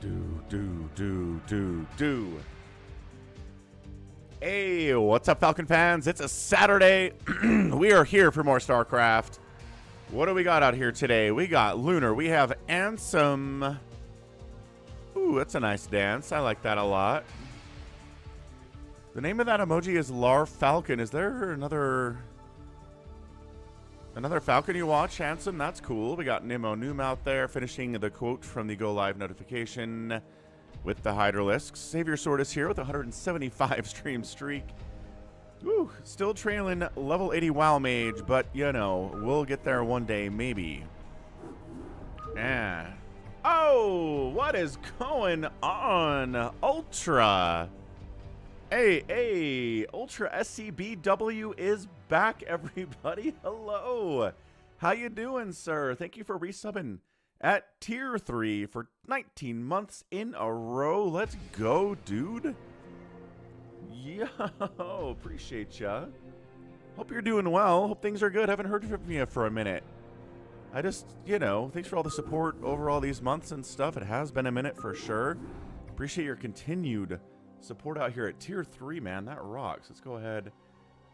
Do. Hey, what's up, Falcon fans? It's a Saturday. We are here for more Starcraft. What do we got out here today? We got Lunar. We have Ansem. Ooh, that's a nice dance. I like that a lot. The name of that emoji is Lar Falcon. Is there another Falcon you watch, Ansem? That's cool. We got Nemo Noom out there finishing the quote from the Go Live notification with the Hydralisks. Savior Sword is here with a 175 stream streak. Ooh, still trailing level 80 WoW Mage, but, you know, we'll get there one day, maybe. Yeah. Oh, what is going on? Ultra. Hey, Ultra SCBW is back, everybody. Hello. How you doing, sir? Thank you for resubbing at tier 3 for 19 months in a row. Let's go, dude. Yo, appreciate ya. Hope you're doing well. Hope things are good. Haven't heard from you for a minute. I just, you know, thanks for all the support over all these months and stuff. It has been a minute for sure. Appreciate your continued support out here at tier 3, man. That rocks. Let's go ahead,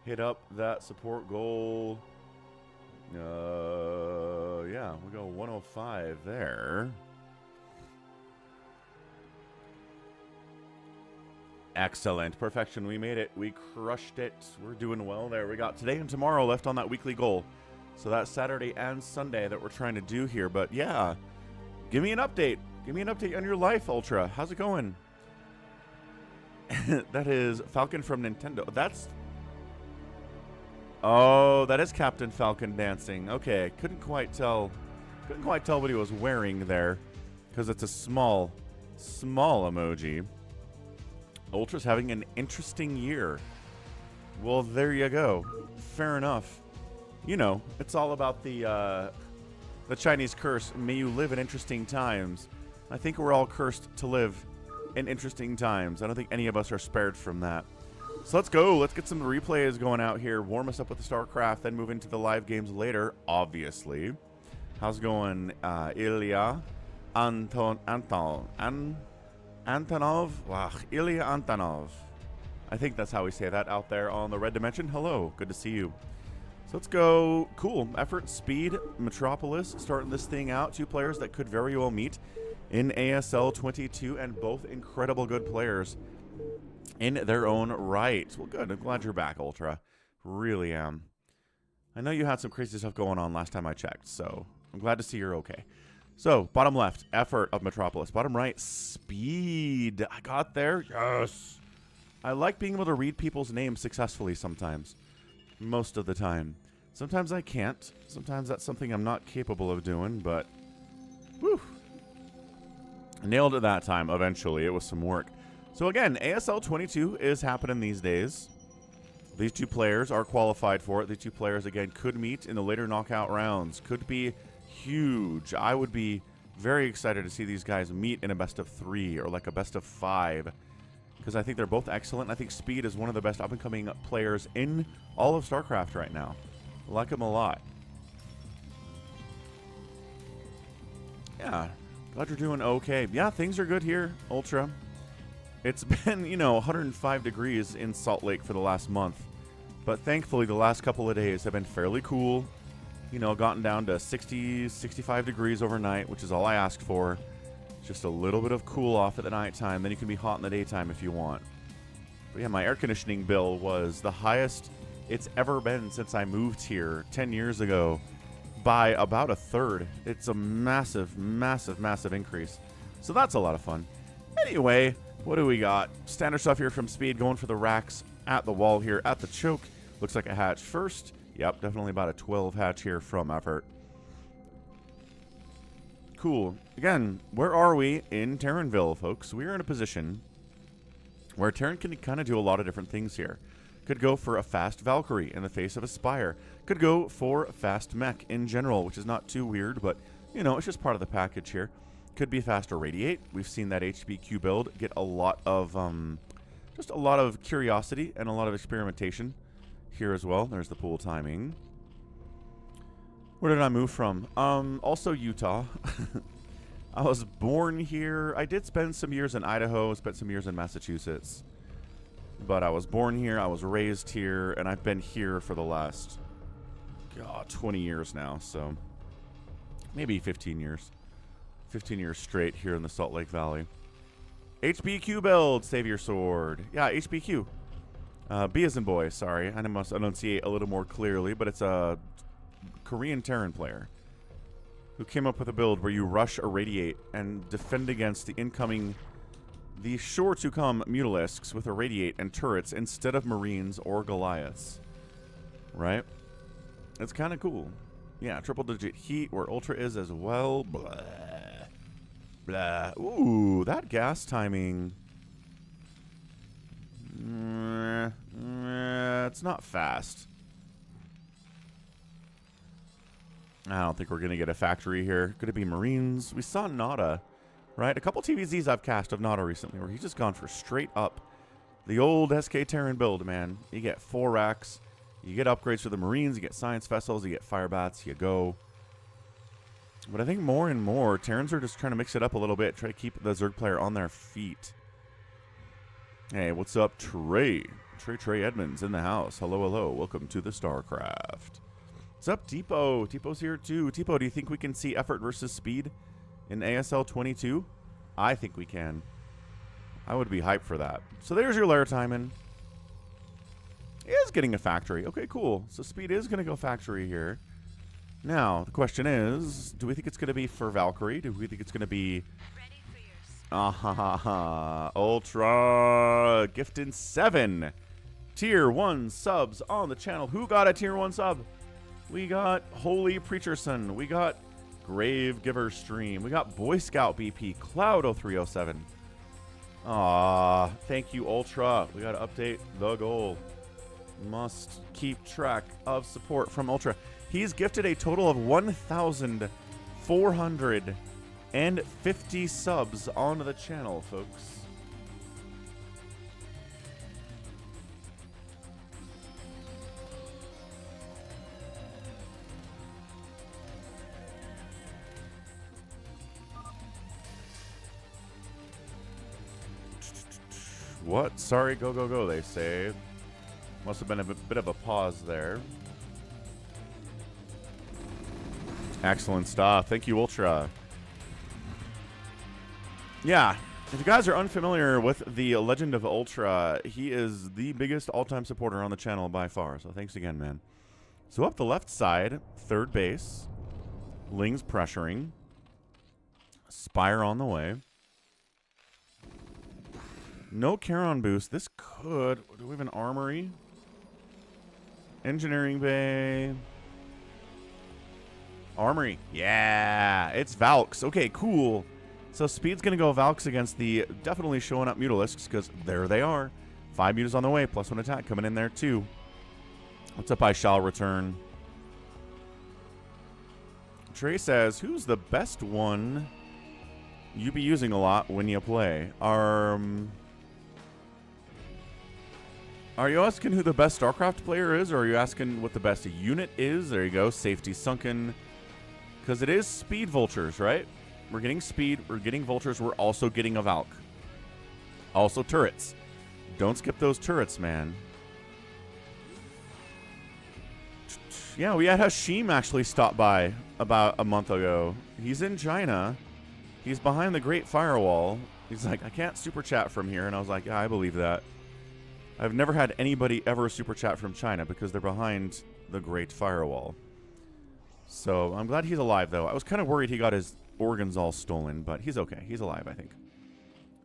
hit up that support goal. Yeah, we'll go 105 there. Excellent. Perfection. We made it. We crushed it. We're doing well there. We got today and tomorrow left on that weekly goal. So that's Saturday and Sunday that we're trying to do here. But yeah, give me an update. Give me an update on your life, Ultra. How's it going? That is Falcon from Nintendo. That's... Oh, that is Captain Falcon dancing. Okay, couldn't quite tell what he was wearing there, because it's a small emoji. Ultra's having an interesting year. Well, there you go. Fair enough. You know, it's all about the Chinese curse. May you live in interesting times. I think we're all cursed to live in interesting times. I don't think any of us are spared from that. So let's go. Let's get some replays going out here. Warm us up with the Starcraft, then move into the live games later, obviously. How's it going, Ilya Antonov? Wow, Ilya Antonov. I think that's how we say that out there on the Red Dimension. Hello, good to see you. So let's go. Cool. Effort, speed, Metropolis, starting this thing out. Two players that could very well meet in ASL 22, and both incredible good players in their own right. Well, good. I'm glad you're back, Ultra. Really am. I know you had some crazy stuff going on last time I checked, so I'm glad to see you're okay. So, bottom left, effort of Metropolis. Bottom right, speed. I got there. Yes. I like being able to read people's names successfully sometimes. Most of the time. Sometimes I can't. Sometimes that's something I'm not capable of doing, but... Whew. I nailed it that time, eventually. It was some work. So again, ASL 22 is happening these days. These two players are qualified for it. These two players, again, could meet in the later knockout rounds. Could be huge. I would be very excited to see these guys meet in a best of 3 or like a best of 5. Because I think they're both excellent. I think Speed is one of the best up-and-coming players in all of StarCraft right now. I like him a lot. Yeah. Glad you're doing okay. Yeah, things are good here, Ultra. It's been, you know, 105 degrees in Salt Lake for the last month. But thankfully, the last couple of days have been fairly cool. You know, gotten down to 60, 65 degrees overnight, which is all I asked for. Just a little bit of cool off at the nighttime. Then you can be hot in the daytime if you want. But yeah, my air conditioning bill was the highest it's ever been since I moved here 10 years ago by about a third. It's a massive, massive, massive increase. So that's a lot of fun. Anyway, what do we got? Standard stuff here from Speed, going for the racks at the wall here at the choke. Looks like a hatch first. Yep, definitely about a 12 hatch here from Effort. Cool. Again, where are we in Terranville, folks? We are in a position where Terran can kind of do a lot of different things here. Could go for a fast Valkyrie in the face of a Spire. Could go for fast mech in general, which is not too weird, but, you know, it's just part of the package here. Could be faster Radiate. We've seen that HBQ build get a lot of, just a lot of curiosity and a lot of experimentation here as well. There's the pool timing. Where did I move from? Also Utah. I was born here. I did spend some years in Idaho, spent some years in Massachusetts. But I was born here, I was raised here, and I've been here for the last, 20 years now, so maybe 15 years. 15 years straight here in the Salt Lake Valley. HBQ build, Savior Sword. Yeah, HBQ. B as in boy, sorry. I must enunciate a little more clearly, but it's a Korean Terran player who came up with a build where you rush, irradiate, and defend against the sure-to-come Mutalisks with irradiate and turrets instead of Marines or Goliaths. Right? It's kind of cool. Yeah, triple-digit heat where Ultra is as well. Blah. Blah. Ooh, that gas timing. It's not fast. I don't think we're going to get a factory here. Could it be Marines? We saw Nada, right? A couple TVZs I've cast of Nada recently where he's just gone for straight up the old SK Terran build, man. You get 4 racks. You get upgrades for the Marines. You get Science Vessels. You get Firebats. You go. But I think more and more, Terrans are just trying to mix it up a little bit. Try to keep the Zerg player on their feet. Hey, what's up, Trey? Trey Edmonds in the house. Hello, hello. Welcome to the Starcraft. What's up, Tipo? Tipo's here, too. Tipo, do you think we can see effort versus speed in ASL 22? I think we can. I would be hyped for that. So there's your lair timing. He is getting a factory. Okay, cool. So speed is going to go factory here. Now, the question is, do we think it's going to be for Valkyrie? Do we think it's going to be... Ultra gifting 7 tier 1 subs on the channel. Who got a tier 1 sub? We got Holy Preacherson. We got Grave Giver Stream. We got Boy Scout BP. Cloud0307. Thank you, Ultra. We got to update the goal. Must keep track of support from Ultra. He's gifted a total of 1,450 subs on the channel, folks. What? Sorry, go, go, go, they say. Must have been a bit of a pause there. Excellent stuff. Thank you, Ultra. Yeah, if you guys are unfamiliar with the Legend of Ultra, he is the biggest all-time supporter on the channel by far. So thanks again, man. So up the left side, third base. Ling's pressuring. Spire on the way. No Charon boost. This could... Do we have an armory? Engineering bay... Armory. Yeah, it's Valks. Okay, cool. So speed's going to go Valks against the definitely showing up Mutalisks because there they are. 5 mutas on the way, +1 attack coming in there too. What's up, I shall return. Trey says, who's the best one you be using a lot when you play? Are you asking who the best StarCraft player is, or are you asking what the best unit is? There you go, safety sunken. Because it is speed vultures, right? We're getting speed, we're getting vultures, we're also getting a Valk. Also turrets. Don't skip those turrets, man. Yeah, we had Hashim actually stop by about a month ago. He's in China. He's behind the Great Firewall. He's like, I can't super chat from here. And I was like, yeah, I believe that. I've never had anybody ever super chat from China because they're behind the Great Firewall. So I'm glad he's alive, though. I was kind of worried he got his organs all stolen, but he's okay. He's alive, I think.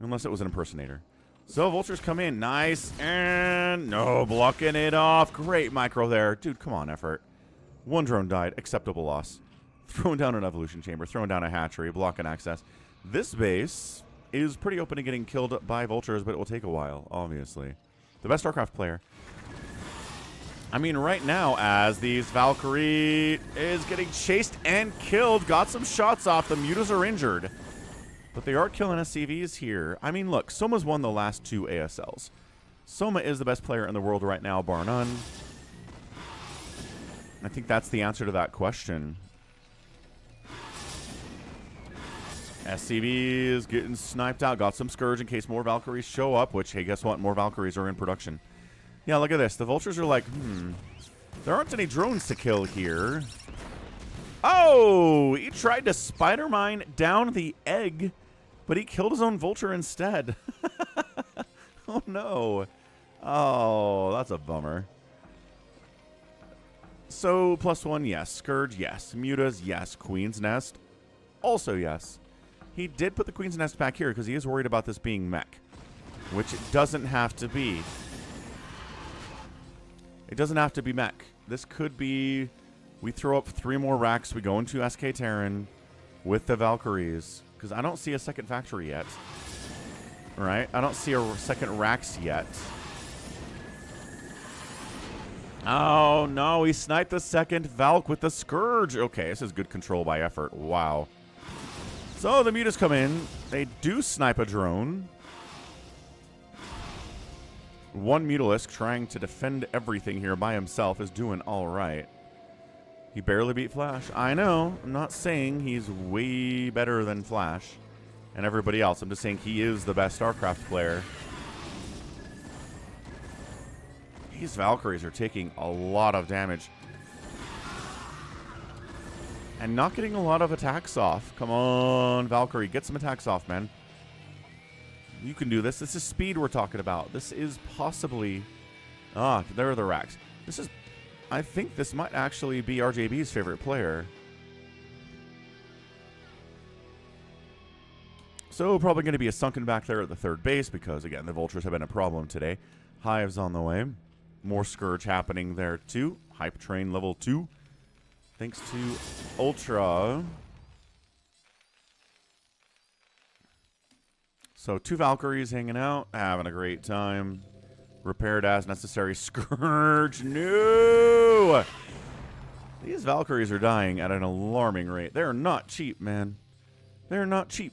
Unless it was an impersonator. So vultures come in. Nice. And no, blocking it off. Great micro there. Dude, come on, effort. 1 drone died. Acceptable loss. Throwing down an evolution chamber. Throwing down a hatchery. Blocking access. This base is pretty open to getting killed by vultures, but it will take a while, obviously. The best StarCraft player. I mean, right now, as these Valkyrie is getting chased and killed, got some shots off. The mutas are injured, but they are killing SCVs here. I mean, look, Soma's won the last 2 ASLs. Soma is the best player in the world right now, bar none. I think that's the answer to that question. SCV is getting sniped out. Got some Scourge in case more Valkyries show up, which, hey, guess what? More Valkyries are in production. Yeah, look at this. The Vultures are like, there aren't any drones to kill here. Oh, he tried to spider mine down the egg, but he killed his own Vulture instead. Oh, no. Oh, that's a bummer. So, +1, yes. Scourge, yes. Mutas, yes. Queen's Nest, also yes. He did put the Queen's Nest back here because he is worried about this being mech, which it doesn't have to be. It doesn't have to be mech. This could be, we throw up 3 more racks, we go into SK Terran with the Valkyries, because I don't see a second factory yet. Right? I don't see a second racks yet. Oh, no, he sniped the second Valk with the Scourge. Okay, this is good control by effort. Wow. So the Mutas come in. They do snipe a drone. One Mutalisk trying to defend everything here by himself is doing all right. He barely beat Flash. I know. I'm not saying he's way better than Flash and everybody else. I'm just saying he is the best Starcraft player. These Valkyries are taking a lot of damage and not getting a lot of attacks off. Come on, Valkyrie. Get some attacks off, man. You can do this. This is speed we're talking about. This is possibly... Ah, there are the racks. This is... I think this might actually be RJB's favorite player. So probably going to be a sunken back there at the third base because, again, the Vultures have been a problem today. Hive's on the way. More Scourge happening there, too. Hype Train level 2. Thanks to Ultra. So 2 Valkyries hanging out, having a great time. Repaired as necessary. Scourge, no! These Valkyries are dying at an alarming rate. They're not cheap, man. They're not cheap.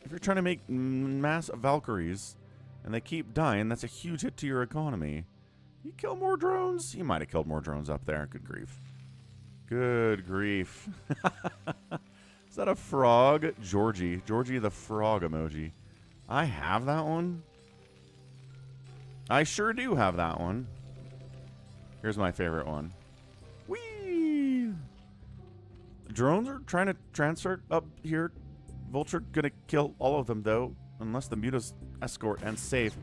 If you're trying to make mass Valkyries and they keep dying, that's a huge hit to your economy. You kill more drones? You might have killed more drones up there. Good grief. Good grief. Is that a frog? Georgie. Georgie the frog emoji. I have that one. I sure do have that one. Here's my favorite one. Whee! Drones are trying to transfer up here. Vulture gonna kill all of them, though. Unless the Mutas escort and save.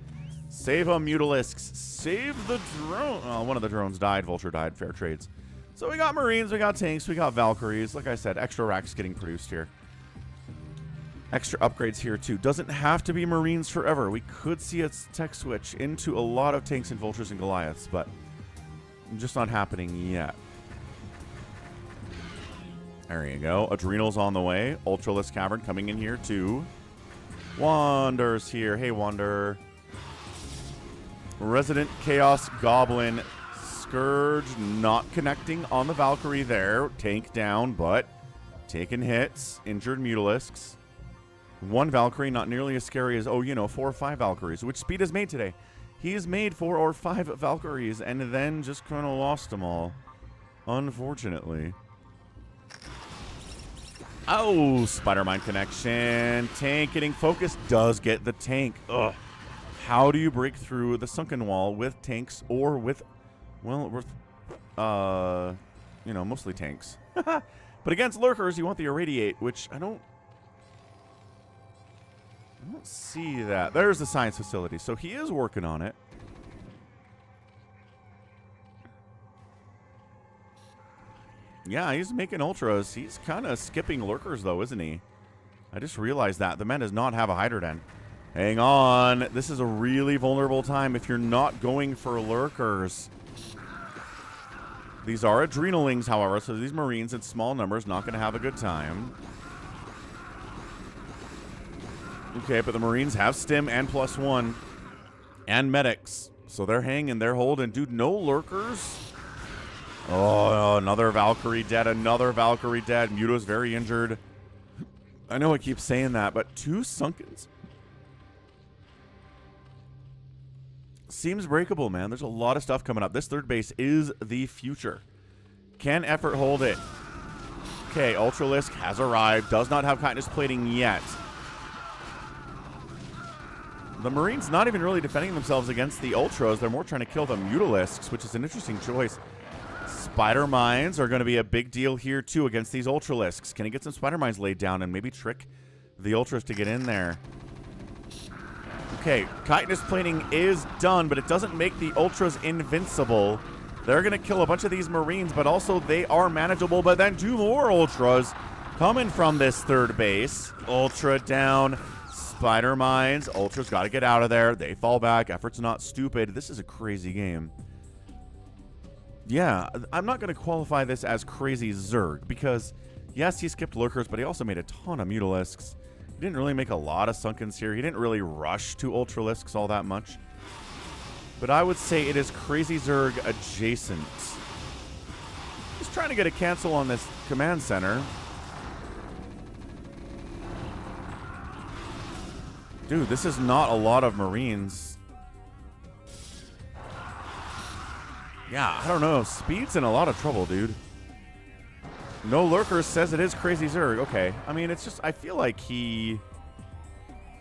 Save them, Mutalisks. Save the drone. Oh, one of the drones died. Vulture died. Fair trades. So we got Marines, we got tanks, we got Valkyries. Like I said, extra racks getting produced here. Extra upgrades here, too. Doesn't have to be Marines forever. We could see a tech switch into a lot of tanks and Vultures and Goliaths, but just not happening yet. There you go. Adrenal's on the way. Ultralisk Cavern coming in here, too. Wander's here. Hey, Wander. Resident Chaos Goblin. Scourge not connecting on the Valkyrie there. Tank down, but taking hits. Injured Mutalisks. 1 Valkyrie, not nearly as scary as, 4 or 5 Valkyries, which Speed has made today. He has made 4 or 5 Valkyries and then just kind of lost them all. Unfortunately. Oh, Spider-Mine connection. Tank getting focused does get the tank. Ugh. How do you break through the sunken wall with tanks or with, well, with, mostly tanks. But against lurkers, you want the irradiate, which I don't see that. There's the science facility. So he is working on it. Yeah, he's making ultras. He's kind of skipping lurkers, though, isn't he? I just realized that. The man does not have a Hydra Den. Hang on. This is a really vulnerable time if you're not going for lurkers. These are adrenalings, however, so these Marines in small numbers not going to have a good time. Okay, but the Marines have stim and +1 and medics. So they're hanging, they're holding. Dude, no lurkers. Oh, another Valkyrie dead, another Valkyrie dead. Muto's very injured. I know I keep saying that, but 2 Sunkens. Seems breakable, man. There's a lot of stuff coming up. This third base is the future. Can effort hold it? Okay, Ultralisk has arrived. Does not have Kindness plating yet. The Marines not even really defending themselves against the Ultras. They're more trying to kill the Mutalisks, which is an interesting choice. Spider Mines are going to be a big deal here, too, against these Ultralisks. Can he get some Spider Mines laid down and maybe trick the Ultras to get in there? Okay, Chitinous Plating is done, but it doesn't make the Ultras invincible. They're going to kill a bunch of these Marines, but also they are manageable. But then 2 more Ultras coming from this third base. Ultra down. Spider Mines. Ultras got to get out of there. They fall back. Effort's not stupid. This is a crazy game. Yeah, I'm not going to qualify this as crazy Zerg because, yes, he skipped Lurkers, but he also made a ton of Mutalisks. He didn't really make a lot of Sunkens here. He didn't really rush to Ultralisks all that much. But I would say it is crazy Zerg adjacent. He's trying to get a cancel on this command center. Dude, this is not a lot of Marines. Yeah, I don't know. Speed's in a lot of trouble, dude. No Lurkers says it is crazy Zerg. Okay. I mean, it's just, I feel like he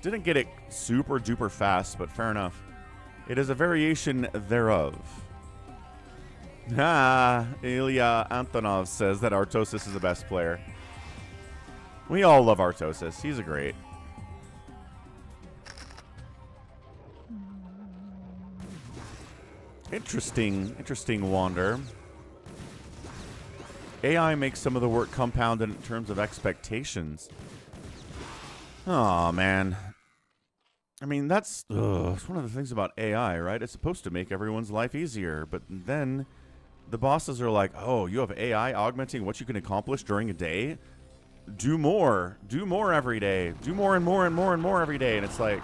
didn't get it super duper fast, but fair enough. It is a variation thereof. Ilya Antonov says that Artosis is the best player. We all love Artosis. He's a great. Interesting wander. AI makes some of the work compounded in terms of expectations. Oh, man. I mean, that's one of the things about AI, right? It's supposed to make everyone's life easier. But then the bosses are like, oh, you have AI augmenting what you can accomplish during a day? Do more. Do more every day. Do more and more and more and more every day. And it's like,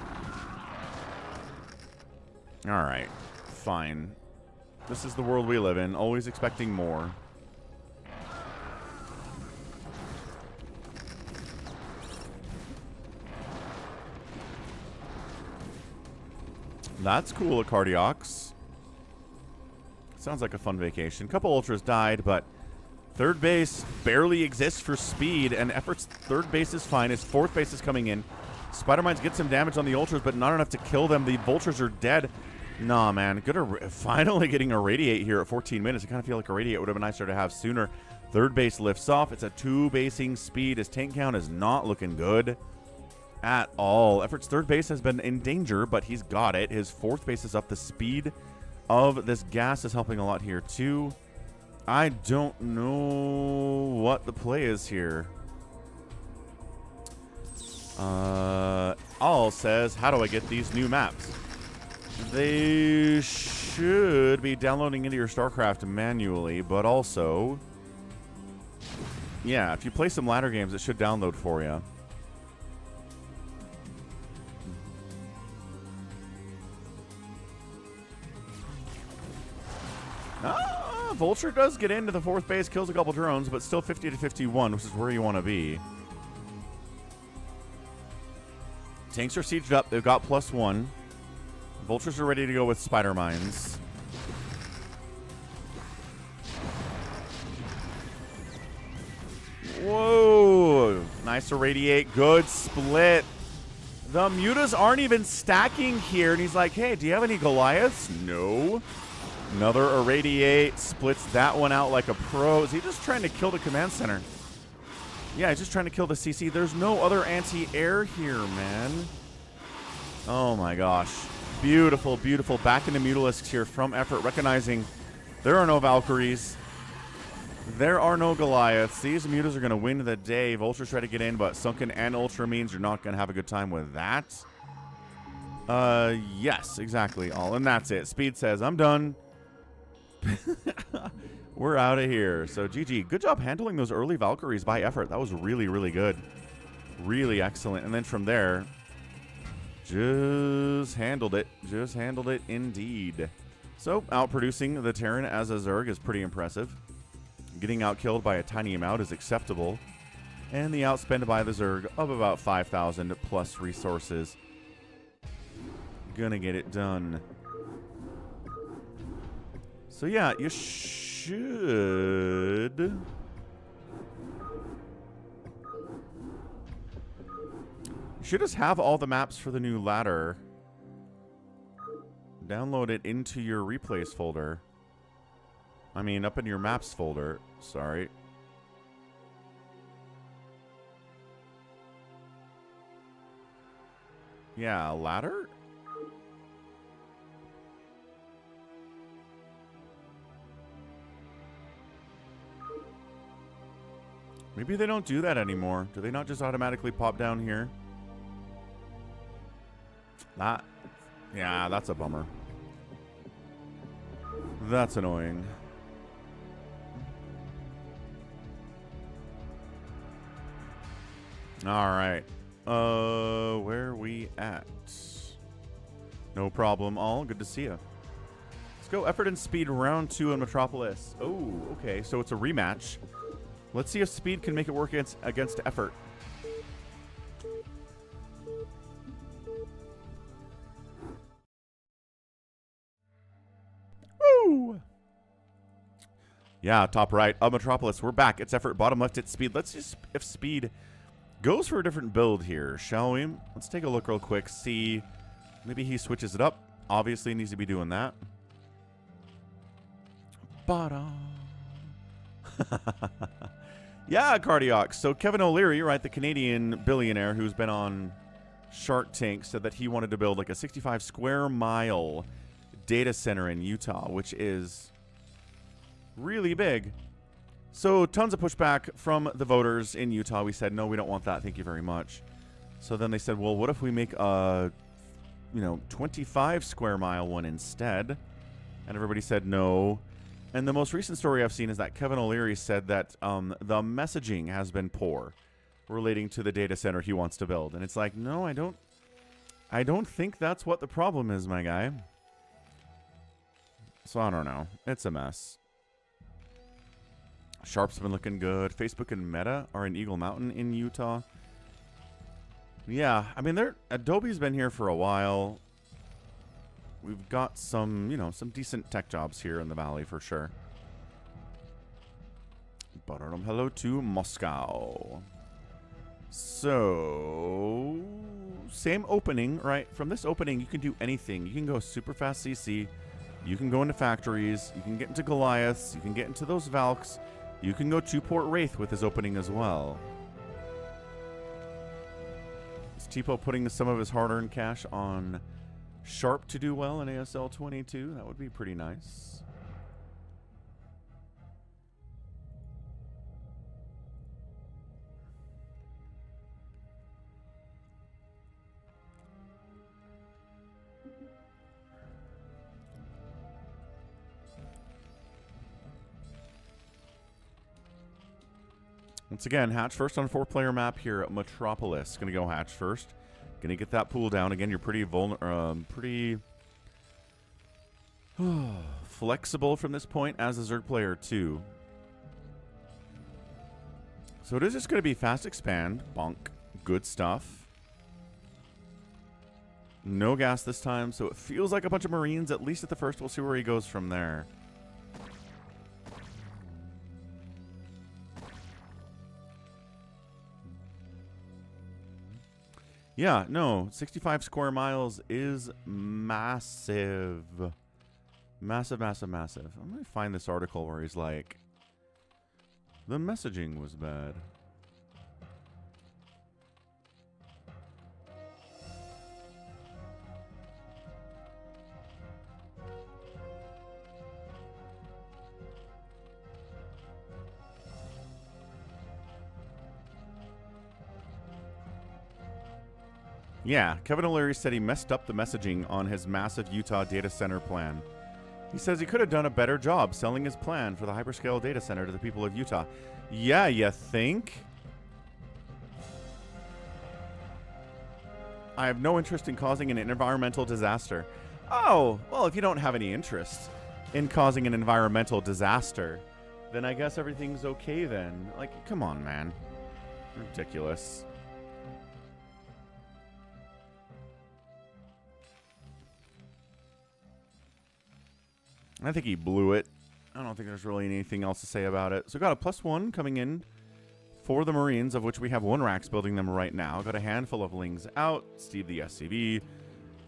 all right, fine. This is the world we live in, always expecting more. That's cool, Cardiacs. Sounds like a fun vacation. Couple Ultras died, but third base barely exists for speed, and Effort's third base is fine. His fourth base is coming in. Spider Mines get some damage on the Ultras, but not enough to kill them. The Vultures are dead. Nah, man. Finally getting a Radiate here at 14 minutes. I kind of feel like a Radiate would have been nicer to have sooner. Third base lifts off. It's a 2-basing speed. His tank count is not looking good at all. Effort's third base has been in danger, but he's got it. His fourth base is up. The speed of this gas is helping a lot here, too. I don't know what the play is here. All says, how do I get these new maps? They should be downloading into your Starcraft manually, but also, yeah, if you play some ladder games, it should download for you. Vulture does get into the fourth base, kills a couple drones, but still 50 to 51, which is where you want to be. Tanks are sieged up. They've got +1. Vultures are ready to go with Spider Mines. Whoa. Nice irradiate. Good split. The Mutas aren't even stacking here. And he's like, hey, do you have any Goliaths? No. Another irradiate. Splits that one out like a pro. Is he just trying to kill the command center? Yeah, he's just trying to kill the CC. There's no other anti-air here, man. Oh, my gosh. Beautiful, beautiful. Back into Mutalisks here from Effort, recognizing there are no Valkyries. There are no Goliaths. These Mutas are going to win the day. Vultures try to get in, but Sunken and Ultra means you're not going to have a good time with that. Yes, exactly. All. And that's it. Speed says, I'm done. We're out of here. So, GG. Good job handling those early Valkyries by Effort. That was really, really good. Really excellent. And then from there, just handled it. Just handled it indeed. So, outproducing the Terran as a Zerg is pretty impressive. Getting outkilled by a tiny amount is acceptable. And the outspend by the Zerg of about 5,000 plus resources. Gonna get it done. So yeah, you should... You should just have all the maps for the new ladder Download it into your replays folder. I mean, up in your maps folder. Sorry. Yeah, ladder? Maybe they don't do that anymore. Do they not just automatically pop down here? Yeah, that's a bummer. That's annoying. All right. Where are we at? No problem, all. Good to see you. Let's go effort and speed round 2 in Metropolis. Oh, okay. So it's a rematch. Let's see if speed can make it work against effort. Woo! Yeah, top right of Metropolis. We're back. It's effort. Bottom left, it's speed. Let's just if speed goes for a different build here, shall we? Let's take a look real quick. See, maybe he switches it up. Obviously, he needs to be doing that. Yeah, Cardiac. So Kevin O'Leary, right, the Canadian billionaire who's been on Shark Tank, said that he wanted to build like a 65 square mile data center in Utah, which is really big. So tons of pushback from the voters in Utah. We said, no, we don't want that. Thank you very much. So then they said, well, what if we make a, 25 square mile one instead? And everybody said no. And the most recent story I've seen is that Kevin O'Leary said that the messaging has been poor relating to the data center he wants to build. And it's like, no, I don't think that's what the problem is, my guy. So I don't know. It's a mess. Sharp's been looking good. Facebook and Meta are in Eagle Mountain in Utah. Yeah, I mean, Adobe's been here for a while. We've got some, some decent tech jobs here in the valley for sure. But hello to Moscow. So, same opening, right? From this opening, you can do anything. You can go super fast CC. You can go into factories. You can get into Goliaths. You can get into those Valks. You can go to Port Wraith with his opening as well. Is Tipo putting some of his hard-earned cash on Sharp to do well in ASL 22? That would be pretty nice. Once again, hatch first on a 4-player map here at Metropolis. Gonna go hatch first. Gonna get that pool down. Again, you're pretty flexible from this point as a Zerg player too. So it is just gonna be fast expand, bonk, good stuff. No gas this time, so it feels like a bunch of Marines, at least at the first. We'll see where he goes from there. Yeah, no, 65 square miles is massive. Massive, massive, massive. I'm going to find this article where he's like, the messaging was bad. Yeah, Kevin O'Leary said he messed up the messaging on his massive Utah data center plan. He says he could have done a better job selling his plan for the hyperscale data center to the people of Utah. Yeah, you think? I have no interest in causing an environmental disaster. Oh, well, if you don't have any interest in causing an environmental disaster, then I guess everything's okay then. Like, come on, man. Ridiculous. I think he blew it. I don't think there's really anything else to say about it. So got a +1 coming in for the Marines, of which we have 1 Rax building them right now. Got a handful of Lings out. Steve the SCV.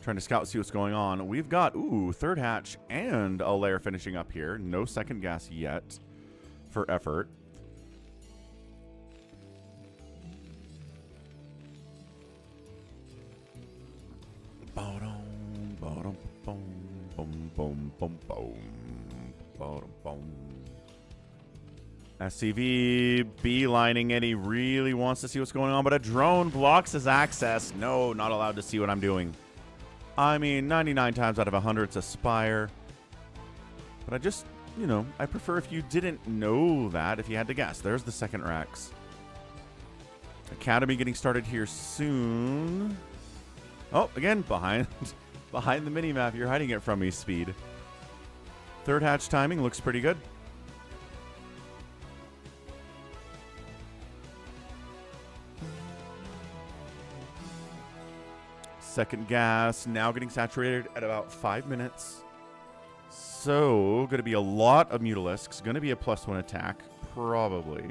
Trying to scout, see what's going on. We've got, ooh, third hatch and a layer finishing up here. No second gas yet for effort. SCV beelining it. He really wants to see what's going on, but a drone blocks his access. No, not allowed to see what I'm doing. I mean, 99 times out of 100, it's a Spire. But I just, you know, I prefer if you didn't know that, if you had to guess. There's the second Rex. Academy getting started here soon. Oh, again, behind the minimap. You're hiding it from me, Speed. Third hatch timing looks pretty good. Second gas now getting saturated at about 5 minutes. So, going to be a lot of Mutalisks. Going to be a +1 attack, probably.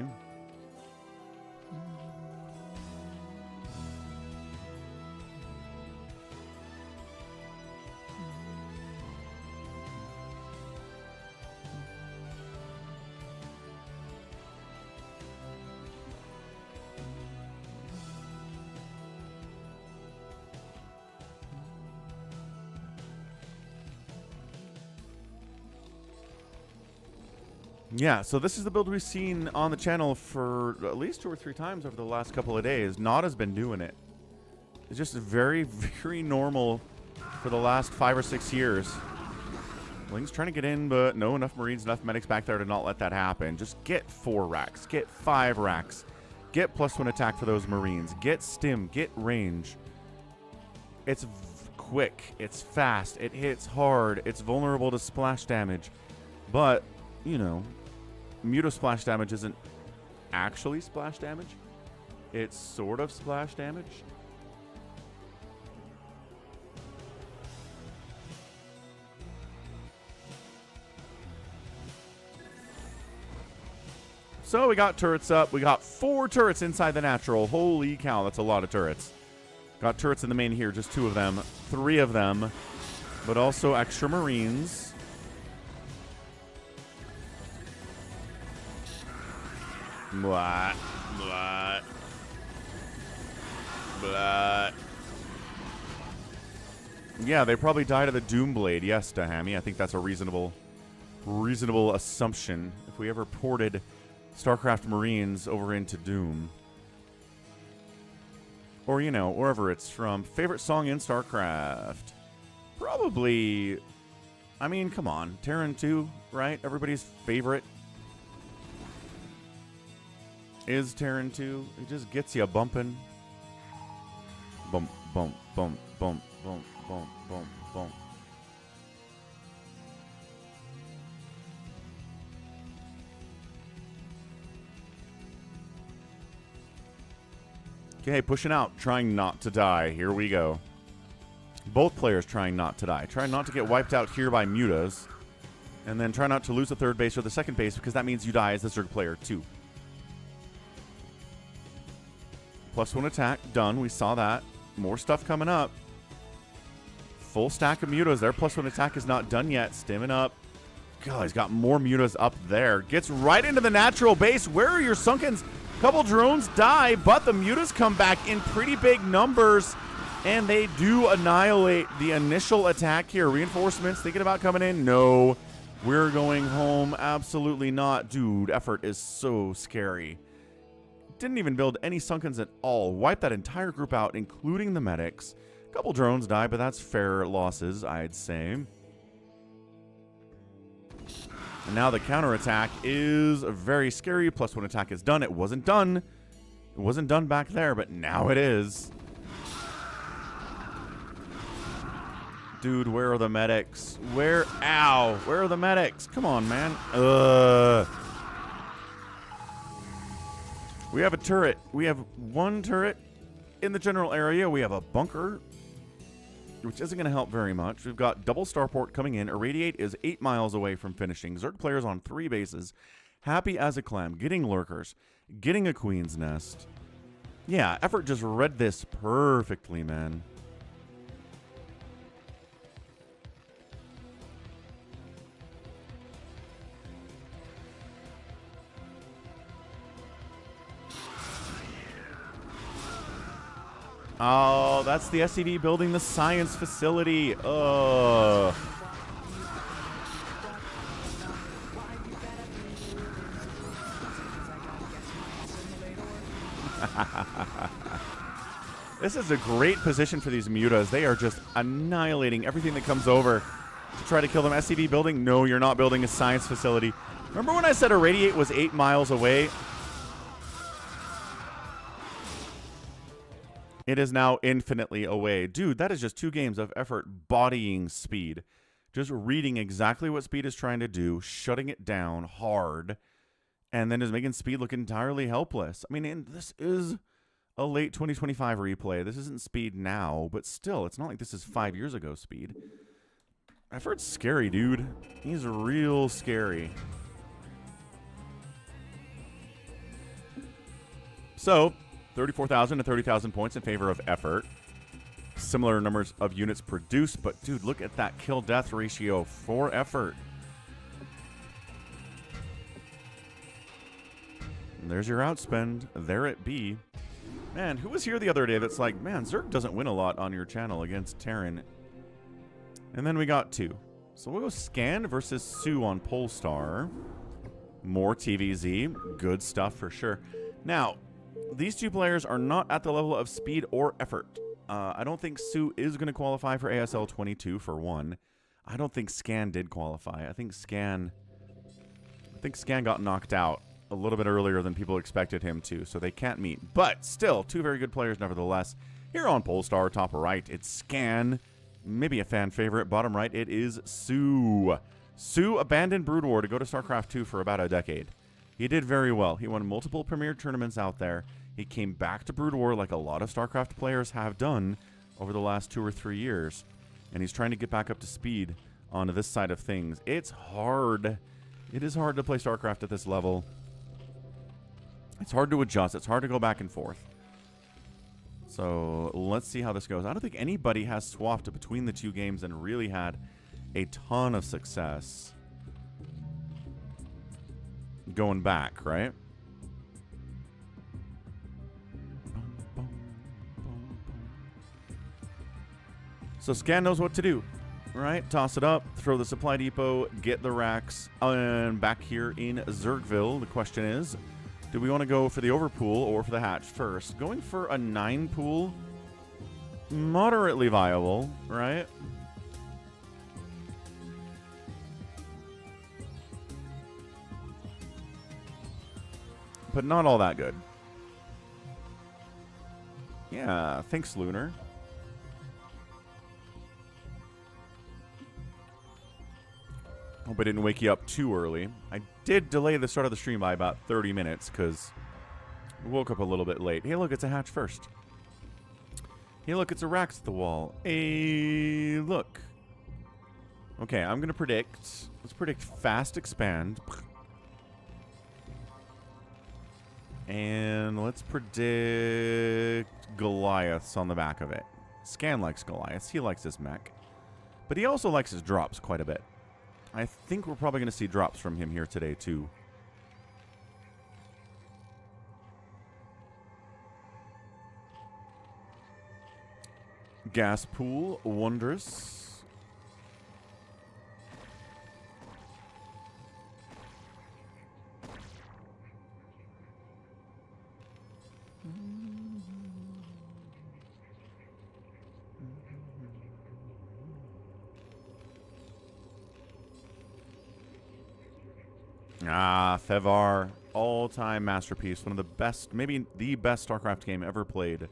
Yeah, so this is the build we've seen on the channel for at least 2 or 3 times over the last couple of days. Nod has been doing it. It's just very, very normal for the last 5 or 6 years. Ling's trying to get in, but no, enough Marines, enough medics back there to not let that happen. Just get 4 racks, get 5 racks, get +1 attack for those Marines, get stim, get range. It's quick, it's fast, it hits hard, it's vulnerable to splash damage, but, you know, Muto splash damage isn't actually splash damage. It's sort of splash damage. So we got turrets up. We got 4 turrets inside the natural. Holy cow, that's a lot of turrets. Got turrets in the main here, just 2 of them. 3 of them, but also extra Marines. Blah, blah, blah. Yeah, they probably died of the Doomblade. Yes, Dahami. I think that's a reasonable assumption if we ever ported Starcraft Marines over into Doom. Or, you know, wherever it's from. Favorite song in Starcraft? Probably, I mean, come on. Terran 2, right? Everybody's favorite is Terran 2. It just gets you bumping. Bump, bump, bump, bump, bump, bump, bump, bump. Okay, pushing out, trying not to die. Here we go. Both players trying not to die. Trying not to get wiped out here by mutas. And then try not to lose the third base or the second base, because that means you die as the Zerg player too. +1 attack, done. We saw that. More stuff coming up. Full stack of mutas. Their +1 attack is not done yet. Stimming up. God, he's got more mutas up there. Gets right into the natural base. Where are your Sunkens? Couple drones die, but the mutas come back in pretty big numbers. And they do annihilate the initial attack here. Reinforcements thinking about coming in. No. We're going home. Absolutely not. Dude, effort is so scary. Didn't even build any Sunkens at all. Wiped that entire group out, including the medics. A couple drones died, but that's fair losses, I'd say. And now the counterattack is very scary. +1 attack is done. It wasn't done. It wasn't done back there, but now it is. Dude, where are the medics? Where? Ow. Where are the medics? Come on, man. We have a turret. We have 1 turret in the general area. We have a bunker, which isn't going to help very much. We've got double starport coming in. Irradiate is 8 miles away from finishing. Zerg players on 3 bases. Happy as a clam. Getting lurkers. Getting a queen's nest. Yeah, effort just read this perfectly, man. Oh, that's the SCV building the science facility. This is a great position for these mutas. They are just annihilating everything that comes over to try to kill them. SCV building? No, you're not building a science facility. Remember when I said Irradiate was 8 miles away? It is now infinitely away. Dude, that is just 2 games of effort bodying Speed. Just reading exactly what Speed is trying to do, shutting it down hard, and then is making Speed look entirely helpless. I mean, this is a late 2025 replay. This isn't Speed now, but still, it's not like this is 5 years ago Speed. Effort's scary, dude. He's real scary. So, 34,000 to 30,000 points in favor of Effort. Similar numbers of units produced, but dude, look at that kill-death ratio for Effort. And there's your outspend. There it be. Man, who was here the other day that's like, man, Zerg doesn't win a lot on your channel against Terran. And then we got 2. So we'll go Scan versus Sue on Polestar. More TVZ. Good stuff for sure. Now, these 2 players are not at the level of Speed or Effort. I don't think Sue is going to qualify for ASL 22 for 1. I don't think Scan did qualify. I think Scan got knocked out a little bit earlier than people expected him to, so they can't meet. But still, 2 very good players nevertheless. Here on Polestar, top right, it's Scan. Maybe a fan favorite. Bottom right, it is Sue. Sue abandoned Brood War to go to Starcraft 2 for about a decade. He did very well. He won multiple premier tournaments out there. He came back to Brood War like a lot of StarCraft players have done over the last 2 or 3 years. And he's trying to get back up to speed on this side of things. It's hard. It is hard to play StarCraft at this level. It's hard to adjust. It's hard to go back and forth. So let's see how this goes. I don't think anybody has swapped between the 2 games and really had a ton of success going back, right? So Scan knows what to do, right? Toss it up, throw the supply depot, get the racks, and back here in Zergville, the question is, do we want to go for the overpool or for the hatch first? Going for a 9 pool, moderately viable, right? But not all that good. Yeah, thanks, Lunar. Hope I didn't wake you up too early. I did delay the start of the stream by about 30 minutes because I woke up a little bit late. Hey, look, it's a hatch first. Hey, look, it's a racks at the wall. Hey, look. Okay, I'm going to predict. Let's predict fast expand. And let's predict Goliaths on the back of it. Scan likes Goliaths. He likes his mech. But he also likes his drops quite a bit. I think we're probably going to see drops from him here today, too. Gas pool, wondrous. Ah, Fevar, all-time masterpiece. One of the best, maybe the best StarCraft game ever played.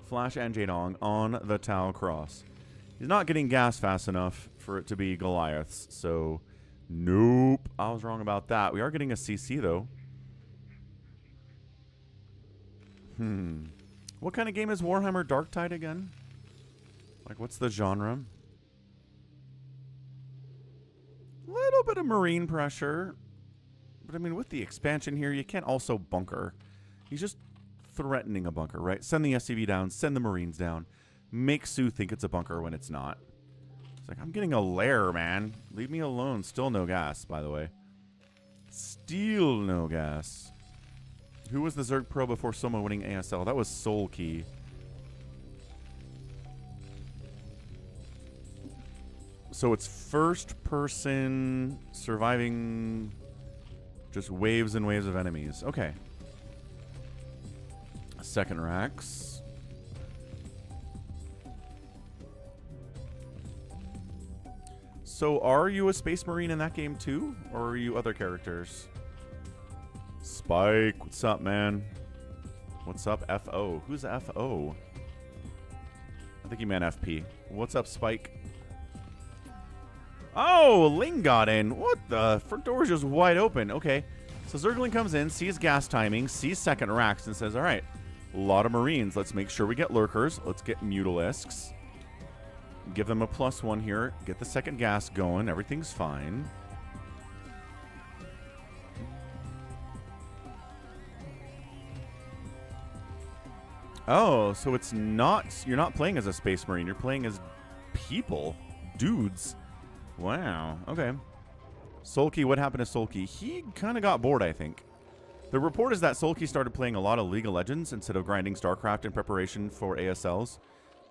Flash and Jaedong on the Tau Cross. He's not getting gas fast enough for it to be Goliaths, so nope. I was wrong about that. We are getting a CC, though. What kind of game is Warhammer Darktide again? Like, what's the genre? Little bit of marine pressure. But, I mean, with the expansion here, you can't also bunker. He's just threatening a bunker, right? Send the SCV down, send the Marines down. Make Sue think it's a bunker when it's not. It's like, I'm getting a lair, man. Leave me alone. Still no gas, by the way. Still no gas. Who was the Zerg Pro before Soma winning ASL? That was Soul Key. So it's first person surviving just waves and waves of enemies. Okay. Second racks. So are you a Space Marine in that game too? Or are you other characters? Spike, what's up, man? What's up, FO? Who's FO? I think he meant FP. What's up, Spike? Oh, Ling got in. What the? Front door is just wide open. Okay. So Zergling comes in, sees gas timing, sees second racks, and says, all right, a lot of Marines. Let's make sure we get Lurkers. Let's get Mutalisks. Give them a +1 here. Get the second gas going. Everything's fine. Oh, so it's not... You're not playing as a Space Marine. You're playing as people. Dudes. Wow. Okay. Sulky, what happened to Sulky? He kind of got bored, I think. The report is that Sulky started playing a lot of League of Legends instead of grinding Starcraft in preparation for ASLs,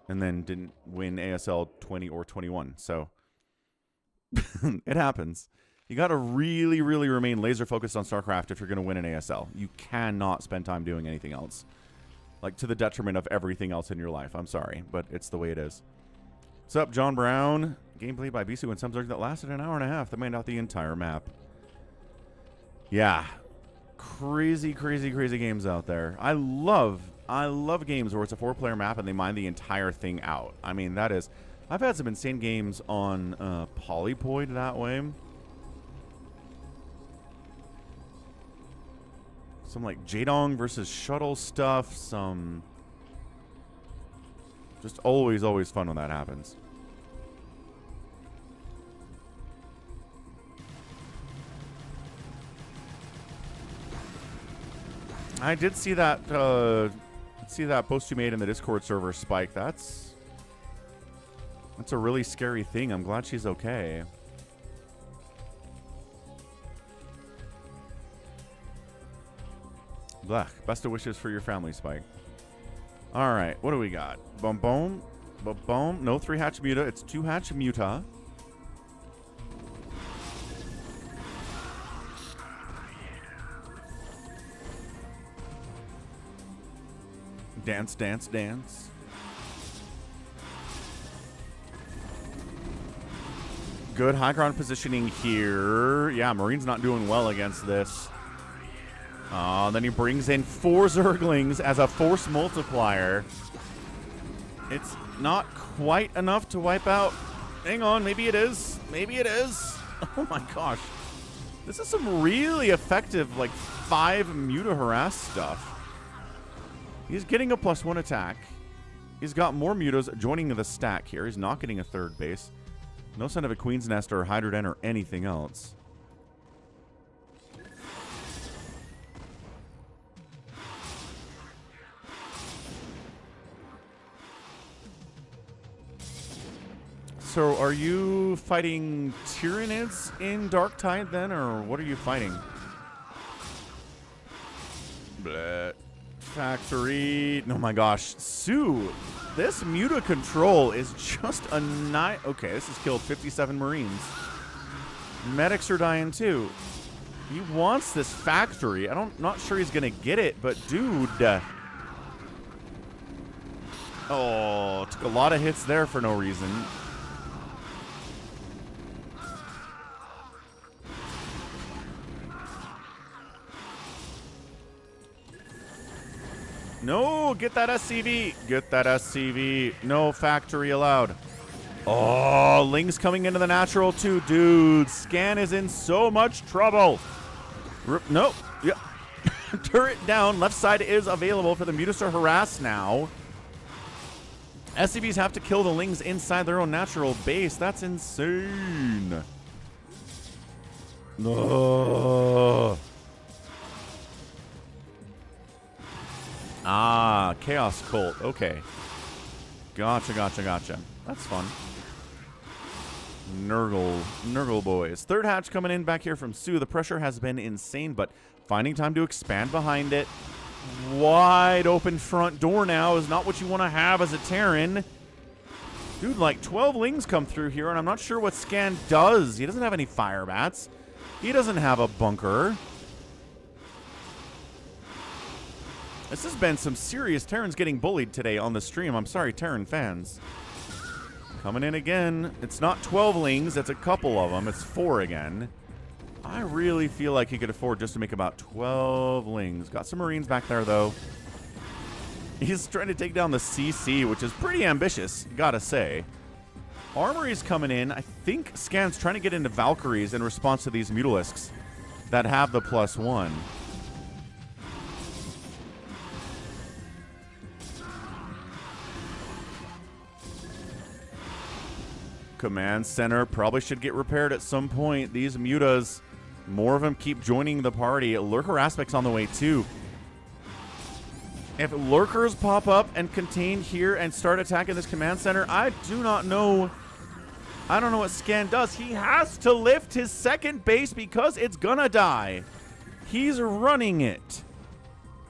and then didn't win ASL 20 or 21. So it happens. You got to really, really remain laser focused on Starcraft if you're going to win an ASL. You cannot spend time doing anything else. Like, to the detriment of everything else in your life. I'm sorry, but it's the way it is. What's up, John Brown? Gameplay by Bisu and some Zerg that lasted an hour and a half. That mined out the entire map. Yeah. Crazy, crazy, crazy games out there. I love games where it's a 4-player map and they mine the entire thing out. I mean, that is... I've had some insane games on Polypoid that way. Some, like, Jadong versus Shuttle stuff. Some... Just always, always fun when that happens. I did see that post you made in the Discord server, Spike. That's a really scary thing. I'm glad she's okay. Blech. Best of wishes for your family, Spike. All right, what do we got? Boom, boom, boom, boom. No 3-hatch muta. It's 2-hatch muta. Dance, dance, dance. Good high ground positioning here. Yeah, Marine's not doing well against this. Then he brings in 4 Zerglings as a force multiplier. It's not quite enough to wipe out. Hang on, maybe it is. Maybe it is. Oh my gosh. This is some really effective, like, 5 muta harass stuff. He's getting a +1 attack. He's got more mutas joining the stack here. He's not getting a 3rd base. No sign of a Queen's Nest or a Hydra Den or anything else. So are you fighting Tyranids in Darktide then, or what are you fighting? Bleh. Factory. Oh my gosh. Sue, this muta control is just a night. Okay, this has killed 57 Marines. Medics are dying too. He wants this factory. Not sure he's going to get it, but dude. Oh, took a lot of hits there for no reason. No, get that SCV. Get that SCV. No factory allowed. Oh, Ling's coming into the natural too. Dude, Scan is in so much trouble. Nope. Yeah. Turret down. Left side is available for the Mutastar harass now. SCVs have to kill the Lings inside their own natural base. That's insane. No. Ah, Chaos Cult. Okay. Gotcha, gotcha, gotcha. That's fun. Nurgle boys. 3rd hatch coming in back here from Sue. The pressure has been insane, but finding time to expand behind it. Wide open front door now is not what you want to have as a Terran. Dude, like 12 lings come through here, and I'm not sure what Scan does. He doesn't have any fire bats. He doesn't have a bunker. This has been some serious Terran's getting bullied today on the stream. I'm sorry, Terran fans. Coming in again. It's not 12 lings. It's a couple of them. It's 4 again. I really feel like he could afford just to make about 12 lings. Got some Marines back there, though. He's trying to take down the CC, which is pretty ambitious, gotta say. Armory's coming in. I think Scan's trying to get into Valkyries in response to these Mutalisks that have the +1. Command center probably should get repaired at some point. These mutas, more of them keep joining the party. Lurker aspects on the way too. If lurkers pop up and contain here and start attacking this command center, I do not know. I don't know what Scan does. He has to lift his second base because it's gonna die. He's running it.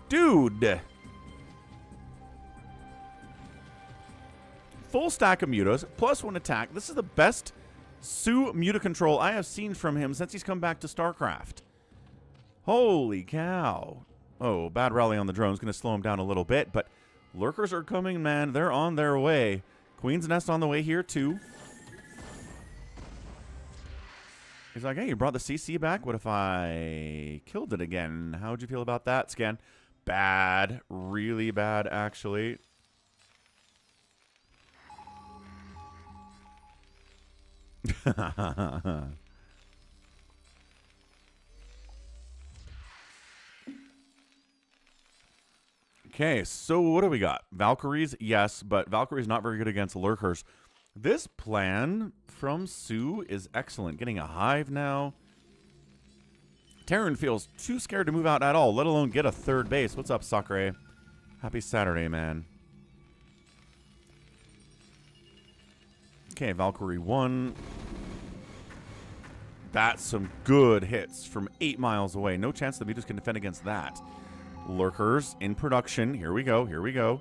Dude. Full stack of mutas, +1 attack. This is the best Sue muta control I have seen from him since he's come back to Starcraft. Holy cow. Oh, bad rally on the drone's going to slow him down a little bit, but lurkers are coming, man. They're on their way. Queen's Nest on the way here, too. He's like, hey, you brought the CC back? What if I killed it again? How would you feel about that, Scan? Bad. Really bad, actually. Okay, so what do we got? Valkyries, yes, but Valkyries not very good against lurkers. This plan from Sue is excellent. Getting a hive now. Terran feels too scared to move out at all, let alone get a third base. What's up, Sakura? Happy Saturday, man. Okay, Valkyrie 1. That's some good hits from 8 miles away. No chance the mutas can defend against that. Lurkers in production. Here we go. Here we go.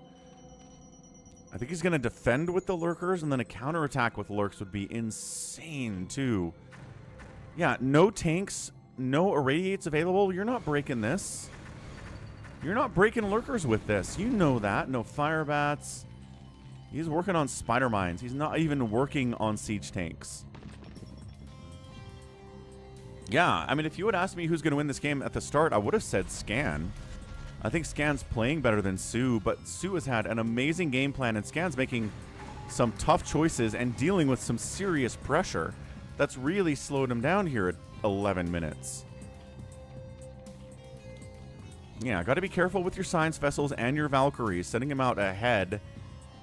I think he's going to defend with the lurkers, and then a counterattack with lurks would be insane, too. Yeah, no tanks, no irradiates available. You're not breaking this. You're not breaking lurkers with this. You know that. No fire bats. He's working on spider mines. He's not even working on siege tanks. Yeah, I mean, if you had asked me who's going to win this game at the start, I would have said Scan. I think Scan's playing better than Sue, but Sue has had an amazing game plan, and Scan's making some tough choices and dealing with some serious pressure. That's really slowed him down here at 11 minutes. Yeah, got to be careful with your Science Vessels and your Valkyries. Sending him out ahead.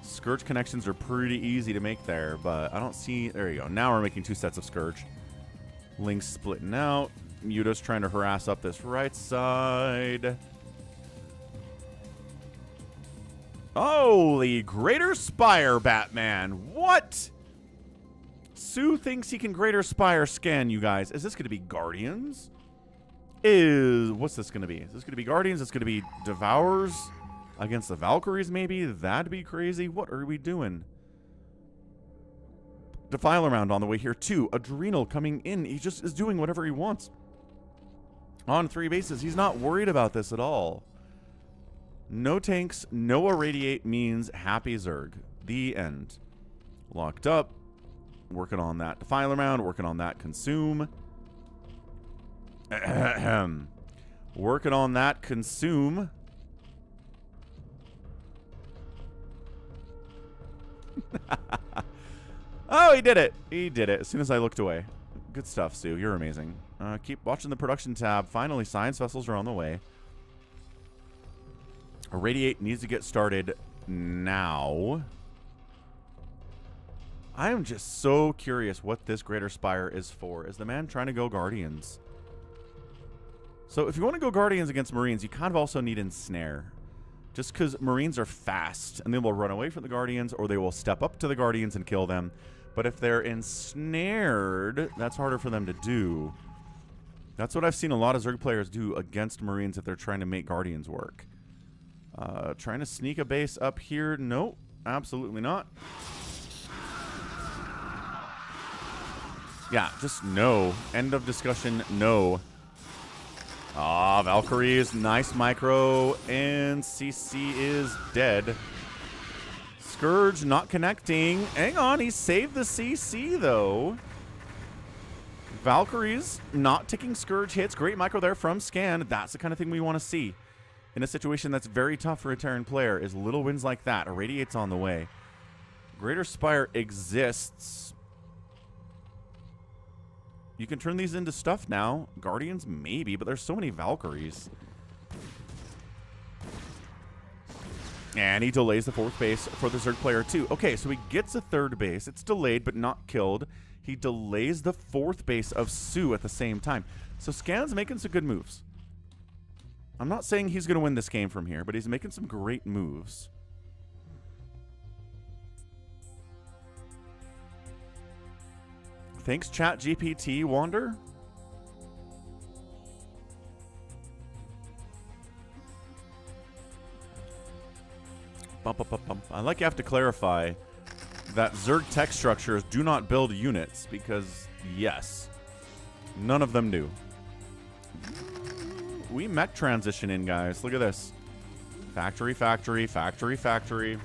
Scourge connections are pretty easy to make there, but I don't see... There you go. Now we're making 2 sets of Scourge. Link's splitting out. Muta's trying to harass up this right side. Holy Greater Spire, Batman. What? Sue thinks he can Greater Spire Scan, you guys. Is this going to be Guardians? What's this going to be? Is this going to be Guardians? It's going to be Devours against the Valkyries, maybe? That'd be crazy. What are we doing? Defiler Mound on the way here, too. Adrenal coming in. He just is doing whatever he wants. On 3 bases. He's not worried about this at all. No tanks, no irradiate means happy Zerg. The end. Locked up. Working on that Defiler Mound. Working on that Consume. Working on that Consume. Oh, he did it. He did it as soon as I looked away. Good stuff, Sue. You're amazing. Keep watching the production tab. Finally, Science Vessels are on the way. Irradiate needs to get started now. I am just so curious what this Greater Spire is for. Is the man trying to go Guardians? So if you want to go Guardians against Marines, you kind of also need Ensnare. Just because Marines are fast, and they will run away from the Guardians, or they will step up to the Guardians and kill them. But if they're ensnared, that's harder for them to do. That's what I've seen a lot of Zerg players do against Marines if they're trying to make Guardians work. Trying to sneak a base up here. Nope, absolutely not. Yeah, just no. End of discussion, no. Ah, Valkyries, nice micro, and CC is dead. Scourge not connecting. Hang on, he saved the CC, though. Valkyries not taking Scourge hits. Great micro there from Scan. That's the kind of thing we want to see in a situation that's very tough for a Terran player, is little wins like that. Irradiate's on the way. Greater Spire exists. You can turn these into stuff now. Guardians, maybe, but there's so many Valkyries. And he delays the 4th base for the Zerg player, too. Okay, so he gets a 3rd base. It's delayed, but not killed. He delays the 4th base of Sue at the same time. So Scan's making some good moves. I'm not saying he's going to win this game from here, but he's making some great moves. Thanks, ChatGPT, Wander. I like you have to clarify that Zerg tech structures do not build units, because, yes, none of them do. We mech transition in, guys. Look at this. Factory, factory, factory, factory.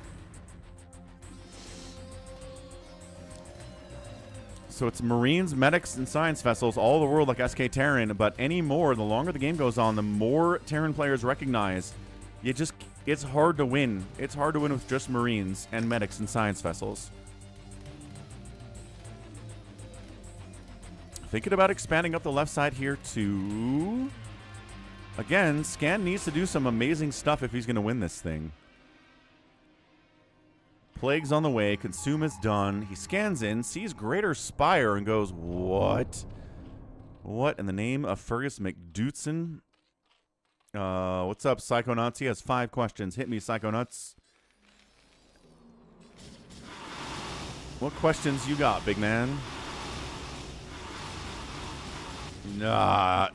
So it's Marines, medics, and science vessels, all the world like SK Terran, but any more, the longer the game goes on, the more Terran players recognize it's hard to win. It's hard to win with just Marines and medics and science vessels. Thinking about expanding up the left side here too. Again, Scan needs to do some amazing stuff if he's going to win this thing. Plague's on the way. Consume is done. He scans in, sees Greater Spire, and goes, what? What in the name of Fergus McDootson? What's up, Psychonauts? He has 5 questions. Hit me, Psychonauts. What questions you got, big man? Nah.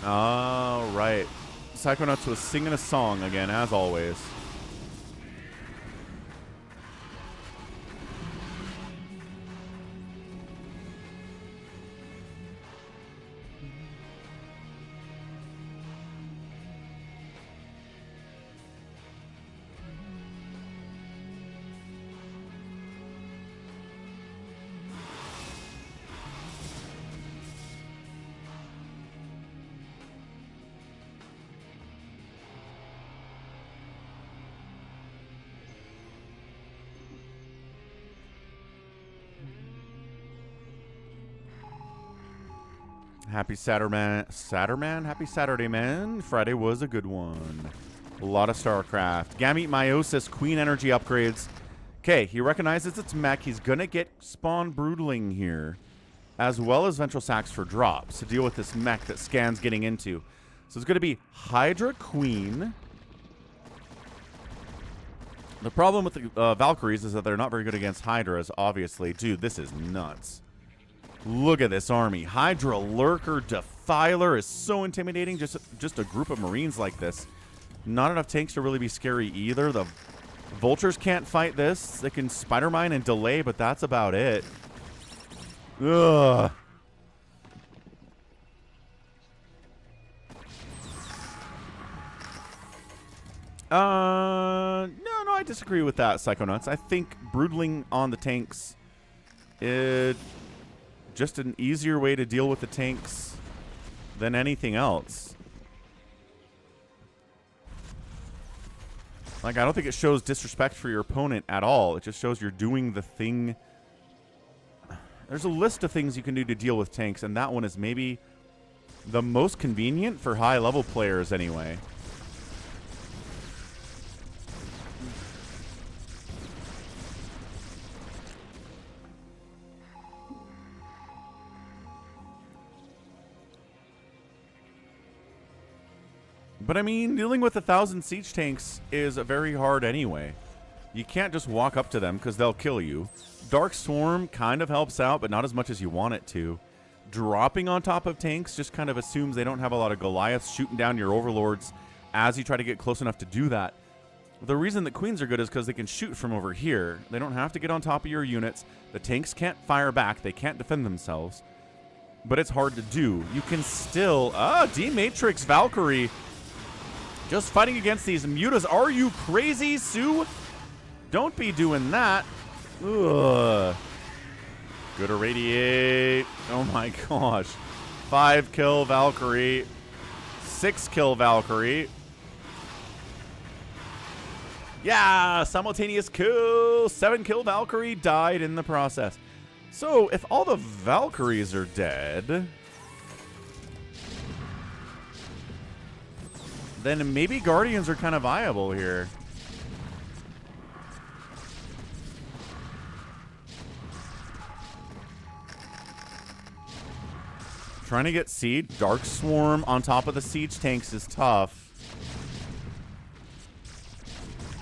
All right. Psychonauts was singing a song again, as always. Happy Saturday, man. Happy Saturday, man. Friday was a good one. A lot of StarCraft. Gamete Meiosis, Queen Energy upgrades. Okay, he recognizes it's mech. He's going to get Spawn Broodling here, as well as Ventral Sacs for drops to deal with this mech that Scan's getting into. So it's going to be Hydra Queen. The problem with the Valkyries is that they're not very good against Hydras, obviously. Dude, this is nuts. Look at this army. Hydra, Lurker, Defiler is so intimidating. Just a group of Marines like this. Not enough tanks to really be scary either. The Vultures can't fight this. They can Spider Mine and delay, but that's about it. Ugh. No, I disagree with that, Psychonauts. I think Broodling on the tanks is just an easier way to deal with the tanks than anything else. Like, I don't think it shows disrespect for your opponent at all. It just shows you're doing the thing. There's a list of things you can do to deal with tanks, and that one is maybe the most convenient for high-level players anyway. But I mean, dealing with 1,000 siege tanks is very hard anyway. You can't just walk up to them because they'll kill you. Dark Swarm kind of helps out, but not as much as you want it to. dropping on top of tanks just kind of assumes they don't have a lot of Goliaths shooting down your overlords as you try to get close enough to do that. The reason that queens are good is because they can shoot from over here. They don't have to get on top of your units. The tanks can't fire back. They can't defend themselves. But it's hard to do. You can still... D-Matrix Valkyrie. Just fighting against these mutas. Are you crazy, Sue? Don't be doing that. Ugh. Good irradiate. Oh my gosh. 5-kill Valkyrie. 6-kill Valkyrie. Yeah, simultaneous kill. 7-kill Valkyrie died in the process. So, if all the Valkyries are dead, then maybe Guardians are kind of viable here. Trying to get Siege. Dark Swarm on top of the Siege tanks is tough.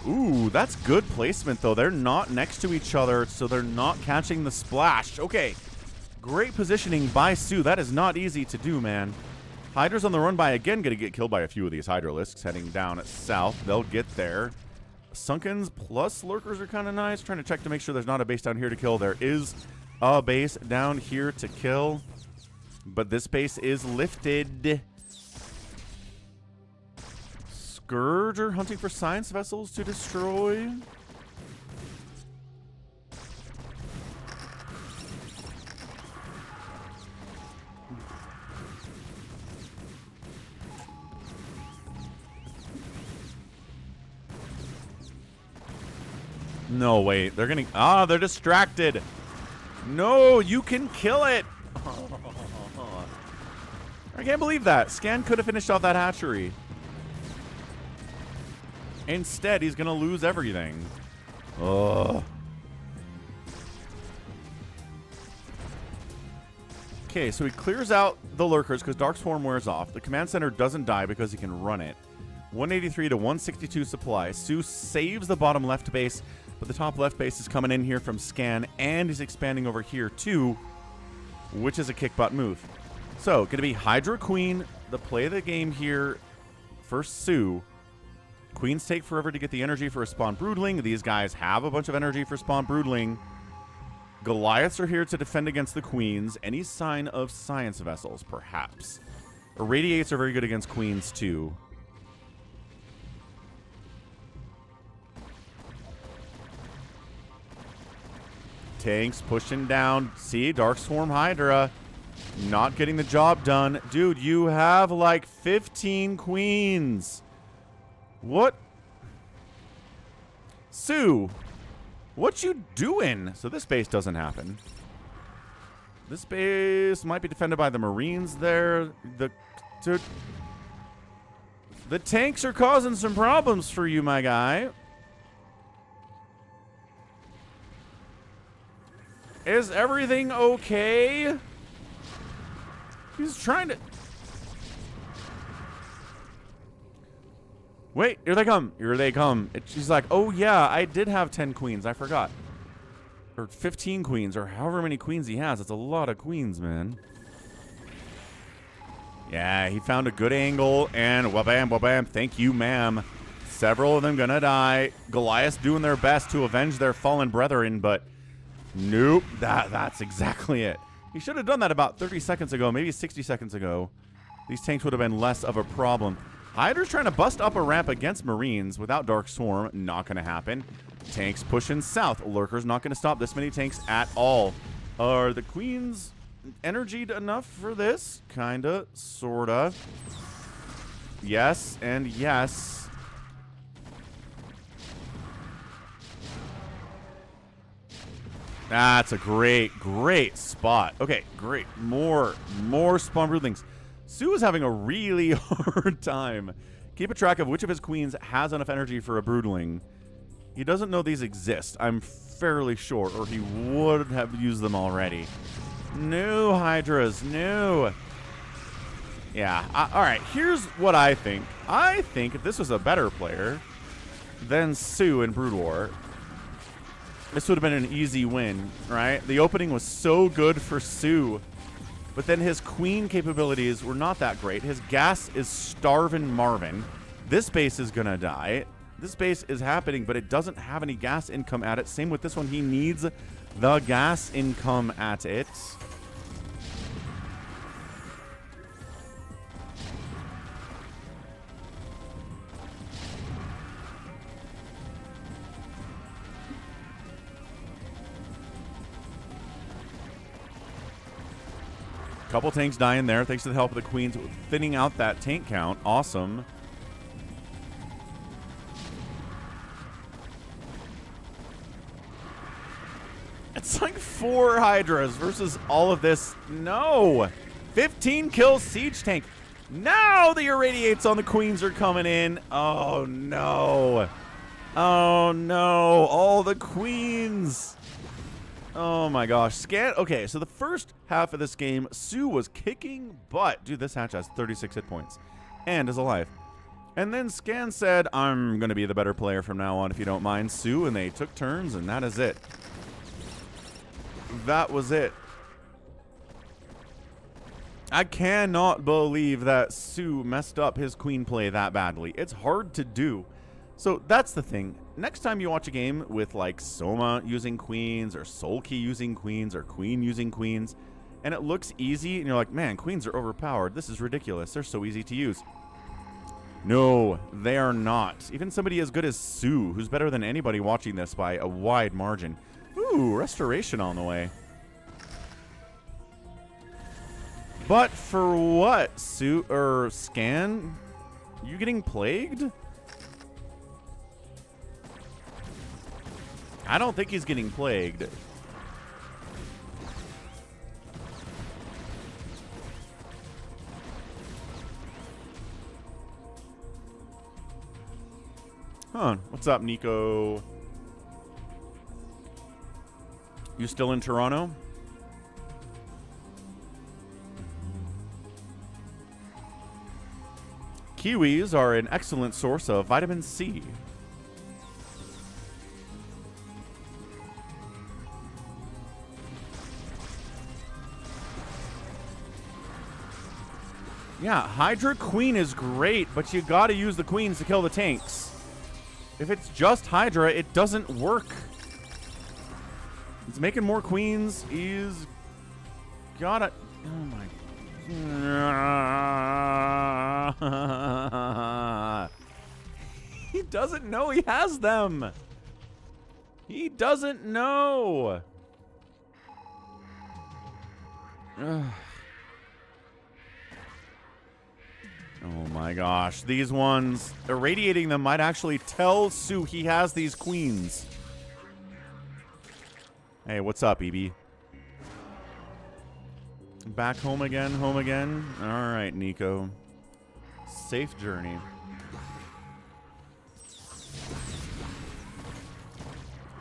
Ooh, that's good placement, though. They're not next to each other, so they're not catching the splash. Okay, great positioning by Sue. That is not easy to do, man. Hydra's on the run by, again, going to get killed by a few of these Hydralisks heading down at south. They'll get there. Sunkens plus Lurkers are kind of nice. Trying to check to make sure there's not a base down here to kill. There is a base down here to kill, but this base is lifted. Scourger hunting for science vessels to destroy. No, wait. They're gonna... Ah, they're distracted. No, you can kill it. I can't believe that. Scan could have finished off that hatchery. Instead, he's going to lose everything. Ugh. Okay, so he clears out the Lurkers because Dark Swarm wears off. The command center doesn't die because he can run it. 183 to 162 supply. Sue saves the bottom left base, but the top left base is coming in here from Scan, and he's expanding over here too, which is a kick butt move. So, going to be Hydra Queen, the play of the game here for Sue. Queens take forever to get the energy for a Spawn Broodling. These guys have a bunch of energy for Spawn Broodling. Goliaths are here to defend against the Queens. Any sign of Science Vessels, perhaps. Irradiates are very good against Queens, too. Tanks pushing down. See, Dark Swarm Hydra. Not getting the job done. Dude, you have like 15 Queens. What? Sue, what you doing? So this base doesn't happen. This base might be defended by the Marines there. The tanks are causing some problems for you, my guy. Is everything okay? He's trying to... Wait, here they come. Here they come. She's like, oh yeah, I did have 10 queens. I forgot. Or 15 queens, or however many queens he has. It's a lot of queens, man. Yeah, he found a good angle, and wabam, wabam, thank you, ma'am. Several of them gonna die. Goliath doing their best to avenge their fallen brethren, but nope, that's exactly it. He should have done that about 30 seconds ago, maybe 60 seconds ago. These tanks would have been less of a problem. Hydra's trying to bust up a ramp against Marines without Dark Swarm. Not going to happen. Tanks pushing south. Lurker's not going to stop this many tanks at all. Are the Queens energied enough for this? Kinda. Sorta. Yes and yes. That's a great spot. Okay, great. More Spawn Broodlings. Sue is having a really hard time keeping track of which of his queens has enough energy for a Broodling. He doesn't know these exist, I'm fairly sure, or he would have used them already. No, Hydras, no. Yeah, alright, here's what I think. I think if this was a better player than Sue in Brood War, this would have been an easy win, right? The opening was so good for Sue. But then his queen capabilities were not that great. His gas is starving Marvin. This base is going to die. This base is happening, but it doesn't have any gas income at it. Same with this one. He needs the gas income at it. Couple tanks dying there, thanks to the help of the queens, thinning out that tank count. Awesome. It's like 4 Hydras versus all of this. No! 15 kills siege tank. Now the irradiates on the queens are coming in. Oh, no. Oh, no. All the queens. Oh my gosh. Scan. Okay, so the first half of this game, Sue was kicking butt. Dude, this hatch has 36 hit points and is alive. And then Scan said, I'm going to be the better player from now on if you don't mind, Sue. And they took turns, and that is it. That was it. I cannot believe that Sue messed up his queen play that badly. It's hard to do. So that's the thing. Next time you watch a game with like Soma using queens or Sulky using queens or Queen using queens, and it looks easy and you're like, man, queens are overpowered. This is ridiculous. They're so easy to use. No, they are not. Even somebody as good as Sue, who's better than anybody watching this by a wide margin. Ooh, restoration on the way. But for what, Sue or Scan? You getting plagued? I don't think he's getting plagued. Huh. What's up, Nico? You still in Toronto? Kiwis are an excellent source of vitamin C. Yeah, Hydra Queen is great, but you gotta use the queens to kill the tanks. If it's just Hydra, it doesn't work. It's making more queens. He's gotta... Oh my... He doesn't know he has them. He doesn't know. Oh my gosh. These ones, irradiating them might actually tell Sue he has these queens. Hey, what's up, EB? Back home again, home again? Alright, Nico. Safe journey.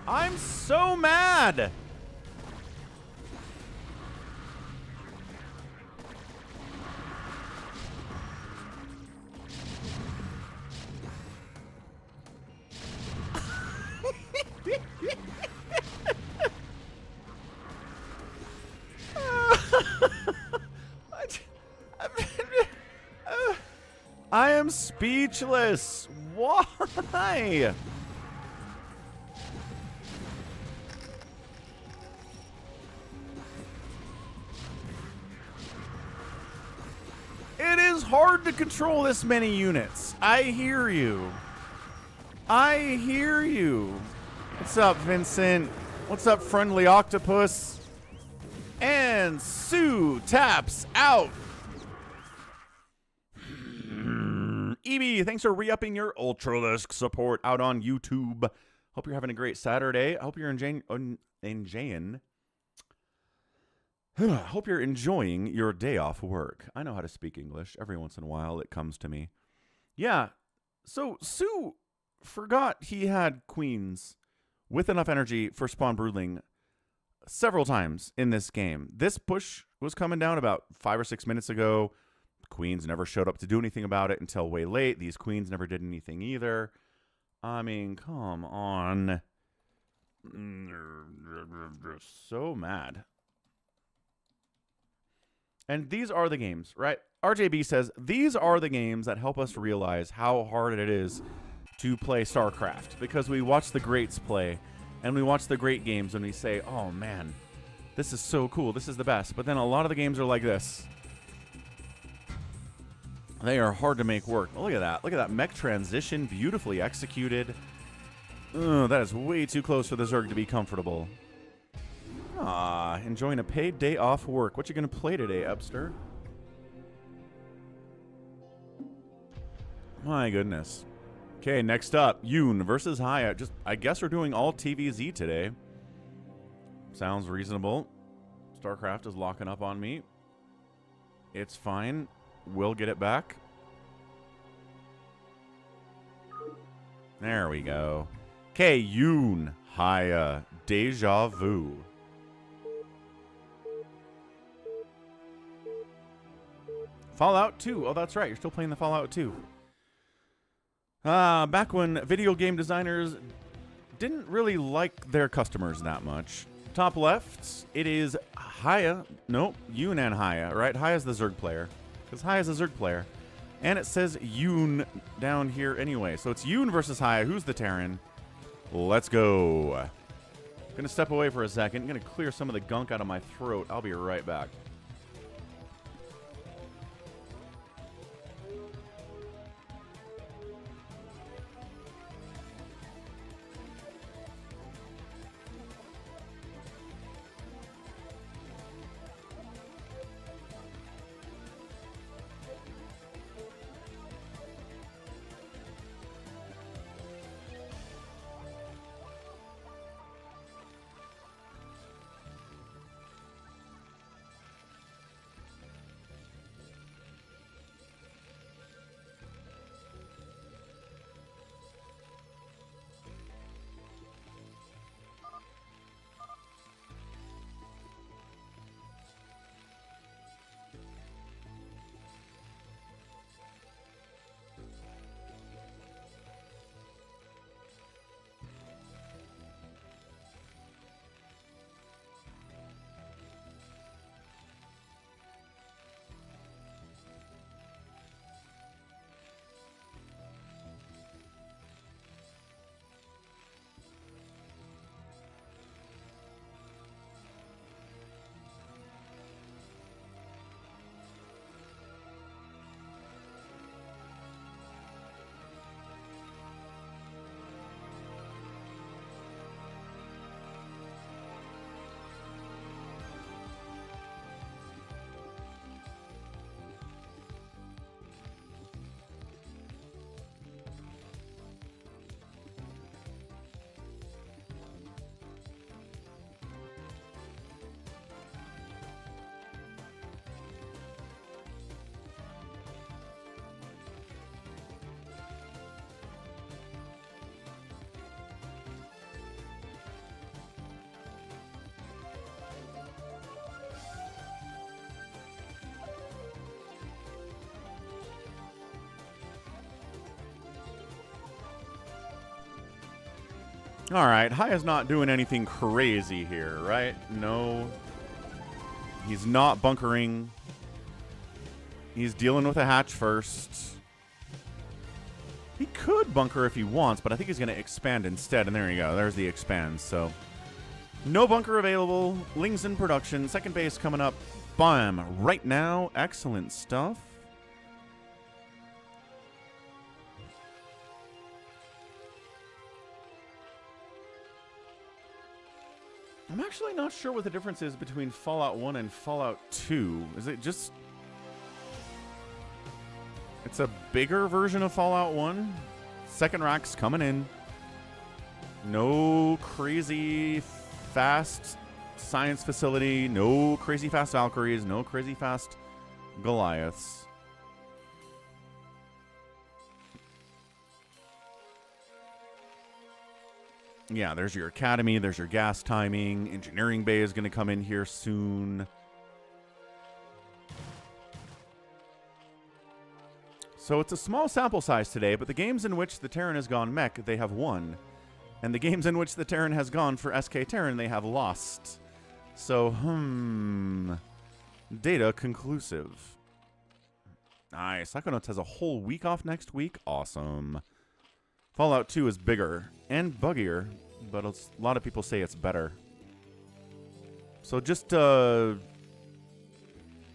I'm so mad! I am speechless. Why? It is hard to control this many units. I hear you. I hear you. What's up, Vincent? What's up, friendly octopus? And Sue taps out. EB, thanks for re-upping your Ultralisk support out on YouTube. Hope you're having a great Saturday. I hope you're hope you're enjoying your day off work. I know how to speak English. Every once in a while it comes to me. Yeah, so Sue forgot he had queens with enough energy for spawn broodling several times in this game. This push was coming down about 5 or 6 minutes ago. Queens never showed up to do anything about it until way late. These queens never did anything either. I mean, come on. So mad. And these are the games, right? RJB says, these are the games that help us realize how hard it is to play Starcraft. Because we watch the greats play, and we watch the great games, and we say, oh man, this is so cool, this is the best. But then a lot of the games are like this. They are hard to make work. Oh, look at that. Look at that mech transition, beautifully executed. That is way too close for the Zerg to be comfortable. Ah, enjoying a paid day off work. What you gonna play today, Upster? My goodness. Okay, next up, yOOn versus Hiya. Just, I guess we're doing all TVZ today. Sounds reasonable. Starcraft is locking up on me. It's fine. We'll get it back. There we go. Okay, yOOn, Hiya, Deja Vu. Fallout 2. Oh, that's right. You're still playing the Fallout 2. Back when video game designers didn't really like their customers that much. Top left, it is Hiya. Nope, yOOn and Hiya, right? Hiya's the Zerg player. Because Hiya's a Zerg player. And it says yOOn down here anyway. So it's yOOn versus Hiya. Who's the Terran? Let's go. Gonna step away for a second. Gonna clear some of the gunk out of my throat. I'll be right back. All right, Hiya's not doing anything crazy here, right? No. He's not bunkering. He's dealing with a hatch first. He could bunker if he wants, but I think he's going to expand instead. And there you go. There's the expand. So no bunker available. Ling's in production. Second base coming up. Bam. Right now. Excellent stuff. I'm actually not sure what the difference is between Fallout 1 and Fallout 2. Is it just... It's a bigger version of Fallout 1? Second rack's coming in. No crazy fast science facility. No crazy fast Valkyries. No crazy fast Goliaths. Yeah, there's your academy, there's your gas timing. Engineering bay is going to come in here soon. So it's a small sample size today, but the games in which the Terran has gone mech, they have won. And the games in which the Terran has gone for SK Terran, they have lost. So, Data conclusive. Nice. Psychonauts has a whole week off next week. Awesome. Fallout 2 is bigger and buggier, but a lot of people say it's better. So just,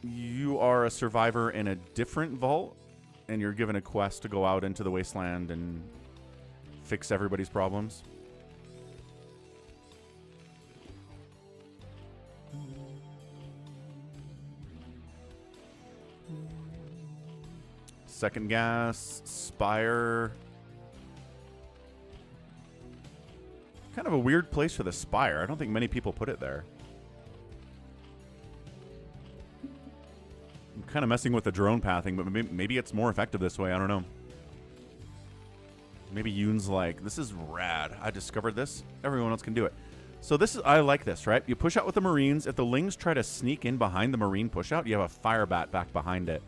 you are a survivor in a different vault, and you're given a quest to go out into the wasteland and fix everybody's problems. Second Gas, Spire. Kind of a weird place for the Spire. I don't think many people put it there. I'm kind of messing with the drone pathing, but maybe it's more effective this way. I don't know. Maybe yOOn's like, this is rad. I discovered this. Everyone else can do it. So this is, I like this, right? You push out with the Marines. If the Lings try to sneak in behind the Marine push out, you have a Fire Bat back behind it.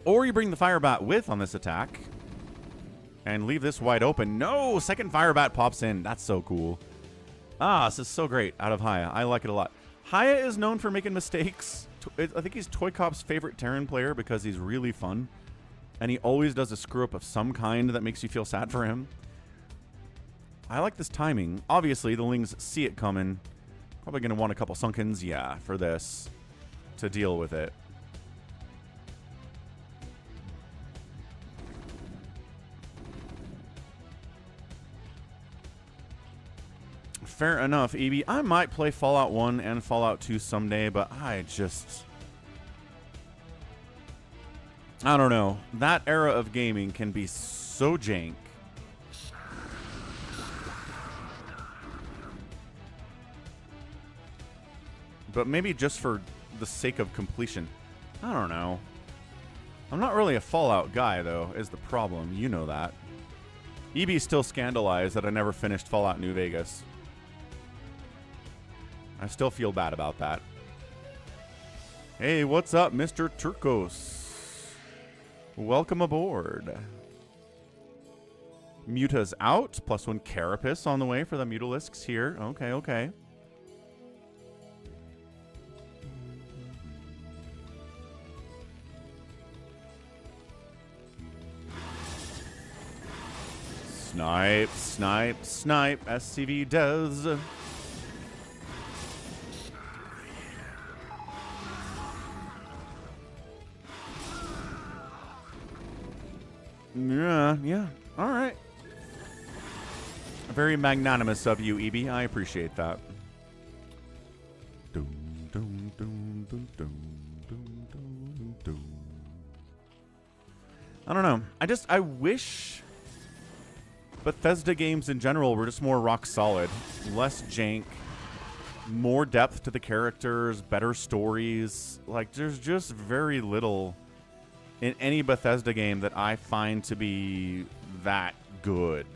Or you bring the Fire Bat with on this attack and leave this wide open. No! Second Fire Bat pops in. That's so cool. Ah, this is so great out of Hiya. I like it a lot. Hiya is known for making mistakes. I think he's Toy Cop's favorite Terran player because he's really fun. And he always does a screw-up of some kind that makes you feel sad for him. I like this timing. Obviously, the Lings see it coming. Probably going to want a couple Sunkens, yeah, for this to deal with it. Fair enough, EB. I might play Fallout 1 and Fallout 2 someday, but I don't know. That era of gaming can be so jank. But maybe just for the sake of completion. I don't know. I'm not really a Fallout guy, though, is the problem. You know that. EB's still scandalized that I never finished Fallout New Vegas. I still feel bad about that. Hey, what's up, Mr. Turcos? Welcome aboard. Muta's out. +1 Carapace on the way for the Mutalisks here. Okay, okay. Snipe, snipe, snipe. SCV does. Yeah. All right. Very magnanimous of you, EB. I appreciate that. I don't know. I wish Bethesda games in general were just more rock solid. Less jank. More depth to the characters. Better stories. Like, there's just very little in any Bethesda game that I find to be that good.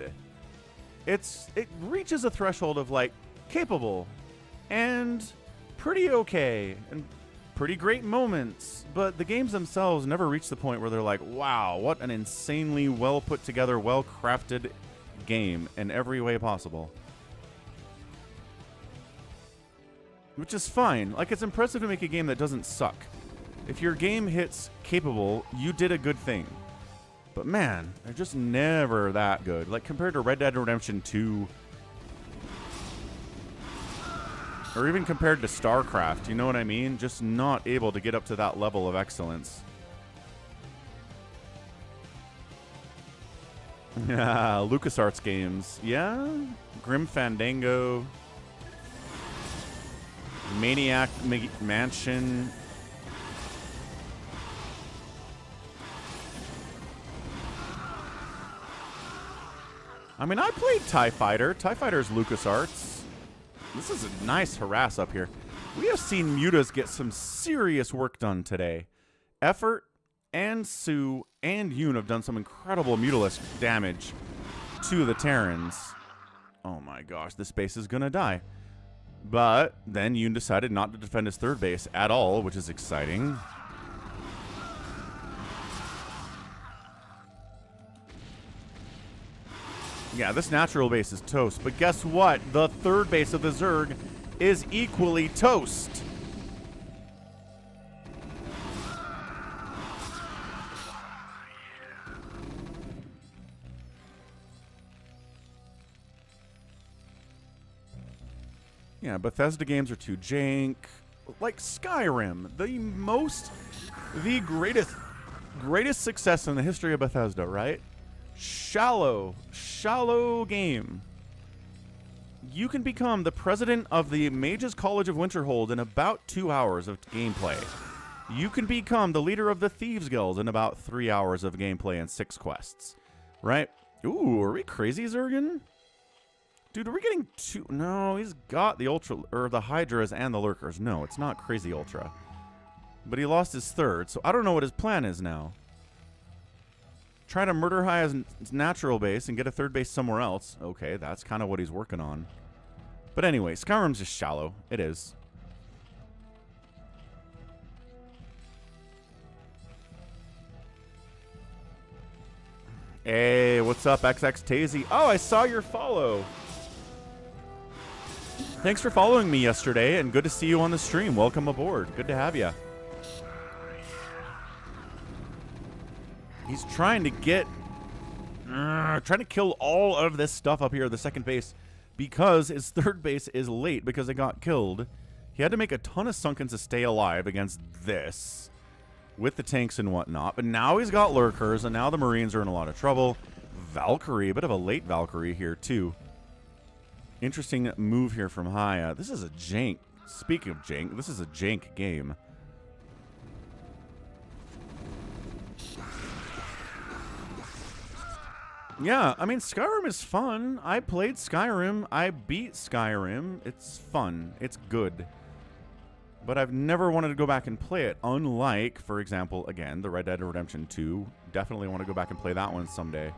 It reaches a threshold of, like, capable and pretty okay and pretty great moments, but the games themselves never reach the point where they're like, wow, what an insanely well put together, well crafted game in every way possible. Which is fine. Like, it's impressive to make a game that doesn't suck. If your game hits capable, you did a good thing. But man, they're just never that good. Like, compared to Red Dead Redemption 2, or even compared to Starcraft, you know what I mean? Just not able to get up to that level of excellence. Yeah, LucasArts games. Yeah, Grim Fandango, Maniac Mansion. I mean, I played TIE Fighter. TIE Fighter's LucasArts. This is a nice harass up here. We have seen Mutas get some serious work done today. Effort and Sue and yOOn have done some incredible Mutalisk damage to the Terrans. Oh my gosh, this base is going to die. But then yOOn decided not to defend his third base at all, which is exciting. Yeah, this natural base is toast, but guess what? The third base of the Zerg is equally toast. Yeah, Bethesda games are too jank. Like Skyrim, the greatest success in the history of Bethesda, right? Shallow game. You can become the president of the Mages College of Winterhold in about 2 hours of gameplay. You can become the leader of the Thieves Guild in about 3 hours of gameplay and 6 quests, right? Ooh, are we crazy, Zergan? Dude, are we getting two? No, he's got the Ultra, or the Hydras and the Lurkers. No, it's not Crazy Ultra. But he lost his third, so I don't know what his plan is now. Try to murder Hiya's natural base and get a third base somewhere else. Okay, that's kind of what he's working on. But anyway, Skyrim's just shallow. It is. Hey, what's up, XX Tazy? Oh, I saw your follow. Thanks for following me yesterday, and good to see you on the stream. Welcome aboard. Good to have you. He's trying to get... trying to kill all of this stuff up here at the second base because his third base is late because it got killed. He had to make a ton of Sunkens to stay alive against this with the tanks and whatnot. But now he's got Lurkers, and now the Marines are in a lot of trouble. Valkyrie, a bit of a late Valkyrie here, too. Interesting move here from Hiya. This is a jank. Speaking of jank, this is a jank game. Yeah, I mean, Skyrim is fun. I played Skyrim. I beat Skyrim. It's fun. It's good. But I've never wanted to go back and play it. Unlike, for example, again, the Red Dead Redemption 2. Definitely want to go back and play that one someday.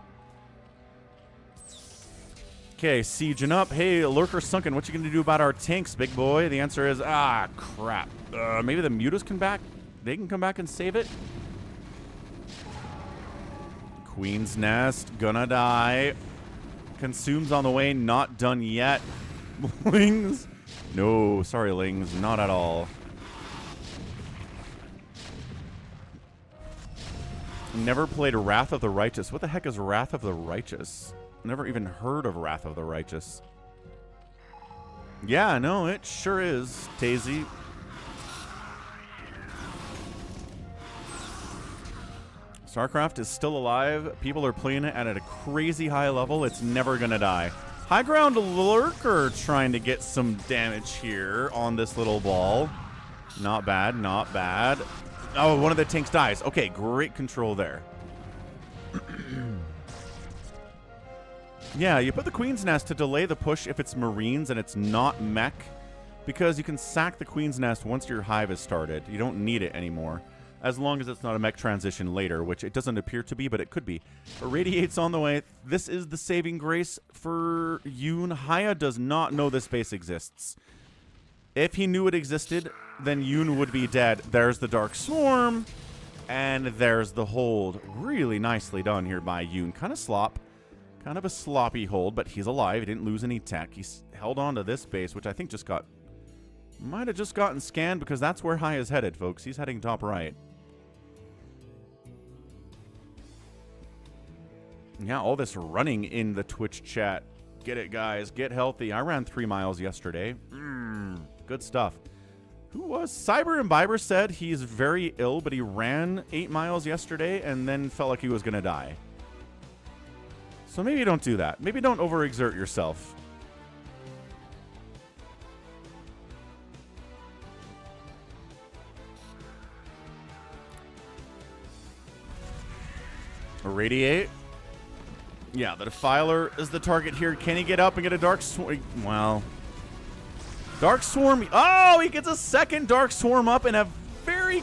Okay, sieging up. Hey, Lurker Sunken, what you gonna do about our tanks, big boy? The answer is, crap. Maybe the Mutas can back. They can come back and save it. Queen's Nest, gonna die. Consumes on the way, not done yet. Lings. No, sorry, Lings, not at all. Never played Wrath of the Righteous. What the heck is Wrath of the Righteous? Never even heard of Wrath of the Righteous. Yeah, no, it sure is, Tazy. Starcraft is still alive. People are playing it at a crazy high level. It's never gonna die. High ground Lurker trying to get some damage here on this little ball. Not bad, not bad. Oh, one of the tanks dies. Okay, great control there. Yeah, you put the Queen's Nest to delay the push if it's Marines and it's not mech, because you can sack the Queen's Nest once your hive is started. You don't need it anymore, as long as it's not a mech transition later, which it doesn't appear to be, but it could be. Irradiate's on the way. This is the saving grace for yOOn. Hiya does not know this base exists. If he knew it existed, then yOOn would be dead. There's the Dark Swarm, and there's the hold. Really nicely done here by yOOn. Kind of a sloppy hold, but he's alive. He didn't lose any tech. He's held on to this base, which I think might have just gotten scanned, because that's where Hiya's headed, folks. He's heading top right. Yeah, all this running in the Twitch chat. Get it, guys. Get healthy. I ran 3 miles yesterday. Good stuff. Who was? Cyber Imbiber said he's very ill, but he ran 8 miles yesterday and then felt like he was going to die. So maybe don't do that. Maybe don't overexert yourself. Irradiate. Yeah, the Defiler is the target here. Can he get up and get a Dark Swarm? Well, Dark Swarm. Oh, he gets a second Dark Swarm up and a very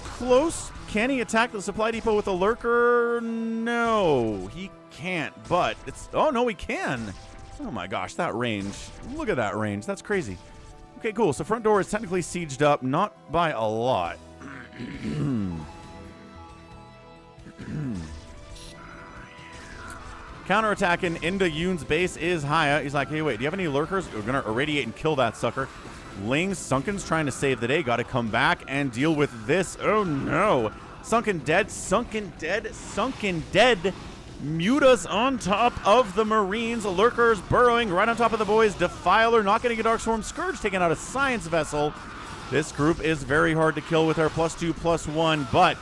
close. Can he attack the supply depot with a Lurker? No, he can't, but it's... Oh, no, he can. Oh, my gosh, that range. Look at that range. That's crazy. Okay, cool. So front door is technically sieged up, not by a lot. Counterattacking into yOOn's base is Hiya. He's like, hey, wait, do you have any Lurkers? We're going to irradiate and kill that sucker. Ling's Sunken's trying to save the day. Got to come back and deal with this. Oh, no. Sunken dead. Sunken dead. Sunken dead. Mutas on top of the Marines. Lurkers burrowing right on top of the boys. Defiler not getting a Dark Swarm. Scourge taking out a Science Vessel. This group is very hard to kill with our +2/+1, but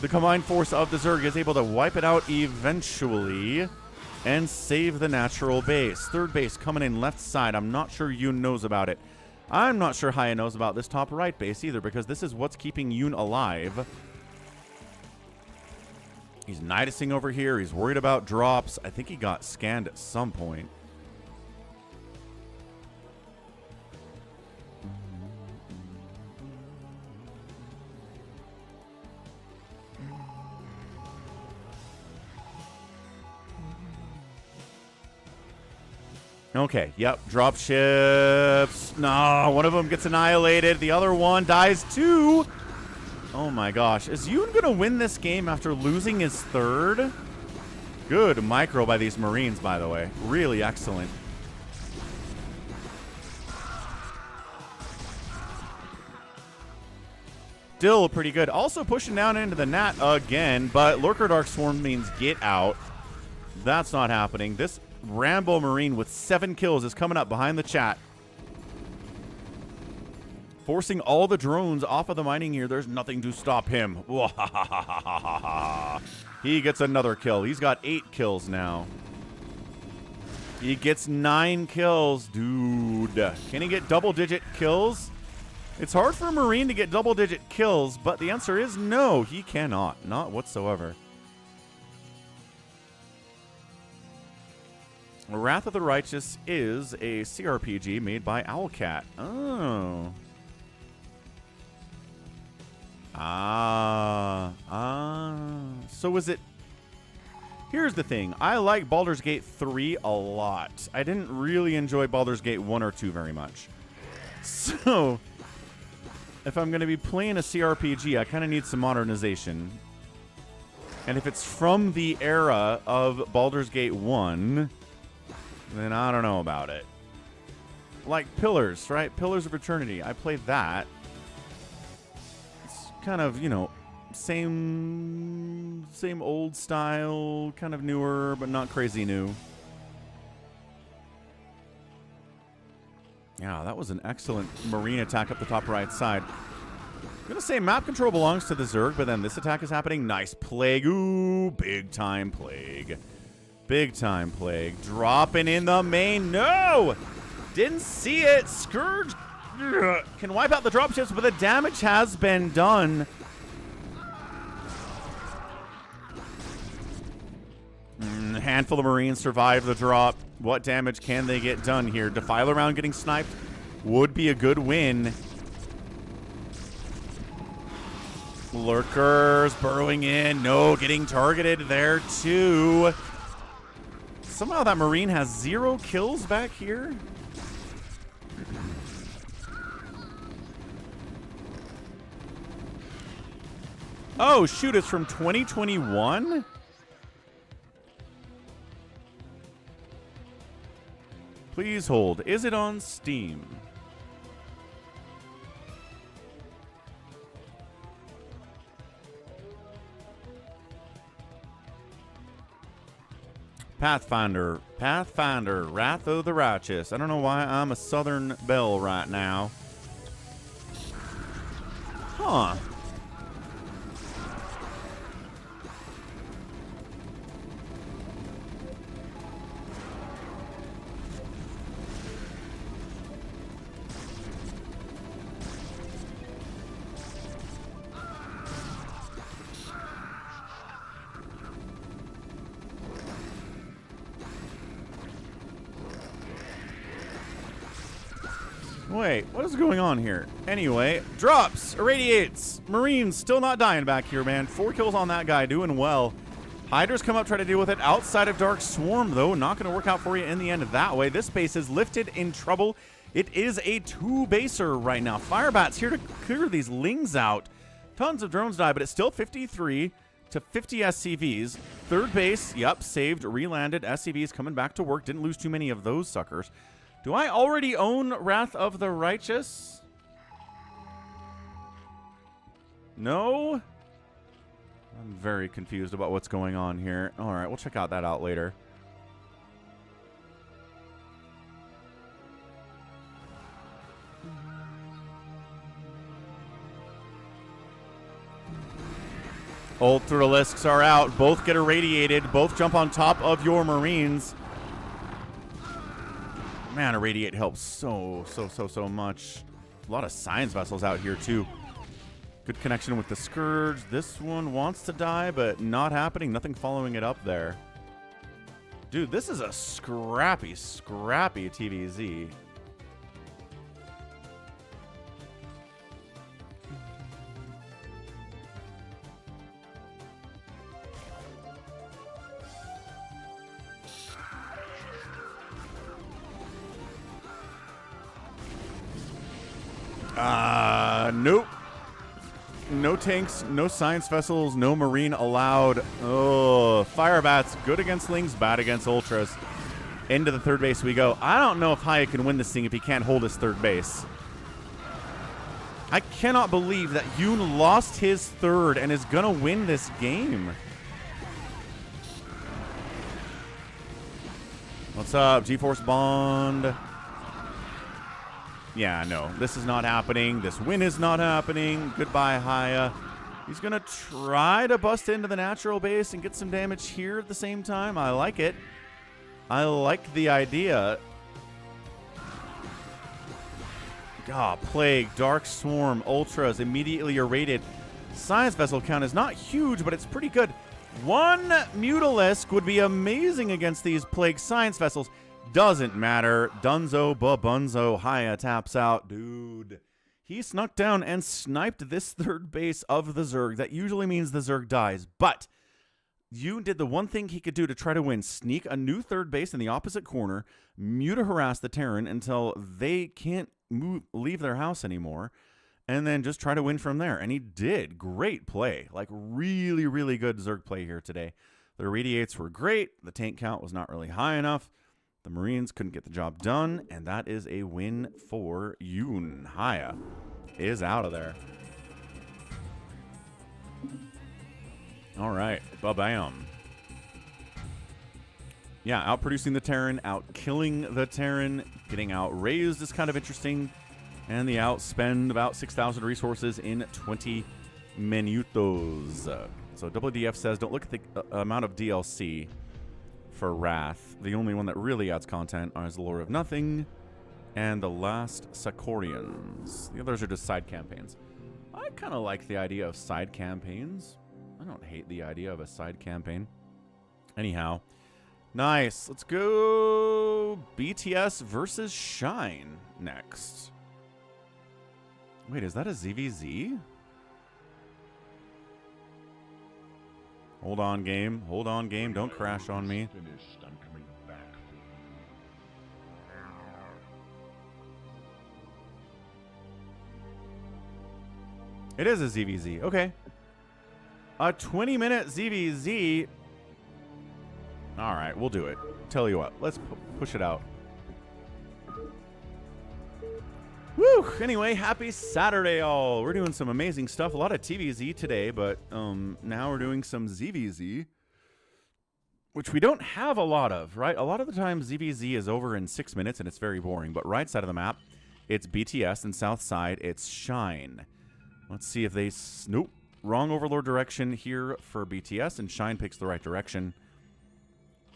the combined force of the Zerg is able to wipe it out eventually and save the natural base. Third base coming in left side. I'm not sure yOOn knows about it. I'm not sure Hiya knows about this top right base either, because this is what's keeping yOOn alive. He's Nidusing over here. He's worried about drops. I think he got scanned at some point. Okay, yep, drop ships. No, one of them gets annihilated. The other one dies too. Oh my gosh. Is yOOn going to win this game after losing his third? Good micro by these Marines, by the way. Really excellent. Still pretty good. Also pushing down into the Nat again, but Lurker Dark Swarm means get out. That's not happening. This Rambo Marine with 7 kills is coming up behind the chat. Forcing all the drones off of the mining here. There's nothing to stop him. He gets another kill. He's got 8 kills now. He gets 9 kills. Dude. Can he get double-digit kills? It's hard for a Marine to get double-digit kills, but the answer is no. He cannot. Not whatsoever. Wrath of the Righteous is a CRPG made by Owlcat. Oh. So is it... Here's the thing. I like Baldur's Gate 3 a lot. I didn't really enjoy Baldur's Gate 1 or 2 very much. So, if I'm going to be playing a CRPG, I kind of need some modernization. And if it's from the era of Baldur's Gate 1... then I don't know about it. Like Pillars, right? Pillars of Eternity. I played that. It's kind of, you know, same old style, kind of newer, but not crazy new. Yeah, that was an excellent Marine attack up the top right side. I'm going to say map control belongs to the Zerg, but then this attack is happening. Nice Plague. Ooh, big time Plague. Big time Plague. Dropping in the main. No! Didn't see it. Scourge can wipe out the dropships, but the damage has been done. Handful of Marines survive the drop. What damage can they get done here? Defiler round getting sniped would be a good win. Lurkers burrowing in. No, getting targeted there too. Somehow that Marine has 0 kills back here. Oh, shoot, it's from 2021? Please hold. Is it on Steam? Pathfinder, Wrath of the Righteous. I don't know why I'm a Southern Belle right now. Huh. Wait, what is going on here? Anyway, drops, irradiates, Marines still not dying back here, man. 4 kills on that guy, doing well. Hydras come up, try to deal with it outside of Dark Swarm, though. Not going to work out for you in the end that way. This base is lifted in trouble. It is a 2-baser right now. Firebat's here to clear these lings out. Tons of drones die, but it's still 53 to 50 SCVs. Third base, yep, saved, relanded. SCVs coming back to work. Didn't lose too many of those suckers. Do I already own Wrath of the Righteous? No? I'm very confused about what's going on here. All right, we'll check out that out later. Ultralisks are out. Both get irradiated. Both jump on top of your Marines. Man, irradiate helps so much. A lot of science vessels out here, too. Good connection with the Scourge. This one wants to die, but not happening. Nothing following it up there. Dude, this is a scrappy TVZ. Nope. No tanks, no science vessels, no marine allowed. Oh, fire bats, good against Lings, bad against Ultras. Into the third base we go. I don't know if Hiya can win this thing if he can't hold his third base. I cannot believe that yOOn lost his third and is gonna win this game. What's up, G-Force Bond? Yeah, no, this is not happening. This win is not happening. Goodbye, Hiya. He's going to try to bust into the natural base and get some damage here at the same time. I like it. I like the idea. God, Plague, Dark Swarm, Ultras, immediately irradiated. Science Vessel count is not huge, but it's pretty good. One Mutalisk would be amazing against these Plague Science Vessels. Doesn't matter. Dunzo babunzo. Hiya taps out. Dude. He snuck down and sniped this third base of the Zerg. That usually means the Zerg dies. But yOOn did the one thing he could do to try to win. Sneak a new third base in the opposite corner. Harass the Terran until they can't leave their house anymore. And then just try to win from there. And he did. Great play. Like really good Zerg play here today. The irradiates were great. The tank count was not really high enough. The Marines couldn't get the job done, and that is a win for yOOn. Hiya is out of there. All right, ba-bam. Yeah, outproducing the Terran, out-killing the Terran, getting out-raised is kind of interesting, and the outspend about 6,000 resources in 20 minutos. So WDF says, don't look at the amount of DLC for Wrath. The only one that really adds content is the Lore of Nothing and the Last Sakorians. The others are just side campaigns. I kind of like the idea of side campaigns. I don't hate the idea of a side campaign. Anyhow, nice. Let's go BTS versus Shine next. Wait, is that a ZvZ? Hold on, game. Hold on, game. Don't crash on me. It is a ZvZ. Okay. A 20-minute ZvZ. All right, we'll do it. Tell you what. Let's push it out. Woo! Anyway, happy Saturday, all. We're doing some amazing stuff. A lot of TVZ today, but now we're doing some ZvZ, which we don't have a lot of, right? A lot of the time, ZvZ is over in 6 minutes, and it's very boring. But right side of the map, it's BTS, and south side, it's Shine. Let's see if they... Nope. Wrong Overlord direction here for BTS, and Shine picks the right direction.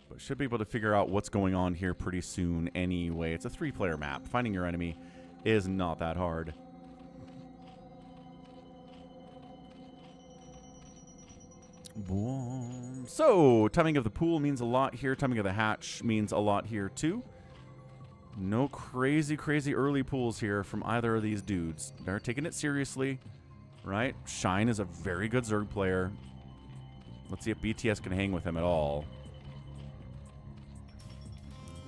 But should be able to figure out what's going on here pretty soon anyway. It's a 3-player map. Finding your enemy is not that hard. Boom. So, timing of the pool means a lot here. Timing of the hatch means a lot here, too. No crazy early pools here from either of these dudes. They're taking it seriously, right? Shine is a very good Zerg player. Let's see if BTS can hang with him at all.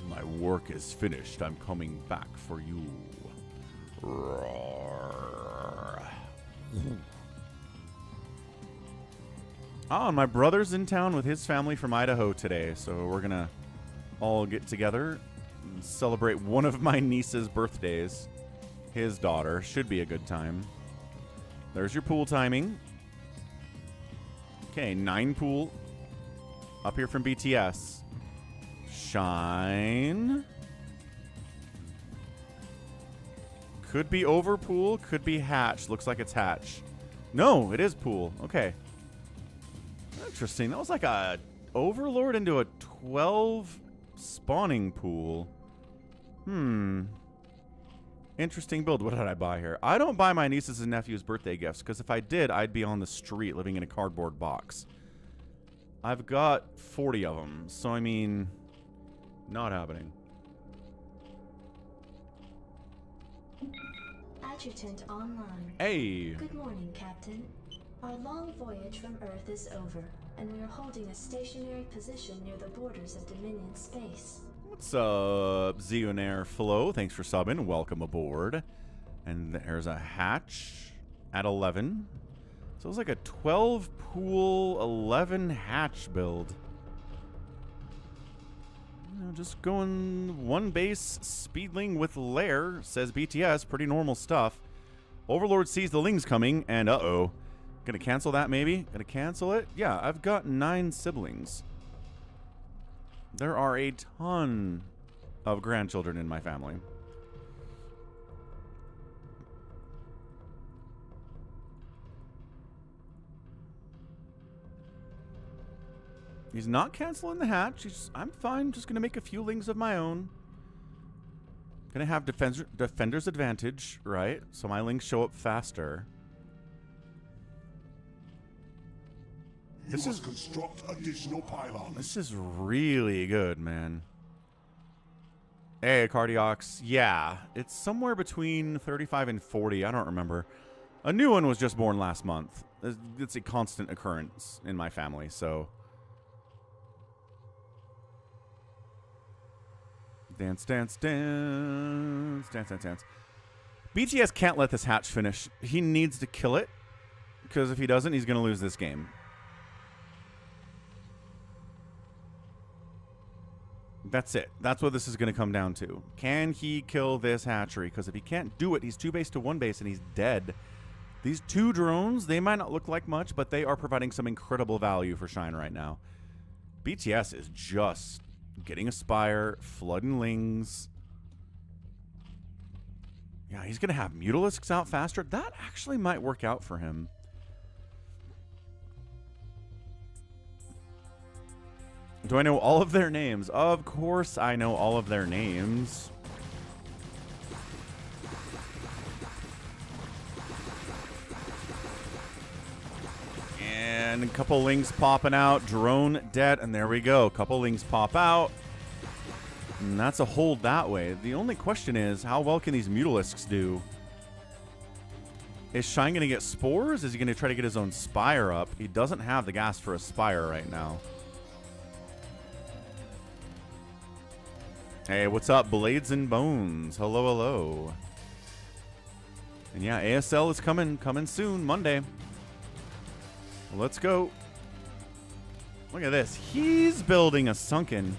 My work is finished. I'm coming back for you. Oh, and my brother's in town with his family from Idaho today, so we're gonna all get together and celebrate one of my niece's birthdays. His daughter. Should be a good time. There's your pool timing. Okay, 9 pool. Up here from BTS. Shine. Could be over pool, could be hatch. Looks like it's hatch. No, it is pool. Okay. Interesting. That was like a overlord into a 12 spawning pool. Interesting build. What did I buy here? I don't buy my nieces and nephews birthday gifts, because if I did, I'd be on the street living in a cardboard box. I've got 40 of them, so I mean, not happening. Adjutant online. Hey. Good morning, Captain. Our long voyage from Earth is over, and we are holding a stationary position near the borders of Dominion space. What's up, Zionair Flow? Thanks for subbing. Welcome aboard. And there's a hatch at 11. So it's like a 12 pool, 11 hatch build. You know, just going one base speedling with lair, says BTS. Pretty normal stuff. Overlord sees the lings coming, and uh-oh. Gonna cancel that maybe? Gonna cancel it? Yeah, I've got 9 siblings. There are a ton of grandchildren in my family. He's not canceling the hatch. I'm fine. Just going to make a few lings of my own. Going to have defender's advantage, right? So my lings show up faster. This is construct additional pylons. This is really good, man. Hey, Cardiox. Yeah, it's somewhere between 35 and 40. I don't remember. A new one was just born last month. It's a constant occurrence in my family, so... Dance, dance, dance. Dance, dance, dance. BTS can't let this hatch finish. He needs to kill it, because if he doesn't, he's going to lose this game. That's it. That's what this is going to come down to. Can he kill this hatchery? Because if he can't do it, he's 2 base to 1 base, and he's dead. These 2 drones, they might not look like much, but they are providing some incredible value for Shine right now. BTS is just... getting a spire, flooding lings. Yeah, he's going to have Mutalisks out faster. That actually might work out for him. Do I know all of their names? Of course I know all of their names. And a couple lings popping out. Drone dead. And there we go. A couple lings pop out. And that's a hold that way. The only question is, how well can these Mutalisks do? Is Shine going to get spores? Is he going to try to get his own spire up? He doesn't have the gas for a spire right now. Hey, what's up? Blades and Bones. Hello, hello. And yeah, ASL is coming soon, Monday. Let's go. Look at this. He's building a sunken.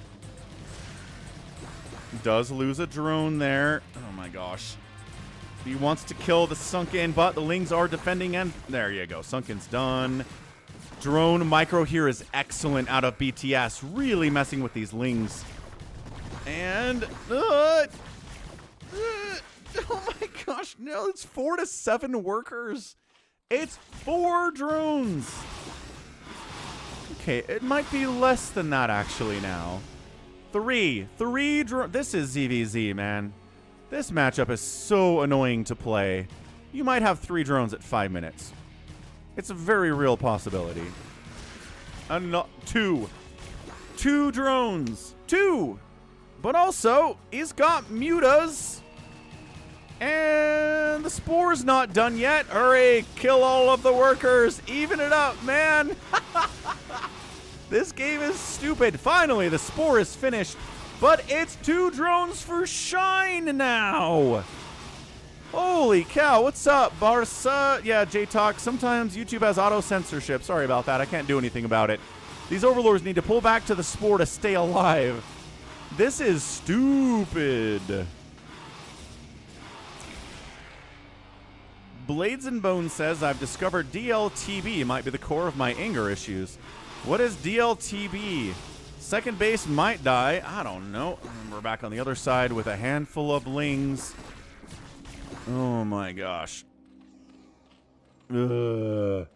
Does lose a drone there. Oh my gosh. He wants to kill the sunken, but the lings are defending, and there you go. Sunken's done. Drone micro here is excellent out of BTS. Really messing with these lings. And oh my gosh, no, it's 4 to 7 workers. It's 4 drones. Okay, it might be less than that actually now. 3 drones. This is ZvZ, man. This matchup is so annoying to play. You might have 3 drones at 5 minutes. It's a very real possibility. No, 2 drones. 2. But also, he's got mutas. And the spore's not done yet. Hurry, kill all of the workers. Even it up, man. This game is stupid. Finally, the spore is finished. But it's 2 drones for Shine now. Holy cow, what's up, Barca? Yeah, J-Talk, sometimes YouTube has auto-censorship. Sorry about that, I can't do anything about it. These overlords need to pull back to the spore to stay alive. This is stupid. Blades and Bones says, I've discovered DLTB might be the core of my anger issues. What is DLTB? Second base might die. I don't know. We're back on the other side with a handful of lings. Oh my gosh. Ugh.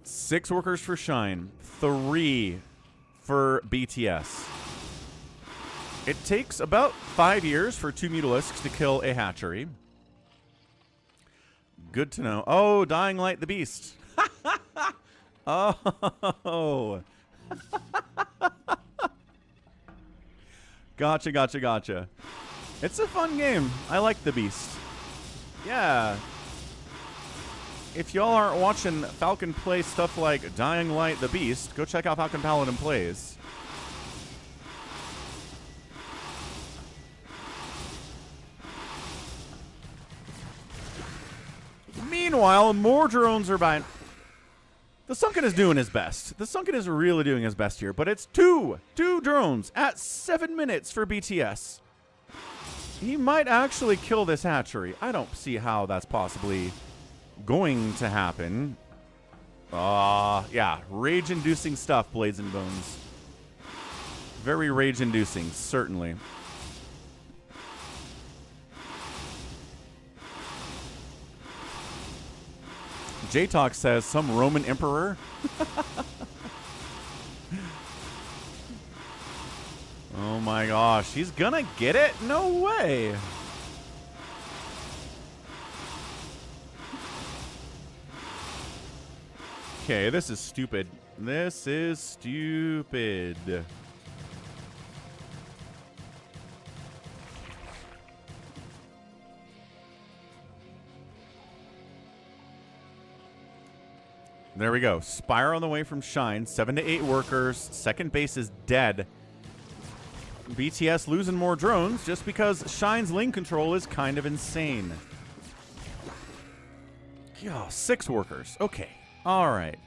6 workers for Shine. 3 for BTS. It takes about 5 years for 2 Mutalisks to kill a hatchery. Good to know. Oh, Dying Light the Beast. Oh. Gotcha, gotcha, gotcha. It's a fun game. I like the Beast. Yeah. If y'all aren't watching Falcon play stuff like Dying Light the Beast, go check out Falcon Paladin Plays. Meanwhile, more drones are by. The Sunken is doing his best. The Sunken is really doing his best here, but it's two drones at 7 minutes for BTS. He might actually kill this hatchery. I don't see how that's possibly going to happen. Yeah, rage-inducing stuff, Blades and Bones. Very rage-inducing, certainly. J-Talk says, some Roman emperor? Oh my gosh, he's gonna get it? No way. Okay, this is stupid. This is stupid. There we go. Spire on the way from Shine. 7 to 8 workers. Second base is dead. BTS losing more drones just because Shine's lane control is kind of insane. Yeah, 6 workers. Okay. All right.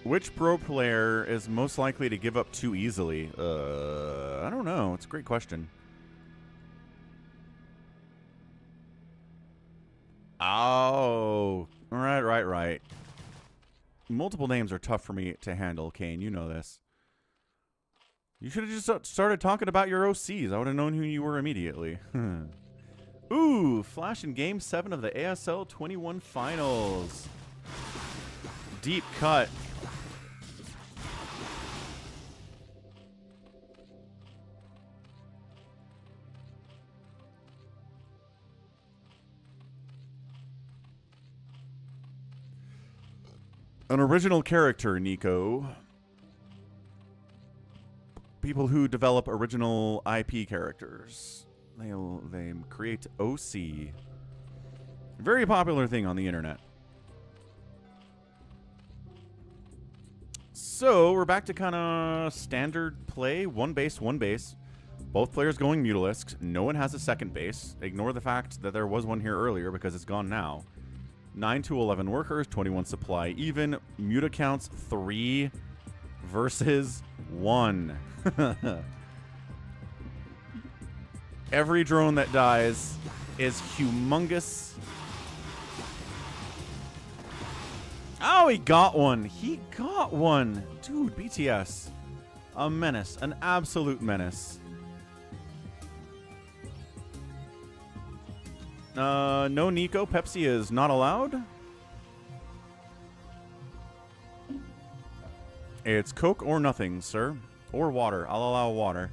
Which pro player is most likely to give up too easily? I don't know. It's a great question. Oh, right. Multiple names are tough for me to handle, Kane. You know this. You should have just started talking about your OCs. I would have known who you were immediately. Ooh, Flash in Game 7 of the ASL 21 Finals. Deep cut. An original character, Nico. People who develop original IP characters. They create OC. Very popular thing on the internet. So, we're back to kind of standard play. 1 base, 1 base. Both players going Mutalisks. No one has a second base. Ignore the fact that there was one here earlier because it's gone now. 9 to 11 workers, 21 supply even. Muta counts 3 versus 1. Every drone that dies is humongous. Oh, he got one. He got one. Dude, BTS. A menace. An absolute menace. No, Nico. Pepsi is not allowed. It's Coke or nothing, sir. Or water. I'll allow water.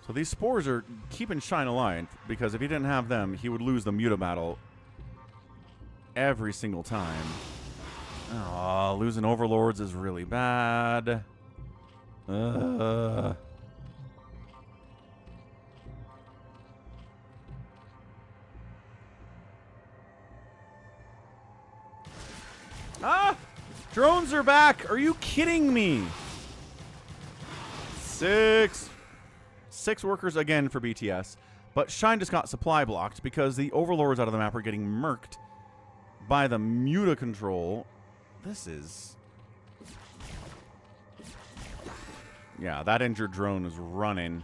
So these spores are keeping Shine alive, because if he didn't have them, he would lose the Muta battle every single time. Oh, losing Overlords is really bad. Ah! Drones are back! Are you kidding me? Six workers again for BTS. But Shine just got supply blocked because the overlords out of the map are getting murked by the Muta control. This is... Yeah, that injured drone is running.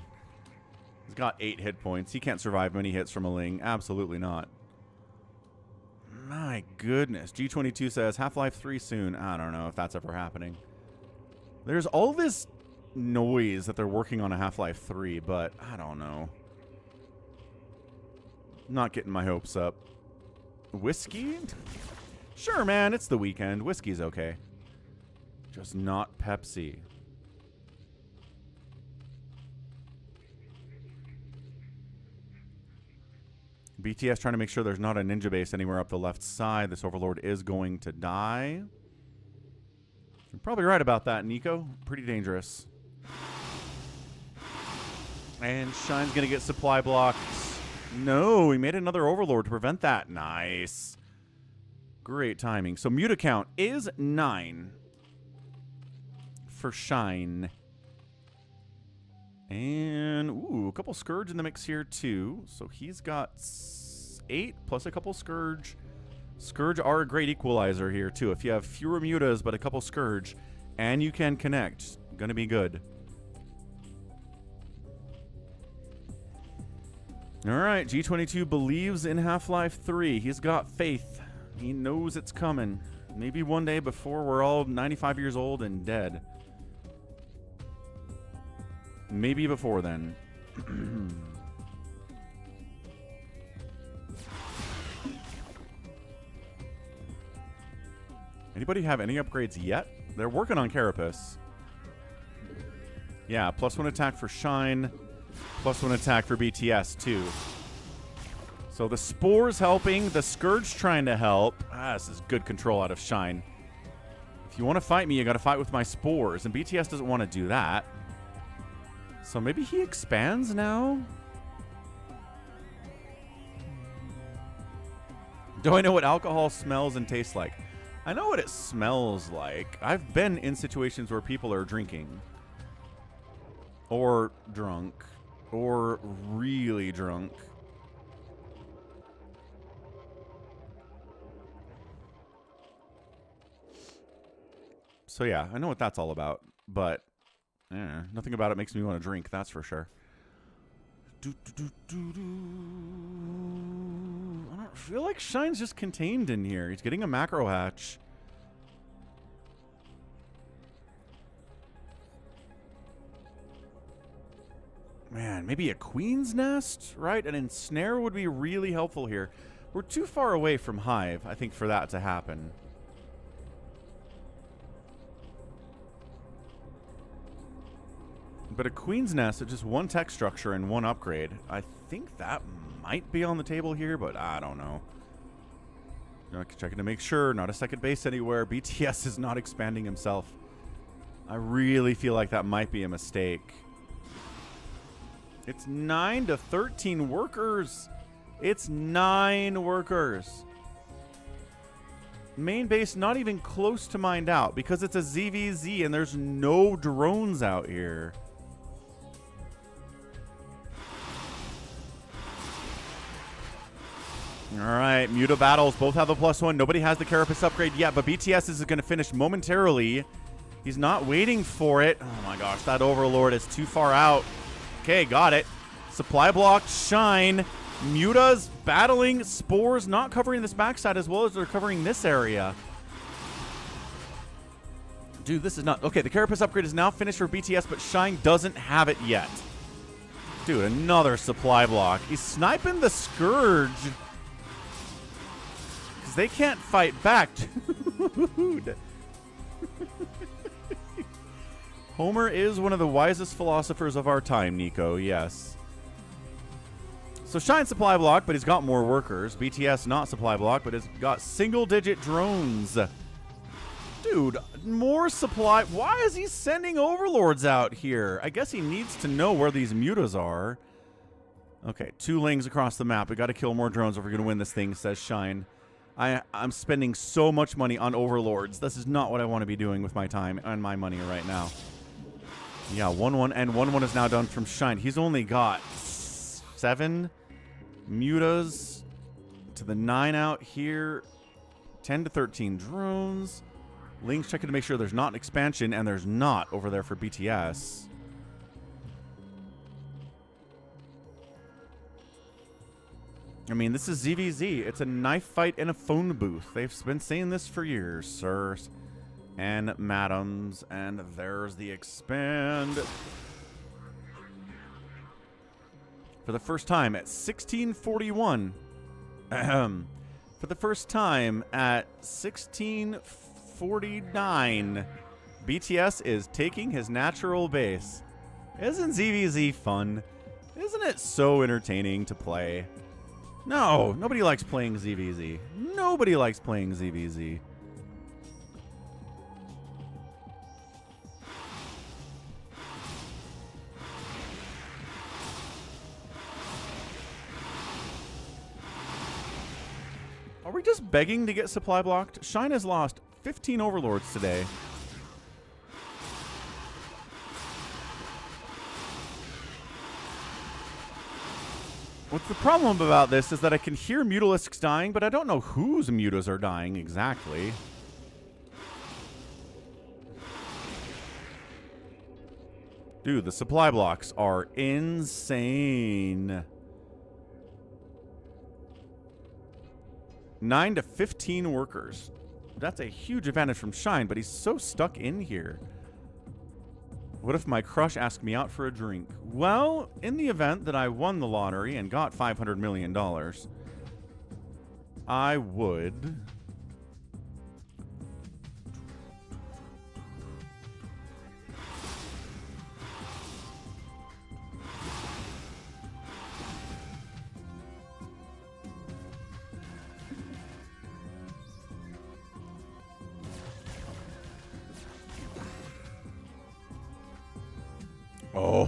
He's got 8 hit points. He can't survive many hits from a Ling. Absolutely not. My goodness. G22 says Half-Life 3 soon. I don't know if that's ever happening. There's all this noise that they're working on a Half-Life 3, but I don't know. Not getting my hopes up. Whiskey? Sure, man. It's the weekend. Whiskey's okay. Just not Pepsi. BTS trying to make sure there's not a ninja base anywhere up the left side. This overlord is going to die. You're probably right about that, Nico. Pretty dangerous. And Shine's going to get supply blocked. No, he made another overlord to prevent that. Nice. Great timing. So Muta count is 9 for Shine. And, ooh, a couple Scourge in the mix here, too. So he's got 8 plus a couple Scourge. Scourge are a great equalizer here, too. If you have fewer Mutas but a couple Scourge, and you can connect, gonna be good. All right, G22 believes in Half-Life 3. He's got faith. He knows it's coming. Maybe one day before we're all 95 years old and dead. Maybe before then. Anybody have any upgrades yet? They're working on Carapace. Yeah, +1 attack for Shine. +1 attack for BTS, too. So the Spore's helping. The Scourge trying to help. Ah, this is good control out of Shine. If you want to fight me, you got to fight with my Spores. And BTS doesn't want to do that. So maybe he expands now? Do I know what alcohol smells and tastes like? I know what it smells like. I've been in situations where people are drinking. Or drunk. Or really drunk. So yeah, I know what that's all about. But... yeah, nothing about it makes me want to drink, that's for sure. I don't feel like Shine's just contained in here. He's getting a macro hatch. Man, maybe a Queen's Nest, right? An Ensnare would be really helpful here. We're too far away from Hive, I think, for that to happen. But a Queen's Nest at just 1 tech structure and 1 upgrade. I think that might be on the table here, but I don't know. Checking to make sure. Not a second base anywhere. BTS is not expanding himself. I really feel like that might be a mistake. It's 9 to 13 workers. It's 9 workers. Main base not even close to mined out because it's a ZvZ and there's no drones out here. All right, Muta battles. Both have the +1. Nobody has the Carapace upgrade yet, but BTS is going to finish momentarily. He's not waiting for it. Oh my gosh, that Overlord is too far out. Okay, got it. Supply blocked, Shine. Muta's battling. Spores not covering this backside as well as they're covering this area. Dude, this is not... okay, the Carapace upgrade is now finished for BTS, but Shine doesn't have it yet. Dude, another supply block. He's sniping the Scourge. They can't fight back, dude. Homer is one of the wisest philosophers of our time, Nico. Yes. So Shine supply block, but he's got more workers. BTS not supply block, but has got single-digit drones. Dude, more supply. Why is he sending overlords out here? I guess he needs to know where these mutas are. Okay, 2 Lings across the map. We got to kill more drones if we're going to win this thing, says Shine. I'm spending so much money on overlords. This is not what I want to be doing with my time and my money right now. Yeah, 1-1, and 1-1 is now done from Shine. He's only got 7 mutas to the 9 out here. 10 to 13 drones. Ling's checking to make sure there's not an expansion, and there's not over there for BTS. I mean, this is ZvZ. It's a knife fight in a phone booth. They've been saying this for years, sirs and madams. And there's the expand. For the first time at 1641. For the first time at 1649, BTS is taking his natural base. Isn't ZvZ fun? Isn't it so entertaining to play? No, nobody likes playing ZvZ. Nobody likes playing ZvZ. Are we just begging to get supply blocked? Shine has lost 15 overlords today. What's the problem about this is that I can hear Mutalisks dying, but I don't know whose mutas are dying exactly. Dude, the supply blocks are insane. 9 to 15 workers. That's a huge advantage from Shine, but he's so stuck in here. What if my crush asked me out for a drink? Well, in the event that I won the lottery and got $500 million, I would...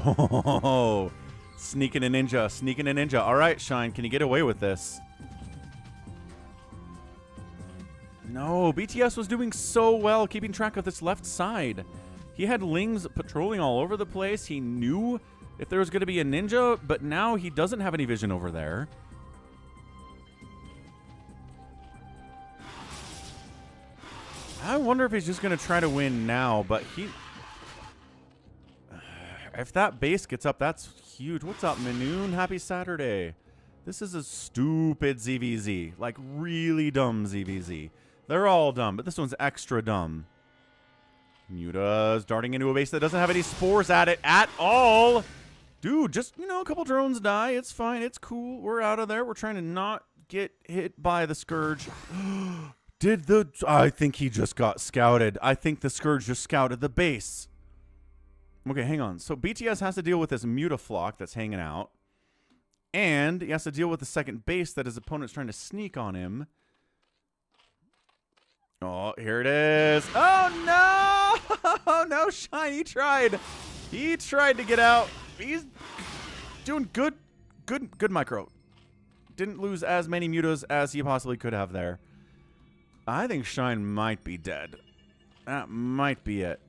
Oh, sneaking a ninja, sneaking a ninja. All right, Shine, can you get away with this? No, BTS was doing so well keeping track of this left side. He had Lings patrolling all over the place. He knew if there was going to be a ninja, but now he doesn't have any vision over there. I wonder if he's just going to try to win now, but he... If that base gets up, that's huge. What's up, Minoon? Happy Saturday. This is a stupid ZvZ. Like, really dumb ZvZ. They're all dumb, but this one's extra dumb. Muta's darting into a base that doesn't have any spores at it at all. Dude, just, you know, a couple drones die. It's fine. It's cool. We're out of there. We're trying to not get hit by the Scourge. I think he just got scouted. I think the Scourge just scouted the base. Okay, hang on. So BTS has to deal with this Mutaflock that's hanging out. And he has to deal with the second base that his opponent's trying to sneak on him. Oh, here it is. Oh, no! Oh, no, Shine. He tried. He tried to get out. He's doing good. Good micro. Didn't lose as many mutas as he possibly could have there. I think Shine might be dead. That might be it.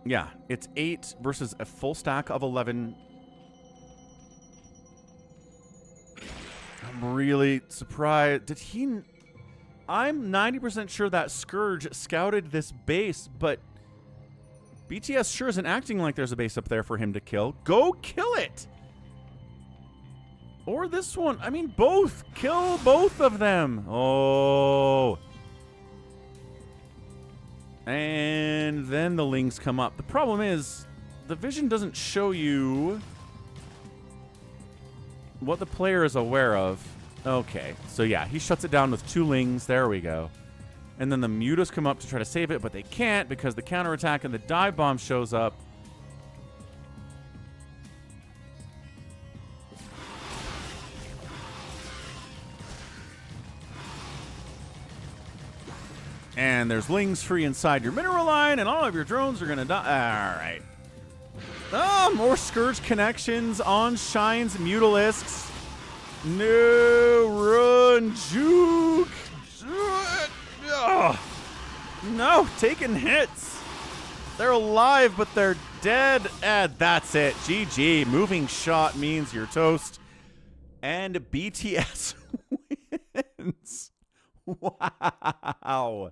Yeah, it's 8 versus a full stack of 11. I'm really surprised. Did he... I'm 90% sure that Scourge scouted this base, but BTS sure isn't acting like there's a base up there for him to kill. Go kill it! Or this one. I mean, both. Kill both of them. Oh... And then the Lings come up. The problem is, the vision doesn't show you what the player is aware of. Okay, so yeah, he shuts it down with 2 Lings. There we go. And then the Mutas come up to try to save it, but they can't because the counterattack and the dive bomb shows up. And there's Lings free inside your mineral line, and all of your drones are going to die. All right. Oh, more Scourge connections on Shine's Mutalisks. No, run, juke. No, taking hits. They're alive, but they're dead. And that's it. GG. Moving shot means you're toast. And BTS wins. Wow.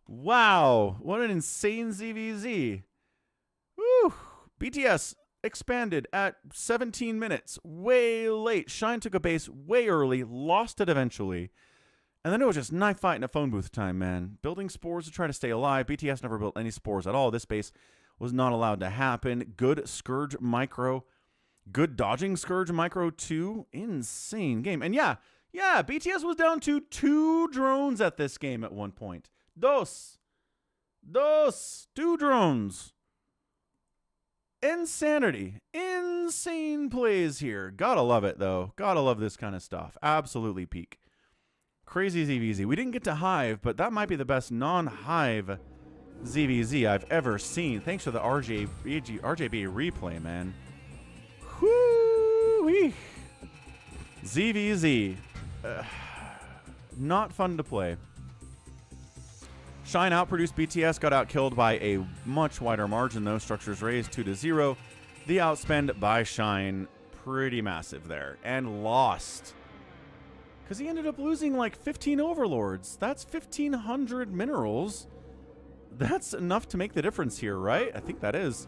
Wow. What an insane ZvZ. Woo. BTS expanded at 17 minutes. Way late. Shine took a base way early. Lost it eventually. And then it was just knife fight in a phone booth time, man. Building spores to try to stay alive. BTS never built any spores at all. This base was not allowed to happen. Good Scourge Micro. Good dodging Scourge Micro too. Insane game. And yeah, BTS was down to 2 drones at this game at one point. Two drones. Insanity. Insane plays here. Gotta love it, though. Gotta love this kind of stuff. Absolutely peak. Crazy ZvZ. We didn't get to Hive, but that might be the best non-Hive ZvZ I've ever seen. Thanks for the RJB replay, man. Whoo-wee. ZvZ. Not fun to play. Shine outproduced BTS, got outkilled by a much wider margin, though. Structures raised 2-0. The outspend by Shine, pretty massive there. And lost. Because he ended up losing like 15 overlords. That's 1,500 minerals. That's enough to make the difference here, right? I think that is.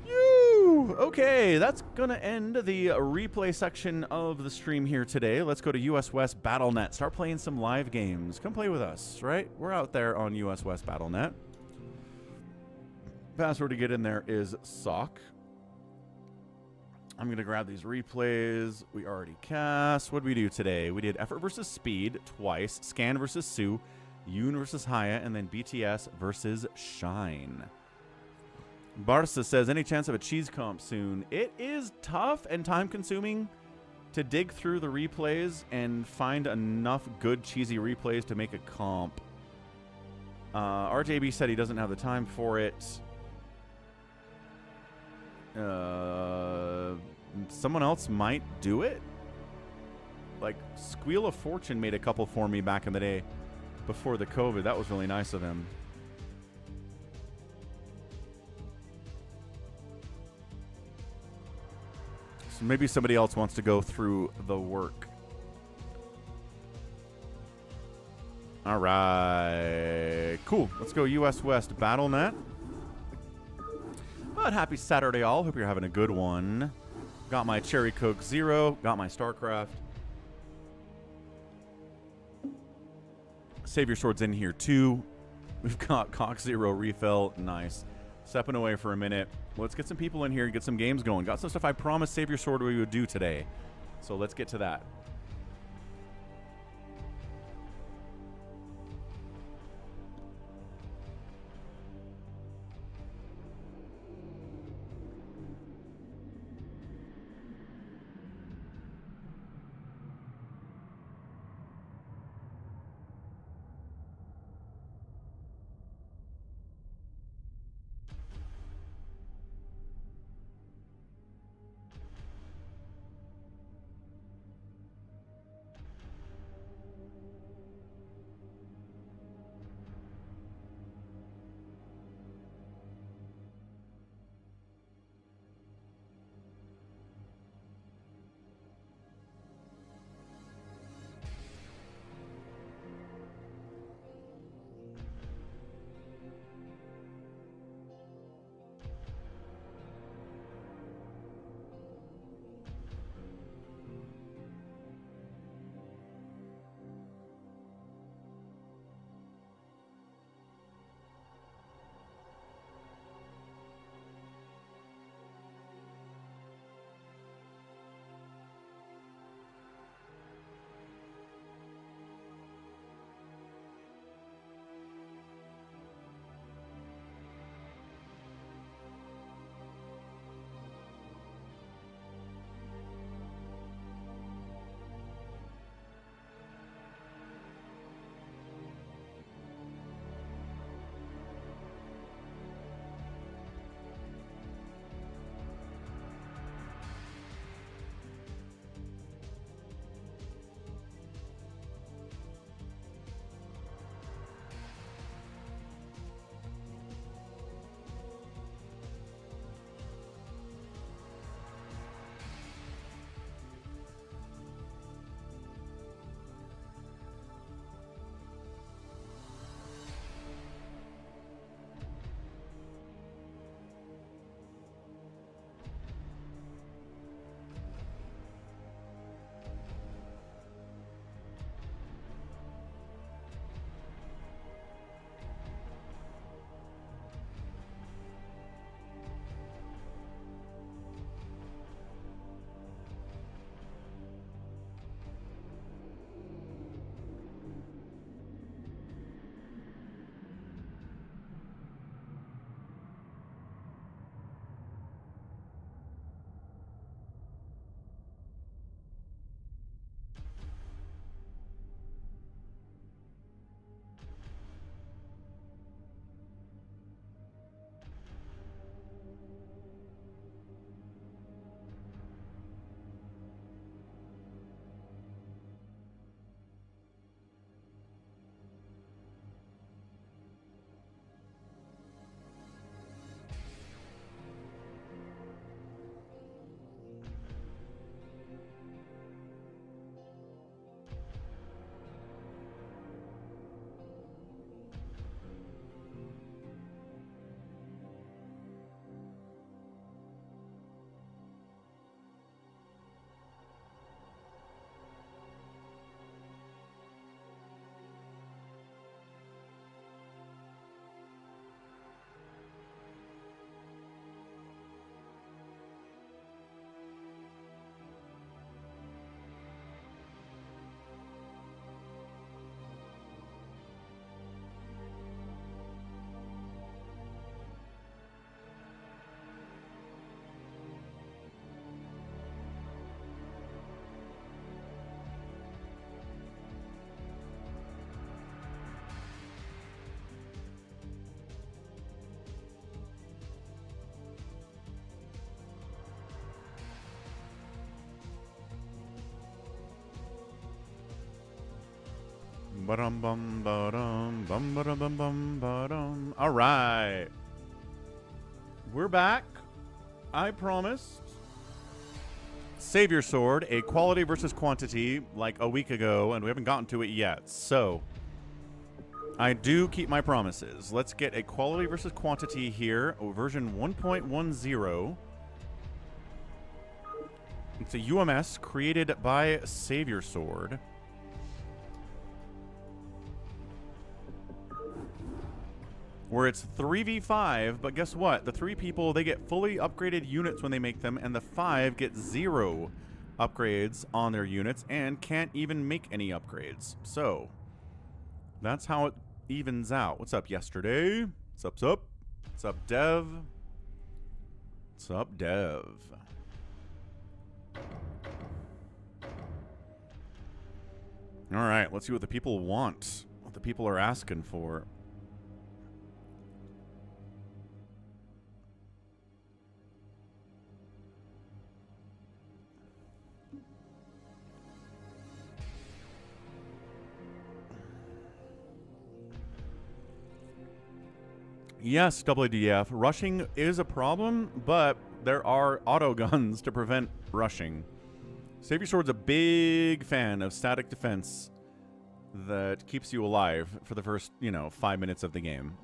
Okay, that's going to end the replay section of the stream here today. Let's go to US West BattleNet. Start playing some live games. Come play with us, right? We're out there on US West BattleNet. Password to get in there is SOC. I'm going to grab these replays. We already cast. What did we do today? We did Effort versus Speed twice. Scan versus Sue. yOOn versus Hiya. And then BTS versus Shine. Barca says, any chance of a cheese comp soon? It is tough and time-consuming to dig through the replays and find enough good cheesy replays to make a comp. RJB said he doesn't have the time for it. Someone else might do it. Like, Squeal of Fortune made a couple for me back in the day before the COVID. That was really nice of him. So maybe somebody else wants to go through the work. All right. Cool. Let's go US West BattleNet. But happy Saturday, all. Hope you're having a good one. Got my Cherry Coke Zero. Got my Starcraft. Save your swords in here, too. We've got Cock Zero refill. Nice. Stepping away for a minute. Let's get some people in here and get some games going. Got some stuff I promised Save Your Sword we would do today. So let's get to that. Ba-dum bum ba-dum bum ba-dum bum bum ba-dum. All right. We're back. I promised. Savior Sword, a quality versus quantity like a week ago, and we haven't gotten to it yet. So I do keep my promises. Let's get a quality versus quantity here. Version 1.10. It's a UMS created by Savior Sword. Where it's 3v5, but guess what? The 3 people, they get fully upgraded units when they make them, and the 5 get 0 upgrades on their units and can't even make any upgrades. So that's how it evens out. What's up, yesterday? What's up, sup? What's up, Dev? What's up, Dev? All right, let's see what the people want, what the people are asking for. Yes, WDF. Rushing is a problem, but there are auto guns to prevent rushing. Savior Sword's a big fan of static defense that keeps you alive for the first, 5 minutes of the game.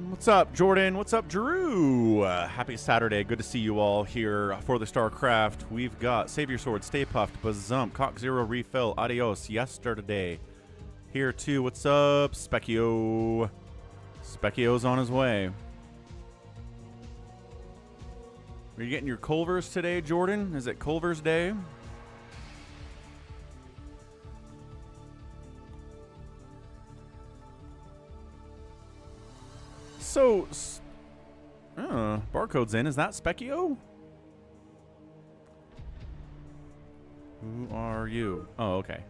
What's up, Jordan? What's up, Drew? Happy Saturday. Good to see you all here for the Starcraft. We've got Savior Sword, Stay Puffed, Bazump, Cock Zero Refill, Adios, Yesterday. Here too. What's up, Specchio? Specchio's on his way. Are you getting your Culvers today, Jordan? Is it Culvers Day? So, barcode's in. Is that Specchio? Who are you? Oh, okay.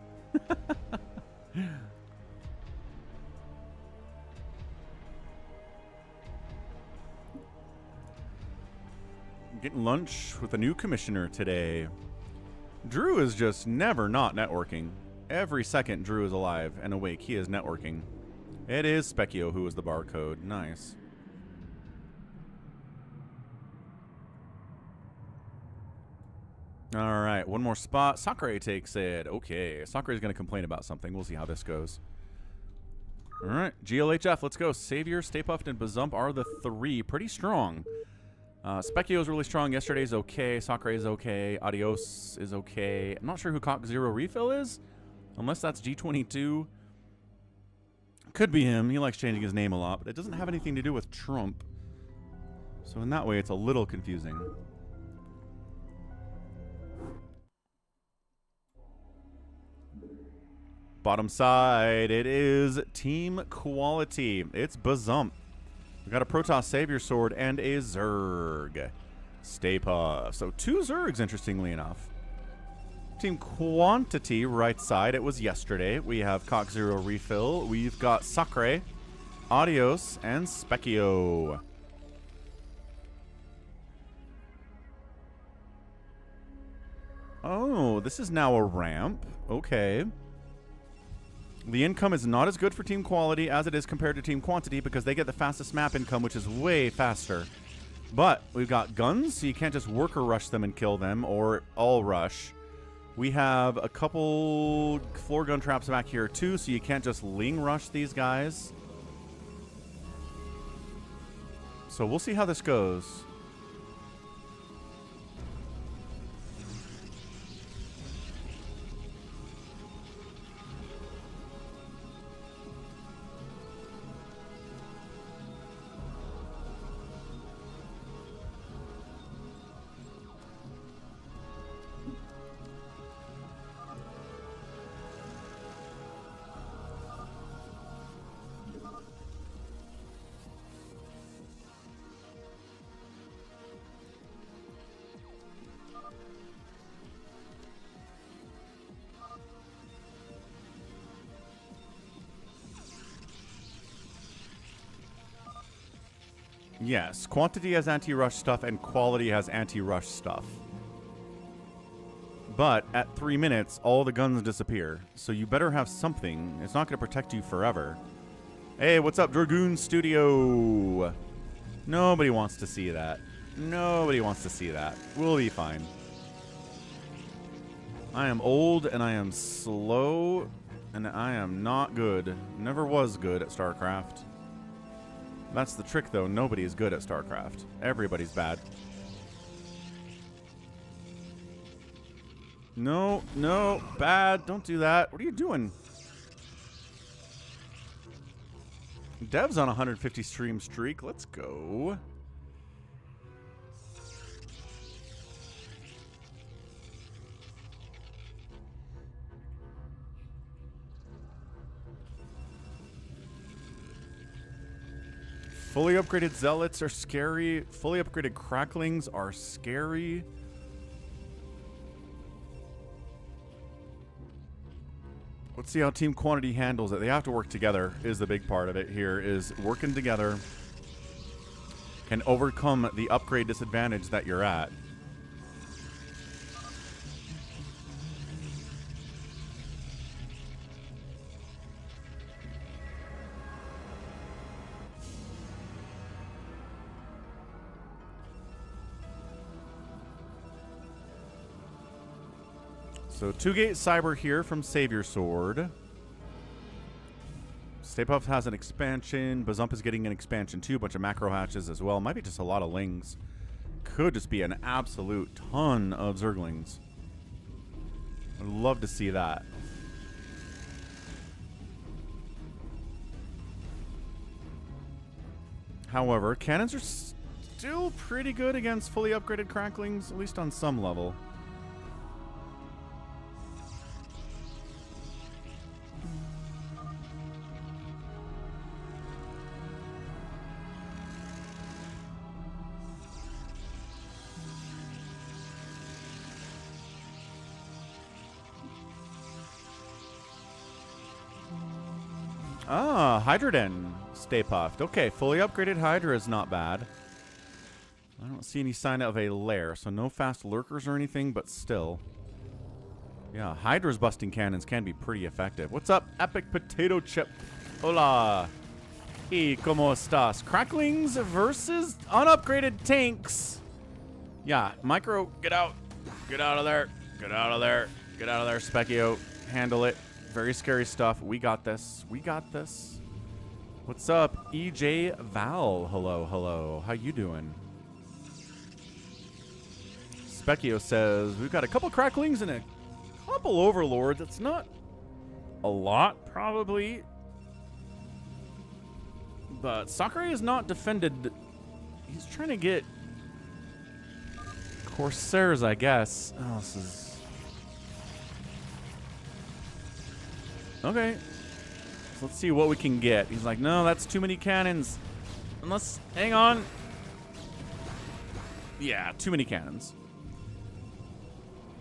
Getting lunch with a new commissioner today. Drew is just never not networking. Every second Drew is alive and awake, he is networking. It is Specchio who is the barcode. Nice. All right, one more spot. Sakura takes it. Okay, Sakura is going to complain about something. We'll see how this goes. All right, GLHF, let's go. Savior, Stay Puffed, and Bazump are the 3. Pretty strong. Specchio is really strong. Yesterday's okay. Sakura is okay. Adios is okay. I'm not sure who Cock Zero Refill is, unless that's G22. Could be him. He likes changing his name a lot, but it doesn't have anything to do with Trump. So in that way, it's a little confusing. Bottom side, it is Team Quality. It's Bazump. We got a Protoss Savior Sword and a Zerg. Stay Puff. So 2 Zergs, interestingly enough. Team Quantity, right side, it was yesterday. We have Cock Zero Refill. We've got Sakura, Adios, and Specchio. Oh, this is now a ramp. Okay. The income is not as good for Team Quality as it is compared to Team Quantity because they get the fastest map income, which is way faster. But we've got guns, so you can't just worker rush them and kill them, or all rush. We have a couple floor gun traps back here too, so you can't just ling rush these guys. So we'll see how this goes. Yes, quantity has anti-rush stuff and quality has anti-rush stuff. But at 3 minutes, all the guns disappear. So you better have something. It's not going to protect you forever. Hey, what's up, Dragoon Studio? Nobody wants to see that. Nobody wants to see that. We'll be fine. I am old and I am slow and I am not good. Never was good at StarCraft. That's the trick, though. Nobody is good at StarCraft. Everybody's bad. No, no, bad. Don't do that. What are you doing? Dev's on a 150 stream streak. Let's go. Fully upgraded zealots are scary. Fully upgraded cracklings are scary. Let's see how team quantity handles it. They have to work together is the big part of it here, is working together can overcome the upgrade disadvantage that you're at. So 2-gate Cyber here from Savior Sword. Stay Puft has an expansion. Bazump is getting an expansion too. A bunch of macro hatches as well. Might be just a lot of lings. Could just be an absolute ton of Zerglings. I'd love to see that. However, cannons are still pretty good against fully upgraded cracklings, at least on some level. Ah, Hydroden. Stay Puffed. Okay, fully upgraded Hydra is not bad. I don't see any sign of a lair, so no fast lurkers or anything, but still. Yeah, Hydra's busting cannons can be pretty effective. What's up, Epic Potato Chip? Hola. Y como estas? Cracklings versus unupgraded tanks. Yeah, Micro, get out. Get out of there. Get out of there. Get out of there, Specchio. Handle it. Very scary stuff. We got this. We got this. What's up, EJ Val? Hello, hello. How you doing? Specchio says, we've got a couple cracklings and a couple overlords. It's not a lot, probably. But Sakurai is not defended. He's trying to get Corsairs, I guess. Oh, this is... Okay. So let's see what we can get. He's like, no, that's too many cannons. Unless, hang on. Yeah, too many cannons.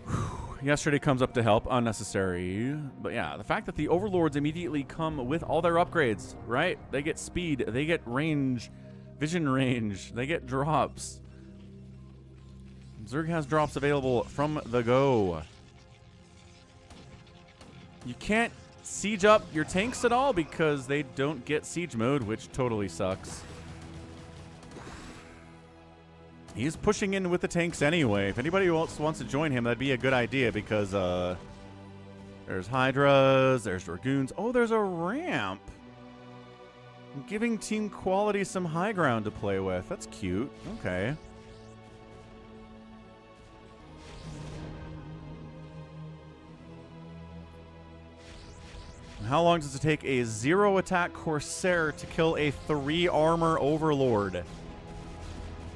Whew. Yesterday comes up to help. Unnecessary. But yeah, the fact that the overlords immediately come with all their upgrades, right? They get speed. They get range. Vision range. They get drops. Zerg has drops available from the go. You can't siege up your tanks at all because they don't get siege mode, which totally sucks. He's pushing in with the tanks anyway. If anybody else wants to join him, that'd be a good idea because there's Hydras, there's Dragoons. Oh, there's a ramp. Giving Team Quality some high ground to play with. That's cute. Okay. How long does it take a 0-attack Corsair to kill a 3-armor Overlord?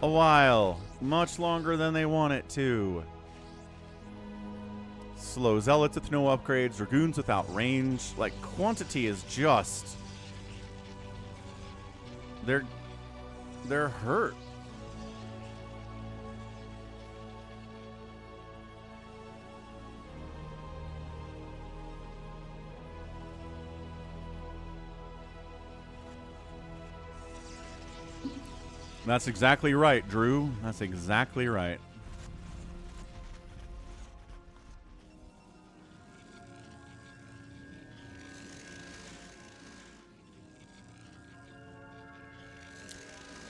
A while. Much longer than they want it to. Slow Zealots with no upgrades. Dragoons without range. Like, quantity is just... They're hurt. That's exactly right, Drew. That's exactly right.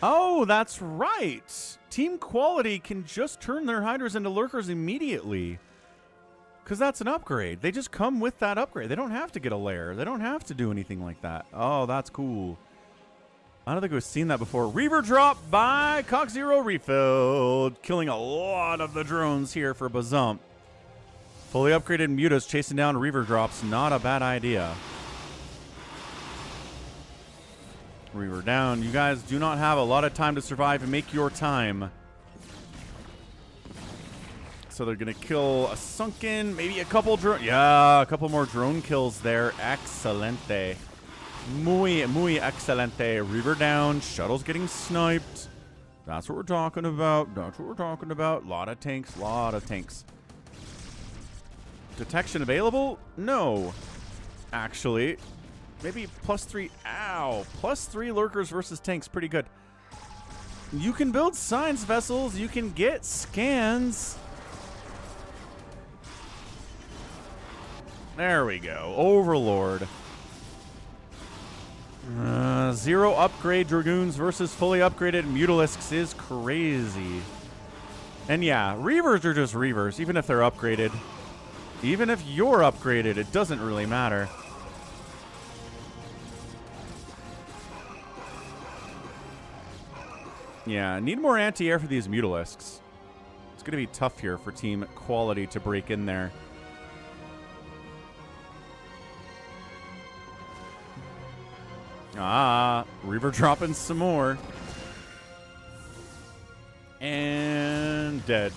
Oh, that's right. Team Quality can just turn their hiders into lurkers immediately. Because that's an upgrade. They just come with that upgrade. They don't have to get a lair. They don't have to do anything like that. Oh, that's cool. I don't think we've seen that before. Reaver drop by Cock Zero refilled. Killing a lot of the drones here for Bazump. Fully upgraded mutas chasing down Reaver drops. Not a bad idea. Reaver down. You guys do not have a lot of time to survive and make your time. So they're going to kill a sunken, maybe a couple drone. Yeah, a couple more drone kills there. Excelente. Muy excelente. Reaver down. Shuttle's getting sniped. That's what we're talking about. That's what we're talking about. Lot of tanks. Lot of tanks. Detection available? No. Actually. Maybe +3. Ow. +3 lurkers versus tanks. Pretty good. You can build science vessels. You can get scans. There we go. Overlord. 0 upgrade Dragoons versus fully upgraded Mutalisks is crazy. And yeah, Reavers are just Reavers, even if they're upgraded. Even if you're upgraded, it doesn't really matter. Yeah, need more anti-air for these Mutalisks. It's going to be tough here for Team Quality to break in there. Ah, Reaver dropping some more. And dead.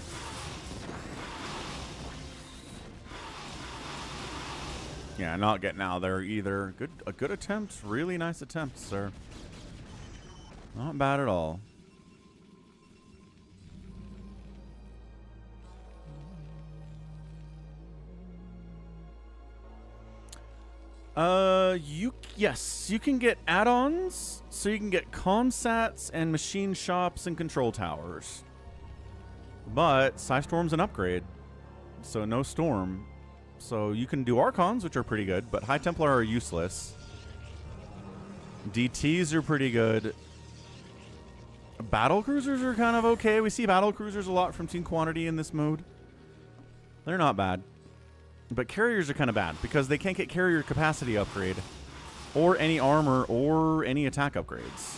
Yeah, not getting out there either. A good attempt. Really nice attempt, sir. Not bad at all. Yes, you can get add-ons, so you can get comsats and machine shops and control towers. But Psystorm's an upgrade, so no storm. So you can do Archons, which are pretty good, but High Templar are useless. DTs are pretty good. Battle cruisers are kind of okay. We see battle cruisers a lot from Team Quantity in this mode. They're not bad. But carriers are kind of bad because they can't get carrier capacity upgrade or any armor or any attack upgrades.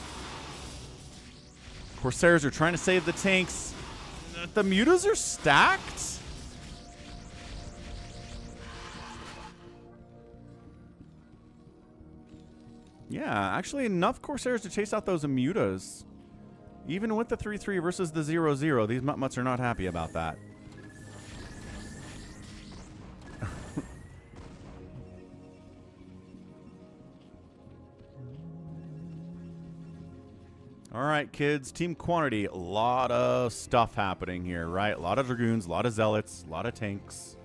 Corsairs are trying to save the tanks. The mutas are stacked. Yeah, actually enough Corsairs to chase out those mutas. Even with the 3-3 versus the 0-0, these Mutt-Mutts are not happy about that. All right, kids, Team Quantity, a lot of stuff happening here, right? A lot of Dragoons, a lot of Zealots, a lot of tanks.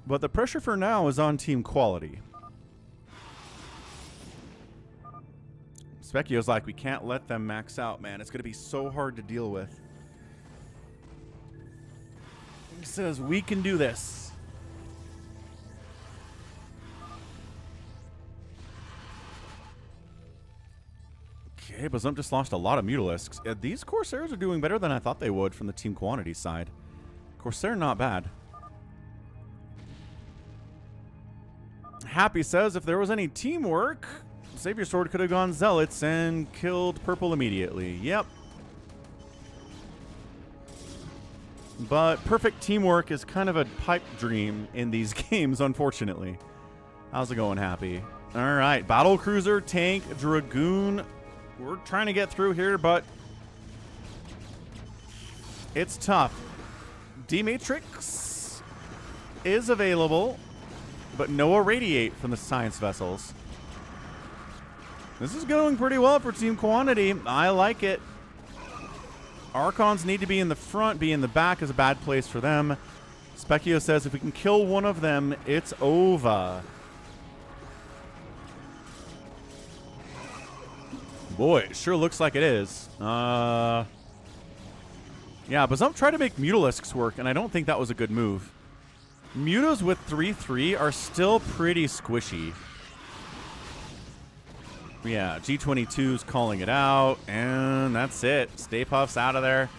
But the pressure for now is on Team Quality. Specchio's like, we can't let them max out, man. It's going to be so hard to deal with. He says, we can do this. Okay, Bazump just lost a lot of Mutalisks. These Corsairs are doing better than I thought they would from the Team Quantity side. Corsair, not bad. Happy says, if there was any teamwork, Savior Sword could have gone Zealots and killed Purple immediately. Yep. But perfect teamwork is kind of a pipe dream in these games, unfortunately. How's it going, Happy? All right, Battle Cruiser, Tank, Dragoon. We're trying to get through here, but it's tough. D-Matrix is available, but no Irradiate from the Science Vessels. This is going pretty well for Team Quantity. I like it. Archons need to be in the front. Be in the back is a bad place for them. Specchio says if we can kill one of them, it's over. Boy, it sure looks like it is. Yeah, Bazump tried to make Mutalisks work, and I don't think that was a good move. Mutos with 3/3 are still pretty squishy. Yeah, G22's calling it out, and that's it. Stay Puff's out of there.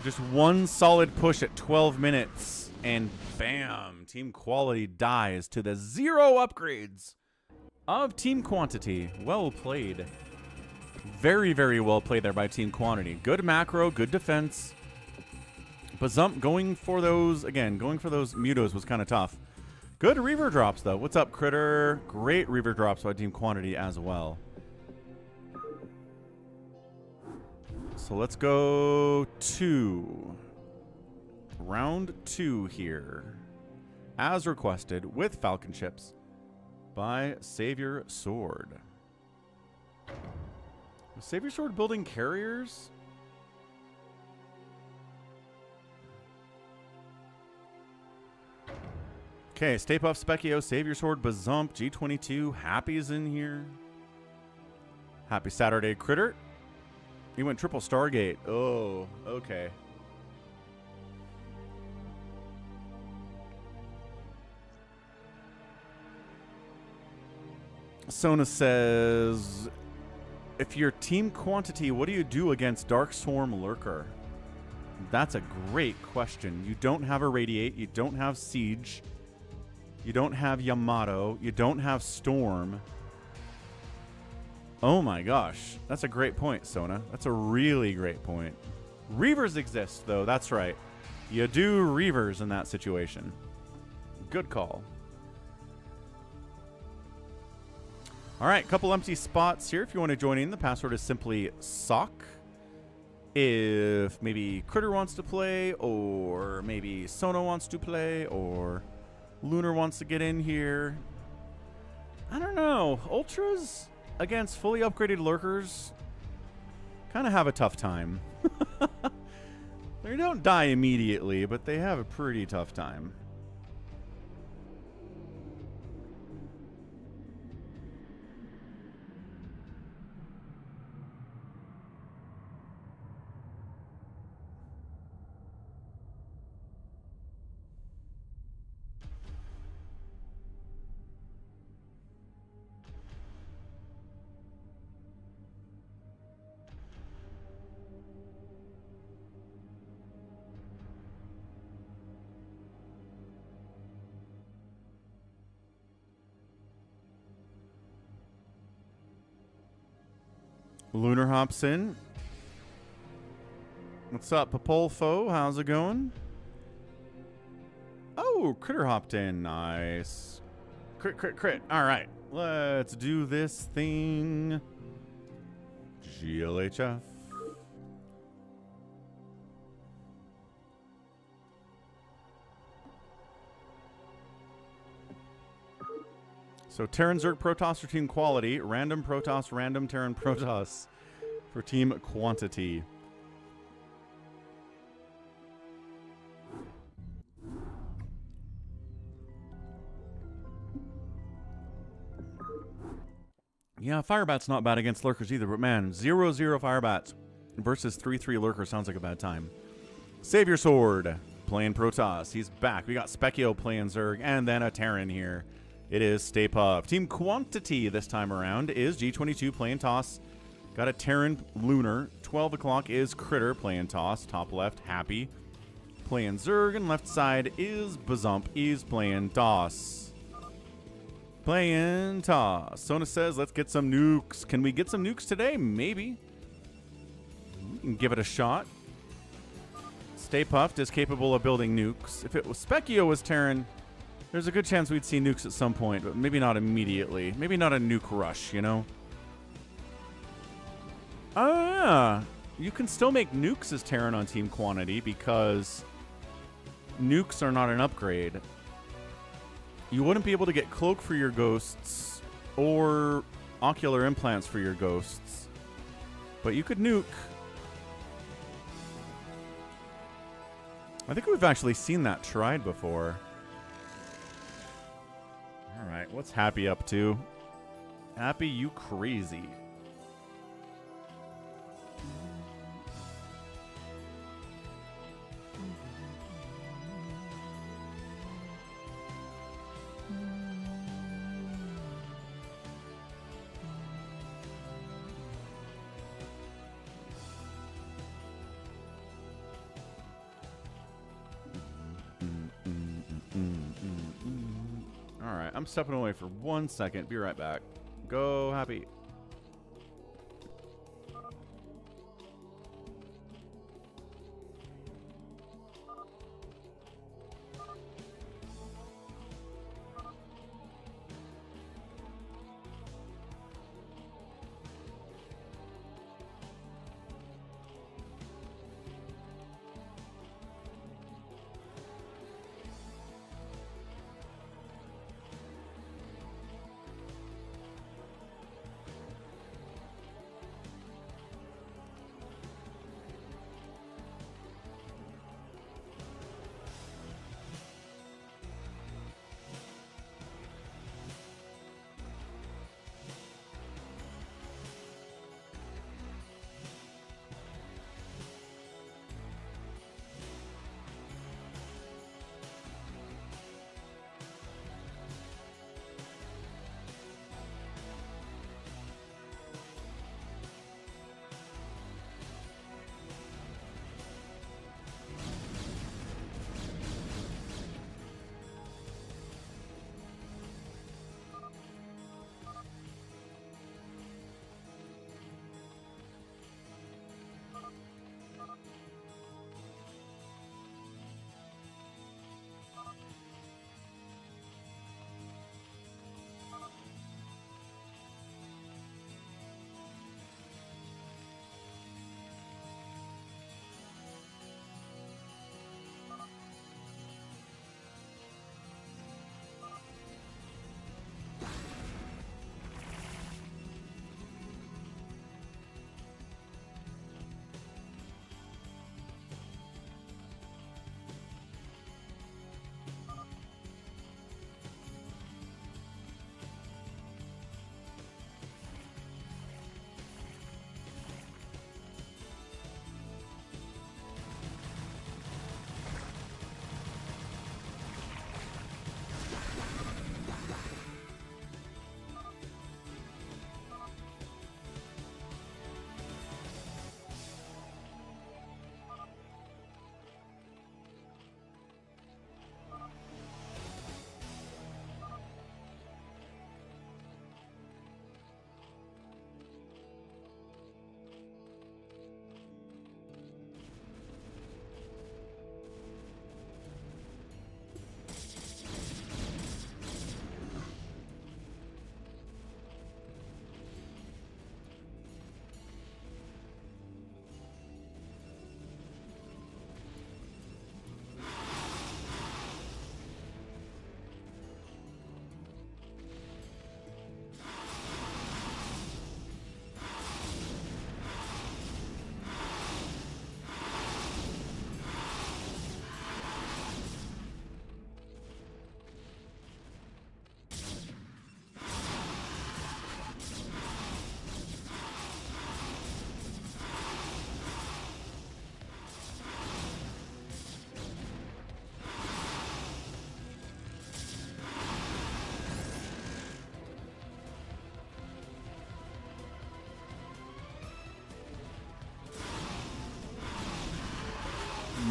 Just one solid push at 12 minutes, and bam, Team Quality dies to the 0 upgrades of Team Quantity. Well played. Very, very well played there by Team Quantity. Good macro, good defense. Bazump going for those, again, going for those Mutos was kind of tough. Good Reaver drops, though. What's up, Critter? Great Reaver drops by Team Quantity as well. So let's go to round 2 here. As requested, with Falcon Chips by Savior Sword. Was Savior Sword building carriers? Okay, Stay Puft, Specchio, Savior Sword, Bazump, G22, Happy's in here. Happy Saturday, Critter. He went triple Stargate. Oh, okay. Sona says, if you're Team Quantity, what do you do against Dark Swarm Lurker? That's a great question. You don't have Irradiate. You don't have Siege. You don't have Yamato. You don't have Storm. Oh my gosh. That's a great point, Sona. That's a really great point. Reavers exist, though. That's right. You do Reavers in that situation. Good call. All right, couple empty spots here. If you want to join in, the password is simply SOC. If maybe Critter wants to play, or maybe Sona wants to play, or Lunar wants to get in here. I don't know. Ultras against fully upgraded Lurkers kind of have a tough time. They don't die immediately, but they have a pretty tough time. Lunar hops in. What's up, Papolfo? How's it going? Oh, Critter hopped in. Nice. Crit, crit, crit. All right. Let's do this thing. GLHF. So Terran Zerg Protoss for Team Quality, random Protoss, random Terran Protoss for Team Quantity. Yeah, Firebat's not bad against Lurkers either, but man, 0-0 Firebats versus 3-3 Lurker sounds like a bad time. Savior Sword playing Protoss. He's back. We got Specchio playing Zerg, and then a Terran here. It is Stay Puft. Team Quantity this time around is G22 playing Toss. Got a Terran Lunar. 12 o'clock is Critter playing Toss. Top left, Happy playing Zerg. And left side is Bazump. He's playing Toss. Playing Toss. Sona says, let's get some nukes. Can we get some nukes today? Maybe. We can give it a shot. Stay Puft is capable of building nukes. If it was Specchio was Terran, there's a good chance we'd see nukes at some point, but maybe not immediately. Maybe not a nuke rush, you know? Oh, yeah. You can still make nukes as Terran on Team Quantity because nukes are not an upgrade. You wouldn't be able to get Cloak for your ghosts or Ocular Implants for your ghosts, but you could nuke. I think we've actually seen that tried before. All right, what's Happy up to? Happy, you crazy. Alright, I'm stepping away for 1 second. Be right back. Go, Happy.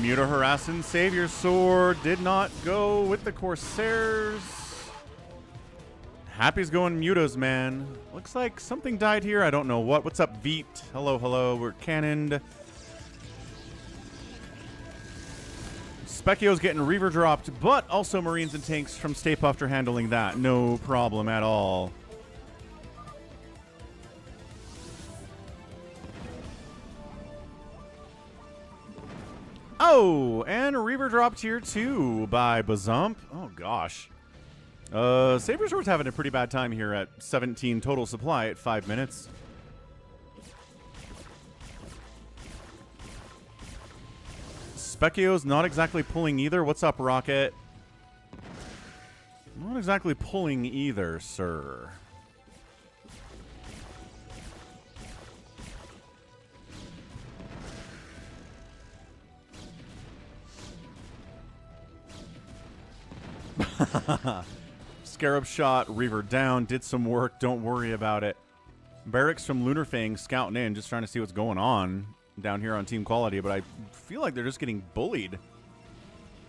Muta Harassin, Savior Sword did not go with the Corsairs. Happy's going Mutas, man. Looks like something died here. I don't know what. What's up, Veet? Hello, hello. We're cannoned. Specchio's getting Reaver dropped, but also Marines and tanks from Stay Puft are handling that. No problem at all. Oh, and a Reaver dropped here too by Bazump. Oh gosh. Saber Sword's having a pretty bad time here at 17 total supply at 5 minutes. Specchio's not exactly pulling either. What's up, Rocket? Not exactly pulling either, sir. Scarab shot, Reaver down, did some work, don't worry about it. Barracks from Lunar Fang scouting in, just trying to see what's going on down here on Team Quality, but I feel like they're just getting bullied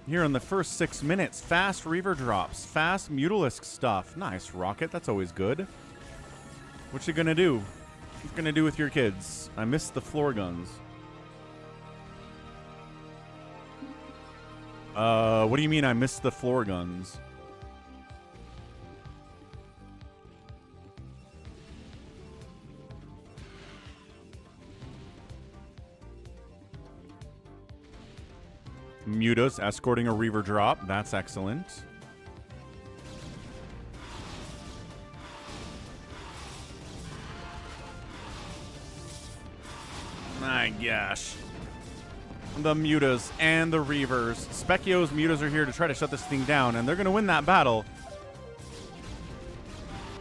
here in the first 6 minutes. Fast Reaver drops, fast Mutalisk stuff. Nice, Rocket, that's always good. What you gonna do? What you gonna do with your kids? I missed the floor guns. What do you mean I missed the floor guns? Mutos escorting a Reaver drop. That's excellent. My gosh. The Mutas and the Reavers. Specchio's Mutas are here to try to shut this thing down, and they're going to win that battle.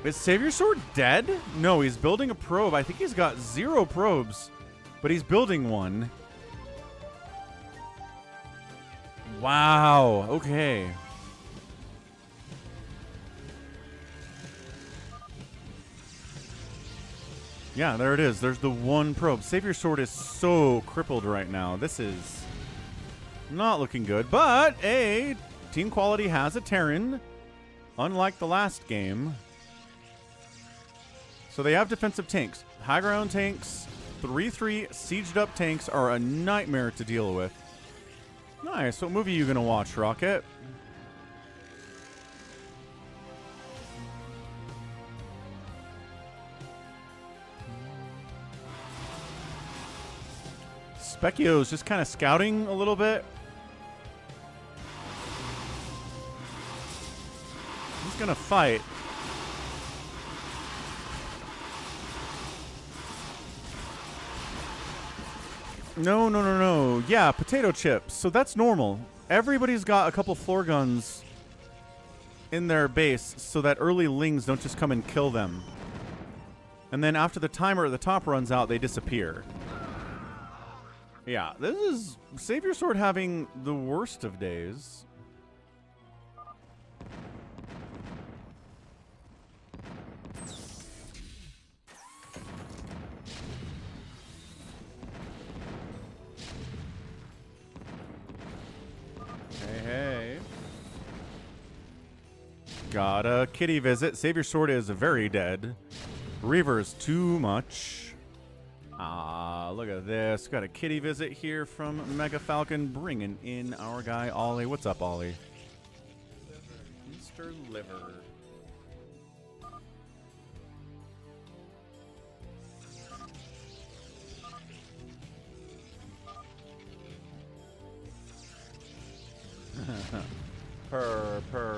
Is Savior Sword dead? No, he's building a probe. I think he's got 0 probes, but he's building one. Wow. Okay. Yeah, there it is. There's the one probe. Savior Sword is so crippled right now. This is not looking good. But, Team Quality has a Terran, unlike the last game. So they have defensive tanks. High ground tanks, 3-3 sieged up tanks are a nightmare to deal with. Nice. What movie are you going to watch, Rocket? Specchio's just kind of scouting a little bit. He's going to fight. No. Yeah, potato chips. So that's normal. Everybody's got a couple floor guns in their base so that early lings don't just come and kill them. And then after the timer at the top runs out, they disappear. Yeah, this is Savior Sword having the worst of days. Hey. Got a kitty visit. Savior Sword is very dead. Reaver's too much. Look at this. Got a kitty visit here from Mega Falcon, bringing in our guy Ollie. What's up, Ollie? Mr. Liver. Purr.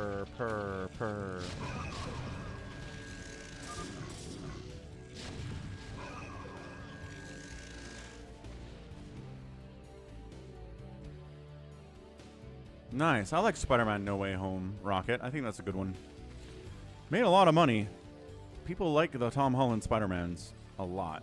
Nice. I like Spider-Man No Way Home, Rocket. I think that's a good one. Made a lot of money. People like the Tom Holland Spider-Mans a lot.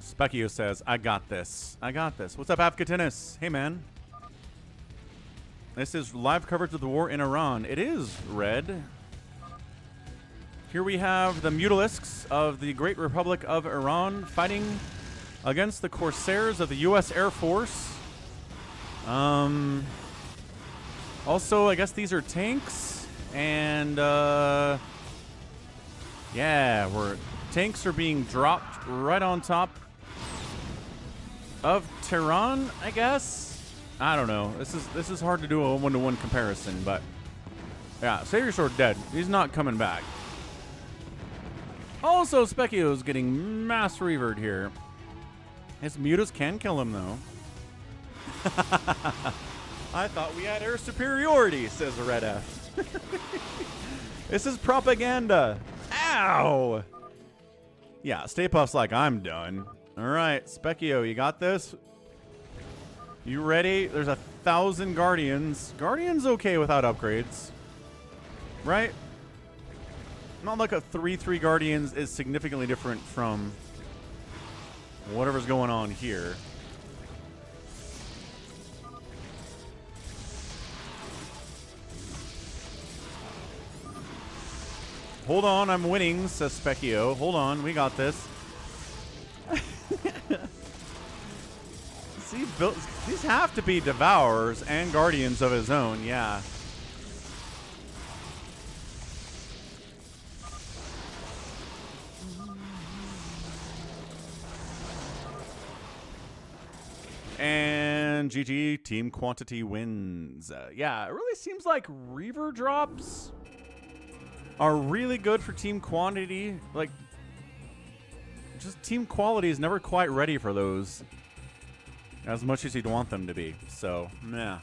Specchio says, I got this. What's up, Africa Tennis? Hey, man. This is live coverage of the war in Iran. It is red. Here we have the Mutalisks of the Great Republic of Iran fighting against the Corsairs of the U.S. Air Force. Also, I guess these are tanks. And, yeah, tanks are being dropped right on top of Tehran, I guess. I don't know. This is hard to do a one-to-one comparison, but yeah, Savior Sword dead. He's not coming back. Also, Specchio's getting mass revered here. His Mutas can kill him though. I thought we had air superiority, says Red F. This is propaganda. Ow! Yeah, Stay Puft's like, I'm done. All right, Specchio, you got this? You ready? There's 1,000 Guardians. Guardian's okay without upgrades. Right? Not like a 3/3 Guardians is significantly different from whatever's going on here. Hold on, I'm winning, says Specchio. Hold on, we got this. See, these have to be Devourers and Guardians of his own, yeah. And GG, Team Quantity wins. Yeah, it really seems like Reaver drops are really good for Team Quantity. Like, just Team Quality is never quite ready for those as much as you'd want them to be. So, yeah.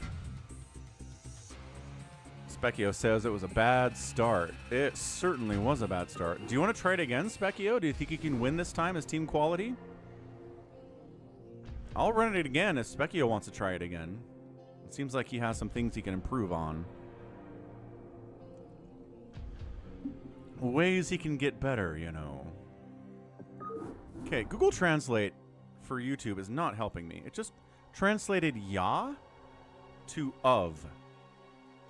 Specchio says it was a bad start. It certainly was a bad start. Do you want to try it again, Specchio? Do you think you can win this time as Team Quality? I'll run it again if Specchio wants to try it again. It seems like he has some things he can improve on. Ways he can get better, you know. Okay, Google Translate for YouTube is not helping me. It just translated ya to of.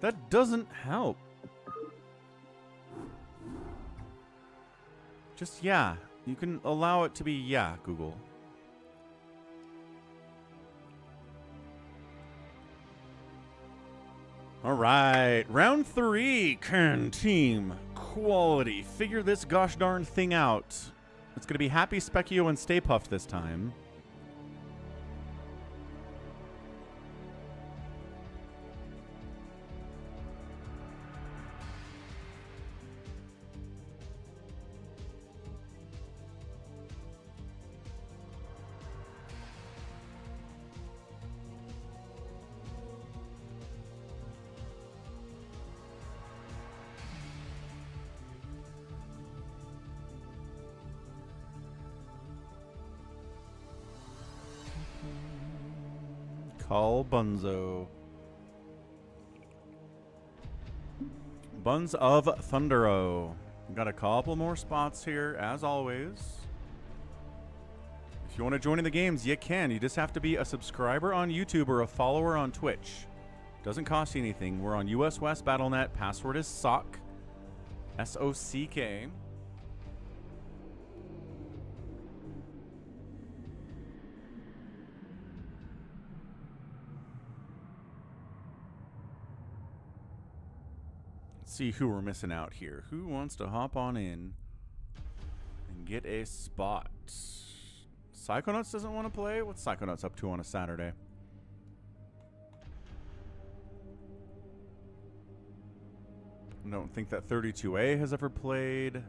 That doesn't help. Just yeah. You can allow it to be yeah, Google. All right, round 3. Can Team Quality figure this gosh darn thing out? It's going to be Happy, Specchio, and Stay Puft this time. Call Bunzo. Buns of Thundero. Got a couple more spots here, as always. If you want to join in the games, you can. You just have to be a subscriber on YouTube or a follower on Twitch. Doesn't cost you anything. We're on US West BattleNet. Password is SOCK. S-O-C-K. See who we're missing out here. Who wants to hop on in and get a spot? Psychonauts doesn't want to play? What's Psychonauts up to on a Saturday? I don't think that 32A has ever played.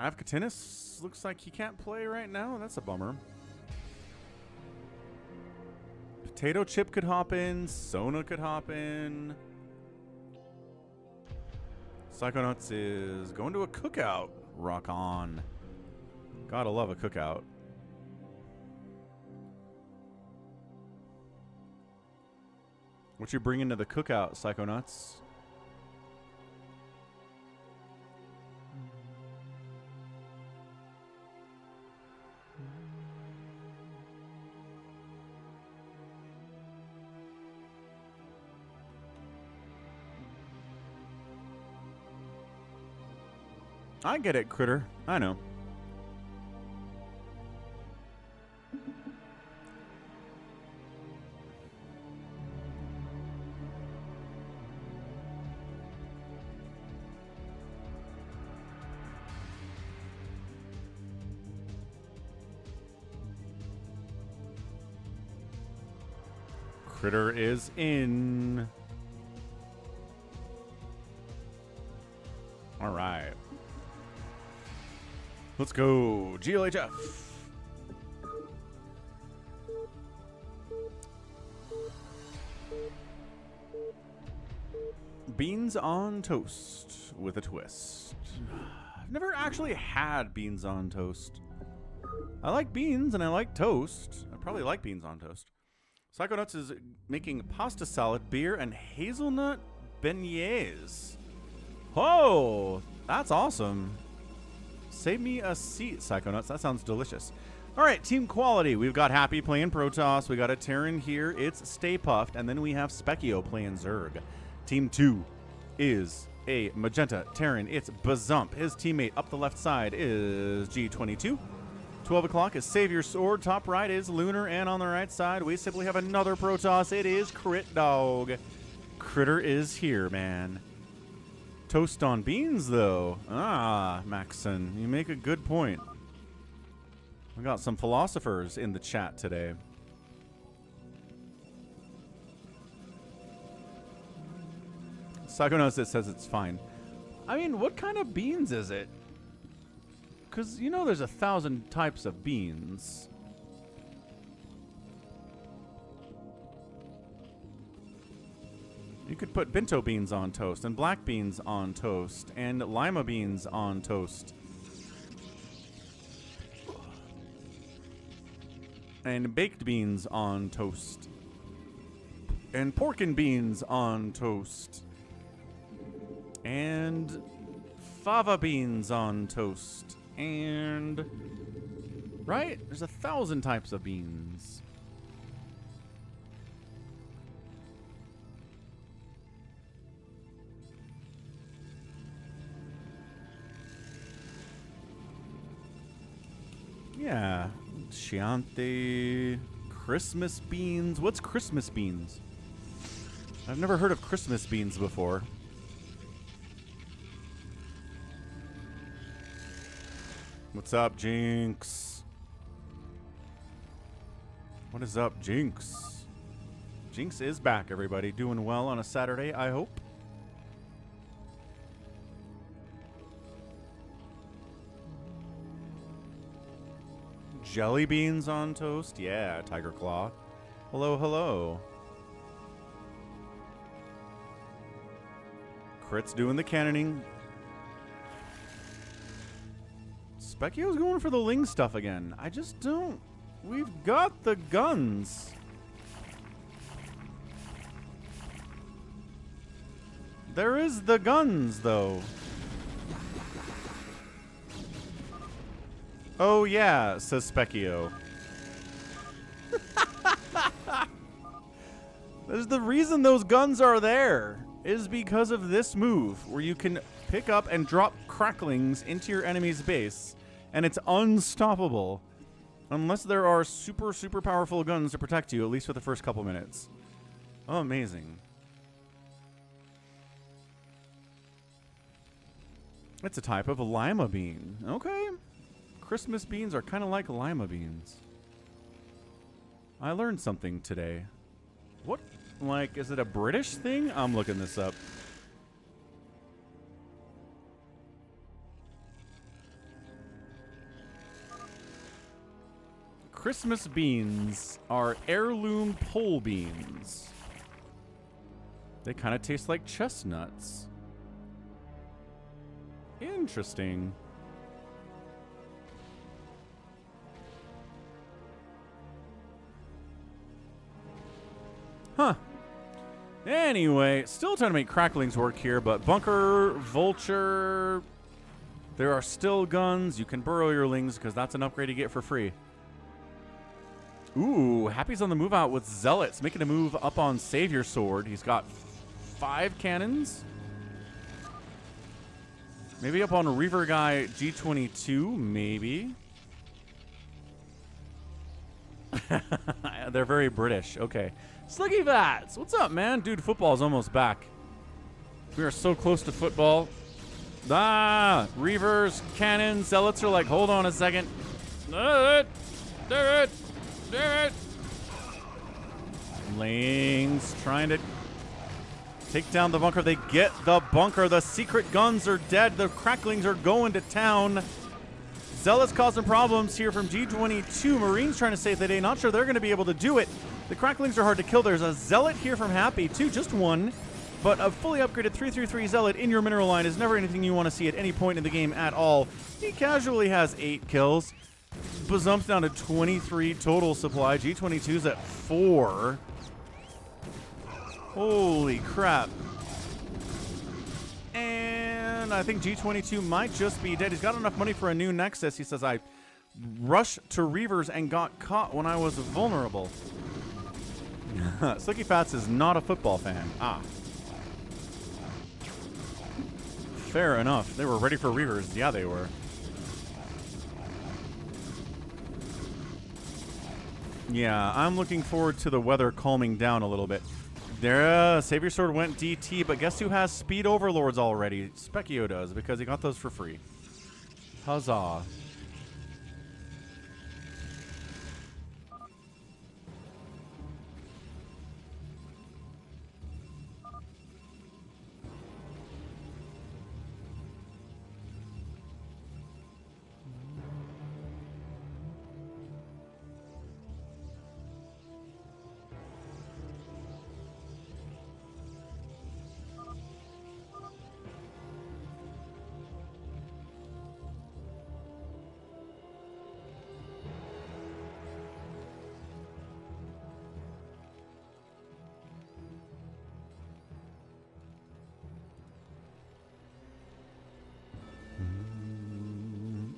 Avkatinis looks like he can't play right now. That's a bummer. Potato Chip could hop in. Sona could hop in. Psychonauts is going to a cookout. Rock on. Gotta love a cookout. What you bringing to the cookout, Psychonauts? I get it, Critter. I know. Critter is in. All right. Let's go. GLHF. beans on toast with a twist. I've never actually had beans on toast. I like beans and I like toast. I probably like beans on toast. Psychonauts is making pasta salad, beer, and hazelnut beignets. Oh, that's awesome. Save me a seat, Psychonauts. That sounds delicious. All right, team quality. We've got Happy playing Protoss. We got a Terran here. It's Stay Puffed. And then we have Specchio playing Zerg. Team 2 is a Magenta Terran. It's Bazump. His teammate up the left side is G22. 12 o'clock is Savior Sword. Top right is Lunar. And on the right side, we simply have another Protoss. It is Crit Dog. Critter is here, man. Toast on beans, though. Ah, Maxon, you make a good point. We got some philosophers in the chat today. Psychonauts says it's fine. I mean, what kind of beans is it? Because, you know, there's 1,000 types of beans. You could put bento beans on toast, and black beans on toast, and lima beans on toast. And baked beans on toast. And pork and beans on toast. And fava beans on toast. And... right? There's 1,000 types of beans. Yeah. Chianti, Christmas beans. What's Christmas beans? I've never heard of Christmas beans before. What's up, Jinx? What is up, Jinx? Jinx is back, everybody. Doing well on a Saturday, I hope. Jelly beans on toast? Yeah, Tiger Claw. Hello, hello. Crit's doing the cannoning. Specchio's going for the Ling stuff again. I just don't... We've got the guns. There is the guns, though. Oh, yeah, says Specchio. There's the reason those guns are there is because of this move, where you can pick up and drop cracklings into your enemy's base, and it's unstoppable. Unless there are super, super powerful guns to protect you, at least for the first couple minutes. Oh, amazing. It's a type of lima bean. Okay. Christmas beans are kind of like lima beans. I learned something today. What? Like, is it a British thing? I'm looking this up. Christmas beans are heirloom pole beans. They kind of taste like chestnuts. Interesting. Huh. Anyway, still trying to make cracklings work here, but Bunker, Vulture, there are still guns. You can burrow your lings because that's an upgrade you get for free. Ooh, Happy's on the move out with Zealots, making a move up on Savior Sword. He's got 5 cannons. Maybe up on Reaver Guy G22, maybe. They're very British. Okay. Sluggy Vats, what's up, man? Dude, football's almost back. We are so close to football. Ah, Reavers, cannons, Zealots are like, hold on a second. Do it. Do it. Do it. Lings trying to take down the bunker. They get the bunker. The secret guns are dead. The cracklings are going to town. Zealots causing problems here from G22. Marines trying to save the day. Not sure they're going to be able to do it. The cracklings are hard to kill. There's a Zealot here from Happy, too. Just one. But a fully upgraded 333 Zealot in your mineral line is never anything you want to see at any point in the game at all. He casually has 8 kills. Bazump's down to 23 total supply. G22's at 4. Holy crap. And I think G22 might just be dead. He's got enough money for a new Nexus. He says, I rushed to Reavers and got caught when I was vulnerable. Slicky Fats is not a football fan. Ah. Fair enough. They were ready for Reavers. Yeah, they were. Yeah, I'm looking forward to the weather calming down a little bit. There, Savior Sword went DT, but guess who has Speed Overlords already? Specchio does, because he got those for free. Huzzah.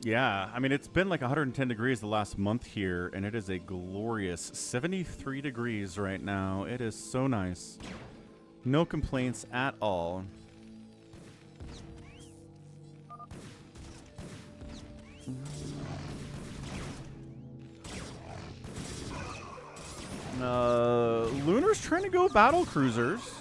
Yeah, I mean, it's been like 110 degrees the last month here, and it is a glorious 73 degrees right now. It is so nice. No complaints at all. Lunar's trying to go battle cruisers.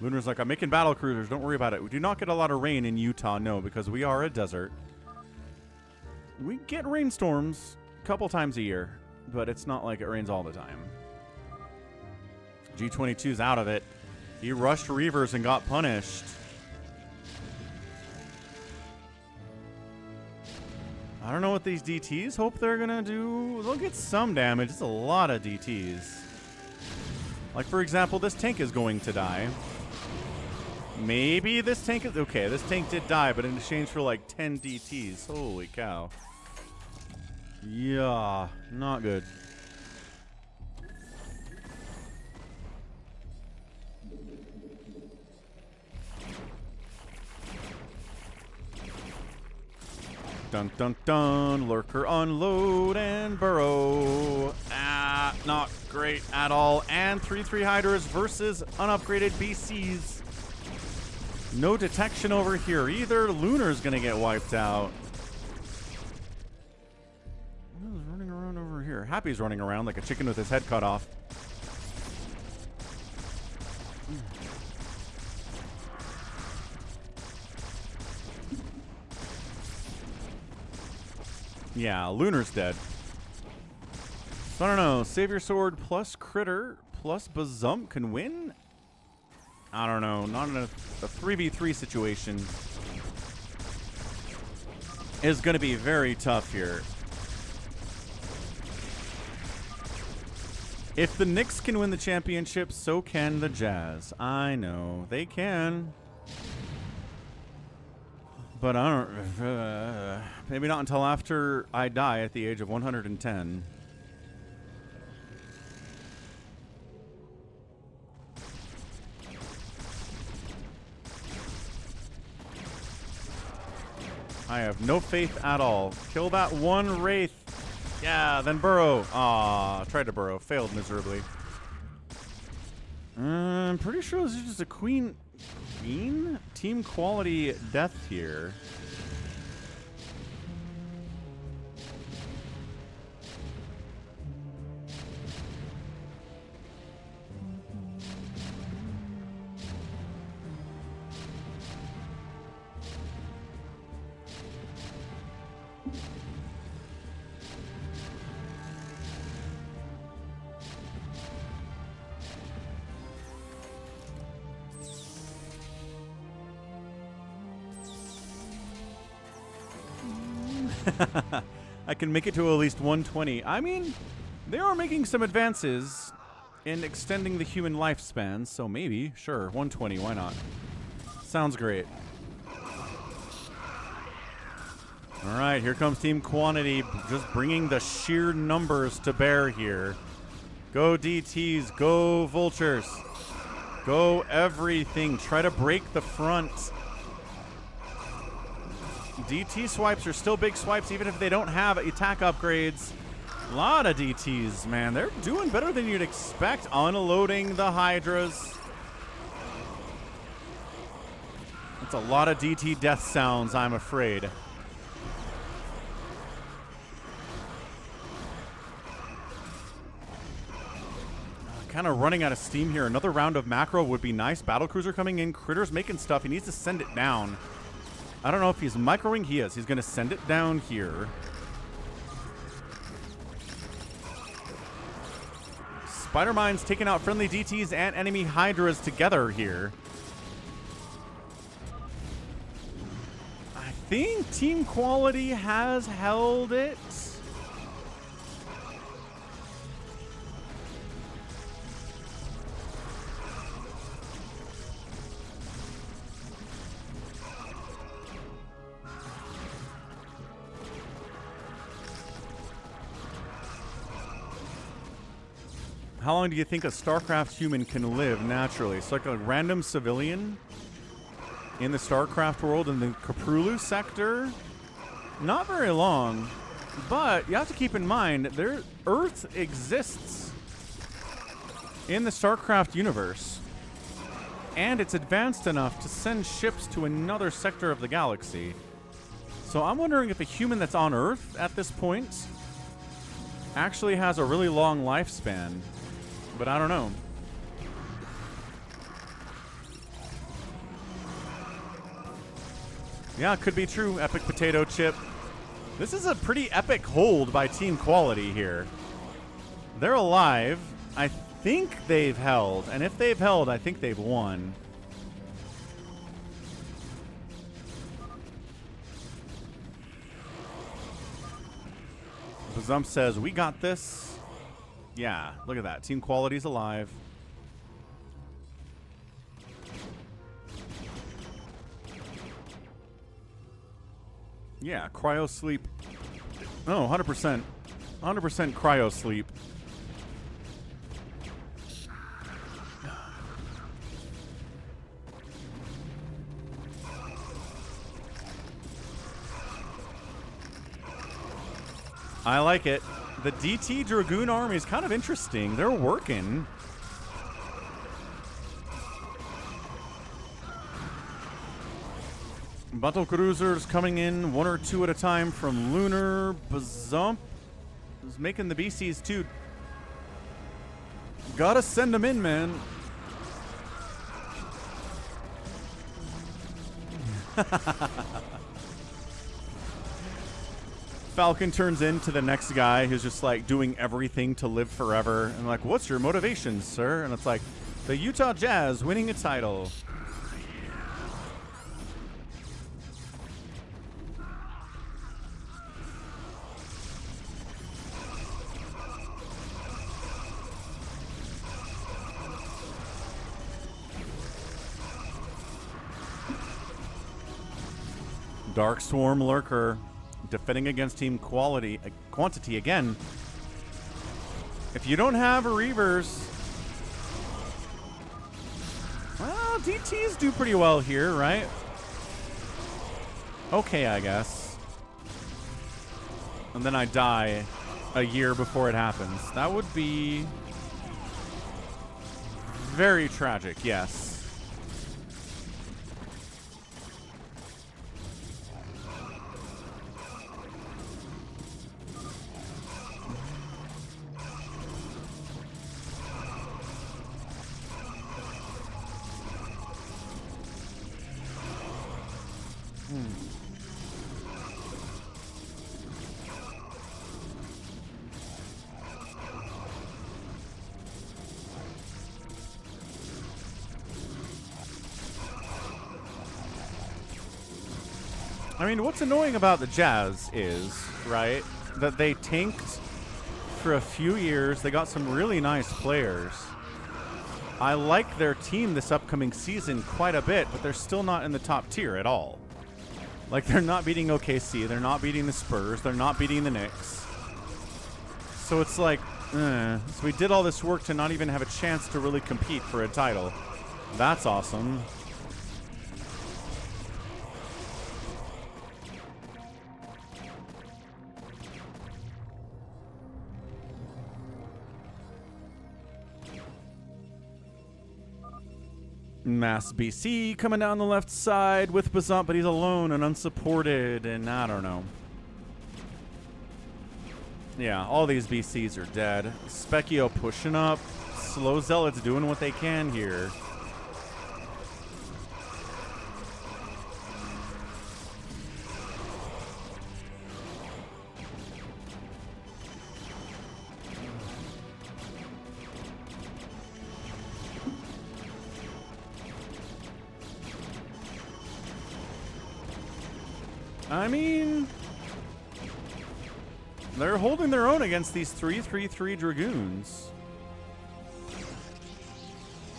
Lunar's like, I'm making battle cruisers. Don't worry about it. We do not get a lot of rain in Utah, no, because we are a desert. We get rainstorms a couple times a year, but it's not like it rains all the time. G22's out of it. He rushed Reavers and got punished. I don't know what these DTs hope they're going to do. They'll get some damage. It's a lot of DTs. Like, for example, this tank is going to die. Maybe this tank is... Okay, this tank did die, but in exchange for like 10 DTs. Holy cow. Yeah, not good. Dun dun dun. Lurker unload and burrow. Ah, not great at all. And 3-3 Hydras versus unupgraded BCs. No detection over here either. Lunar's gonna get wiped out. Who's running around over here? Happy's running around like a chicken with his head cut off. Yeah, Lunar's dead. So I don't know. Savior Sword plus Critter plus Bazump can win? I don't know. Not in a 3v3 situation is going to be very tough here. If the Knicks can win the championship, so can the Jazz. I know. They can. But I don't... maybe not until after I die at the age of 110. I have no faith at all. Kill that one Wraith. Yeah, then burrow. Aw, tried to burrow. Failed miserably. I'm pretty sure this is just a queen team quality death here. I can make it to at least 120. I mean, they are making some advances in extending the human lifespan, so maybe, sure, 120, why not? Sounds great. All right, here comes Team Quantity, just bringing the sheer numbers to bear here. Go DTs, go Vultures, go everything. Try to break the front. DT swipes are still big swipes, even if they don't have attack upgrades. A lot of DTs, man. They're doing better than you'd expect. Unloading the Hydras. That's a lot of DT death sounds, I'm afraid. Kind of running out of steam here. Another round of macro would be nice. Battlecruiser coming in. Critter's making stuff. He needs to send it down. I don't know if he's microing. He is. He's going to send it down here. Spider-Mine's taking out friendly DTs and enemy Hydras together here. I think Team Quality has held it. How long do you think a Starcraft human can live naturally? It's like a random civilian in the Starcraft world in the Caprulu sector. Not very long, but you have to keep in mind Earth exists in the Starcraft universe, and it's advanced enough to send ships to another sector of the galaxy. So I'm wondering if a human that's on Earth at this point actually has a really long lifespan. But I don't know. Yeah, it could be true. Epic potato chip. This is a pretty epic hold by Team Quality here. They're alive. I think they've held. And if they've held, I think they've won. Bazump says, we got this. Yeah, look at that. Team Quality's alive. Yeah, cryo sleep. Oh, 100%. 100% cryo sleep. I like it. The DT Dragoon army is kind of interesting. They're working. Battle cruisers coming in 1 or 2 at a time from Lunar. Bazump is making the BCs too. Gotta send them in, man. Falcon turns into the next guy who's just like doing everything to live forever. And like, what's your motivation, sir? And it's like, the Utah Jazz winning a title. Dark Swarm Lurker defending against Team Quantity again. If you don't have a Reavers, well, DTs do pretty well here, right? Okay, I guess. And then I die a year before it happens. That would be very tragic, yes. I mean, what's annoying about the Jazz is, right, that they tanked for a few years. They got some really nice players. I like their team this upcoming season quite a bit, but they're still not in the top tier at all. Like, they're not beating OKC. They're not beating the Spurs. They're not beating the Knicks. So it's like, so we did all this work to not even have a chance to really compete for a title. That's awesome. Mass BC coming down the left side with Bazant, but he's alone and unsupported, and I don't know. Yeah, all these BCs are dead. Specchio pushing up. Slow Zealots doing what they can here. I mean, they're holding their own against these 3-3-3 Dragoons.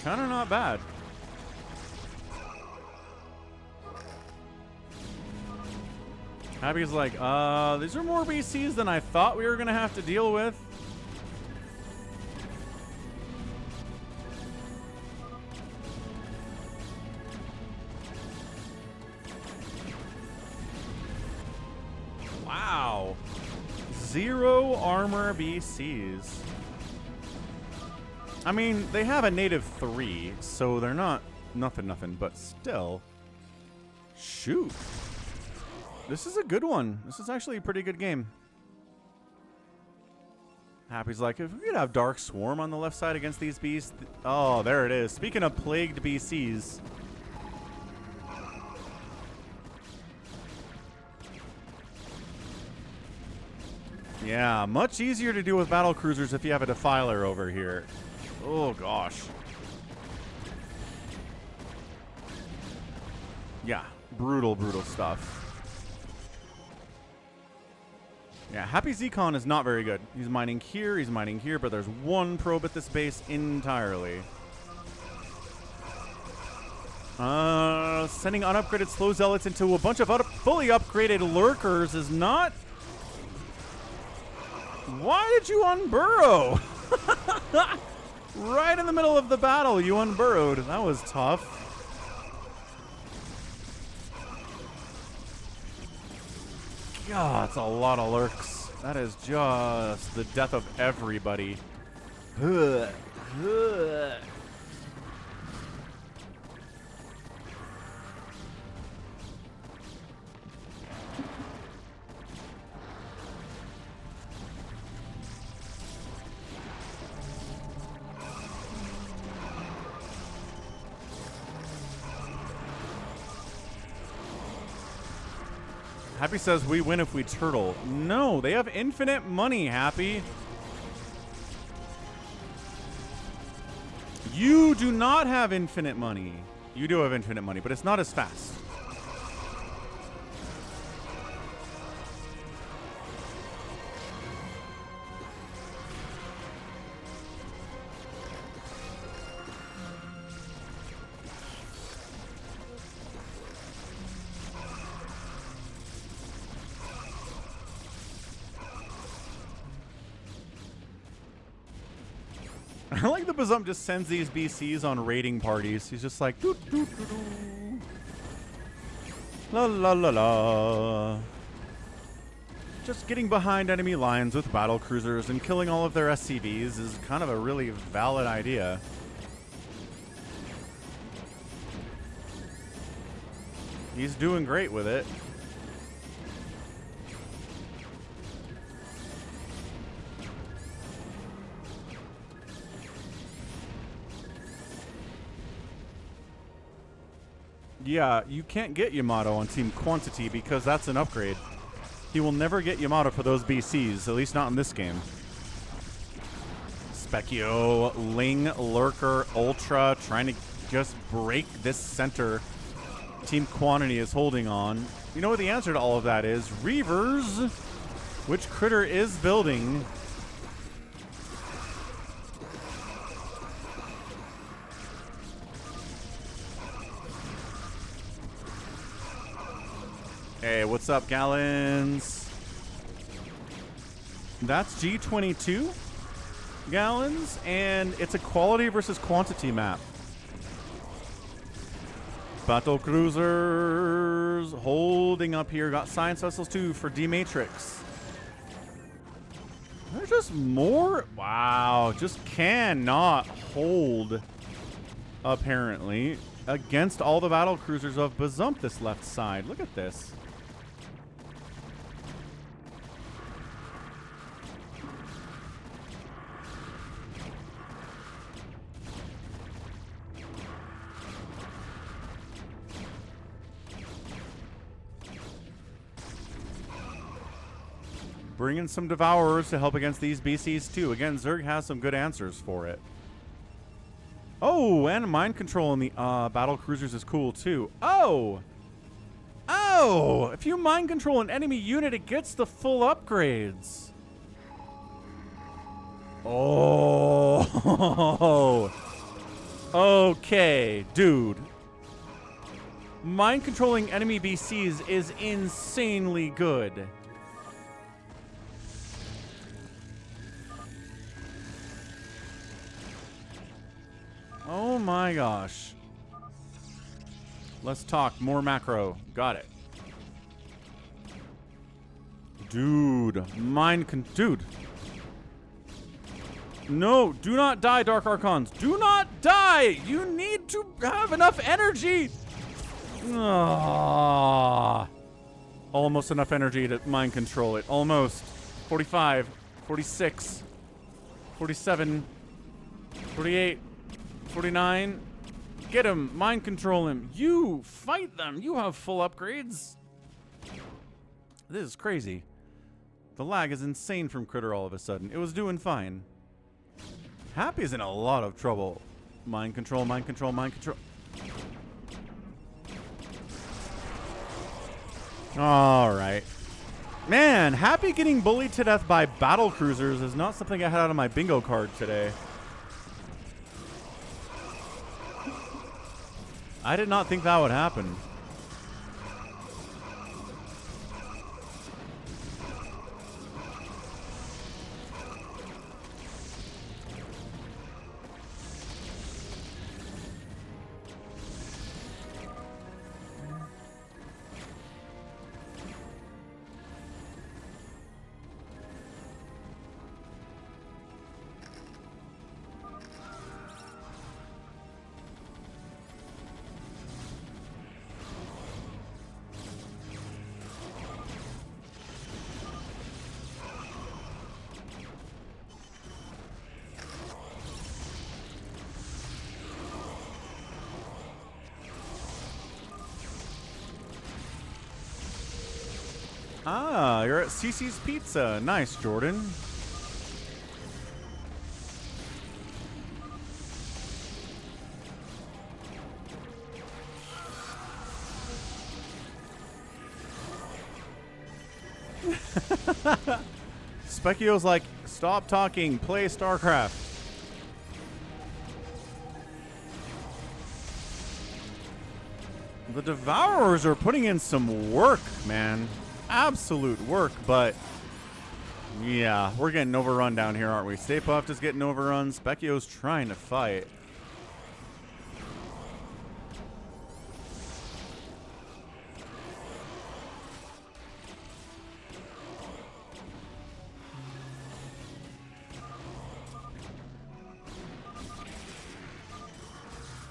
Kind of not bad. Happy's like, these are more BCs than I thought we were going to have to deal with. Wow. 0 armor BCs. I mean, they have a native 3, so they're not nothing, but still. Shoot. This is a good one. This is actually a pretty good game. Happy's like, if we could have Dark Swarm on the left side against these beasts. Oh, there it is. Speaking of plagued BCs. Yeah, much easier to deal with battle cruisers if you have a Defiler over here. Oh, gosh. Yeah, brutal stuff. Yeah, Happy Zcon is not very good. He's mining here, but there's one probe at this base entirely. Sending unupgraded Slow Zealots into a bunch of fully upgraded Lurkers is not... Why did you unburrow? Right in the middle of the battle, you unburrowed. That was tough. God, that's a lot of lurks. That is just the death of everybody. Happy says we win if we turtle. No, they have infinite money, Happy. You do not have infinite money. You do have infinite money, but it's not as fast. I like the Bazump just sends these BCs on raiding parties. He's just like, doo, doo, doo, doo. La la la la. Just getting behind enemy lines with battle cruisers and killing all of their SCVs is kind of a really valid idea. He's doing great with it. Yeah, you can't get Yamato on Team Quantity because that's an upgrade. He will never get Yamato for those BCs, at least not in this game. Specchio, Ling, Lurker, Ultra, trying to just break this center Team Quantity is holding on. You know what the answer to all of that is? Reavers. Which Critter is building? Hey, what's up, Gallons? That's G22 Gallons, and it's a quality versus quantity map. Battle cruisers holding up here. Got science vessels too for D-Matrix. There's just more. Wow, just cannot hold apparently against all the battle cruisers of Bazump this left side. Look at this. Bring in some Devourers to help against these BCs too. Again, Zerg has some good answers for it. Oh, and mind control in the battle cruisers is cool too. Oh! Oh! If you mind control an enemy unit, it gets the full upgrades. Oh! Okay, dude. Mind controlling enemy BCs is insanely good. Oh my gosh. Let's talk more macro. Got it. Dude. Dude. No, do not die, Dark Archons. Do not die. You need to have enough energy. Ah. Almost enough energy to mind control it. Almost. 45, 46, 47, 48. 49. Get him. Mind control him. You fight them. You have full upgrades. This is crazy. The lag is insane from Critter all of a sudden. It was doing fine. Happy's in a lot of trouble. Mind control, mind control, mind control. All right. Man, Happy getting bullied to death by battle cruisers is not something I had out of my bingo card today. I did not think that would happen. Ah, you're at CC's Pizza. Nice, Jordan. Specchio's like, stop talking, play Starcraft. The Devourers are putting in some work, man. Absolute work, but yeah, we're getting overrun down here, aren't we? Stay Puft is getting overrun. Specchio's trying to fight.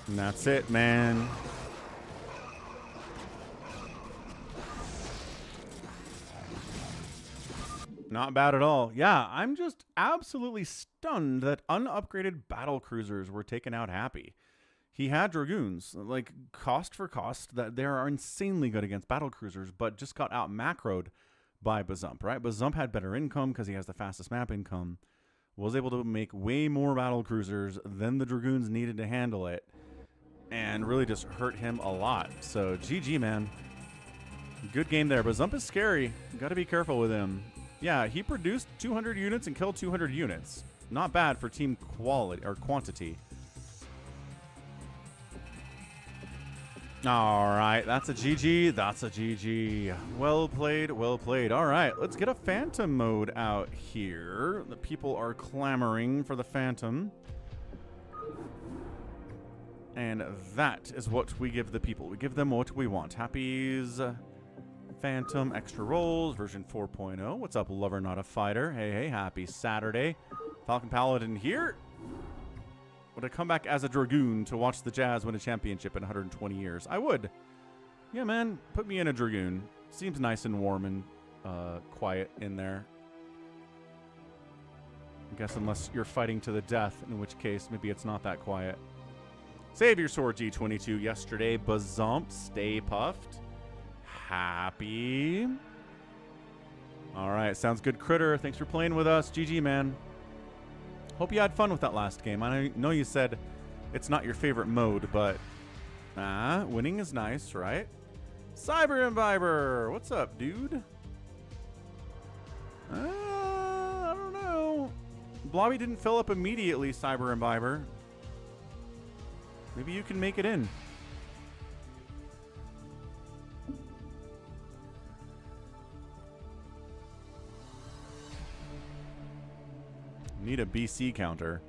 And that's it, man. Not bad at all. Yeah, I'm just absolutely stunned that unupgraded battle cruisers were taken out Happy. He had Dragoons, like cost for cost, that they are insanely good against battle cruisers, but just got out macroed by Bazump, right? Bazump had better income because he has the fastest map income, was able to make way more battle cruisers than the Dragoons needed to handle it. and really just hurt him a lot. So GG, man. Good game there, but Zump is scary. Got to be careful with him. Yeah, he produced 200 units and killed 200 units. Not bad for team quality or quantity. All right, that's a GG. That's a GG. Well played, well played. All right, let's get a Phantom mode out here. The people are clamoring for the Phantom. And that is what we give the people. We give them what we want. Happy's Phantom extra rolls, version 4.0. What's up, lover, not a fighter? Hey, hey, happy Saturday. Falcon Paladin here. Would I come back as a Dragoon to watch the Jazz win a championship in 120 years? I would. Yeah, man, put me in a Dragoon. Seems nice and warm and quiet in there. I guess unless you're fighting to the death, in which case maybe it's not that quiet. Save your sword, G22 yesterday. Bazump, stay puffed. Happy. All right, sounds good, Critter. Thanks for playing with us. GG, man. Hope you had fun with that last game. I know you said it's not your favorite mode, but winning is nice, right? Cyber Imbiber, what's up, dude? I don't know. Blobby didn't fill up immediately, Cyber Imbiber. Maybe you can make it in. Need a BC counter.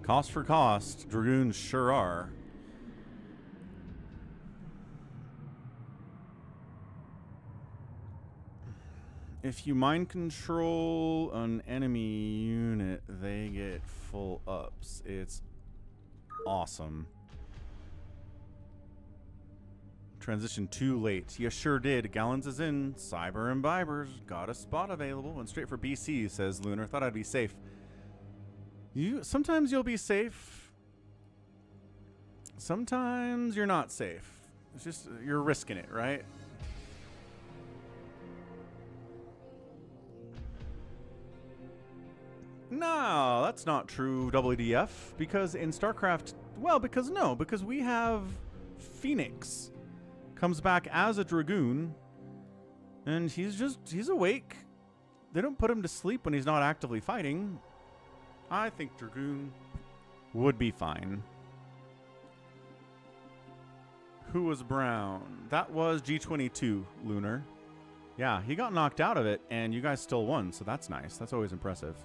Cost for cost, Dragoons sure are. If you mind control an enemy unit, they get full ups. It's awesome. Transition too late. You sure did. Gallons is in. Cyber Imbibers. Got a spot available. Went straight for BC, says Lunar. Thought I'd be safe. Sometimes you'll be safe. Sometimes you're not safe. It's just, you're risking it, right? No, that's not true, WDF. Because in StarCraft, well, because we have Phoenix. Comes back as a Dragoon. And he's awake. They don't put him to sleep when he's not actively fighting. I think Dragoon would be fine. Who was Brown? That was G22, Lunar. Yeah, he got knocked out of it, and you guys still won, so that's nice. That's always impressive.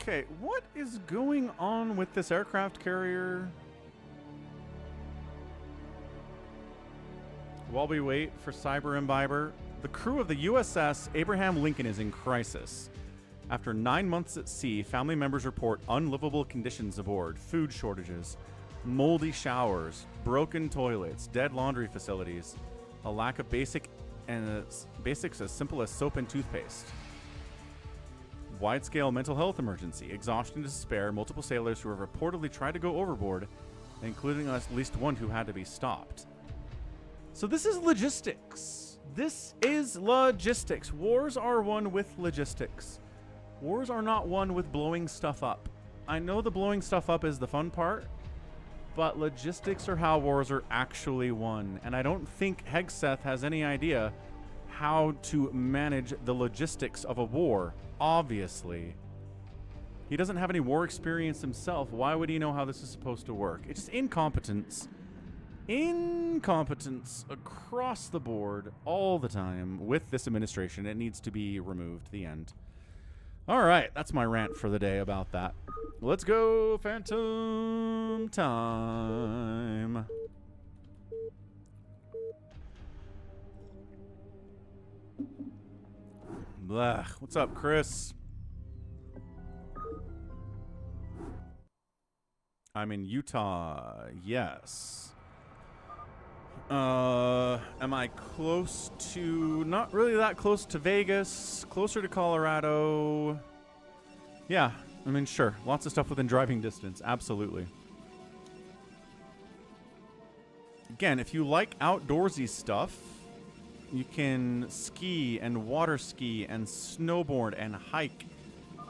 Okay, what is going on with this aircraft carrier? While we wait for Cyber Imbiber, the crew of the USS Abraham Lincoln is in crisis. After 9 months at sea, family members report unlivable conditions aboard, food shortages, moldy showers, broken toilets, dead laundry facilities, a lack of basics as simple as soap and toothpaste. Wide-scale mental health emergency, exhaustion and despair, multiple sailors who have reportedly tried to go overboard, including at least one who had to be stopped. So this is logistics. This is logistics. Wars are won with logistics. Wars are not won with blowing stuff up. I know the blowing stuff up is the fun part, but logistics are how wars are actually won. And I don't think Hegseth has any idea how to manage the logistics of a war, obviously. He doesn't have any war experience himself. Why would he know how this is supposed to work? It's just incompetence. Incompetence across the board all the time with this administration. It needs to be removed. The end. All right, that's my rant for the day about that. Let's go Phantom time. Blah. What's up, Chris? I'm in Utah. Yes. Am I close to... Not really that close to Vegas. Closer to Colorado. Yeah. I mean, sure. Lots of stuff within driving distance. Absolutely. Again, if you like outdoorsy stuff, you can ski and water ski and snowboard and hike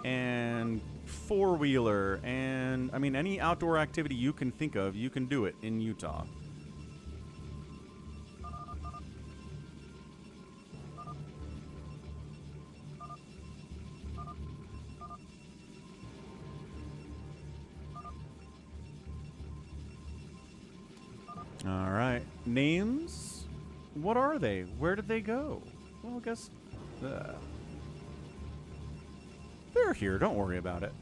and four-wheeler and, I mean, any outdoor activity you can think of, you can do it in Utah. All right. Names? What are they? Where did they go? Well, I guess they're here. Don't worry about it.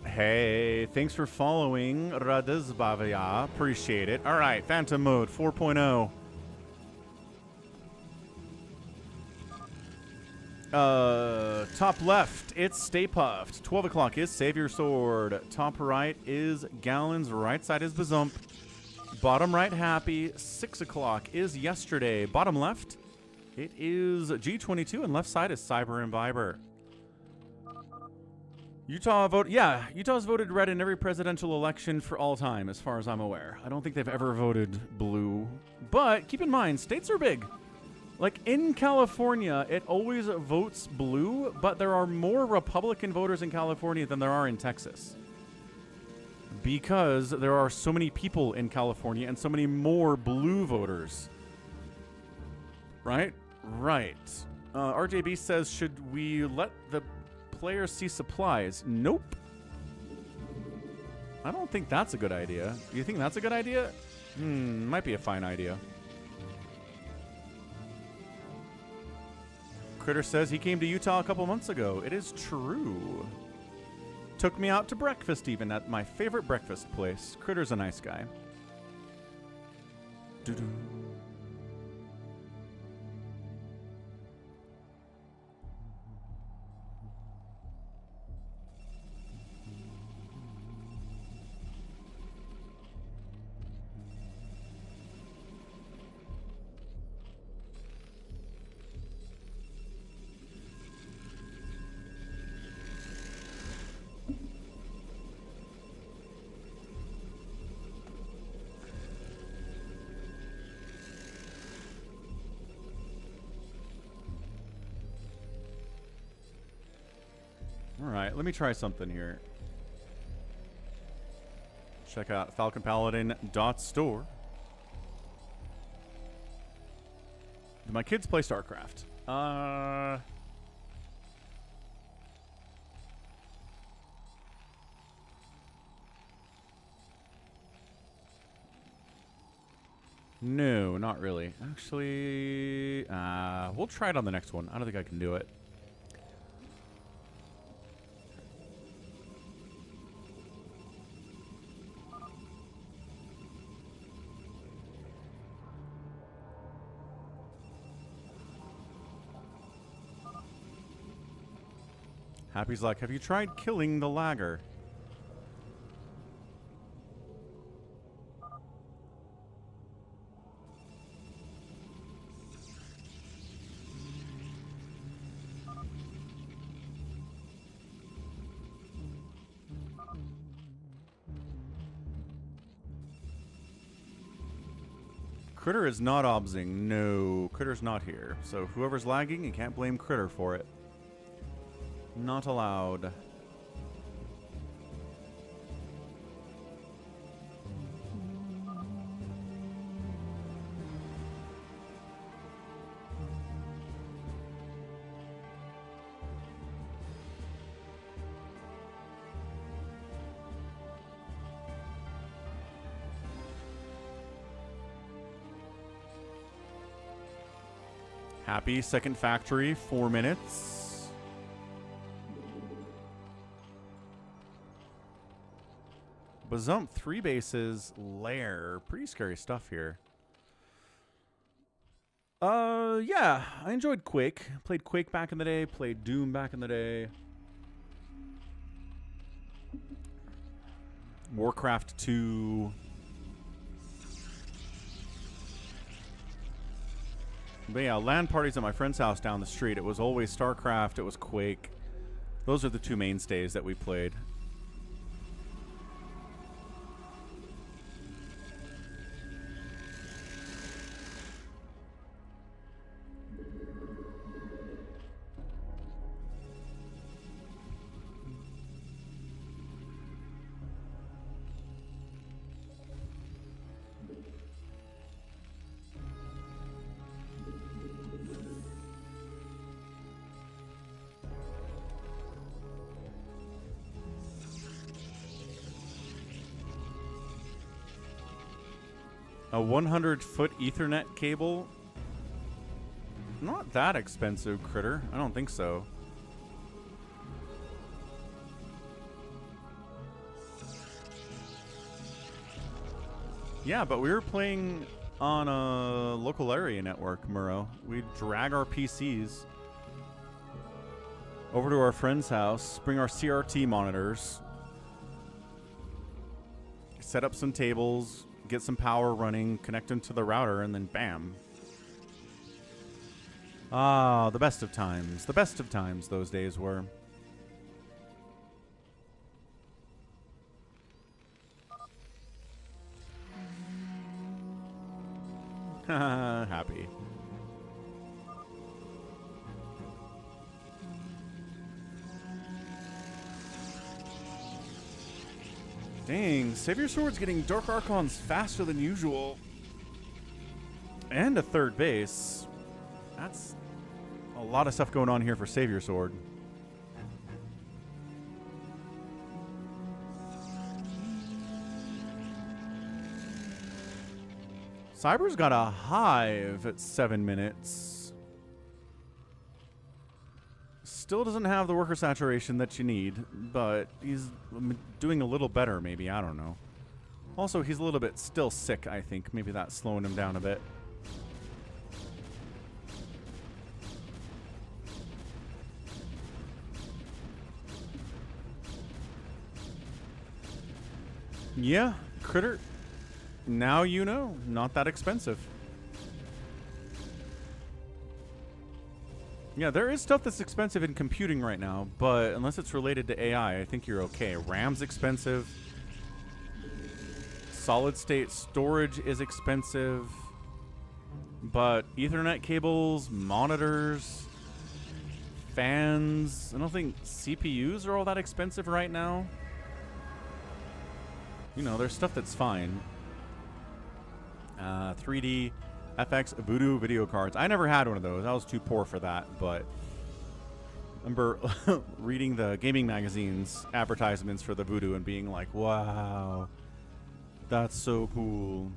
Hey, thanks for following, Radizbavia. Appreciate it. All right, Phantom Mode 4.0. Top left, it's Stay Puffed. 12 o'clock is Save Your Sword. Top right is Gallons. Right side is Bazump. Bottom right, Happy. 6 o'clock is Yesterday. Bottom left, it is G22, and left side is Cyber Imbiber. Utah vote. Yeah, Utah's voted red in every presidential election for all time, as far as I'm aware. I don't think they've ever voted blue. But keep in mind, states are big. Like in California, it always votes blue, but there are more Republican voters in California than there are in Texas. Because there are so many people in California and so many more blue voters. Right? Right. RJB says, should we let the players see supplies? Nope. I don't think that's a good idea. Do you think that's a good idea? Might be a fine idea. Critter says he came to Utah a couple months ago. It is true. Took me out to breakfast even at my favorite breakfast place. Critter's a nice guy. Doo-doo. Alright, let me try something here. Check out falconpaladin.store. Do my kids play Starcraft? No, not really. Actually, we'll try it on the next one. I don't think I can do it. Happy's like, have you tried killing the lagger? Critter is not obsing. No, Critter's not here. So whoever's lagging, you can't blame Critter for it. Not allowed. Happy second factory, 4 minutes. Bazump 3 bases lair. Pretty scary stuff here. Yeah, I enjoyed Quake. Played Quake back in the day. Played Doom back in the day. Warcraft 2. But yeah, LAN parties at my friend's house down the street. It was always Starcraft. It was Quake. Those are the two mainstays that we played. A 100-foot Ethernet cable? Not that expensive, Critter. I don't think so. Yeah, but we were playing on a local area network, Murrow. We'd drag our PCs over to our friend's house, bring our CRT monitors, set up some tables, get some power running, connect them to the router, and then bam. Ah, the best of times. The best of times those days were. Happy. Dang, Savior Sword's getting Dark Archons faster than usual. And a third base. That's a lot of stuff going on here for Savior Sword. Cyber's got a hive at 7 minutes. Still doesn't have the worker saturation that you need, but he's doing a little better, maybe. I don't know. Also, he's a little bit still sick, I think. Maybe that's slowing him down a bit. Yeah, Critter. Now you know. Not that expensive. Yeah, there is stuff that's expensive in computing right now, but unless it's related to AI, I think you're okay. RAM's expensive. Solid state storage is expensive. But Ethernet cables, monitors, fans, I don't think CPUs are all that expensive right now. You know, there's stuff that's fine. 3D FX Voodoo video cards. I never had one of those. I was too poor for that, but I remember reading the gaming magazine's advertisements for the Voodoo and being like, wow, that's so cool.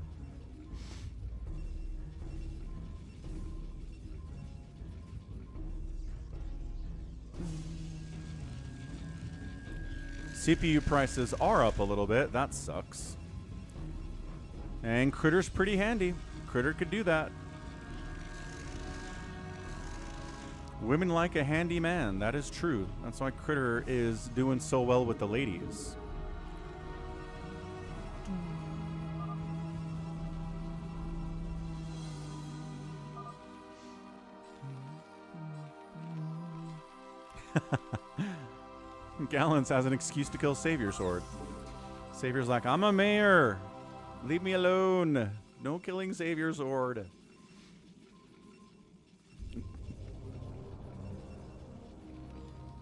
CPU prices are up a little bit. That sucks. And Critter's pretty handy. Critter could do that. Women like a handy man. That is true. That's why Critter is doing so well with the ladies. Gallons has an excuse to kill Savior Sword. Savior's like, I'm a mayor. Leave me alone. No killing Savior Sword.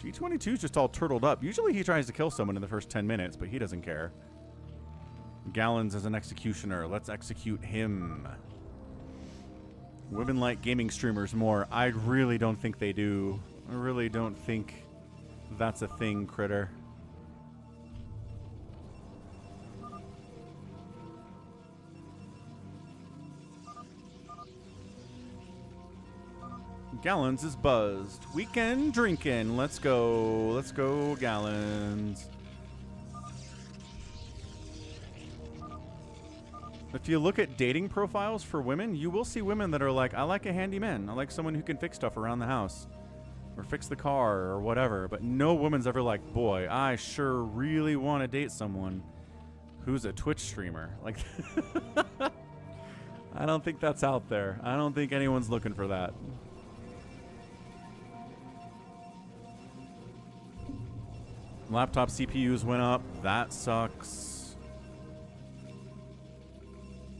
G22's just all turtled up. Usually he tries to kill someone in the first 10 minutes, but he doesn't care. Gallons as an executioner. Let's execute him. Women like gaming streamers more. I really don't think they do. I really don't think that's a thing, Critter. Gallons is buzzed. Weekend drinking. Let's go. Let's go, Gallons. If you look at dating profiles for women, you will see women that are like, I like a handyman. I like someone who can fix stuff around the house or fix the car or whatever. But no woman's ever like, boy, I sure really want to date someone who's a Twitch streamer. Like, I don't think that's out there. I don't think anyone's looking for that. Laptop CPUs went up. That sucks.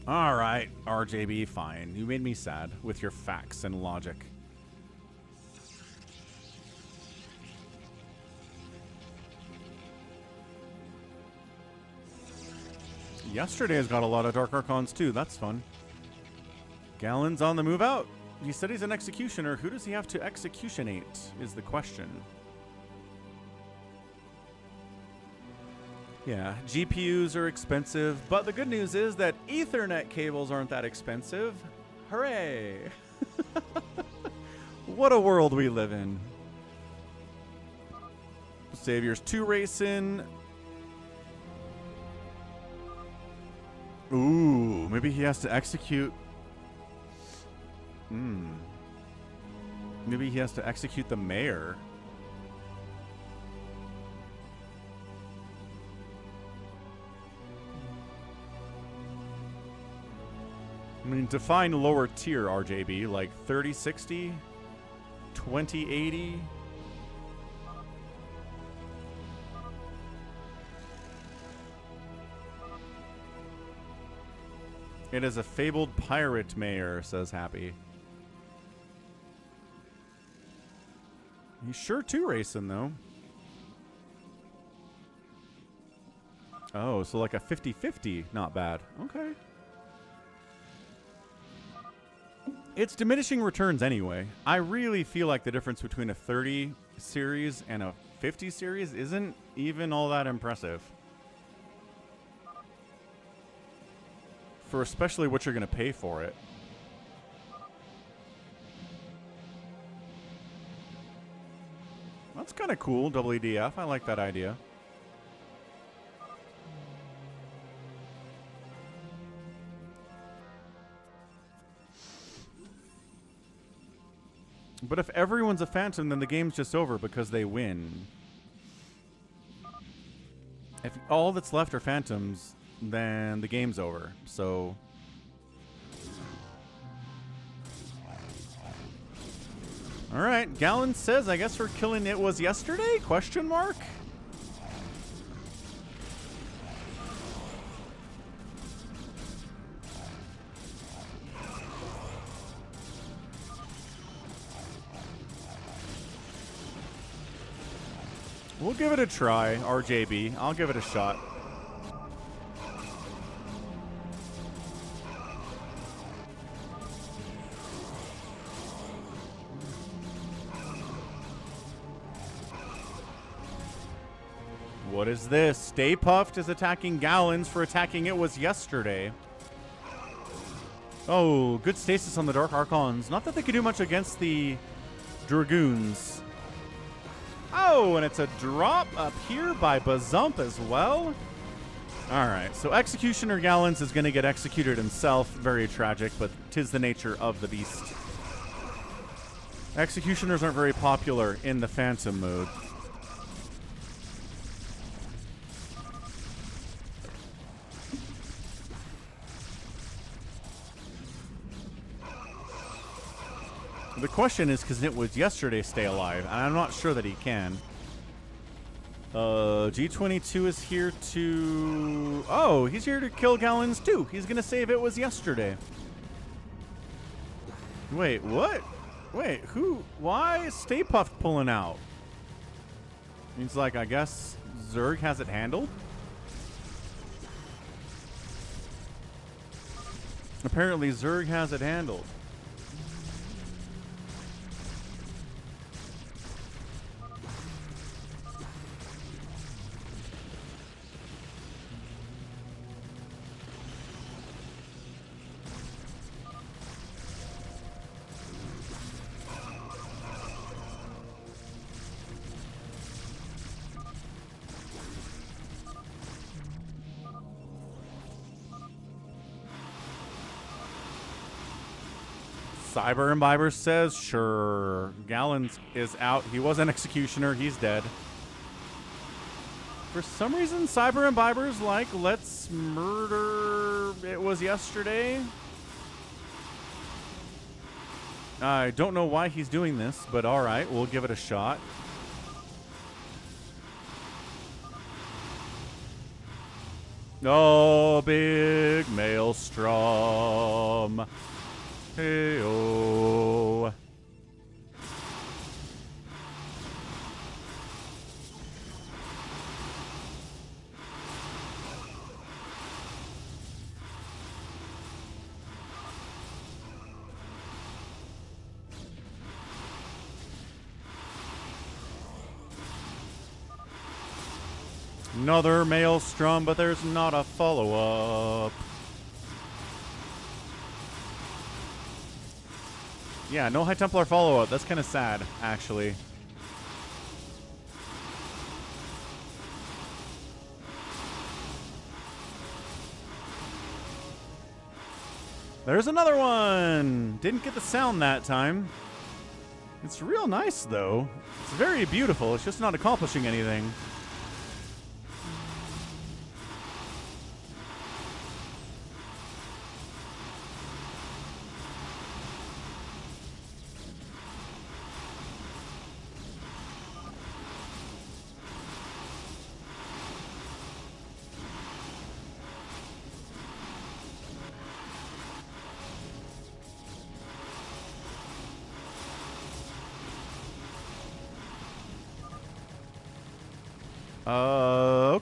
All right, RJB, fine. You made me sad with your facts and logic. Yesterday's got a lot of Dark Archons too. That's fun. Gallon's on the move out. He said he's an executioner. Who does he have to executionate is the question. Yeah, GPUs are expensive, but the good news is that Ethernet cables aren't that expensive. Hooray! What a world we live in. Savior's 2 racing. Ooh, maybe he has to execute. Maybe he has to execute the mayor. I mean, define lower tier, RJB, like 3060, 2080. It is a fabled pirate mayor, says Happy. He's sure 2 racing, though. Oh, so like a 50-50. Not bad. Okay. It's diminishing returns anyway. I really feel like the difference between a 30 series and a 50 series isn't even all that impressive. For especially what you're going to pay for it. That's kind of cool, WDF. I like that idea. But if everyone's a Phantom, then the game's just over because they win. If all that's left are Phantoms, then the game's over. So... Alright, Gallon says, I guess we're killing it was yesterday? Question mark? We'll give it a try, RJB. I'll give it a shot. What is this? Stay Puffed is attacking Gallons for attacking it was yesterday. Oh, good stasis on the Dark Archons. Not that they could do much against the Dragoons. Oh, and it's a drop up here by Bazump as well. All right, so Executioner Gallons is going to get executed himself. Very tragic, but 'tis the nature of the beast. Executioners aren't very popular in the Phantom mode. The question is, because it was yesterday, stay alive. And I'm not sure that he can. G22 is here to... Oh, he's here to kill Gallons too. He's going to save it was yesterday. Wait, what? Wait, who? Why is Stay Puffed pulling out? He's like, I guess Zerg has it handled? Apparently Zerg has it handled. Cyber Imbiber says, sure. Gallons is out. He was an executioner. He's dead. For some reason, Cyber Imbiber's like, let's murder. It was yesterday. I don't know why he's doing this, but all right, we'll give it a shot. Oh, big maelstrom. Hey-oh. Another maelstrom, but there's not a follow-up. Yeah, no High Templar follow-up. That's kind of sad, actually. There's another one! Didn't get the sound that time. It's real nice, though. It's very beautiful. It's just not accomplishing anything.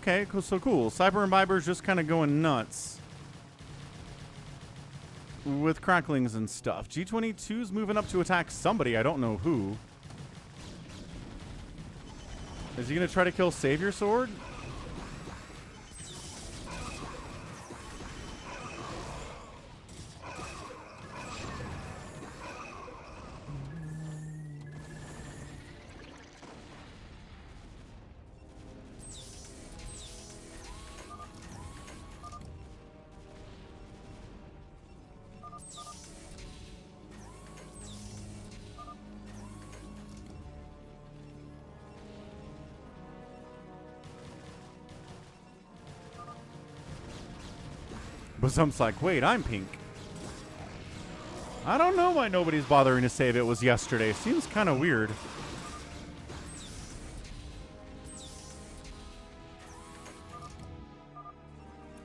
Okay, so cool. Cyber Imbiber's just kind of going nuts with cracklings and stuff. G22's moving up to attack somebody. I don't know who. Is he going to try to kill Savior Sword? Bazum's like, wait, I'm pink. I don't know why nobody's bothering to save it was yesterday. Seems kind of weird.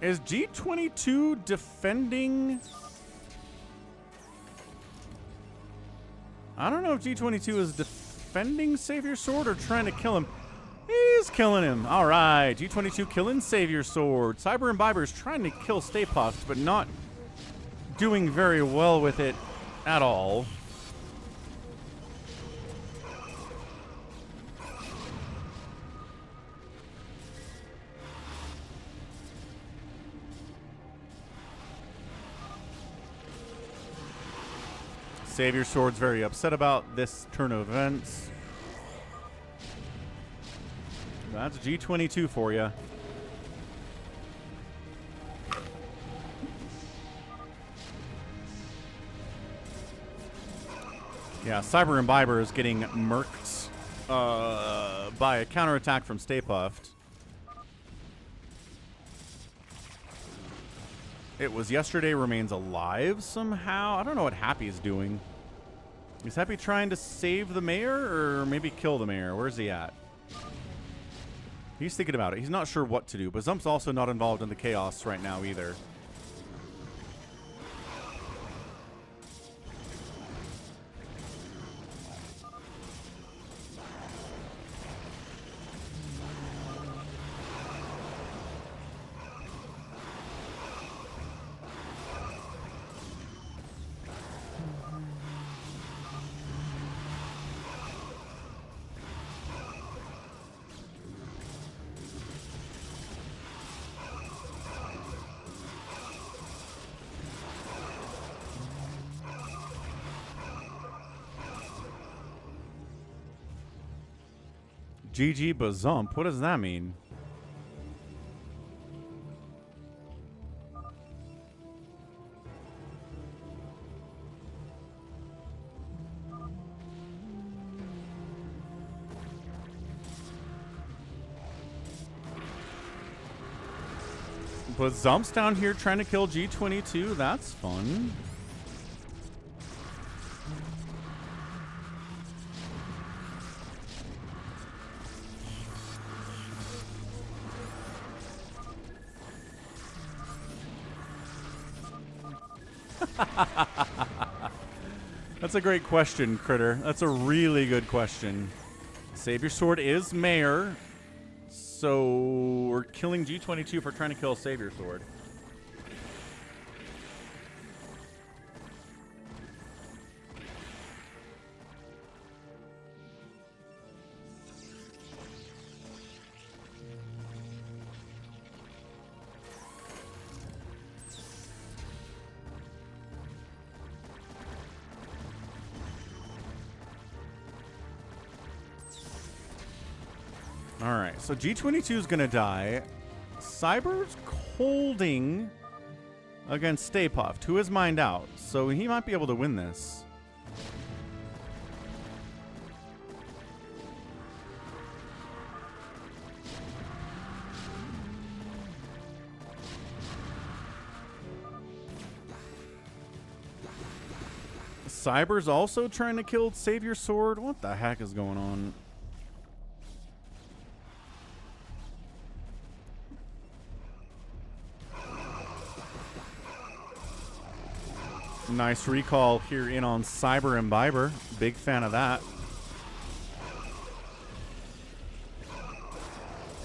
Is G22 defending? I don't know if G22 is defending Savior Sword or trying to kill him. He's killing him. All right, G22 killing Savior Sword. Cyber Imbiber's trying to kill Stay Puft, but not doing very well with it at all. Savior Sword's very upset about this turn of events. That's G22 for you. Yeah, Cyber Imbiber is getting murked by a counterattack from Stay Puft. It was yesterday remains alive somehow. I don't know what Happy's doing. Is Happy trying to save the mayor or maybe kill the mayor? Where's he at? He's thinking about it. He's not sure what to do. But Zump's also not involved in the chaos right now either. GG Bazump. What does that mean? But Zump's down here trying to kill G22. That's fun. That's a great question, Critter. That's a really good question. Savior Sword is Mayor. So we're killing G22 for trying to kill Savior Sword. All right, so G22 is going to die. Cyber's holding against Stay Puft, who is mined out, so he might be able to win this. Cyber's also trying to kill Savior Sword. What the heck is going on? Nice recall here in on Cyber Imbiber. Big fan of that.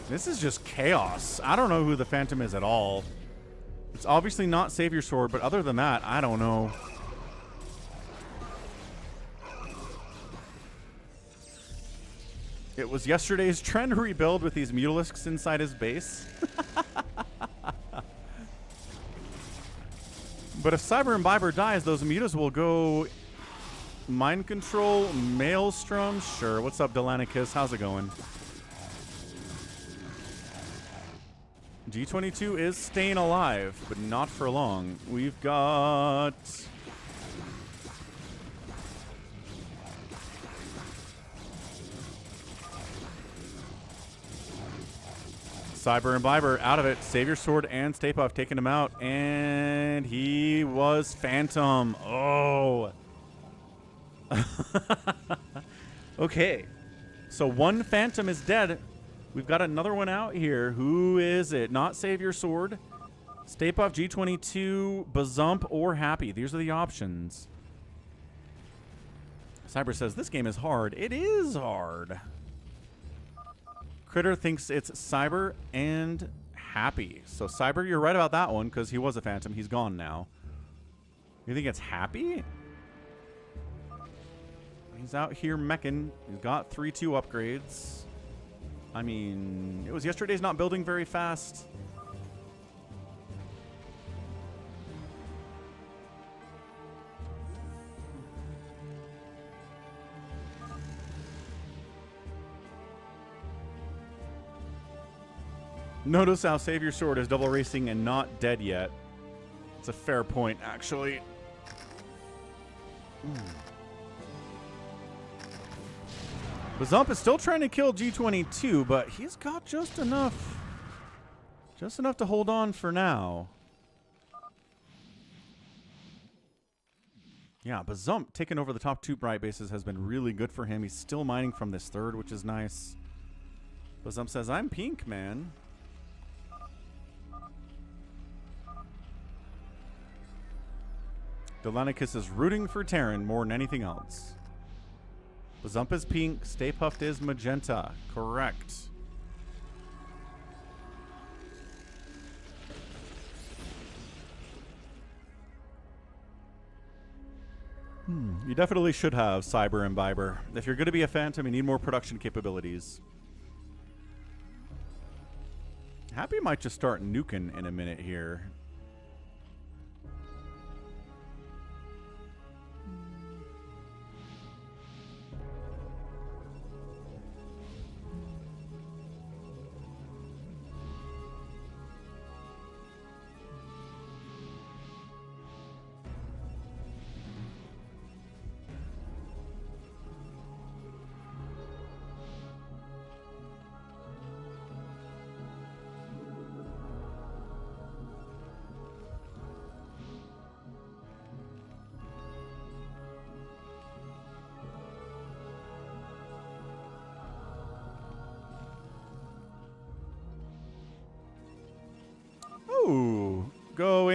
This is just chaos. I don't know who the Phantom is at all. It's obviously not Savior Sword, but other than that, I don't know. It was yesterday's trend rebuild with these Mutalisks inside his base. But if Cyber Imbiber dies, those mutas will go Mind Control, Maelstrom. Sure. What's up, Delanicus? How's it going? G22 is staying alive, but not for long. We've got... Cyber Imbiber out of it. Savior Sword and Stay Puft taking him out. And he was Phantom. Oh. Okay. So one Phantom is dead. We've got another one out here. Who is it? Not Savior Sword. Stay Puft, G22, Bazump, or Happy. These are the options. Cyber says, this game is hard. It is hard. Critter thinks it's Cyber and Happy. So Cyber, you're right about that one because he was a Phantom. He's gone now. You think it's Happy? He's out here meching. He's got 3-2 upgrades. I mean, it was yesterday's not building very fast. Notice how Savior Sword is double racing and not dead yet. It's a fair point, actually. Bazump is still trying to kill G22, but he's got just enough to hold on for now. Yeah, Bazump taking over the top 2 bright bases has been really good for him. He's still mining from this third, which is nice. Bazump says, I'm pink, man. Delanicus is rooting for Terran more than anything else. Bazump is pink. Stay Puft is magenta. Correct. You definitely should have Cyber Imbiber. If you're going to be a Phantom, you need more production capabilities. Happy might just start nuking in a minute here.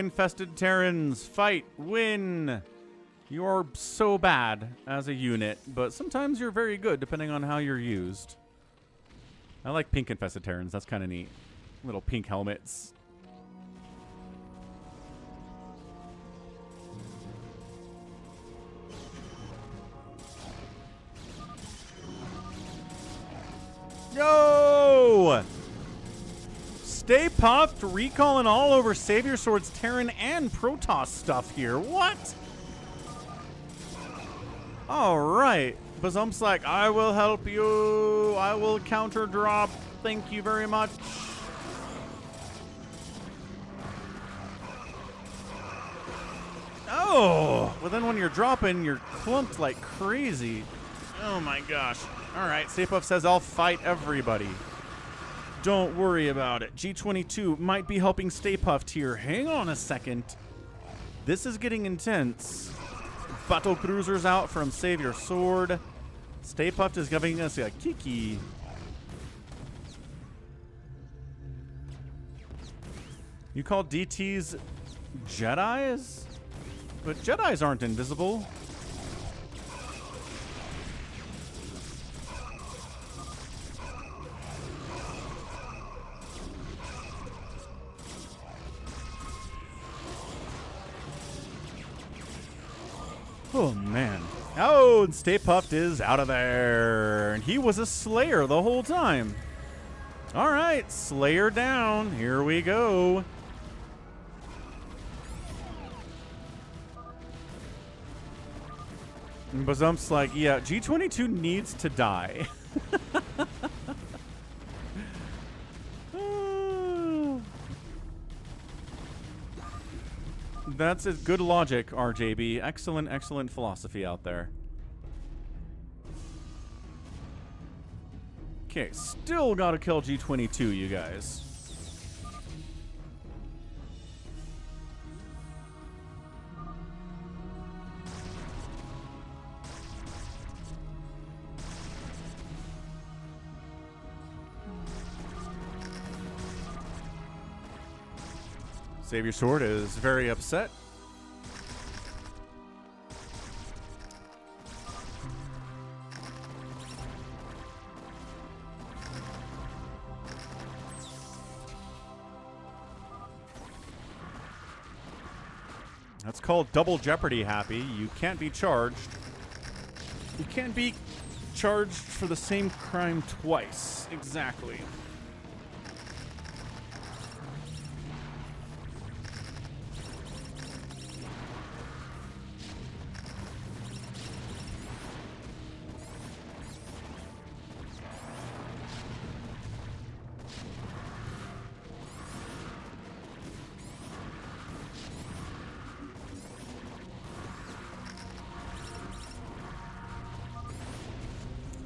infested Terrans. Fight. Win. You're so bad as a unit, but sometimes you're very good depending on how you're used. I like pink infested Terrans. That's kind of neat. Little pink helmets. Yo! Stay puffed, recalling all over Savior Sword's Terran and Protoss stuff here. What? Alright. Bazump's like, I will help you. I will counter drop. Thank you very much. Oh! Well, then when you're dropping, you're clumped like crazy. Oh my gosh. Alright, Stay Puft says, I'll fight everybody. Don't worry about it. G22 might be helping Stay Puft here. Hang on a second. This is getting intense. Battle Cruisers out from Savior Sword. Stay Puft is giving us a Kiki. You call DTs Jedis? But Jedis aren't invisible. Oh, man. Oh, and Stay Puft is out of there. And he was a Slayer the whole time. All right, Slayer down. Here we go. And Bazump's like, yeah, G22 needs to die. That's a good logic, RJB. Excellent, excellent philosophy out there. Okay, still gotta kill G22, you guys. Savior Sword is very upset. That's called double jeopardy, Happy. You can't be charged. You can't be charged for the same crime twice. Exactly.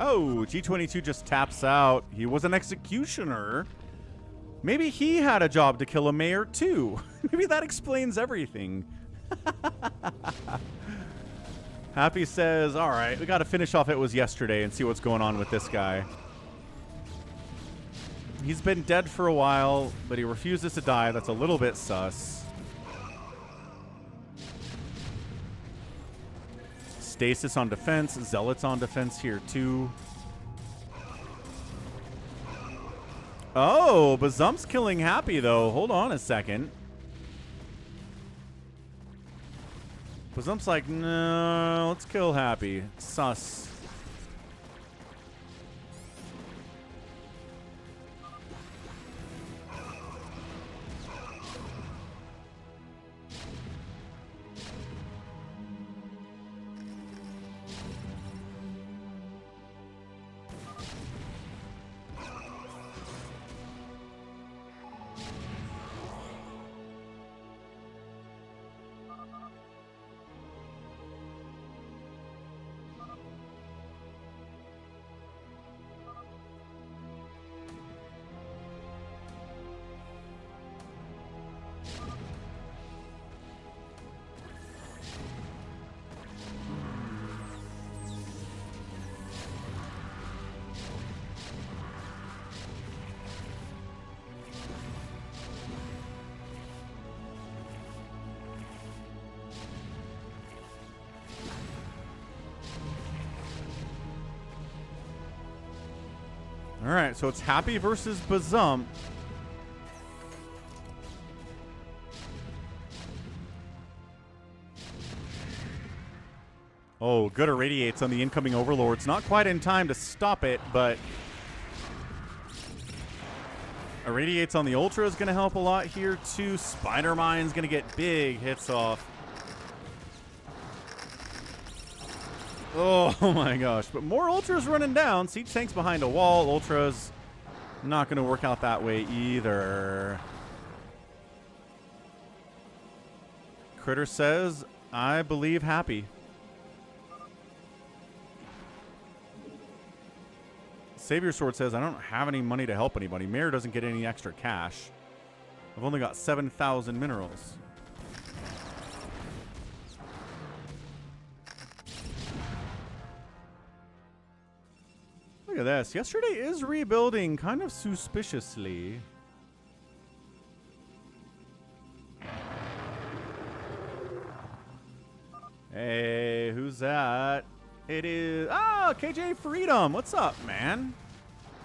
Oh, G22 just taps out. He was an executioner. Maybe he had a job to kill a mayor too. Maybe that explains everything. Happy says, all right, we got to finish off It Was Yesterday and see what's going on with this guy. He's been dead for a while, but he refuses to die. That's a little bit sus. Stasis on defense. Zealots on defense here, too. Oh, Bazump's killing Happy, though. Hold on a second. Bazump's like, no, let's kill Happy. Sus. All right, so it's Happy versus Bazump. Oh, good irradiates on the incoming Overlords. Not quite in time to stop it, but irradiates on the Ultra is going to help a lot here, too. Spider Mine's going to get big hits off. Oh, my gosh. But more Ultras running down. Siege Tank's behind a wall. Ultra's not going to work out that way either. Critter says, I believe Happy. Savior Sword says, I don't have any money to help anybody. Mayor doesn't get any extra cash. I've only got 7,000 minerals. Look at this. Yesterday is rebuilding kind of suspiciously. Hey, who's that? It is... Ah, KJ Freedom. What's up, man?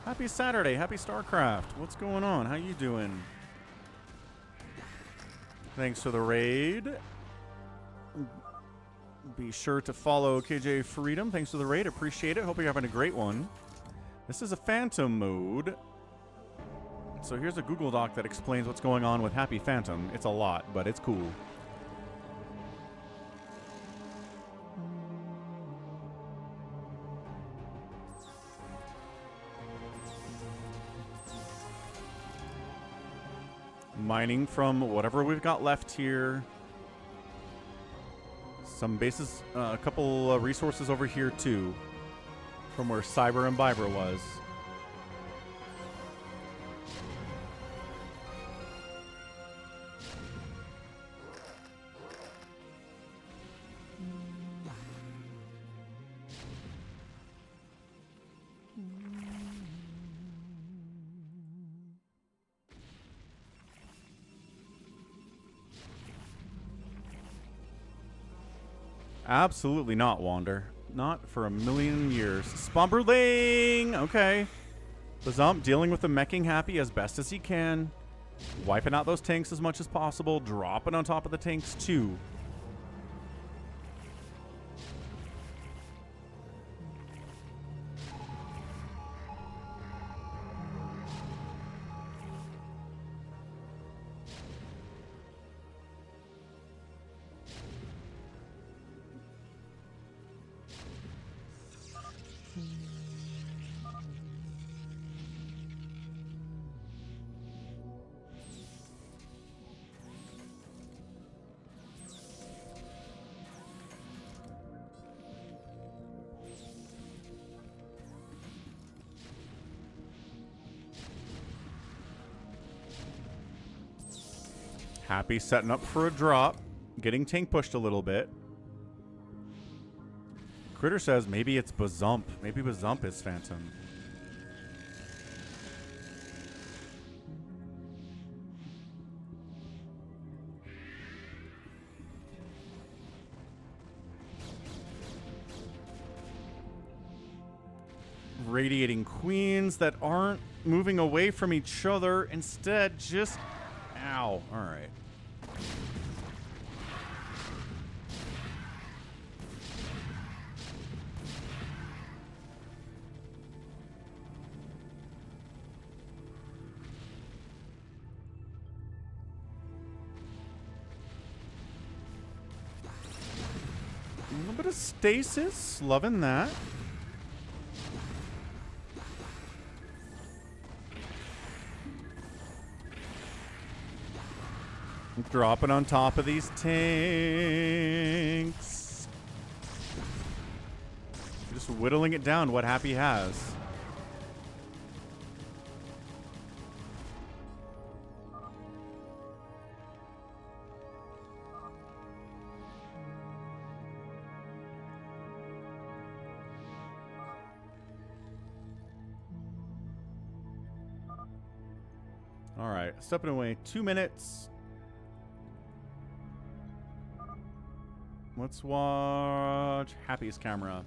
Happy Saturday. Happy Starcraft. What's going on? How you doing? Thanks for the raid. Be sure to follow KJ Freedom. Thanks for the raid. Appreciate it. Hope you're having a great one. This is a Phantom mode. So here's a Google Doc that explains what's going on with Happy Phantom. It's a lot, but it's cool. Mining from whatever we've got left here. Some bases, a couple resources over here too, from where Cyber and Biber was. Absolutely not, Wander. Not for a million years. Spawn Broodling! Okay. Bazump dealing with the meching Happy as best as he can. Wiping out those tanks as much as possible. Dropping on top of the tanks, too. Happy setting up for a drop. Getting tank pushed a little bit. Critter says maybe it's Bazump. Maybe Bazump is Phantom. Radiating queens that aren't moving away from each other. Instead, just... Ow. All right. A little bit of stasis. Loving that. Dropping on top of these tanks. Just whittling it down what Happy has. All right, stepping away 2 minutes. Let's watch Happy's camera.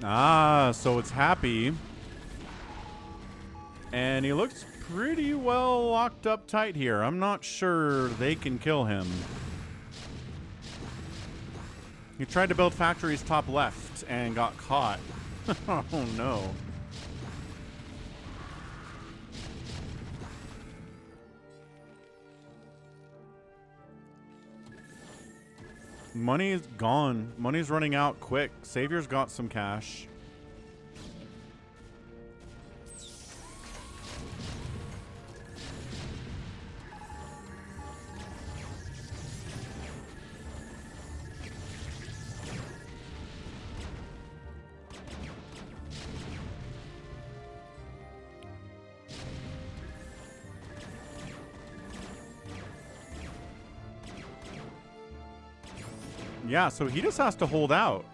Ah, so it's Happy. And he looks pretty well locked up tight here. I'm not sure they can kill him. He tried to build factories top left and got caught. Oh no. Money is gone. Money's running out quick. Savior's got some cash. Yeah, so he just has to hold out.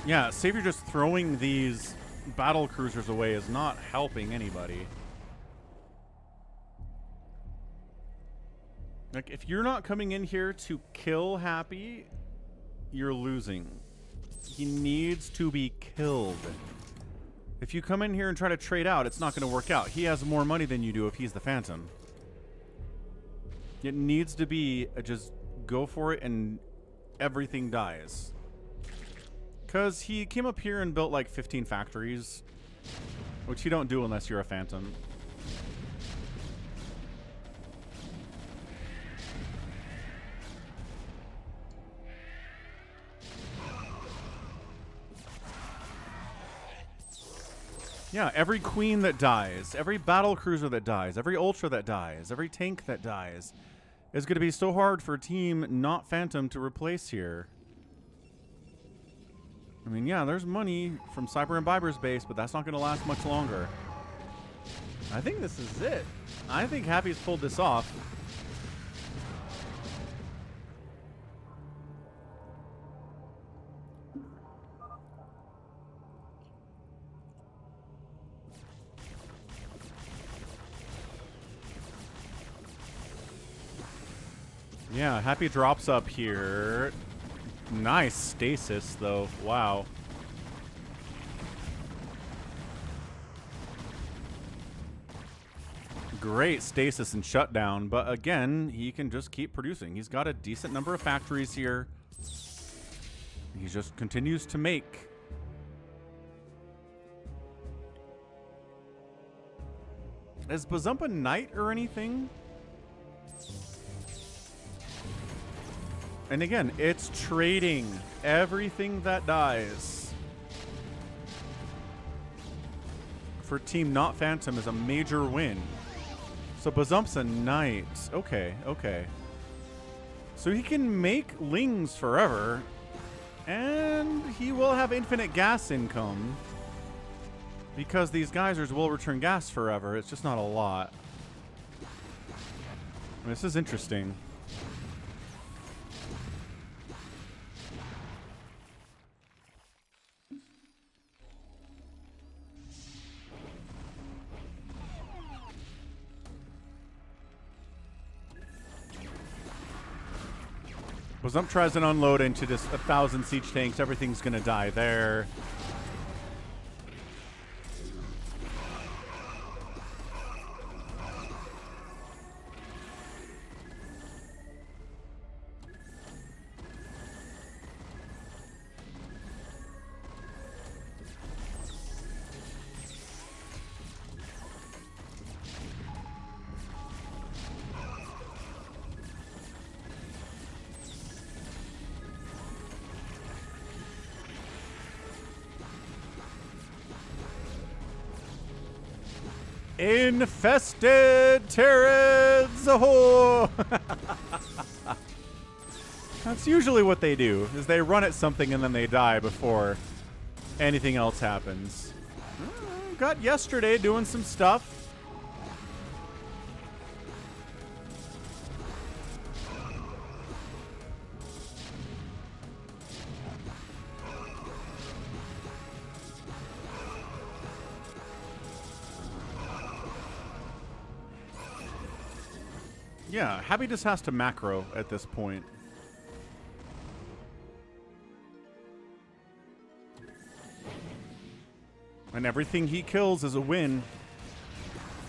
Yeah, Savior just throwing these battle cruisers away is not helping anybody. Like, if you're not coming in here to kill Happy, you're losing. He needs to be killed. If you come in here and try to trade out, it's not going to work out. He has more money than you do if he's the Phantom. It needs to be just go for it and everything dies. Because he came up here and built like 15 factories, which you don't do unless you're a Phantom. Yeah, every queen that dies, every battle cruiser that dies, every ultra that dies, every tank that dies is going to be so hard for a team not Phantom to replace here. I mean, yeah, there's money from Cyber and Biber's base, but that's not going to last much longer. I think this is it. I think Happy's pulled this off. Yeah, Happy drops up here. Nice stasis, though. Wow. Great stasis and shutdown, but again, he can just keep producing. He's got a decent number of factories here. He just continues to make. Is Bazumpa Knight or anything? And again, it's trading everything that dies. For Team Not Phantom is a major win. So Bazump's a knight. Okay, okay. So he can make Lings forever. And he will have infinite gas income. Because these geysers will return gas forever. It's just not a lot. This is interesting. Bazump tries to unload into just 1,000 siege tanks. Everything's going to die there. Infested turrets! Oh! That's usually what they do, is they run at something and then they die before anything else happens. Got yesterday doing some stuff. Yeah, Happy just has to macro at this point. And everything he kills is a win.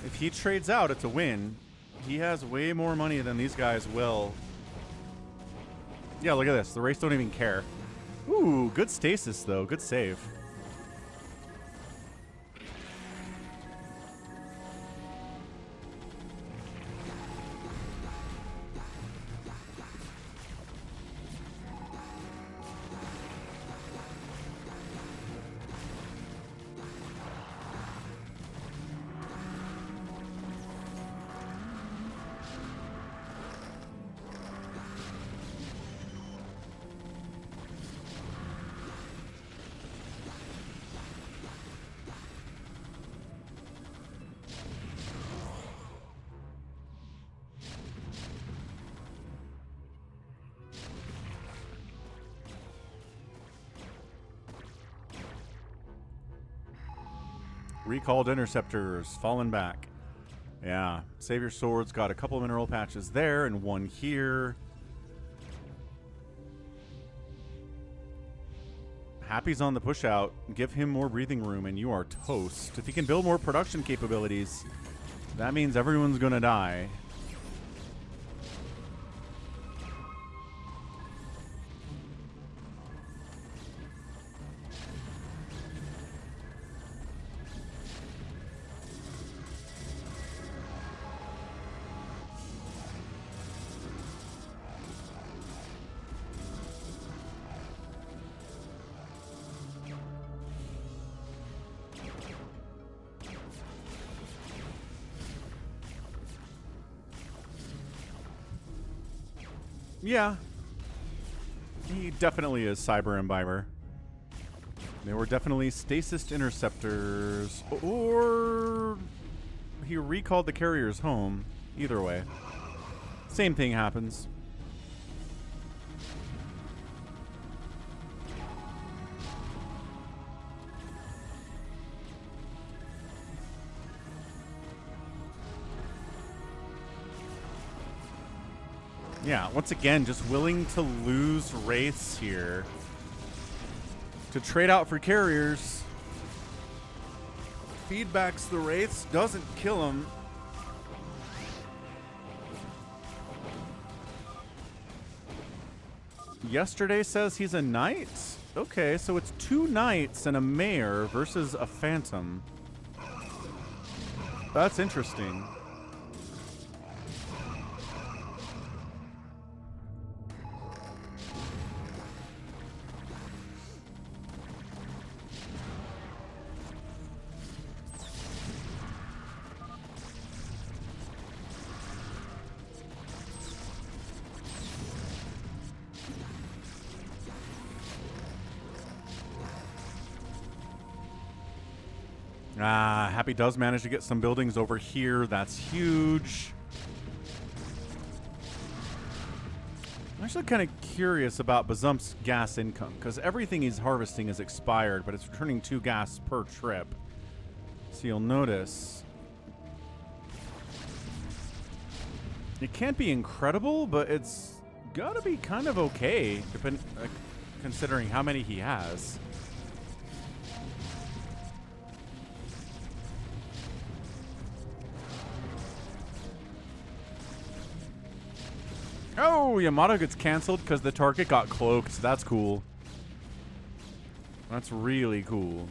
If he trades out, it's a win. He has way more money than these guys will. Yeah, look at this. The Wraiths don't even care. Ooh, good stasis, though. Good save. Recalled interceptors fallen back. Yeah, Savior Swords got a couple of mineral patches there and one here. Happy's on the push out. Give him more breathing room and you are toast. If he can build more production capabilities, that means everyone's gonna die. Yeah. He definitely is Cyber Imbiber. They were definitely stasis interceptors. Or he recalled the carriers home. Either way. Same thing happens. Yeah, once again, just willing to lose Wraiths here to trade out for carriers. Feedbacks the Wraiths, doesn't kill them. Yesterday says he's a knight? Okay, so it's 2 knights and a mayor versus a phantom. That's interesting. Happy does manage to get some buildings over here. That's huge. I'm actually kind of curious about Bazump's gas income, because everything he's harvesting is expired, but it's returning 2 gas per trip. So you'll notice it can't be incredible, but it's got to be kind of okay, considering how many he has. Oh, Yamato gets canceled because the target got cloaked. That's cool. That's really cool.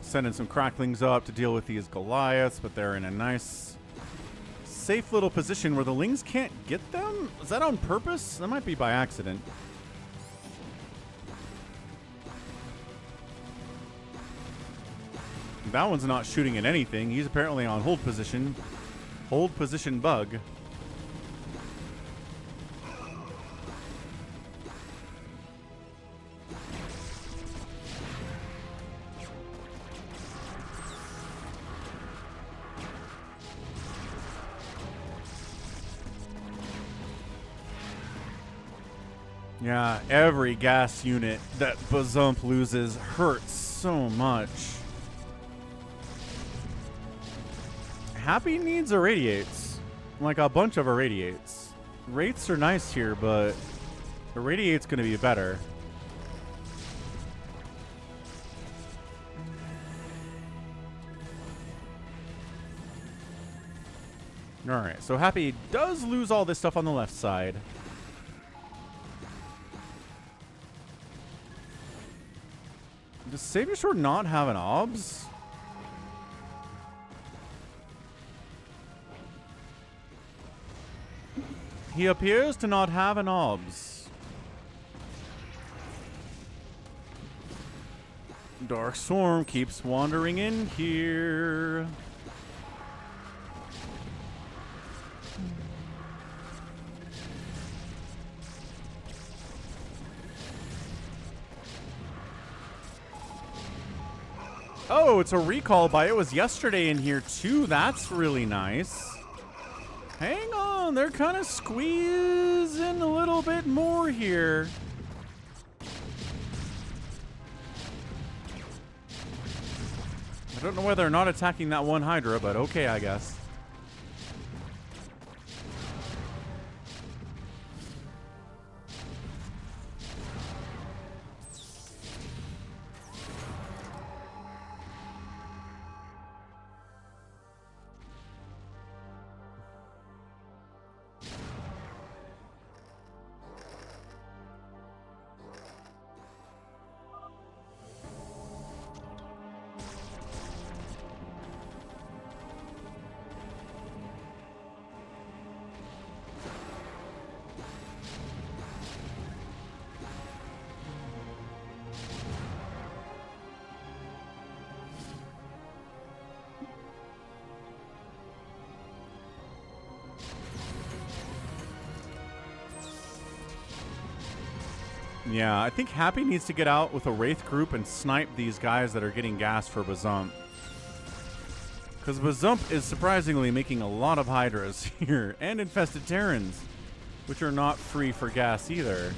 Sending some cracklings up to deal with these Goliaths, but they're in a nice, safe little position where the Lings can't get them? Is that on purpose? That might be by accident. That one's not shooting at anything. He's apparently on hold position. Hold position bug. Yeah, every gas unit that Bazump loses hurts so much. Happy needs irradiates. Like a bunch of irradiates. Wraiths are nice here, but irradiate's going to be better. Alright, so Happy does lose all this stuff on the left side. Does Savior Sword not have an obs? He appears to not have an obs. Dark Swarm keeps wandering in here. Oh, it's a recall by It Was Yesterday in here too. That's really nice. Hang on, they're kind of squeezing a little bit more here. I don't know why they're not attacking that one Hydra, but okay, I guess. Yeah, I think Happy needs to get out with a Wraith group and snipe these guys that are getting gas for Bazump. Because Bazump is surprisingly making a lot of Hydras here, and Infested Terrans, which are not free for gas either.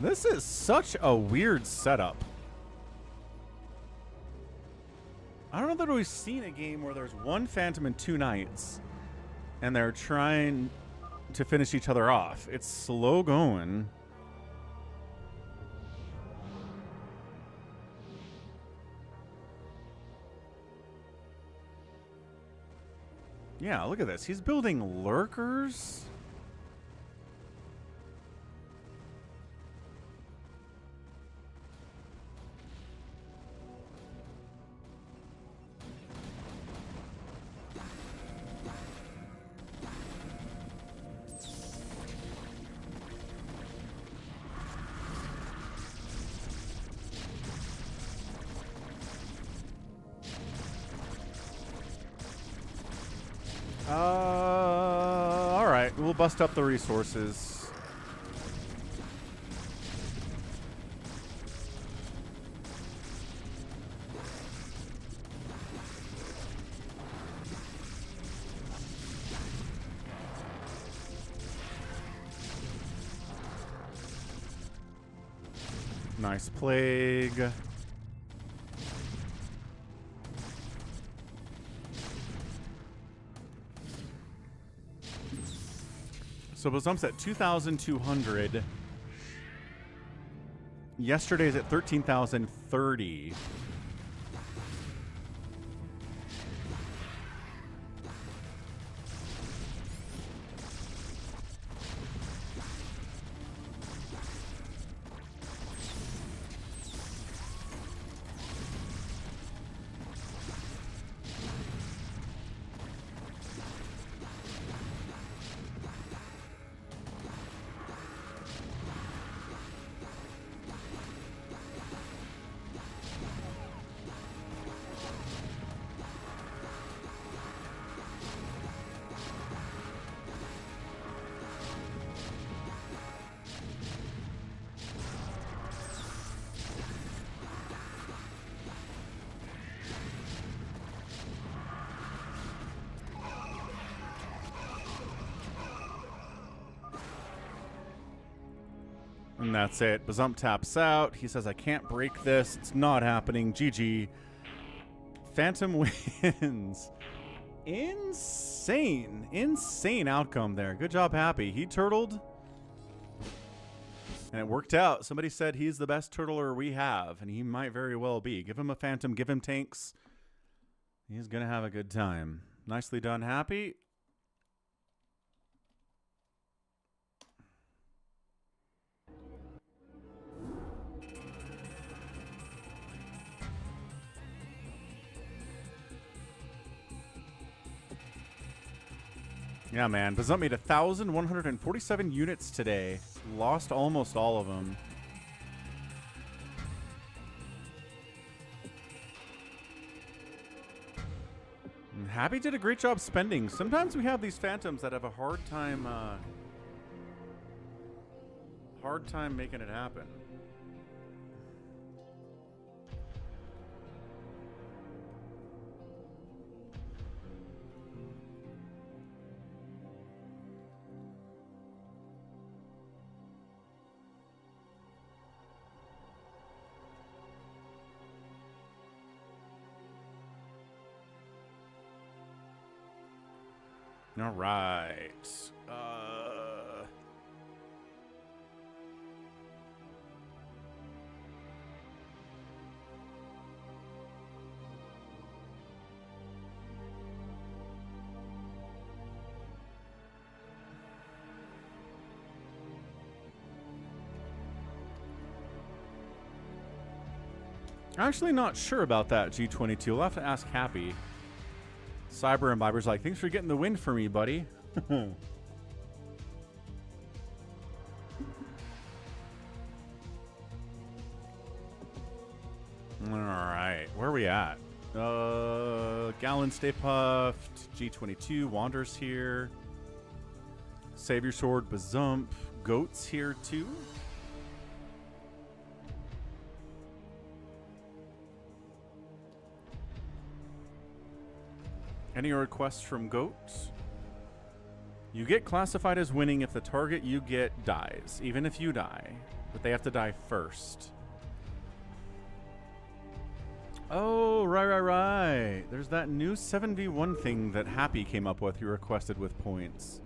This is such a weird setup. I don't know that we've seen a game where there's one Phantom and two Knights, and they're trying to finish each other off. It's slow going. Yeah, look at this. He's building lurkers. Alright, we'll bust up the resources. Nice plague. So Bazump's at 2,200. Yesterday's at 13,030. And that's it. Bazump taps out. He says, I can't break this. It's not happening. GG. Phantom wins. Insane. Insane outcome there. Good job, Happy. He turtled. And it worked out. Somebody said he's the best turtler we have. And he might very well be. Give him a Phantom. Give him tanks. He's going to have a good time. Nicely done, Happy. Yeah, man. Bazump made 1,147 units today. Lost almost all of them. And Happy did a great job spending. Sometimes we have these Phantoms that have a hard time making it happen. All right. Actually not sure about that, G22. We'll have to ask Happy. Cyber Imbiber's like, thanks for getting the win for me, buddy. All right, where are we at? Gallon, Stay Puffed, G22, Wander's here. Savior Sword, Bazump, Goat's here too. Any requests from Goats? You get classified as winning if the target you get dies, even if you die, but they have to die first. Oh, right. There's that new 7v1 thing that Happy came up with. You requested with points.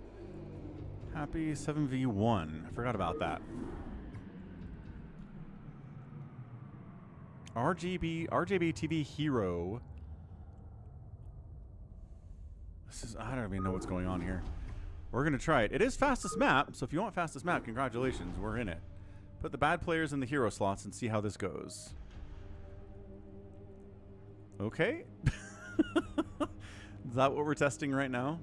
Happy 7v1. I forgot about that. RGB TV Hero. I don't even know what's going on here. We're going to try it. It is fastest map, so if you want fastest map, congratulations, we're in it. Put the bad players in the hero slots and see how this goes. Okay. Is that what we're testing right now?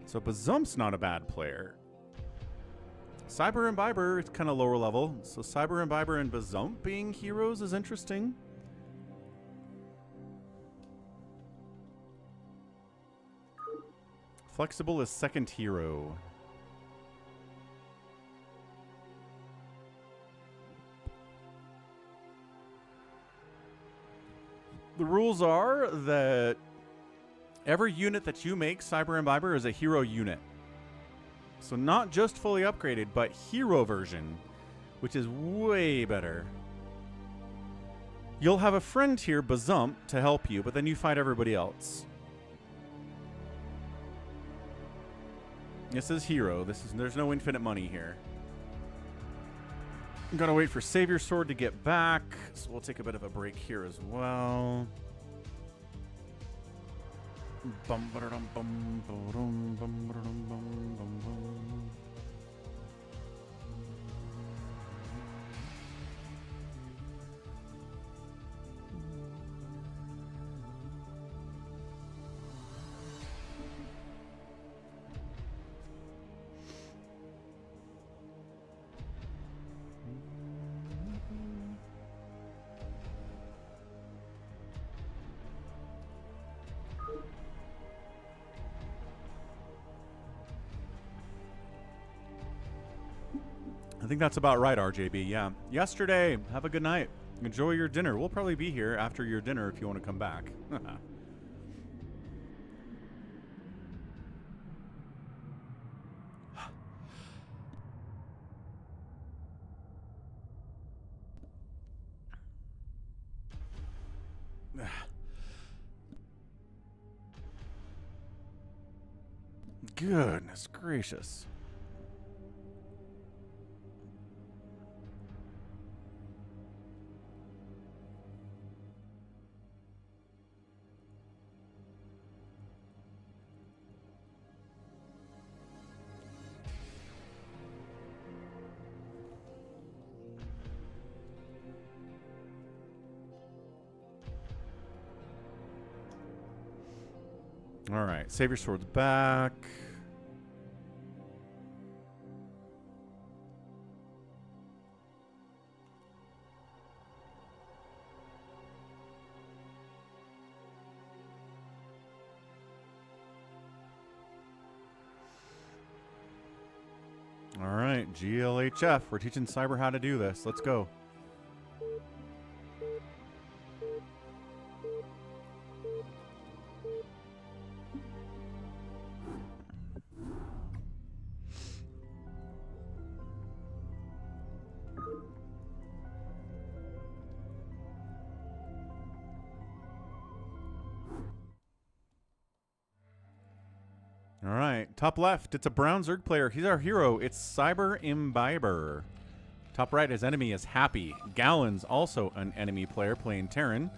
So Bazump's not a bad player. Cyber Imbiber is kind of lower level. So Cyber Imbiber and Bazump being heroes is interesting. Flexible is second hero. The rules are that every unit that you make, Cyber Imbiber, is a hero unit. So not just fully upgraded, but hero version, which is way better. You'll have a friend here, Bazump, to help you, but then you fight everybody else. This is hero. There's no infinite money here. I'm gonna wait for Savior Sword to get back, so we'll take a bit of a break here as well. Bum ba dum bum bum bum bum bum bum. I think that's about right, RJB. Yeah. Yesterday. Have a good night. Enjoy your dinner. We'll probably be here after your dinner if you want to come back. Goodness gracious. All right, Savior Sword's back. All right, GLHF. We're teaching Cyber how to do this. Let's go. All right, top left, it's a brown Zerg player. He's our hero. It's Cyber Imbiber. Top right, his enemy is Happy. Gallon's also an enemy player playing Terran.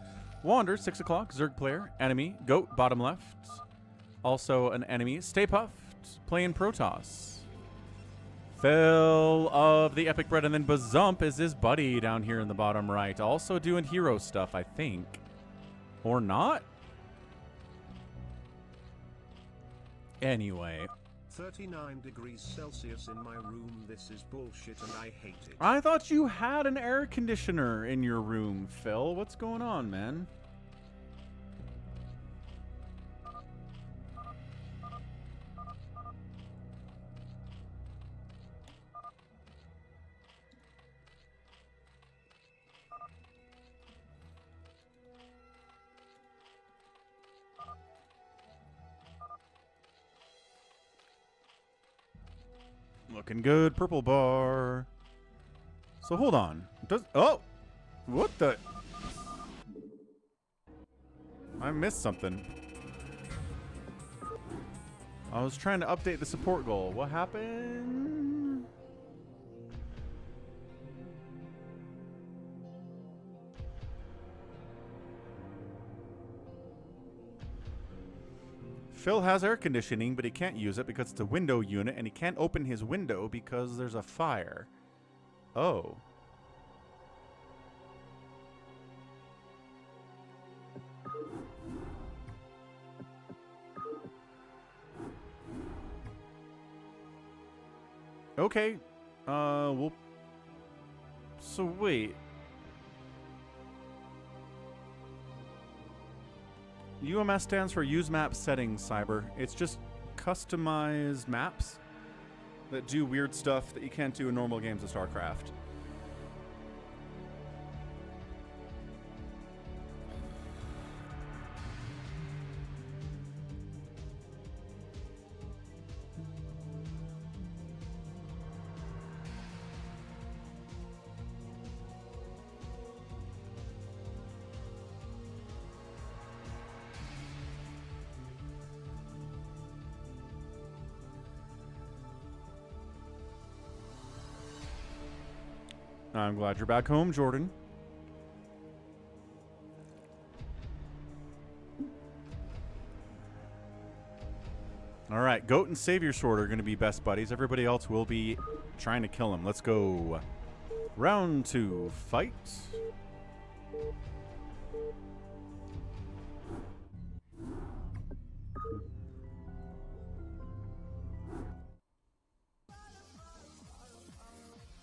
Wander, 6 o'clock, Zerg player. Enemy, Goat, bottom left. Also an enemy, Stay Puffed, playing Protoss. Phil of the Epic Bread, and then Bazump is his buddy down here in the bottom right. Also doing hero stuff, I think. Or not? Anyway. 39 degrees Celsius in my room. This is bullshit and I hate it. I thought you had an air conditioner in your room, Phil. What's going on, man? Looking good, purple bar. So hold on. Oh, what the? I missed something. I was trying to update the support goal. What happened? Phil has air conditioning, but he can't use it because it's a window unit, and he can't open his window because there's a fire. Oh. Okay. Well. So wait. UMS stands for Use Map Settings, Cyber. It's just customized maps that do weird stuff that you can't do in normal games of Starcraft. I'm glad you're back home, Jordan. All right, Goat and Savior Sword are going to be best buddies. Everybody else will be trying to kill him. Let's go. Round 2, fight.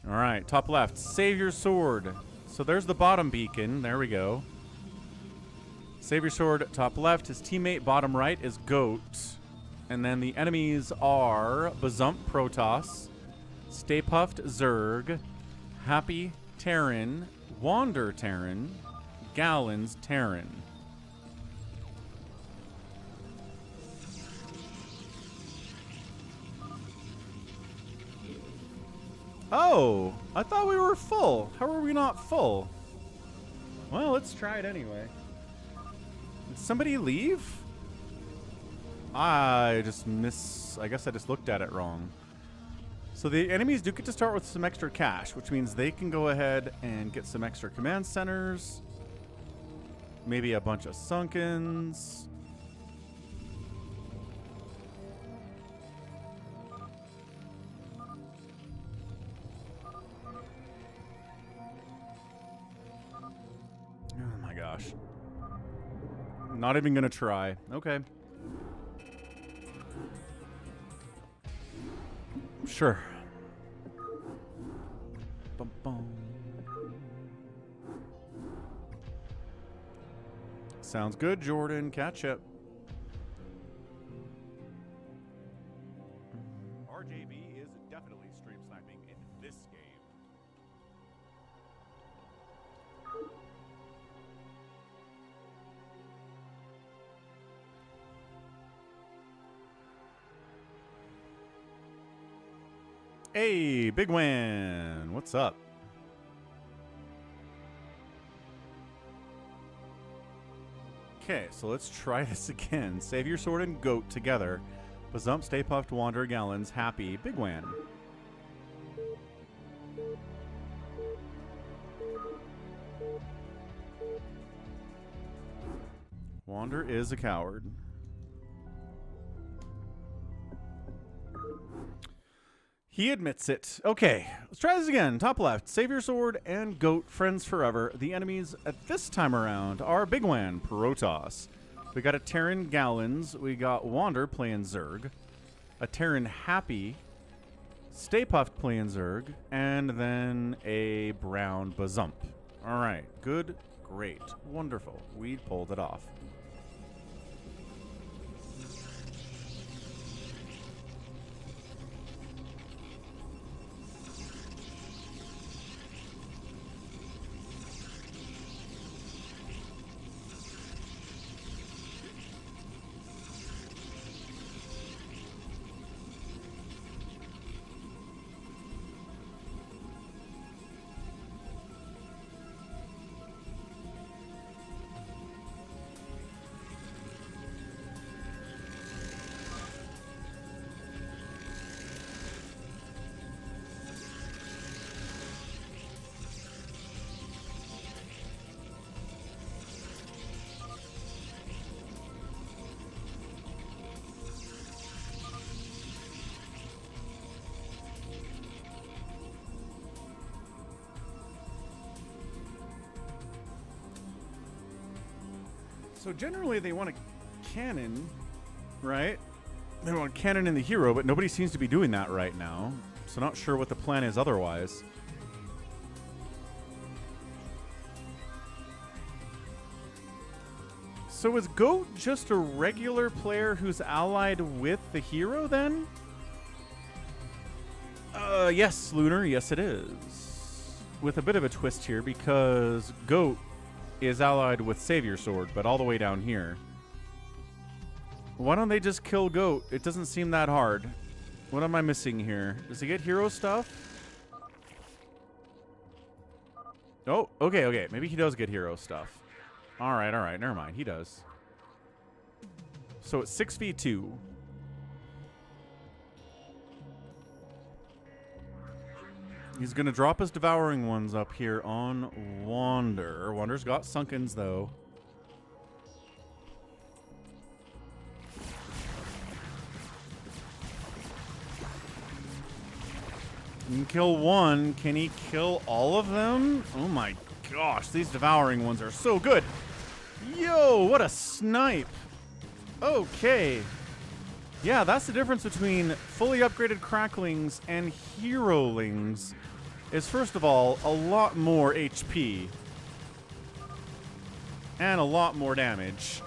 All right, top left, Savior Sword. So there's the bottom beacon. There we go. Savior Sword, top left. His teammate, bottom right, is Goat. And then the enemies are Bazump, Protoss, Stay Puffed Zerg, Happy Terran, Wander Terran, Gallons Terran. Oh, I thought we were full. How are we not full? Well, let's try it anyway. Did somebody leave? I guess I just looked at it wrong. So the enemies do get to start with some extra cash, which means they can go ahead and get some extra command centers. Maybe a bunch of Sunkens. Oh my gosh. Not even gonna try. Okay. Sure. Bum, bum. Sounds good, Jordan. Catch up. RJB is definitely stream sniping in this game. Hey, Big Wan, what's up? Okay, so let's try this again. Save your sword and goat together. Bazump, Stay Puffed, Wander, Gallons, Happy, Big Wan. Wander is a coward. He admits it. Okay, let's try this again. Top left, save your sword and goat, friends forever. The enemies at this time around are Big Wan, Protoss. We got a Terran Gallons. We got Wander playing Zerg. A Terran Happy. Stay Puffed playing Zerg. And then a Brown Bazump. All right, good, great, wonderful. We pulled it off. So generally they want a cannon, right? They want a cannon in the hero, but nobody seems to be doing that right now. So not sure what the plan is otherwise. So is Goat just a regular player who's allied with the hero then? Yes, Lunar, yes it is. With a bit of a twist here because Goat is allied with Savior Sword, but all the way down here. Why don't they just kill Goat? It doesn't seem that hard. What am I missing here? Does he get hero stuff? Oh, okay. Maybe he does get hero stuff. All right. Never mind. He does. So it's 6v2. He's going to drop his Devouring Ones up here on Wander. Wander's got Sunkens, though. He can kill one. Can he kill all of them? Oh my gosh, these Devouring Ones are so good. Yo, what a snipe. Okay. Yeah, that's the difference between fully upgraded Cracklings and Herolings. Is first of all, a lot more HP. And a lot more damage.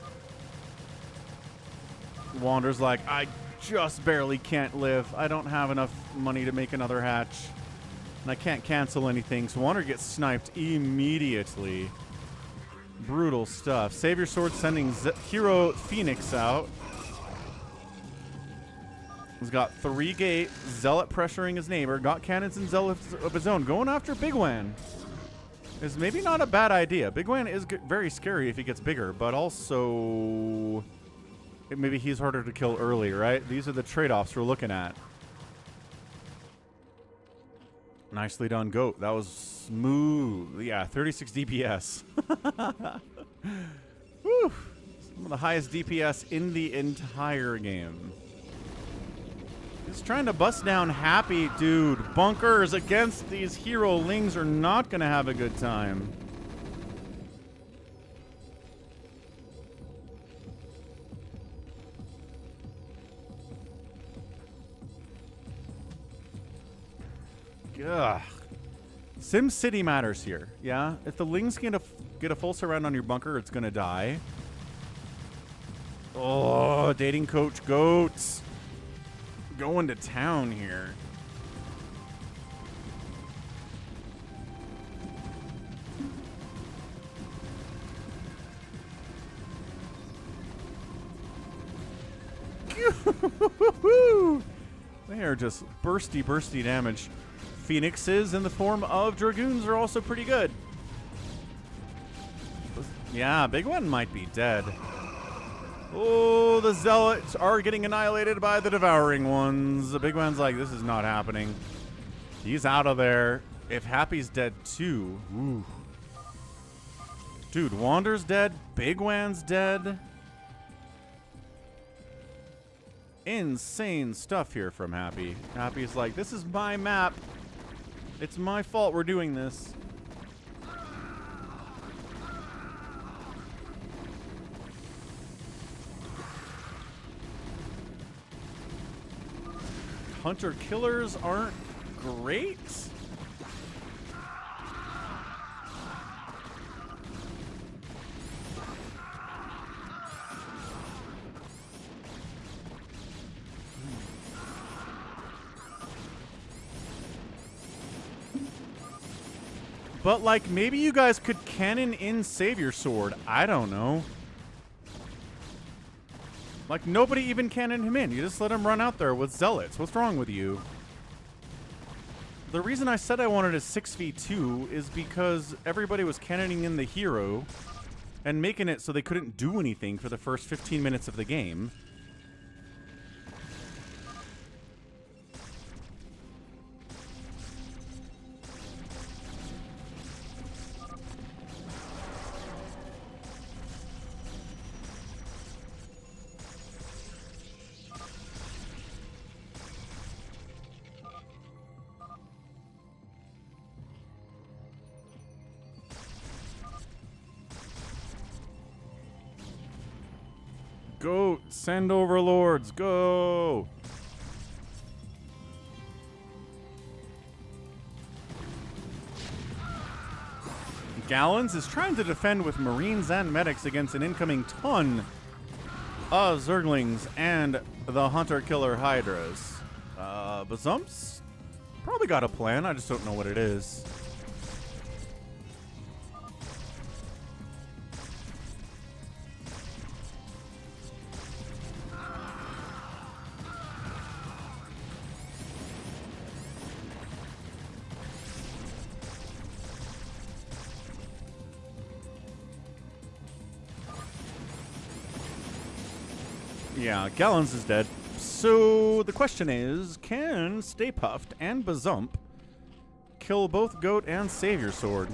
Wander's like, I just barely can't live. I don't have enough money to make another hatch. And I can't cancel anything, so Wander gets sniped immediately. Brutal stuff. Savior Sword sending Hero Phoenix out. He's got 3 gate. Zealot pressuring his neighbor. Got cannons and zealots of his own. Going after Big Wan is maybe not a bad idea. Big Wan is very scary if he gets bigger, but also maybe he's harder to kill early, right? These are the trade-offs we're looking at. Nicely done, Goat. That was smooth. Yeah, 36 DPS. Whew. Some of the highest DPS in the entire game. He's trying to bust down Happy. Dude, bunkers against these hero lings are not going to have a good time. Ugh. Sim City matters here. Yeah, if the lings get a full surround on your bunker, it's gonna die. Oh, dating coach Goats going to town here. They are just bursty damage. Phoenixes in the form of Dragoons are also pretty good. Yeah, Big One might be dead. Oh, the Zealots are getting annihilated by the Devouring Ones. The Big One's like, this is not happening. He's out of there. If Happy's dead too. Ooh. Dude, Wander's dead. Big One's dead. Insane stuff here from Happy. Happy's like, this is my map. It's my fault we're doing this. Hunter killers aren't great. But, like, maybe you guys could cannon in Savior Sword. I don't know. Like, nobody even cannoned him in. You just let him run out there with Zealots. What's wrong with you? The reason I said I wanted a 6v2 is because everybody was cannoning in the hero and making it so they couldn't do anything for the first 15 minutes of the game. Go! Send overlords! Go! Gallons is trying to defend with Marines and medics against an incoming ton of Zerglings and the Hunter-Killer Hydras. Bazump's probably got a plan, I just don't know what it is. Yeah, Gallons is dead. So the question is, can Stay Puffed and Bazump kill both Goat and Savior Sword?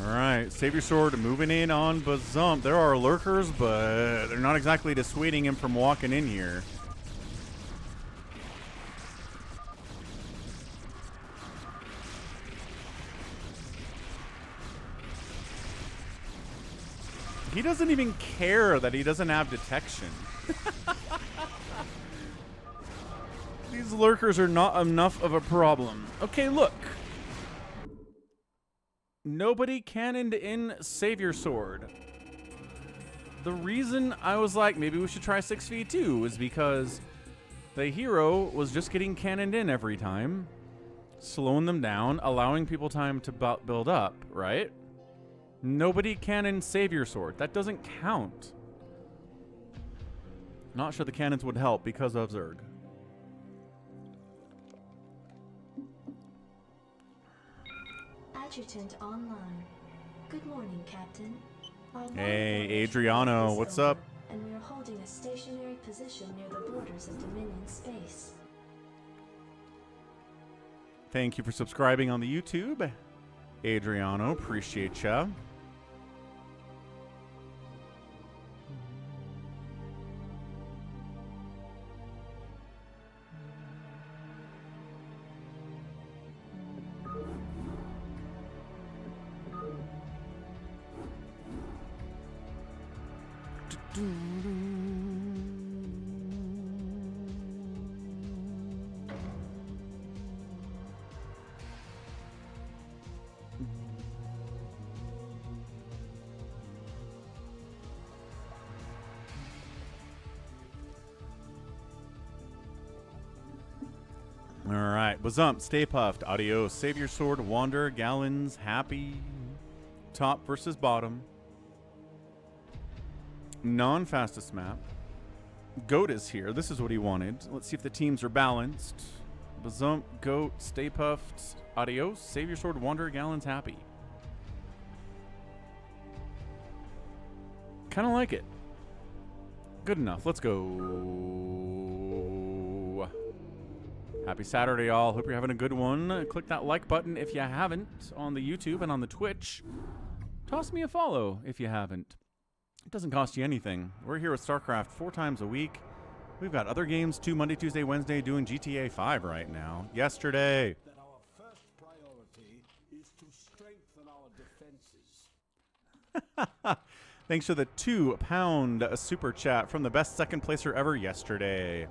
All right, Savior Sword moving in on Bazump. There are lurkers, but they're not exactly dissuading him from walking in here. He doesn't even care that he doesn't have detection. These lurkers are not enough of a problem. Okay, look. Nobody cannoned in Savior Sword. The reason I was like, maybe we should try 6v2 is because the hero was just getting cannoned in every time, slowing them down, allowing people time to build up, right? Nobody cannoned Savior Sword. That doesn't count. Not sure the cannons would help because of Zerg. Adjutant online. Good morning, Captain. Our long Hey, voyage Adriano, is what's over, up? And we are holding a stationary position near the borders of Dominion space. Thank you for subscribing on the YouTube. Adriano, appreciate ya. Alright, Bazump, stay puffed, adios, Savior Sword, Wander, Gallons, Happy, top versus bottom. Non-fastest map. Goat is here. This is what he wanted. Let's see if the teams are balanced. Bazump, Goat, stay puffed, adios, Savior Sword, Wander, Gallons, Happy. Kind of like it. Good enough. Let's go. Happy Saturday, all. Hope you're having a good one. Click that like button if you haven't on the YouTube and on the Twitch. Toss me a follow if you haven't. It doesn't cost you anything. We're here with Starcraft 4 times a week. We've got other games too, Monday, Tuesday, Wednesday, doing GTA 5 right now. Yesterday. That our first priority is to strengthen our defenses. Thanks for the £2 super chat from the best second placer ever yesterday.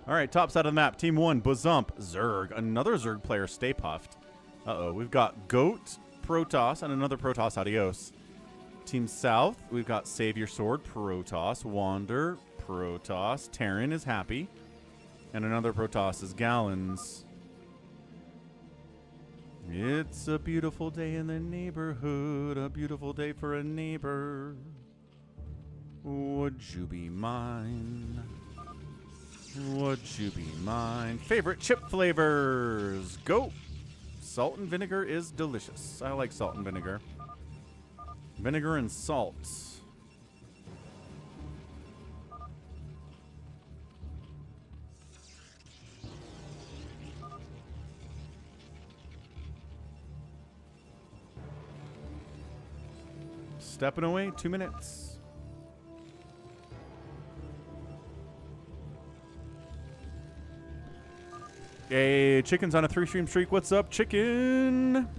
All right, top side of the map. Team 1, Bazump, Zerg. Another Zerg player, stay puffed. Uh-oh, we've got Goat, Protoss, and another Protoss, adios. Team South, we've got Savior Sword, Protoss, Wander, Protoss. Terran is happy. And another Protoss is Gallons. It's a beautiful day in the neighborhood, a beautiful day for a neighbor. Would you be mine? Would you be mine? Favorite chip flavors. Go. Salt and vinegar is delicious. I like salt and vinegar. Vinegar and salt. Stepping away, 2 minutes. Hey, Chicken's on a 3-stream streak. What's up, Chicken?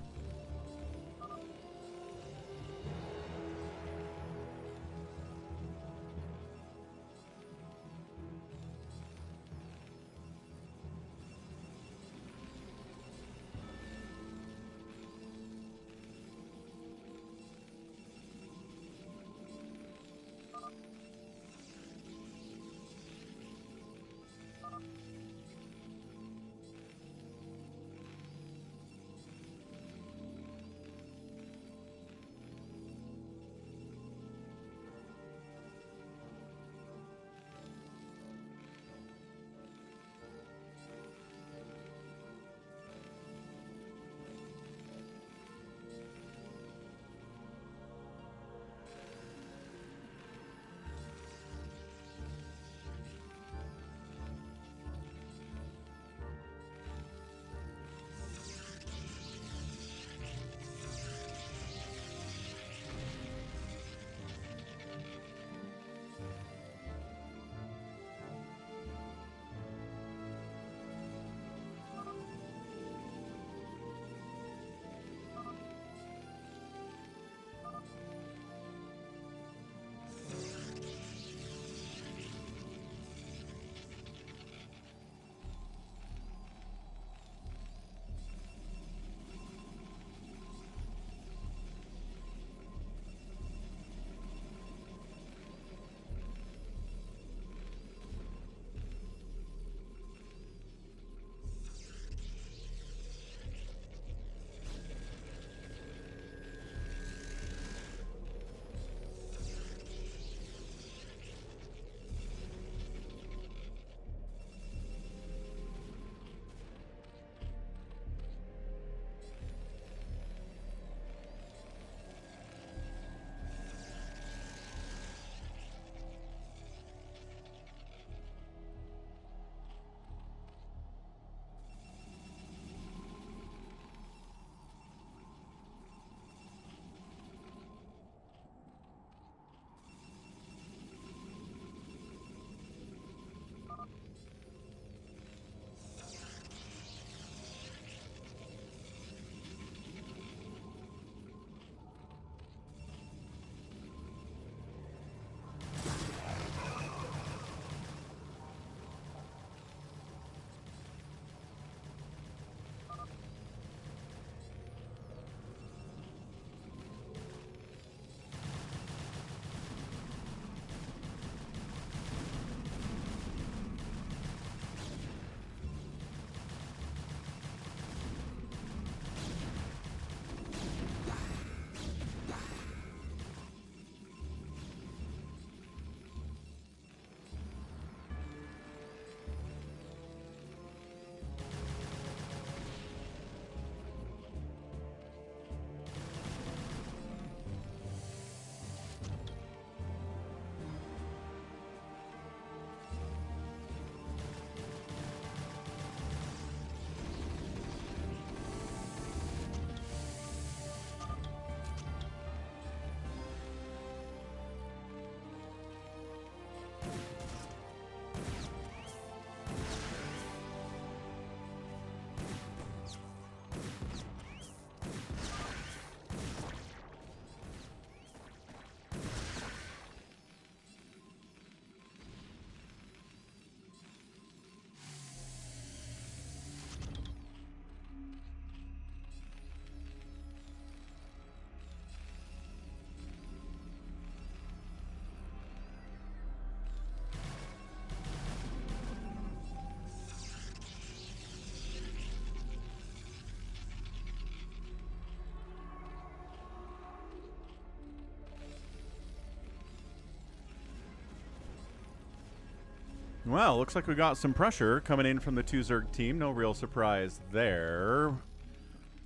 Well, looks like we got some pressure coming in from the 2 Zerg team. No real surprise there.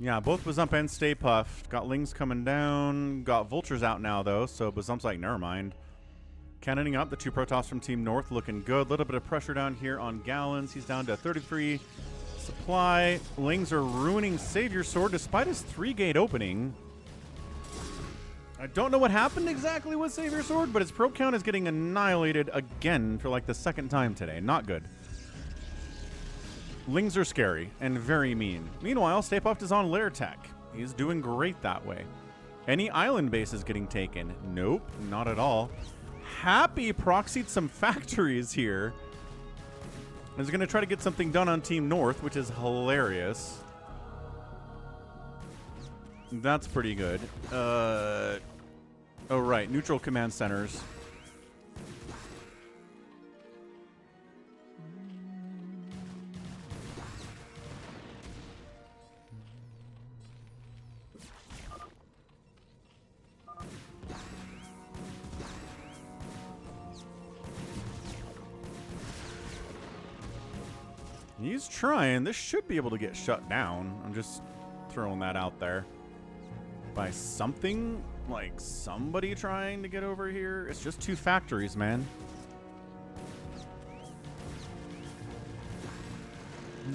Yeah, both Bazump and Stay Puft. Got Lings coming down. Got Vultures out now, though, so Bazump's like, never mind. Cannoning up, the 2 Protoss from Team North looking good. A little bit of pressure down here on Gallons. He's down to 33 supply. Lings are ruining Savior Sword despite his 3-gate opening. I don't know what happened exactly with Savior Sword, but his proc count is getting annihilated again for like the 2nd time today. Not good. Lings are scary and very mean. Meanwhile, Stay Puft is on Lair Tech. He's doing great that way. Any island base is getting taken? Nope, not at all. Happy proxied some factories here. He's going to try to get something done on Team North, which is hilarious. That's pretty good. Oh, right. Neutral command centers. He's trying. This should be able to get shut down. I'm just throwing that out there. By something, like somebody trying to get over here. It's just 2 factories, man.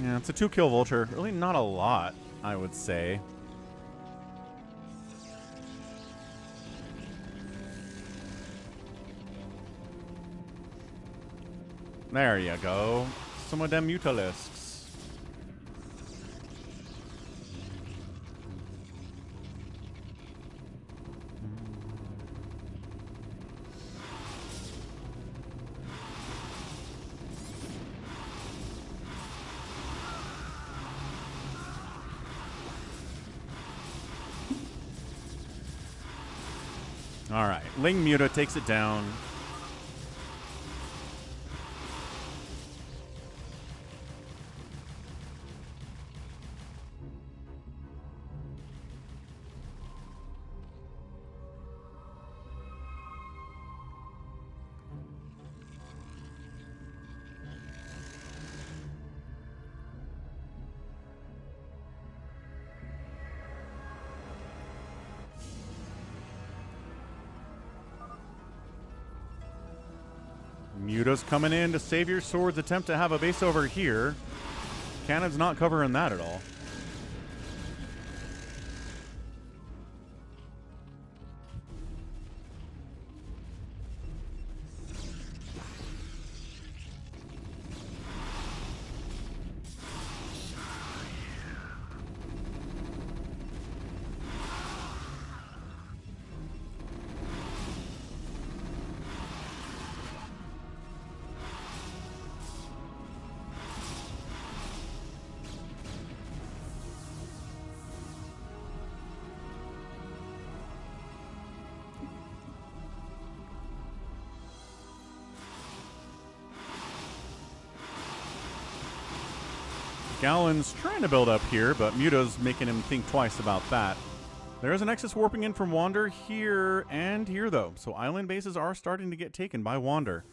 Yeah, it's a 2-kill Vulture. Really not a lot, I would say. There you go. Some of them Mutalisks. All right, Ling Muta takes it down. Muta's coming in to Savior Sword's attempt to have a base over here. Cannon's not covering that at all. Gallon's trying to build up here, but Muta's making him think twice about that. There is a Nexus warping in from Wander here and here, though. So island bases are starting to get taken by Wander.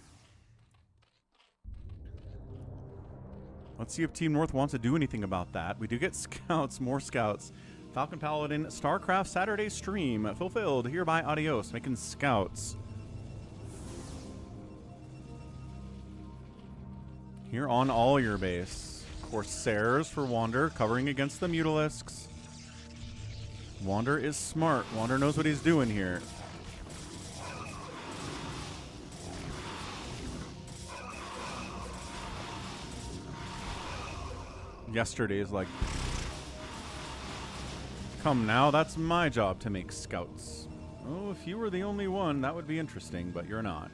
Let's see if Team North wants to do anything about that. We do get scouts, more scouts. Falcon Paladin, Starcraft Saturday stream fulfilled here by Adios, making scouts. Here on all your base. Corsairs for Wander, covering against the Mutalisks. Wander is smart. Wander knows what he's doing here. Yesterday is like, come now, that's my job to make scouts. Oh, if you were the only one, that would be interesting, but you're not.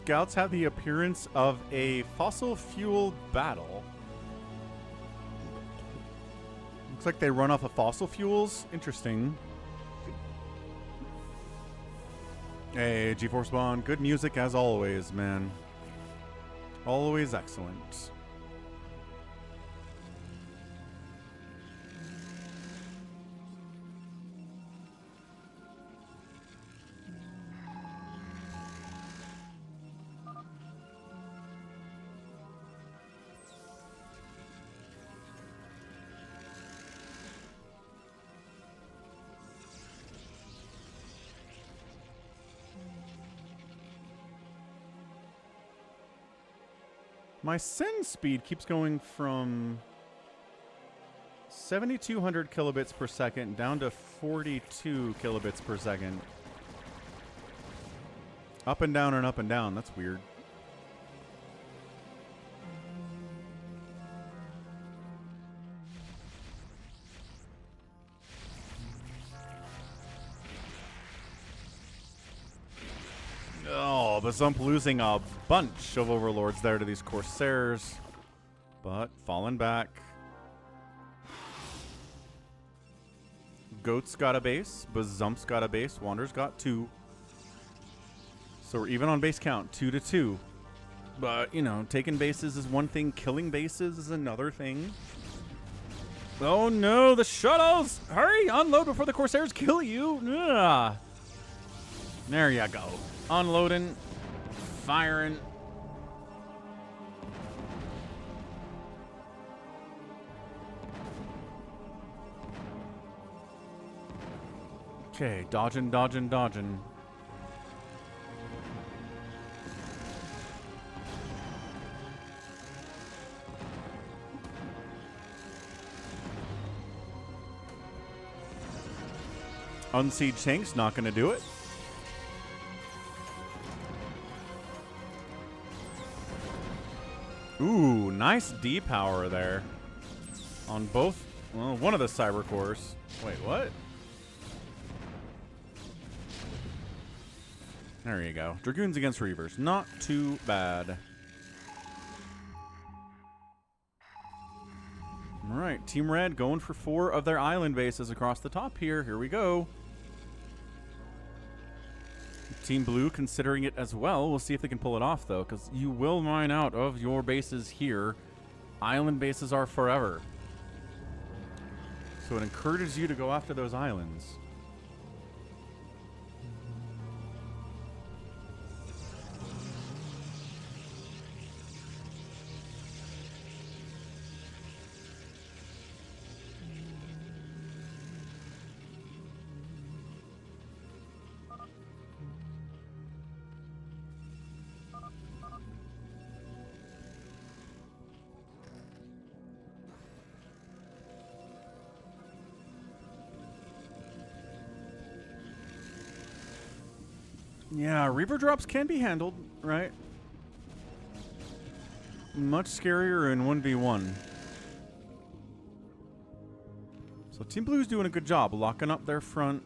scouts have the appearance of a fossil fuel battle. Looks like they run off of fossil fuels. Interesting. Hey, G-Force Bond. Good music as always, man. Always excellent. My send speed keeps going from 7,200 kilobits per second down to 42 kilobits per second. Up and down and up and down. That's weird. Oh, Bazump losing a bunch of overlords there to these Corsairs, but falling back. Goat's got a base, Bazump's got a base, Wander's got 2. So we're even on base count, 2-2. But, you know, taking bases is one thing, killing bases is another thing. Oh no, the shuttles! Hurry, unload before the Corsairs kill you! Ugh. There you go. Unloading, firing. Okay, dodging, dodging, dodging. Unsiege tank's not going to do it. Ooh, nice D-power there. On both, well, one of the cyber cores. Wait, what? There you go. Dragoons against Reavers. Not too bad. All right, Team Red going for 4 of their island bases across the top here. Here we go. Team Blue considering it as well. We'll see if they can pull it off, though, because you will mine out of your bases here. Island bases are forever. So it encourages you to go after those islands. Yeah, Reaver drops can be handled, right? Much scarier in 1v1. So Team Blue's doing a good job locking up their front,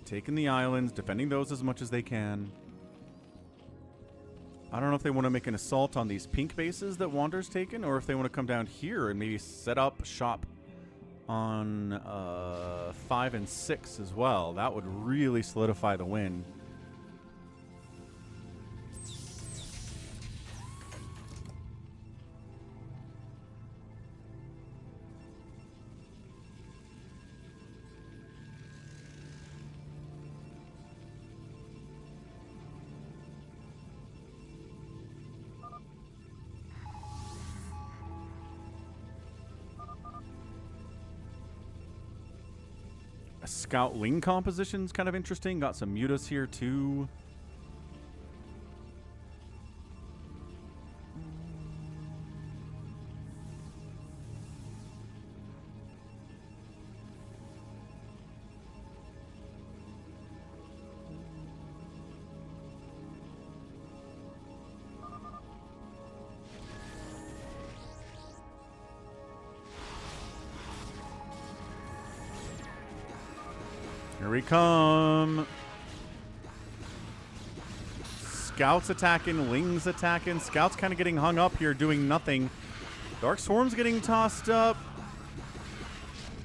taking the islands, defending those as much as they can. I don't know if they want to make an assault on these pink bases that Wander's taken, or if they want to come down here and maybe set up shop on 5 and 6 as well. That would really solidify the win. Scout Ling composition's kind of interesting. Got some mutas here too. Here we come. Scouts attacking, Lings attacking. Scouts kind of getting hung up here, doing nothing. Dark Swarm's getting tossed up.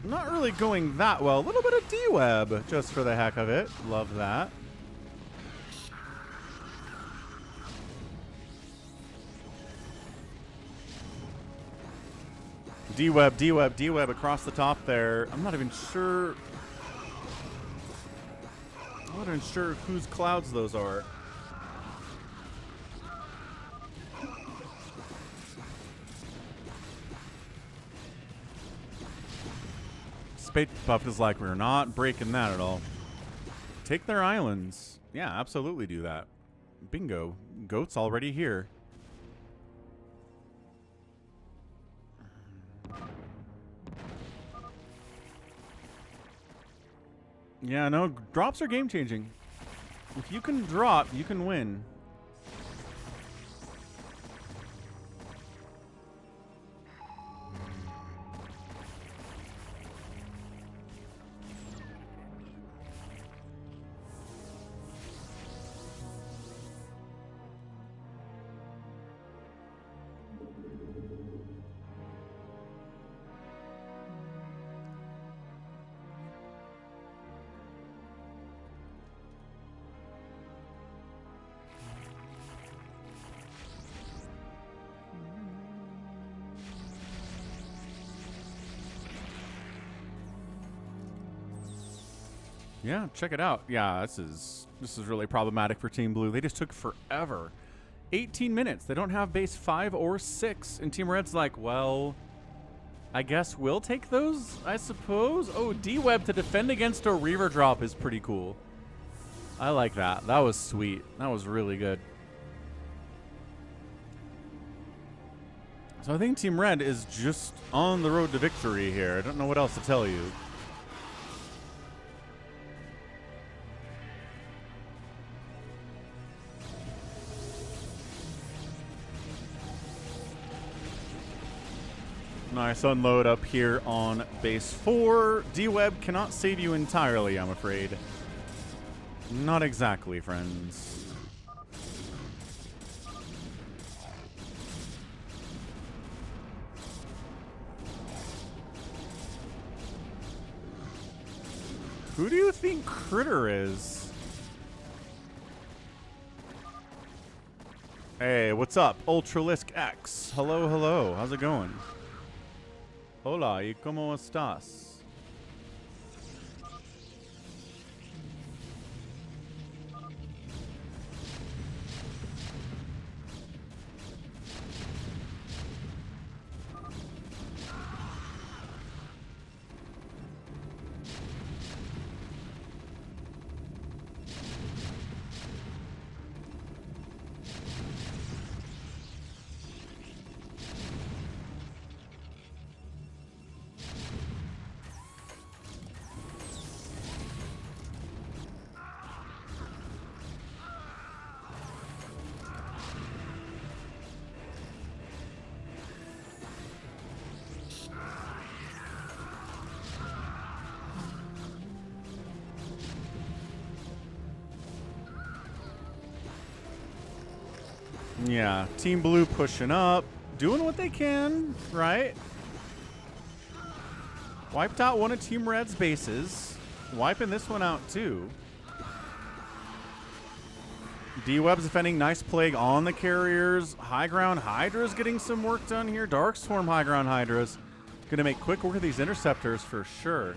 Not really going that well. A little bit of D-Web, just for the heck of it. Love that. D-Web, D-Web, D-Web across the top there. I'm not even sure whose clouds those are. Spade Puff is like, we're not breaking that at all. Take their islands. Yeah, absolutely do that. Bingo. Goat's already here. Yeah, no, drops are game changing. If you can drop, you can win. Yeah, check it out. Yeah, this is really problematic for Team Blue. They just took forever. 18 minutes. They don't have base 5 or 6. And Team Red's like, well, I guess we'll take those, I suppose. Oh, D-Web to defend against a Reaver drop is pretty cool. I like that. That was sweet. That was really good. So I think Team Red is just on the road to victory here. I don't know what else to tell you. Nice unload up here on base 4. D-Web cannot save you entirely, I'm afraid. Not exactly, friends. Who do you think Critter is? Hey, what's up? Ultralisk X. Hello, hello. How's it going? Hola, ¿y cómo estás? Yeah, Team Blue pushing up, doing what they can, right? Wiped out one of Team Red's bases. Wiping this one out, too. D-Web's defending. Nice plague on the carriers. High ground Hydra's getting some work done here. Dark Swarm high ground Hydra's going to make quick work of these interceptors for sure.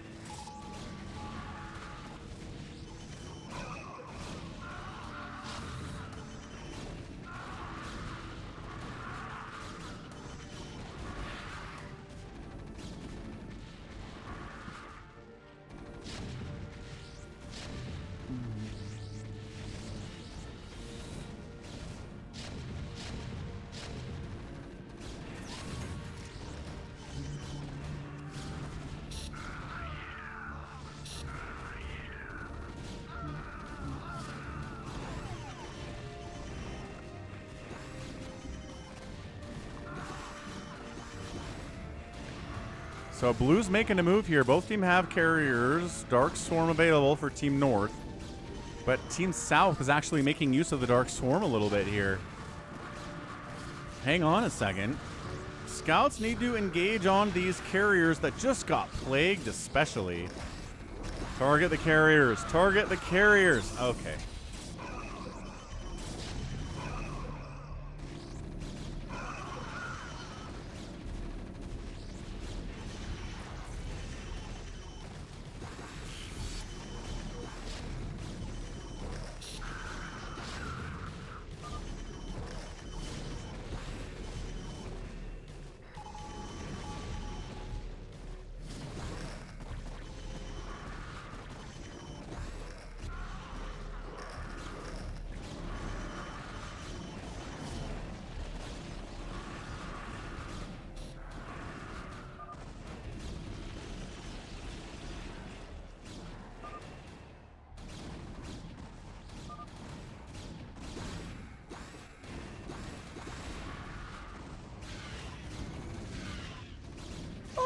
So Blue's making a move here. Both teams have carriers. Dark Swarm available for Team North. But Team South is actually making use of the Dark Swarm a little bit here. Hang on a second. Scouts need to engage on these carriers that just got plagued especially. Target the carriers. Target the carriers. Okay.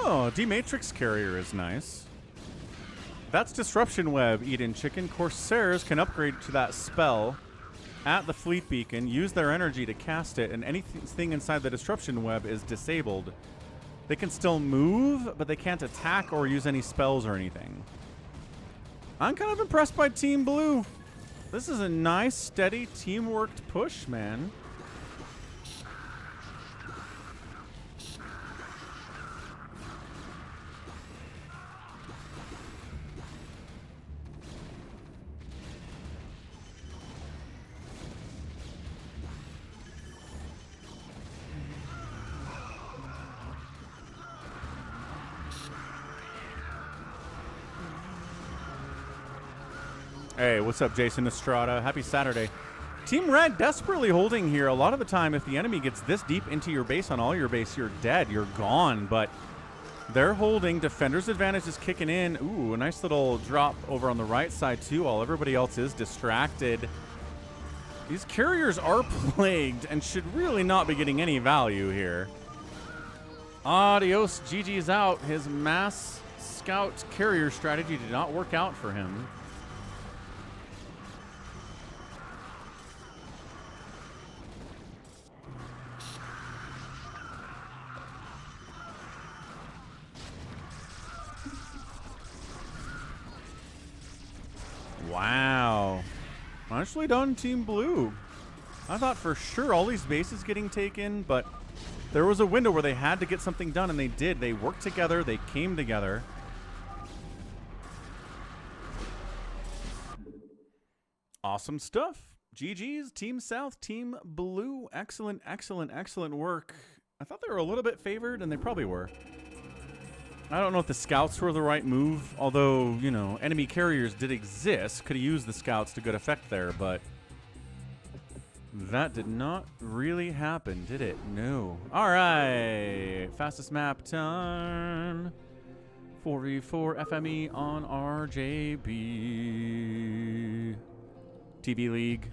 Oh, D-Matrix carrier is nice. That's Disruption Web, Eden Chicken. Corsairs can upgrade to that spell at the Fleet Beacon, use their energy to cast it, and anything inside the Disruption Web is disabled. They can still move, but they can't attack or use any spells or anything. I'm kind of impressed by Team Blue. This is a nice, steady, teamworked push, man. Hey, what's up, Jason Estrada? Happy Saturday. Team Red desperately holding here. A lot of the time, if the enemy gets this deep into your base on all your base, you're dead. You're gone. But they're holding. Defender's advantage is kicking in. Ooh, a nice little drop over on the right side, too, while everybody else is distracted. These carriers are plagued and should really not be getting any value here. Adios. GG's out. His mass scout carrier strategy did not work out for him. Wow. Nicely done, Team Blue. I thought for sure all these bases getting taken, but there was a window where they had to get something done, and they did. They worked together. They came together. Awesome stuff. GG's, Team South, Team Blue. Excellent, excellent, excellent work. I thought they were a little bit favored, and they probably were. I don't know if the scouts were the right move, although, you know, enemy carriers did exist. Could have used the scouts to good effect there, but that did not really happen, did it? No. All right. Fastest map time. 4v4 FME on RJB. TV League.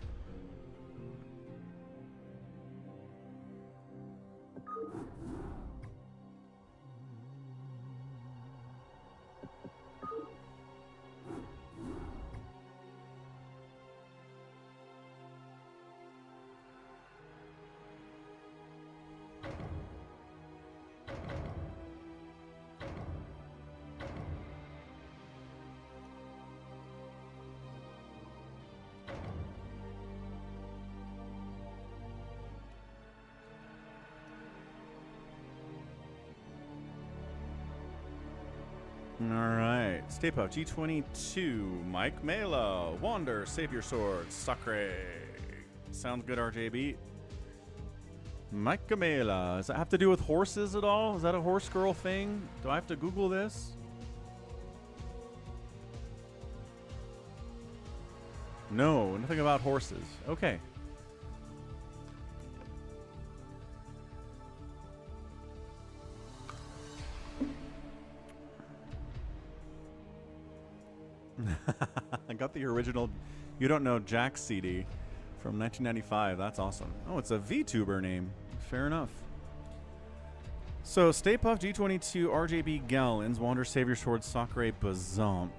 All right. Stay puft. G22. Mike Mela. Wander. Save your sword. Sacre. Sounds good, RJB. Mike Mela. Does that have to do with horses at all? Is that a horse girl thing? Do I have to Google this? No, nothing about horses. Okay. I got the original You Don't Know Jack CD from 1995. That's awesome. Oh, it's a VTuber name. Fair enough. So, Stay Puft, G22, RJB Gallons, Wander, Savior Sword, Sacre, Bazump.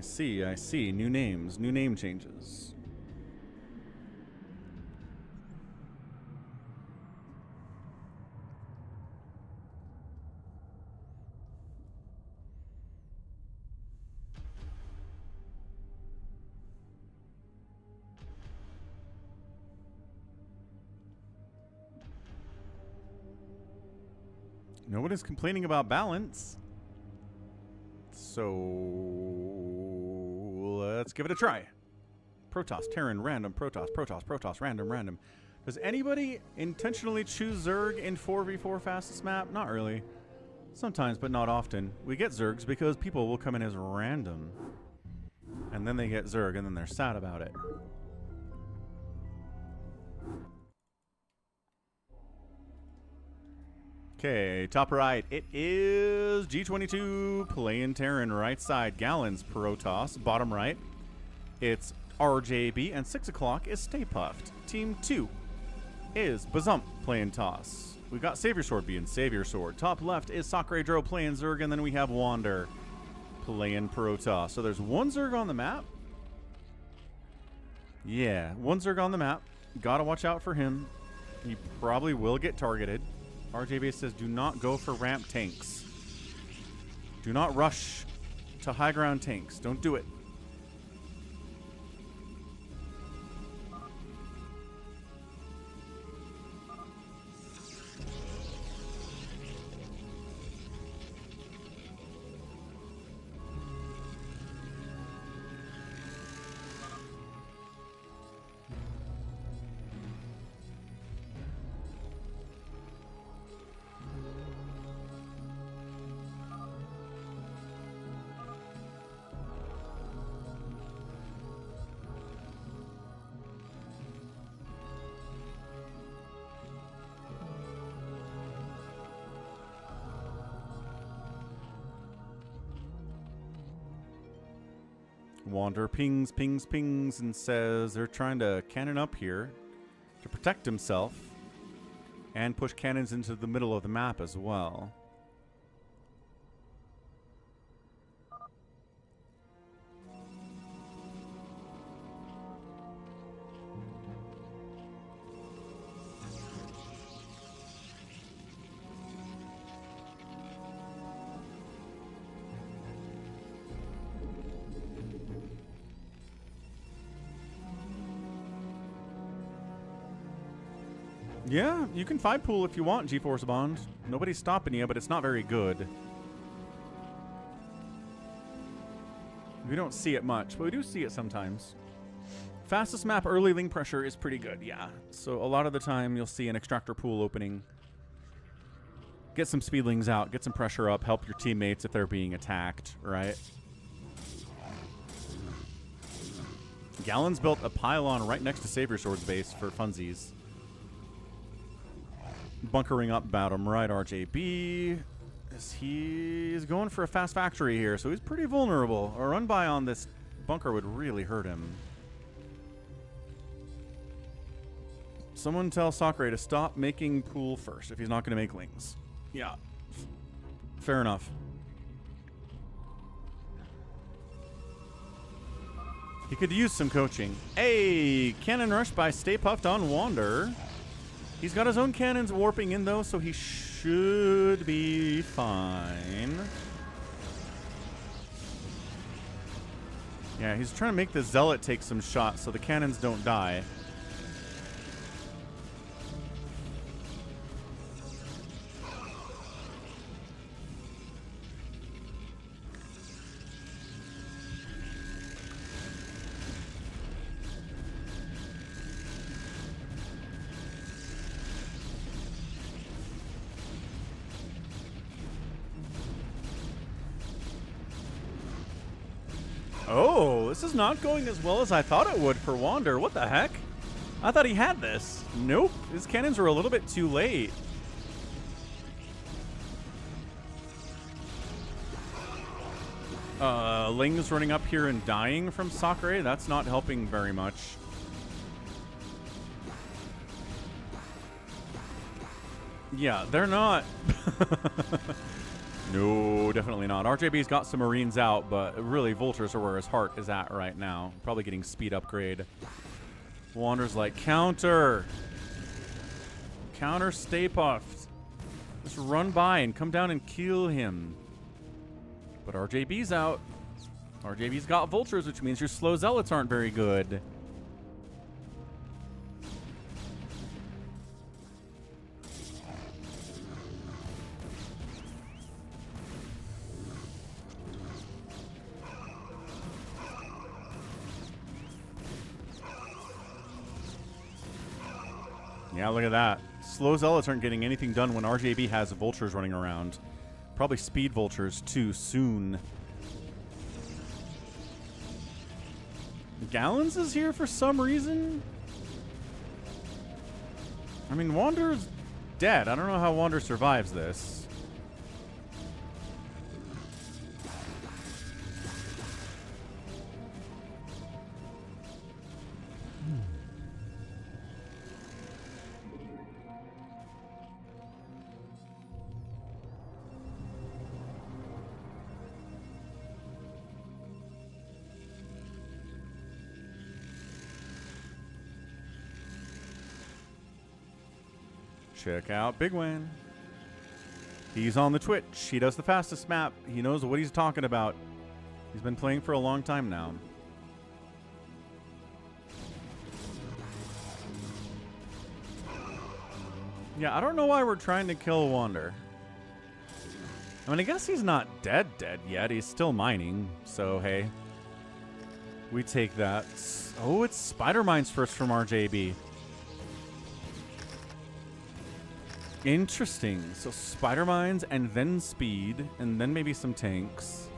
see, I see. New names, new name changes. Nobody's complaining about balance. So let's give it a try. Protoss, Terran, random, Protoss, Protoss, Protoss, random, random. Does anybody intentionally choose Zerg in 4v4 fastest map? Not really. Sometimes, but not often. We get Zergs because people will come in as random. And then they get Zerg, and then they're sad about it. Okay, top right. It is G22 playing Terran. Right side, Gallons, Protoss. Bottom right, it's RJB. And 6 o'clock is Stay Puffed. Team 2 is Bazump playing Toss. We got Savior Sword being Savior Sword. Top left is Sakre Dro playing Zerg. And then we have Wander playing Protoss. So there's one Zerg on the map. Yeah, one Zerg on the map. Gotta watch out for him. He probably will get targeted. RJB says, do not go for ramp tanks. Do not rush to high ground tanks. Don't do it. Wander pings, pings, pings, and says they're trying to cannon up here to protect himself and push cannons into the middle of the map as well. Yeah, you can 5-pool if you want, G-Force Bond. Nobody's stopping you, but it's not very good. We don't see it much, but we do see it sometimes. Fastest map early link pressure is pretty good, yeah. So a lot of the time you'll see an extractor pool opening. Get some speedlings out, get some pressure up, help your teammates if they're being attacked, right? Gallon's built a pylon right next to Savior Sword's base for funsies. Bunkering up bottom right, RJB. He's going for a fast factory here, so he's pretty vulnerable. A run by on this bunker would really hurt him. Someone tell Sakre to stop making pool first if he's not going to make lings. Yeah. Fair enough. He could use some coaching. Hey, cannon rush by Stay Puffed on Wander. He's got his own cannons warping in, though, so he should be fine. Yeah, he's trying to make the Zealot take some shots so the cannons don't die. Oh, this is not going as well as I thought it would for Wander. What the heck? I thought he had this. Nope. His cannons were a little bit too late. Ling's running up here and dying from Sakre. That's not helping very much. Yeah, they're not. No, definitely not. RJB's got some Marines out, but really Vultures are where his heart is at right now. Probably getting speed upgrade. Wander's like, counter. Counter, stay puffed. Just run by and come down and kill him. But RJB's out. RJB's got Vultures, which means your slow Zealots aren't very good. Yeah, look at that. Slow Zealots aren't getting anything done when RJB has Vultures running around. Probably Speed Vultures too soon. Gallons is here for some reason. I mean, Wander's dead. I don't know how Wander survives this. Check out Big Win. He's on the Twitch. He does the fastest map. He knows what he's talking about. He's been playing for a long time now. Yeah, I don't know why we're trying to kill Wander. I mean, I guess he's not dead yet. He's still mining, so hey. We take that. Oh, it's Spider Mines first from RJB. Interesting. So Spider Mines and then speed and then maybe some tanks.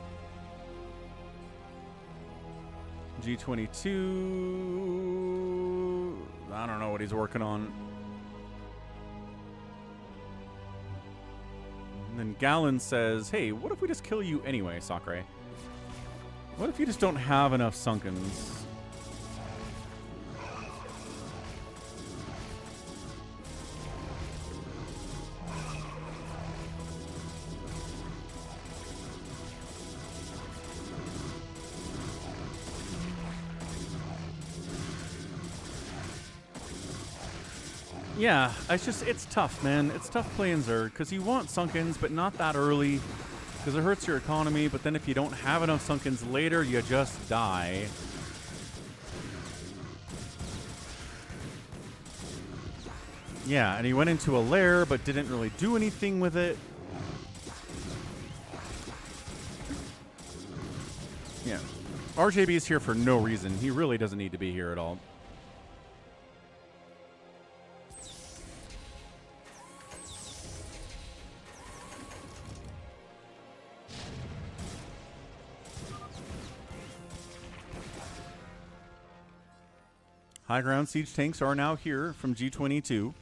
G22. I don't know what he's working on. And then Gallon says, hey, what if we just kill you anyway, Sakre? What if you just don't have enough Sunkens? Yeah, it's tough, man. It's tough playing Zerg, because you want Sunkens, but not that early, because it hurts your economy, but then if you don't have enough Sunkens later, you just die. Yeah, and he went into a lair, but didn't really do anything with it. Yeah. RJB is here for no reason. He really doesn't need to be here at all. High ground siege tanks are now here from G22.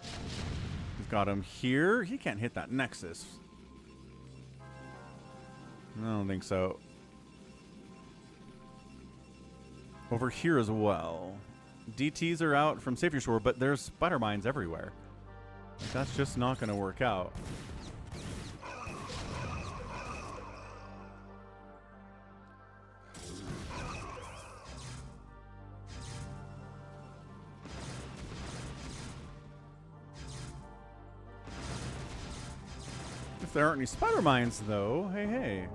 He's got him here. He can't hit that Nexus. I don't think so. Over here as well. DTs are out from Savior Shore, but there's spider mines everywhere. That's just not going to work out. If there aren't any spider mines, though, hey, hey.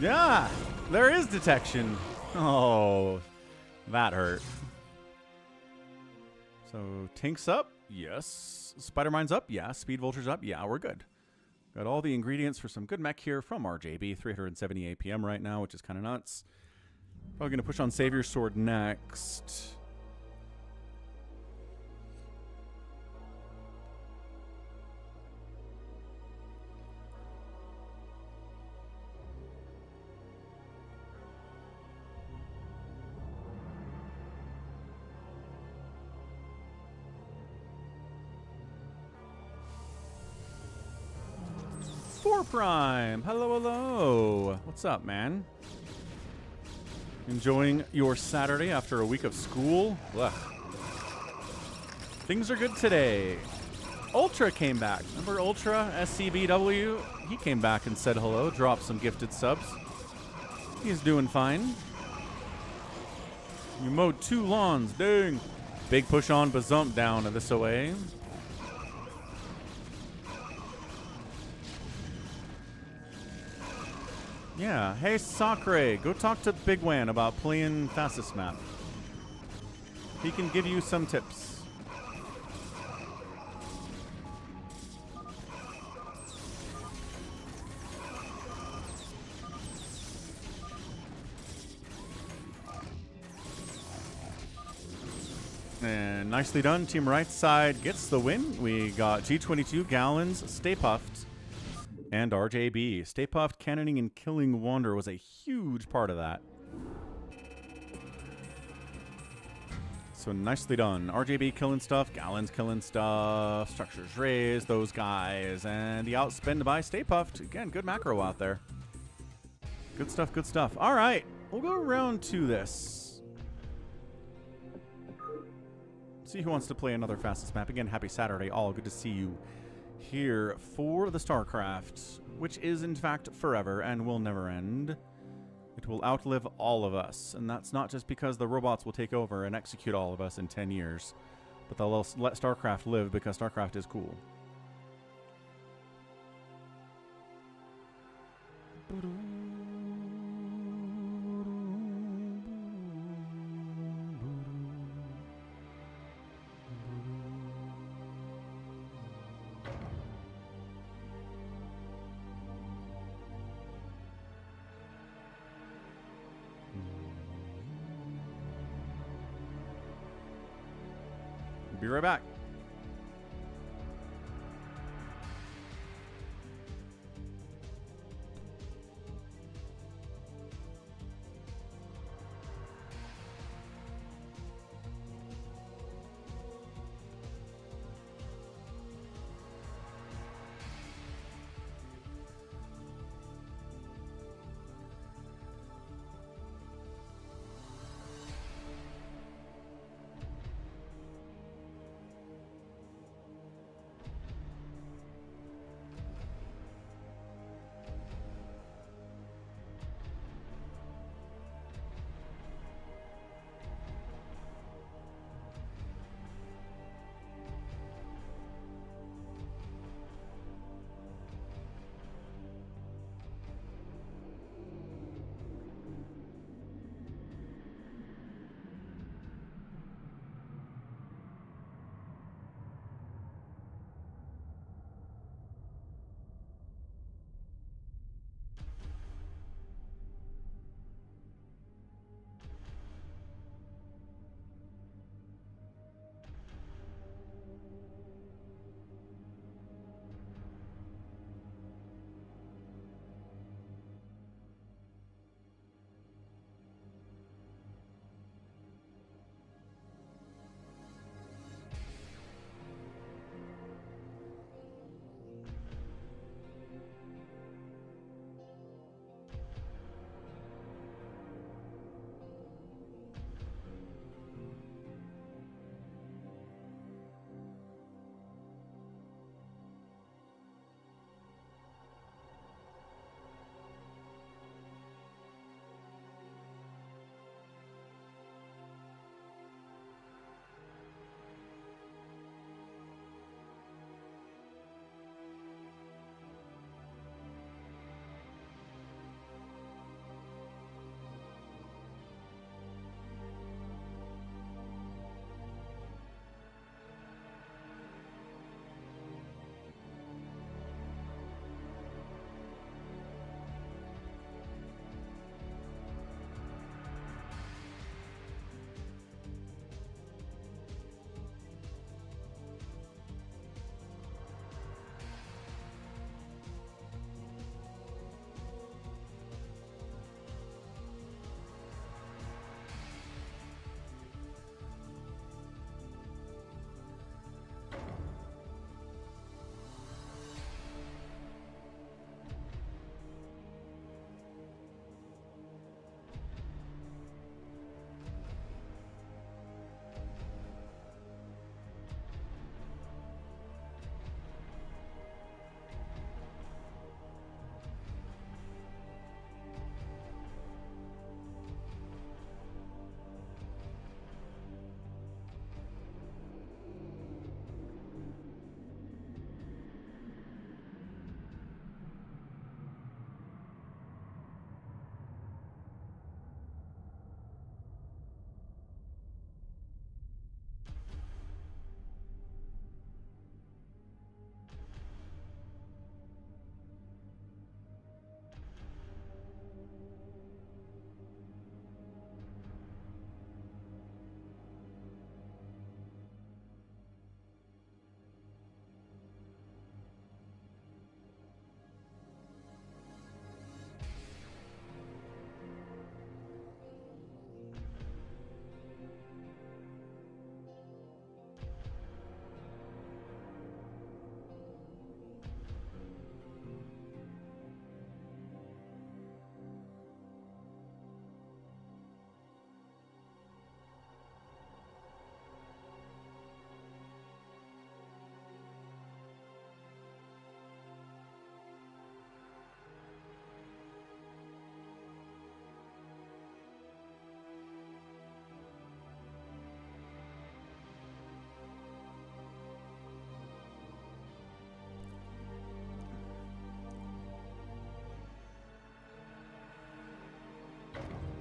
Yeah, there is detection. Oh, that hurt. So, tanks up? Yes. Spider mines up? Yeah. Speed vultures up? Yeah, we're good. Got all the ingredients for some good mech here from RJB. 370 APM right now, which is kind of nuts. Probably going to push on Savior Sword next. 4 Prime. Hello, hello. What's up, man? Enjoying your Saturday after a week of school? Ugh. Things are good today. Ultra came back. Remember Ultra, SCBW? He came back and said hello, dropped some gifted subs. He's doing fine. You mowed 2 lawns, dang. Big push on, bazump down to this away. Yeah, hey Sakre, go talk to Big Wan about playing fastest map. He can give you some tips. And nicely done. Team right side gets the win. We got G22, Gallons, Stay Puffed, and RJB. Stay Puffed, cannoning, and killing Wander was a huge part of that. So nicely done. RJB killing stuff, Gallons killing stuff, structures raised, those guys, and the outspend by Stay Puffed. Again, good macro out there. Good stuff, good stuff. All right, we'll go around to this. See who wants to play another fastest map. Again, happy Saturday, all. Good to see you here for the Starcraft, which is in fact forever and will never end. It will outlive all of us, and that's not just because the robots will take over and execute all of us in 10 years, but they'll let Starcraft live because Starcraft is cool. Be right back.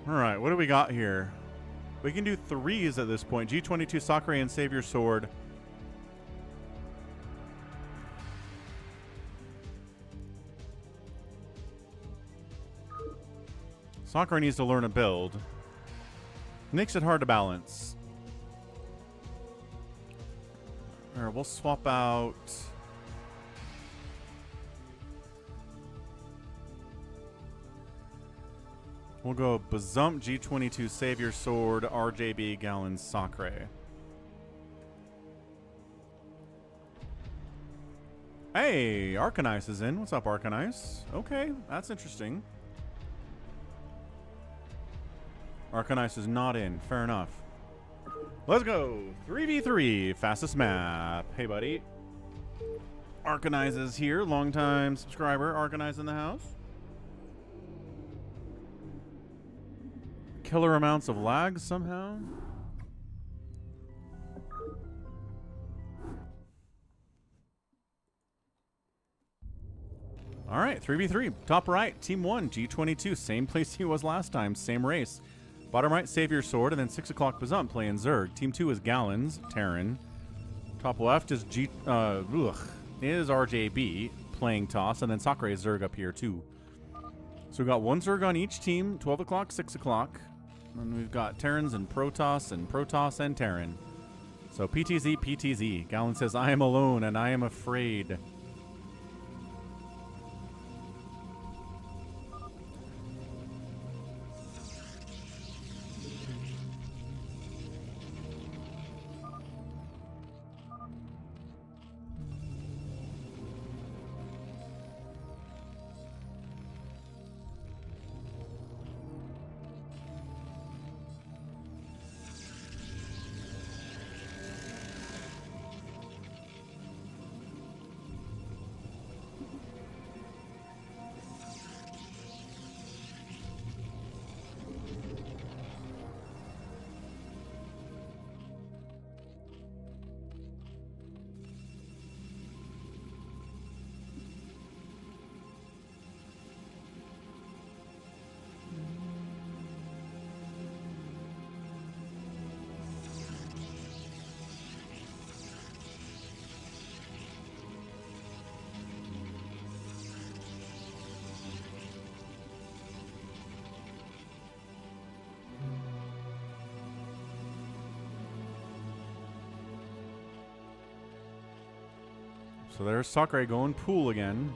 All right, what do we got here? We can do threes at this point. G22, Sakura, and Savior Sword. Sakura needs to learn a build. Makes it hard to balance. All right, we'll swap out... We'll go Bazump, G22, Savior Sword, RJB, Gallon, Sakura. Hey, Arcanice is in. What's up, Arcanice? Okay, that's interesting. Arcanice is not in. Fair enough. Let's go. 3v3. Fastest map. Hey, buddy. Arcanice is here. Longtime subscriber. Arcanice in the house. Killer amounts of lag somehow. All right, 3v3. Top right, team 1, G22. Same place he was last time, same race. Bottom right, Savior Sword, and then 6 o'clock Bazump playing Zerg. Team 2 is Gallons, Terran. Top left is RJB playing Toss, and then Sakura Zerg up here too. So we've got one Zerg on each team, 12 o'clock, 6 o'clock. And we've got Terrans and Protoss and Terran. So PTZ, PTZ. Gallon says, I am alone and I am afraid. So there's Sakura going pool again.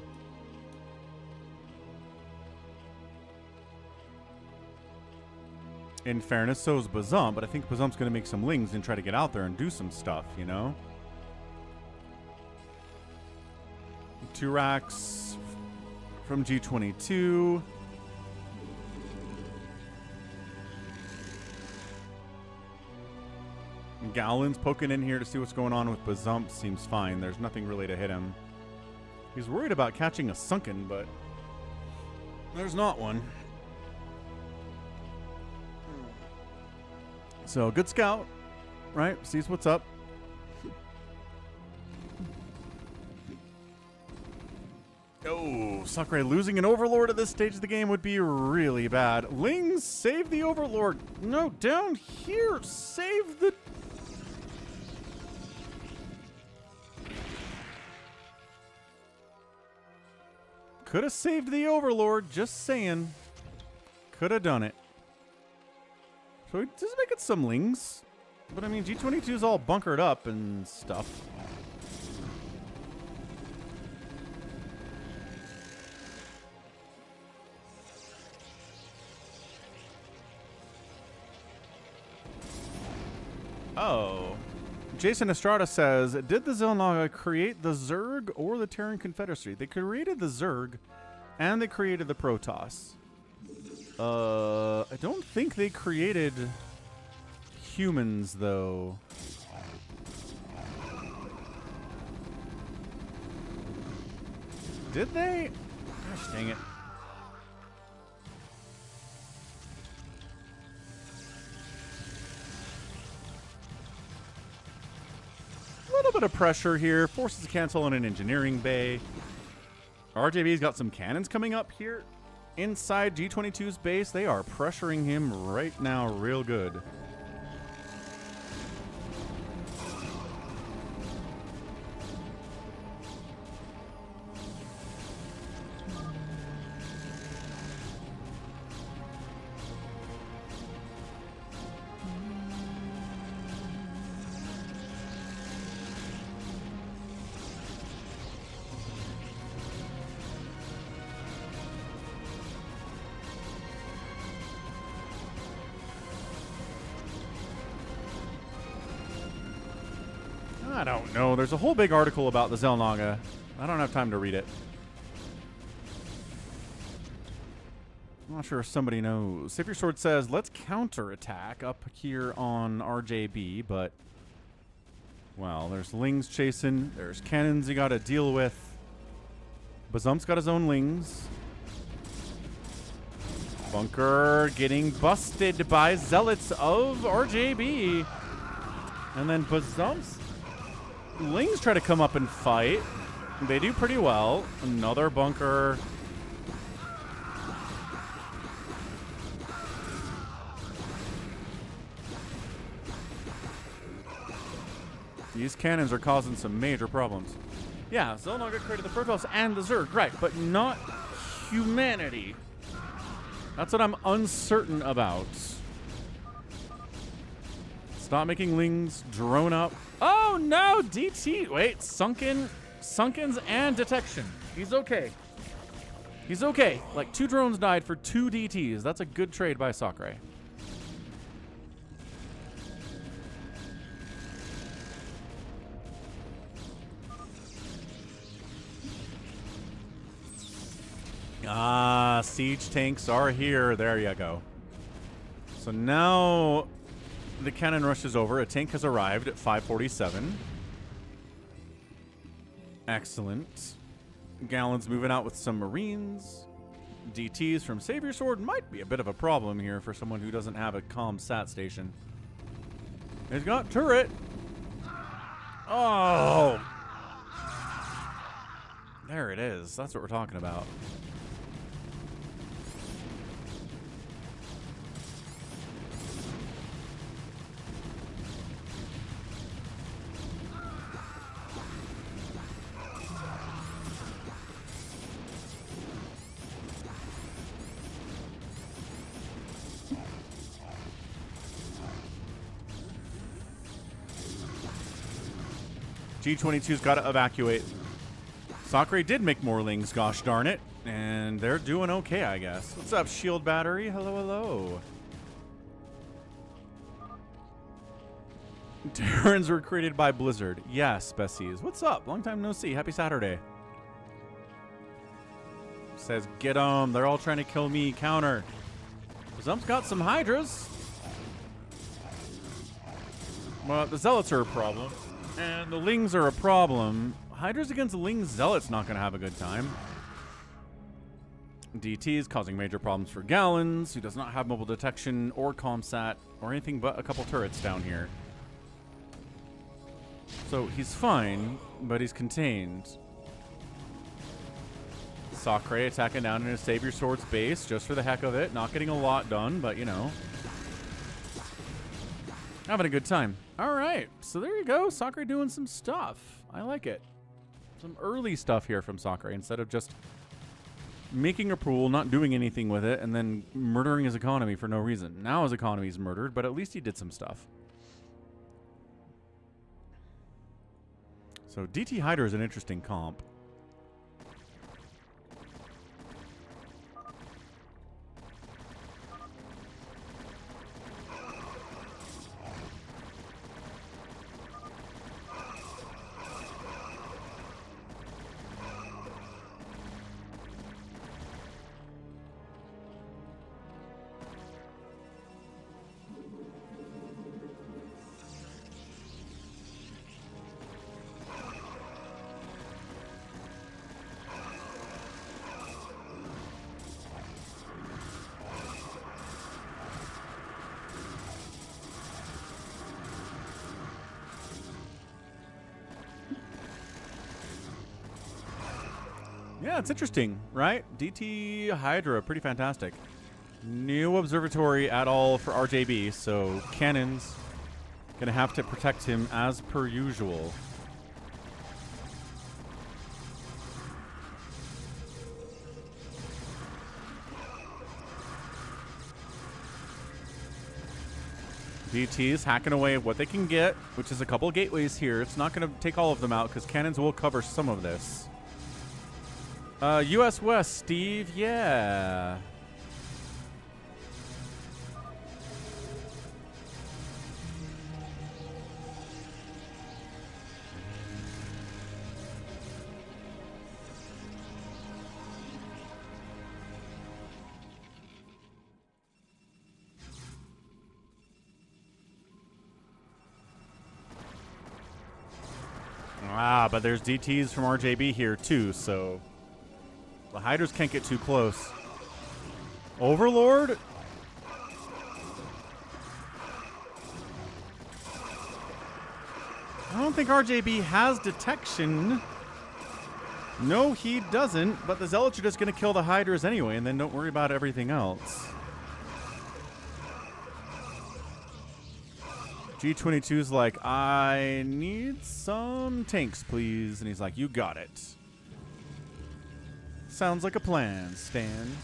In fairness, so is Bazump, but I think Bazump's going to make some lings and try to get out there and do some stuff, you know? 2 racks from G22. Gallon's poking in here to see what's going on with Bazump. Seems fine. There's nothing really to hit him. He's worried about catching a sunken, but there's not one. So, good scout, right? Sees what's up. Oh, Sakura losing an Overlord at this stage of the game would be really bad. Lings, save the Overlord. No, down here. Save the... Could have saved the Overlord, just saying. Could have done it. So he does make it some lings. But I mean, G22 is all bunkered up and stuff. Oh. Jason Estrada says, did the Xel'Naga create the Zerg or the Terran Confederacy? They created the Zerg and they created the Protoss. I don't think they created humans, though. Did they? Gosh dang it. A little bit of pressure here. Forces to cancel on an engineering bay. RJB's got some cannons coming up here. inside G22's base. They are pressuring him right now real good. I don't know. There's a whole big article about the Xel'Naga. I don't have time to read it. I'm not sure if somebody knows. Savior Sword says, let's counterattack up here on RJB, but, well, there's Lings chasing. There's cannons you got to deal with. Bazump's got his own Lings. Bunker getting busted by Zealots of RJB. And then Bazump's Lings try to come up and fight. They do pretty well. Another bunker. These cannons are causing some major problems. Yeah, Xel'Naga created the Protoss and the Zerg, right, but not humanity. That's what I'm uncertain about. Stop making Lings drone up. Oh no, DT. Wait, Sunkens and detection. He's okay. He's okay. Like 2 drones died for 2 DTs. That's a good trade by Sakurai. Ah, siege tanks are here. There you go. So now the cannon rush is over. A tank has arrived at 547. Excellent. Gallon's moving out with some Marines. DTs from Savior Sword might be a bit of a problem here for someone who doesn't have a comm sat station. He's got turret. Oh! There it is. That's what we're talking about. G22's got to evacuate. Sakurai did make more Lings, gosh darn it. And they're doing okay, I guess. What's up, Shield Battery? Hello, hello. Terrans were created by Blizzard. Yes, Bessies. What's up? Long time no see. Happy Saturday. Says, get 'em. They're all trying to kill me. Counter. Zump's got some Hydras. Well, the Zealots are a problem. And the Lings are a problem. Hydras against the Lings Zealots not going to have a good time. DT is causing major problems for Gallons, who does not have mobile detection or comsat or anything but a couple turrets down here. So he's fine, but he's contained. Sakurai attacking down in his Savior Sword's base just for the heck of it. Not getting a lot done, but you know. Having a good time. All right, so there you go. Sakurai doing some stuff. I like it. Some early stuff here from Sakurai instead of just making a pool, not doing anything with it, and then murdering his economy for no reason. Now his economy's murdered, but at least he did some stuff. So DT Hydra is an interesting comp. Yeah, it's interesting, right? DT Hydra, pretty fantastic. New observatory at all for RJB, so cannons gonna have to protect him as per usual. DT's hacking away at what they can get, which is a couple of gateways here. It's not going to take all of them out because cannons will cover some of this. US West, Steve, yeah. Ah, but there's DTs from RJB here too, so the Hydras can't get too close. Overlord? I don't think RJB has detection. No, he doesn't, but the Zealots are just going to kill the Hydras anyway, and then don't worry about everything else. G22's like, I need some tanks, please. And he's like, you got it. Sounds like a plan, Stan.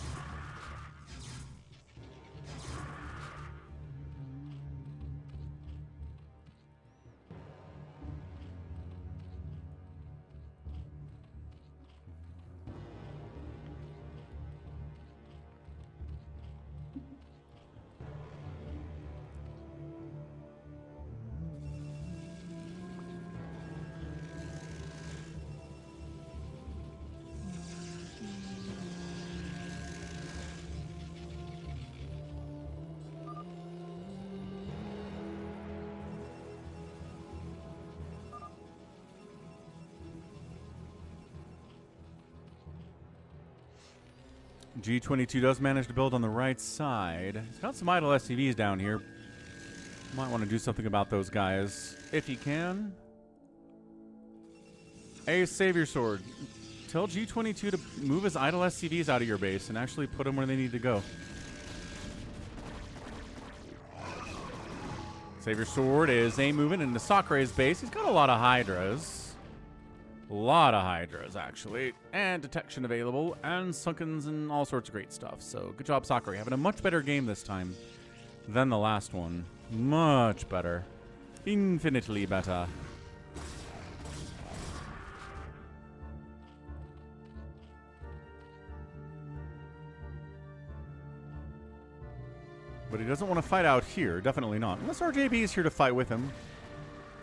G22 does manage to build on the right side. He's got some idle SCVs down here. Might want to do something about those guys if he can. Hey, Savior Sword. Tell G22 to move his idle SCVs out of your base and actually put them where they need to go. Savior Sword is moving into Sakre's base. He's got a lot of Hydras. A lot of Hydras, actually. And detection available. And Sunkens and all sorts of great stuff. So, good job, Sakre. Having a much better game this time than the last one. Much better. Infinitely better. But he doesn't want to fight out here. Definitely not. Unless RJB is here to fight with him.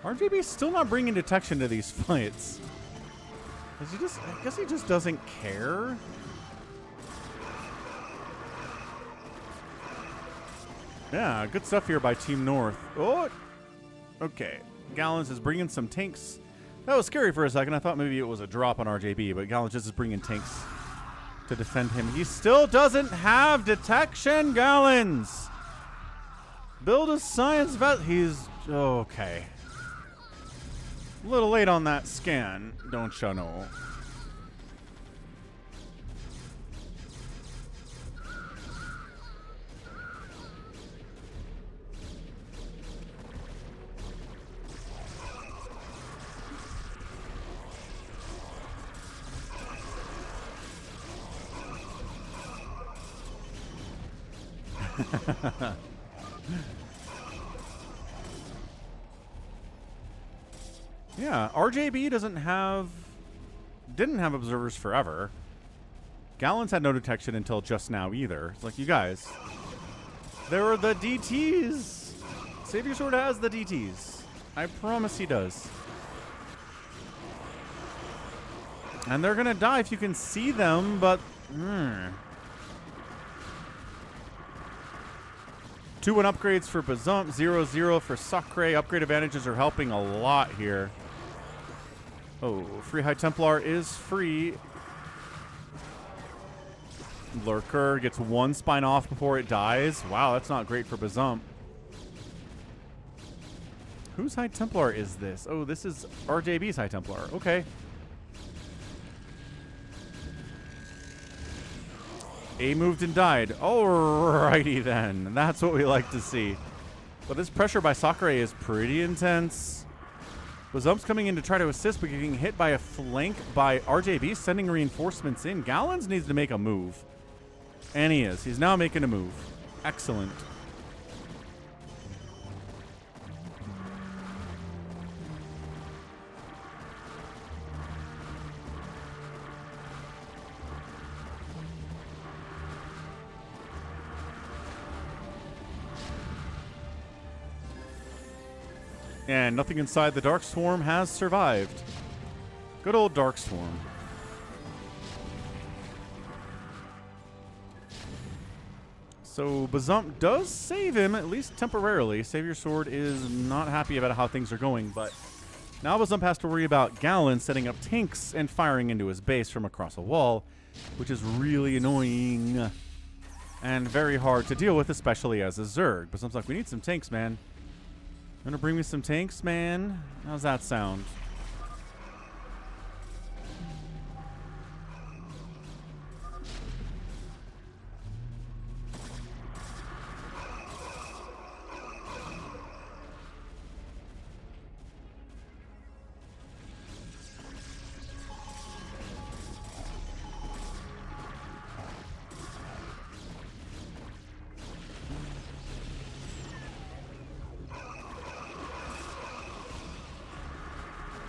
RJB is still not bringing detection to these fights. I guess he just doesn't care. Yeah, good stuff here by Team North. Oh, okay. Gallons is bringing some tanks. That was scary for a second. I thought maybe it was a drop on RJB, but Gallons just is bringing tanks to defend him. He still doesn't have detection, Gallons. Build a science vet. He's okay. A little late on that scan, don't you know? Yeah, RJB didn't have observers forever. Gallons had no detection until just now either. It's like, you guys, there are the DTs. Savior Sword has the DTs. I promise he does. And they're gonna die if you can see them, but 2-1 upgrades for Bazump, 0-0 for Sakre. Upgrade advantages are helping a lot here. Oh, free High Templar is free. Lurker gets one spine off before it dies. Wow, that's not great for Bazump. Whose High Templar is this? Oh, this is RJB's High Templar. Okay. A moved and died. Alrighty then. That's what we like to see. But this pressure by Sakura is pretty intense. Bazump's coming in to try to assist, but getting hit by a flank by RJB, sending reinforcements in. Gallons needs to make a move. And he is. He's now making a move. Excellent. And nothing inside the Dark Swarm has survived. Good old Dark Swarm. So Bazump does save him, at least temporarily. Savior Sword is not happy about how things are going, but now Bazump has to worry about Gallon setting up tanks and firing into his base from across a wall, which is really annoying and very hard to deal with, especially as a Zerg. Bazump's like, we need some tanks, man. You wanna bring me some tanks, man? How's that sound?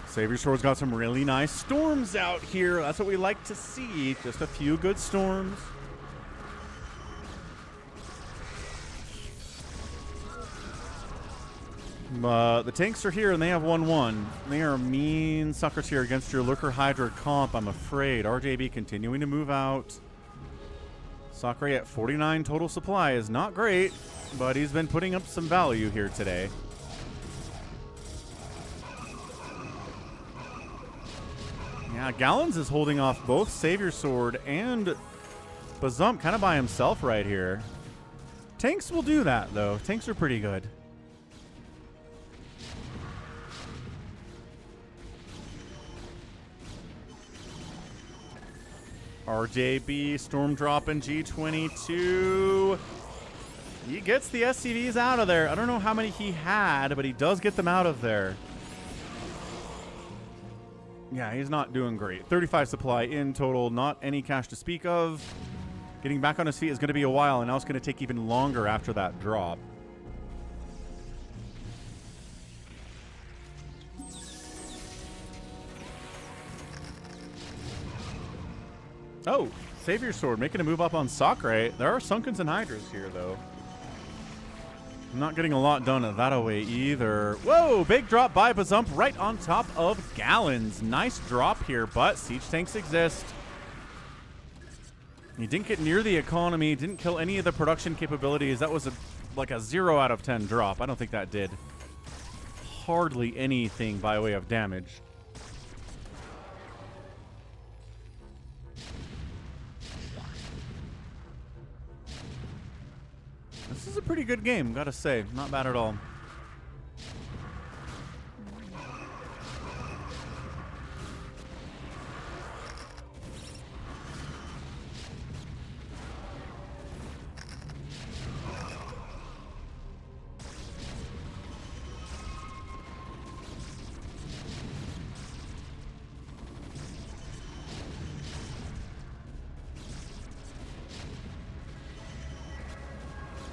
Savior Sword's got some really nice storms out here. That's what we like to see. Just a few good storms. The tanks are here and they have 1-1. They are mean suckers here against your Lurker Hydra comp, I'm afraid. RJB continuing to move out. Sakura at 49 total supply is not great, but he's been putting up some value here today. Yeah, Gallons is holding off both Savior Sword and Bazump kind of by himself right here. Tanks will do that, though. Tanks are pretty good. RJB, Storm Drop, and G22. He gets the SCVs out of there. I don't know how many he had, but he does get them out of there. Yeah, he's not doing great. 35 supply in total, not any cash to speak of. Getting back on his feet is going to be a while, and now it's going to take even longer after that drop. Oh, Savior Sword making a move up on Sakura. There are Sunkens and Hydras here, though. Not getting a lot done that away either. Whoa, big drop by Bazump right on top of Gallons. Nice drop here, but siege tanks exist. He didn't get near the economy, didn't kill any of the production capabilities. That was like a 0 out of 10 drop. I don't think that did hardly anything by way of damage. This is a pretty good game, gotta say. Not bad at all.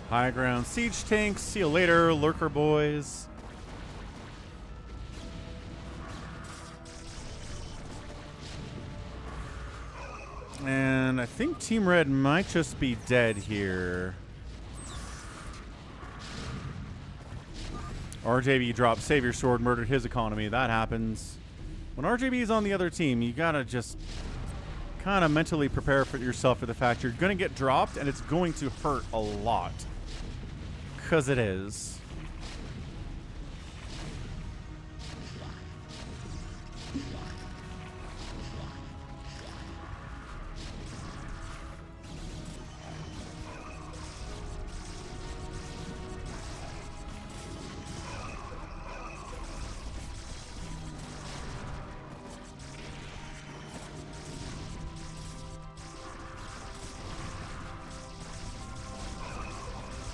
High ground siege tanks. See you later, Lurker boys. And I think Team Red might just be dead here. RJB dropped Savior Sword, murdered his economy. That happens. When RJB is on the other team, you gotta just kind of mentally prepare for yourself for the fact you're gonna get dropped and it's going to hurt a lot. Because it is.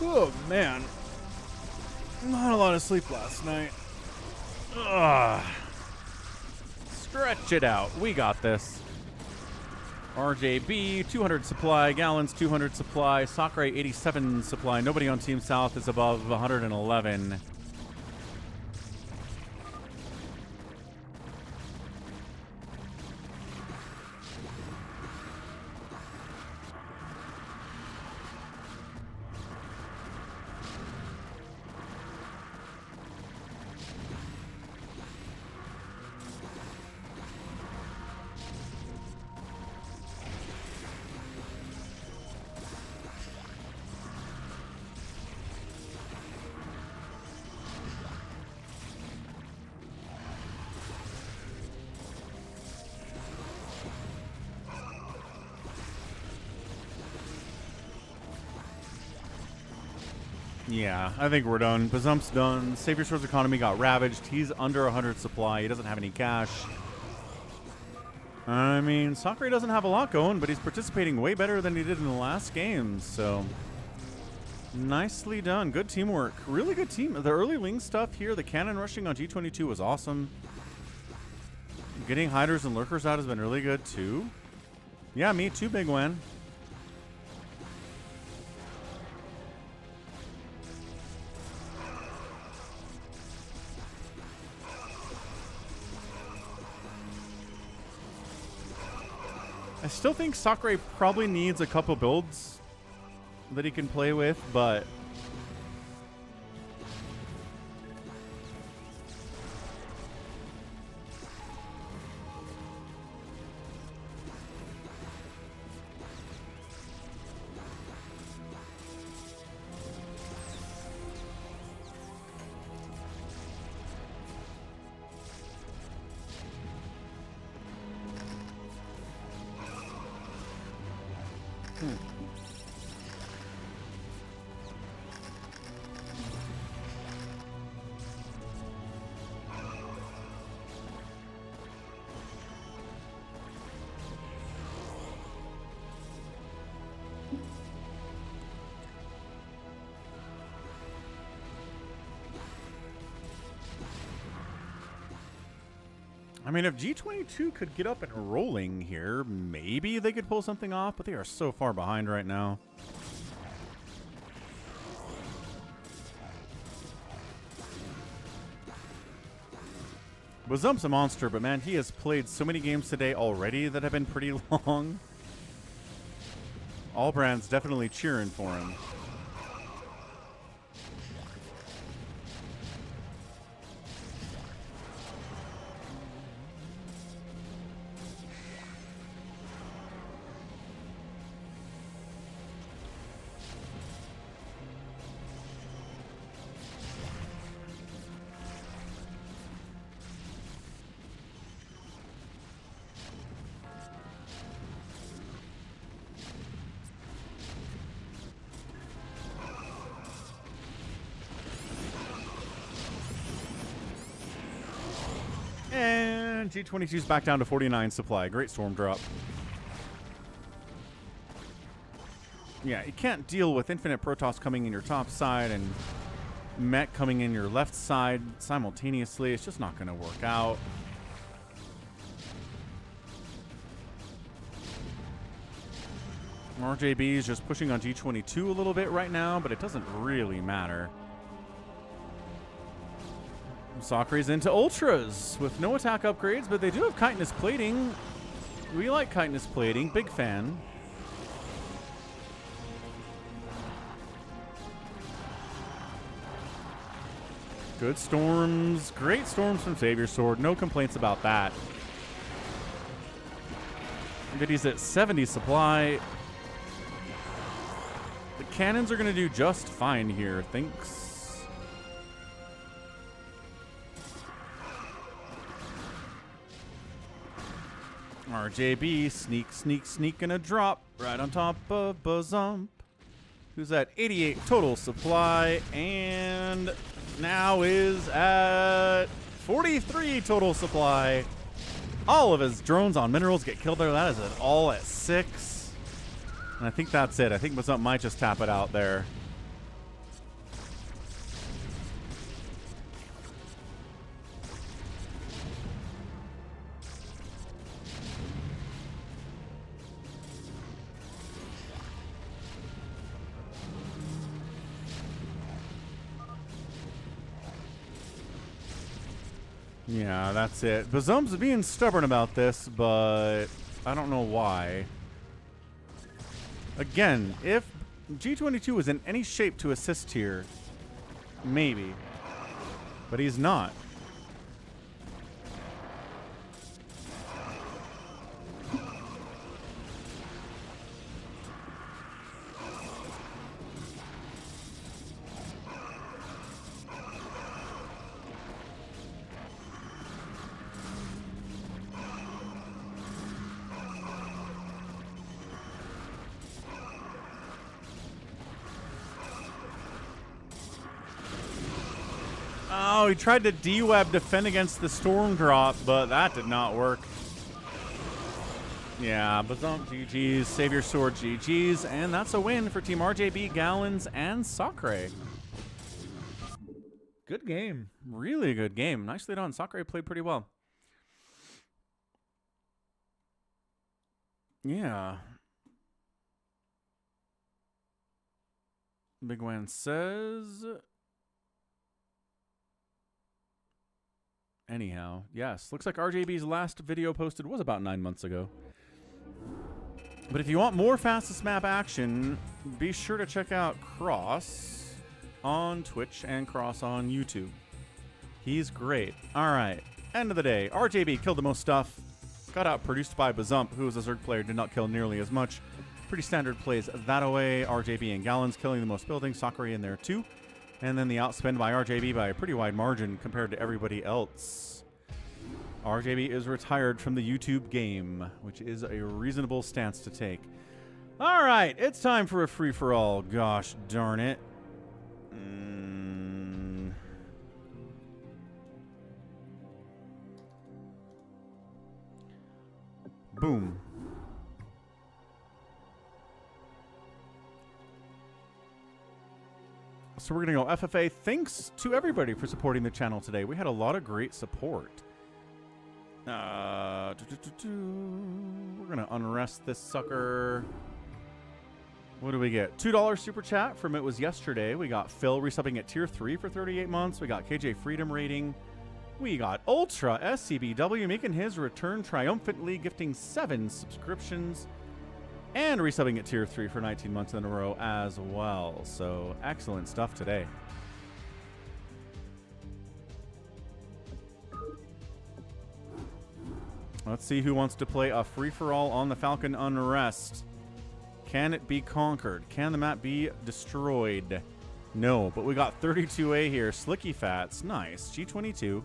Oh, man. Not a lot of sleep last night. Ugh. Stretch it out. We got this. RJB, 200 supply. Gallons, 200 supply. Sakurai, 87 supply. Nobody on Team South is above 111. Yeah, I think we're done. Bazump's done. Savior Sword's economy got ravaged. He's under 100 supply. He doesn't have any cash. I mean, Sakurai doesn't have a lot going, but he's participating way better than he did in the last game, so nicely done. Good teamwork. Really good team. The early wing stuff here, the cannon rushing on G22 was awesome. Getting hiders and lurkers out has been really good, too. Yeah, me too, Big Wen. I still think Sakurai probably needs a couple builds that he can play with, but I mean, if G22 could get up and rolling here, maybe they could pull something off, but they are so far behind right now. Bazump's a monster, but man, he has played so many games today already that have been pretty long. All brands definitely cheering for him. And G22's back down to 49 supply. Great storm drop. Yeah, you can't deal with infinite Protoss coming in your top side and Mech coming in your left side simultaneously. It's just not going to work out. RJB is just pushing on G22 a little bit right now, but it doesn't really matter. Sakurai's into Ultras with no attack upgrades, but they do have chitinous plating. We like chitinous plating. Big fan. Good storms. Great storms from Savior Sword. No complaints about that. Goodies at 70 supply. The cannons are going to do just fine here. Thanks. RJB, sneak, and a drop right on top of Bazump, who's at 88 total supply, and now is at 43 total supply. All of his drones on minerals get killed there. That is it all at 6. And I think that's it. I think Bazump might just tap it out there. Yeah, that's it. Bazump's being stubborn about this, but I don't know why. Again, if G22 was in any shape to assist here, maybe. But he's not. Oh, he tried to D-web defend against the storm drop, but that did not work. Yeah, Bazump GG's, Savior Sword GG's, and that's a win for Team RJB, Gallons, and Sacre. Good game. Really good game. Nicely done. Sacre played pretty well. Yeah. Big Wan says... Anyhow, yes. Looks like RJB's last video posted was about 9 months ago. But if you want more fastest map action, be sure to check out Cross on Twitch and Cross on YouTube. He's great. All right. End of the day. RJB killed the most stuff. Got outproduced by Bazump, who was a Zerg player, did not kill nearly as much. Pretty standard plays that away. RJB and Gallons killing the most buildings. Sakura in there too. And then the outspend by RJB by a pretty wide margin compared to everybody else. RJB is retired from the YouTube game, which is a reasonable stance to take. All right, it's time for a free-for-all. Gosh darn it. Boom. So we're going to go FFA. Thanks to everybody for supporting the channel today. We had a lot of great support. We're going to unrest this sucker. What do we get? $2 super chat from It Was Yesterday. We got Phil resubbing at tier 3 for 38 months. We got KJ Freedom rating. We got Ultra SCBW making his return triumphantly, gifting 7 subscriptions. And resubbing at tier 3 for 19 months in a row as well. So excellent stuff today. Let's see who wants to play a free-for-all on the Falcon Unrest. Can it be conquered? Can the map be destroyed? No, but we got 32A here. Slicky Fats, nice. G22,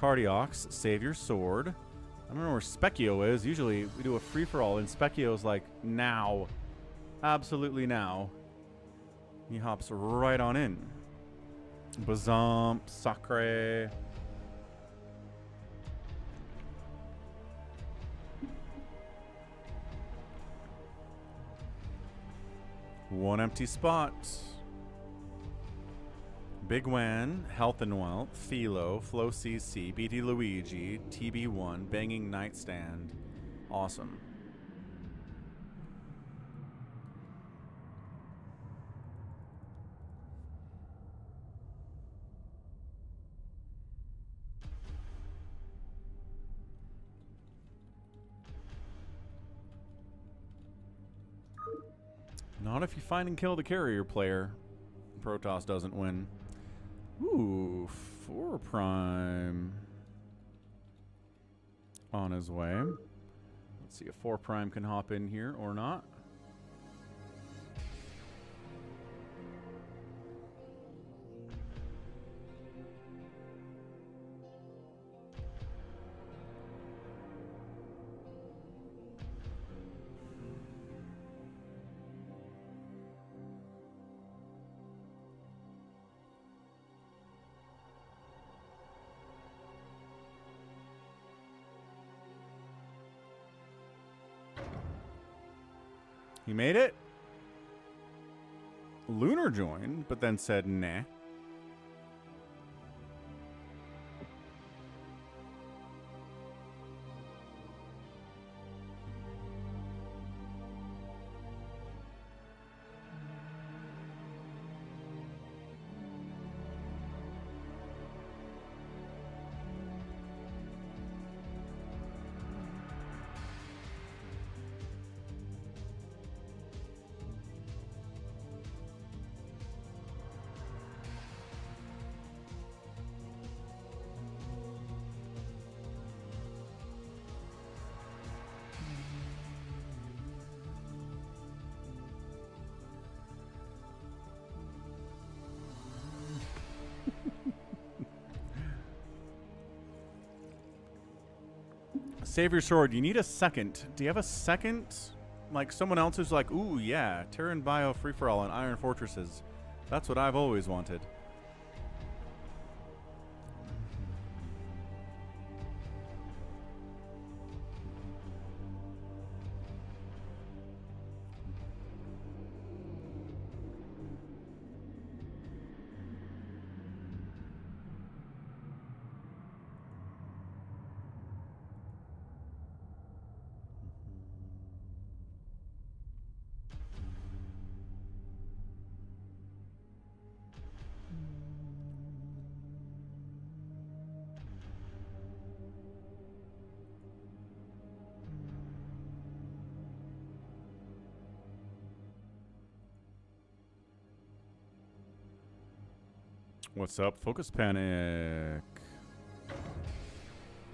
Cardiox, Savior Sword. I don't know where Specchio is. Usually we do a free-for-all, and Specchio's like, now. Absolutely now. He hops right on in. Bazump, Sacre. One empty spot. Big Wan, Health and Wealth, Philo, Flo CC, BT Luigi, TB1, Banging Nightstand. Awesome. Not if you find and kill the carrier player. Protoss doesn't win. Ooh, 4 prime on his way. Let's see if 4 prime can hop in here or not. He made it. Lunar joined, but then said nah. Save your sword. You need a second. Do you have a second? Like someone else who's like, ooh, yeah, Terran Bio free-for-all and Iron Fortresses. That's what I've always wanted. What's up? Focus Panic.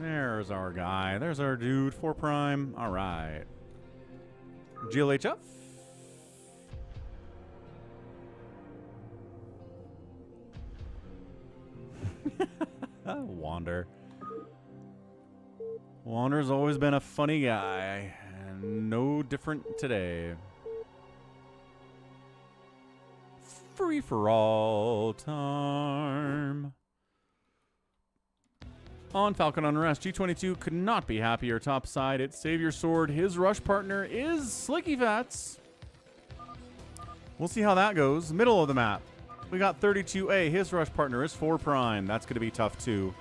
There's our guy. There's our dude. 4 prime. All right. GLHF. Wander. Wander's always been a funny guy. And no different today. Free for all time. On Falcon Unrest, G22 could not be happier topside. It's Savior Sword. His rush partner is Slicky Fats. We'll see how that goes. Middle of the map. We got 32A. His rush partner is 4 prime. That's going to be tough too.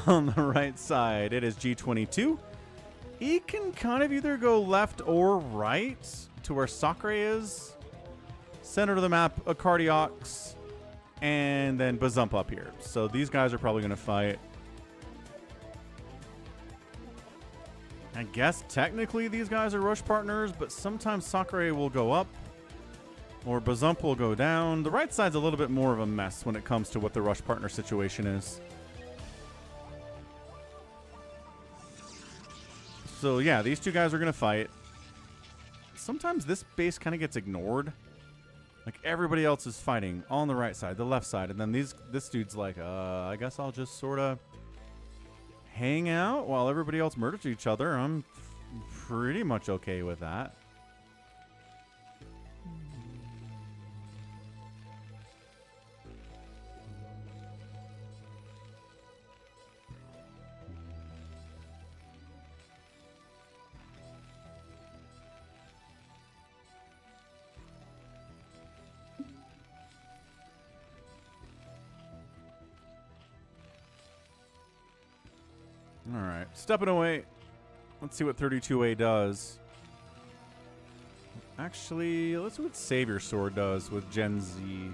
On the right side, it is G22. He can kind of either go left or right to where Sacre is. Center of the map, a Cardiox, and then Bazump up here. So these guys are probably going to fight. I guess technically these guys are rush partners, but sometimes Sacre will go up or Bazump will go down. The right side's a little bit more of a mess when it comes to what the rush partner situation is. So yeah, these two guys are going to fight. Sometimes this base kind of gets ignored. Like everybody else is fighting on the right side, the left side, and then this dude's like, I guess I'll just sort of hang out while everybody else murders each other. I'm pretty much okay with that. All right, stepping away. Let's see what 32A does. Actually, let's see what Savior Sword does with Gen Z.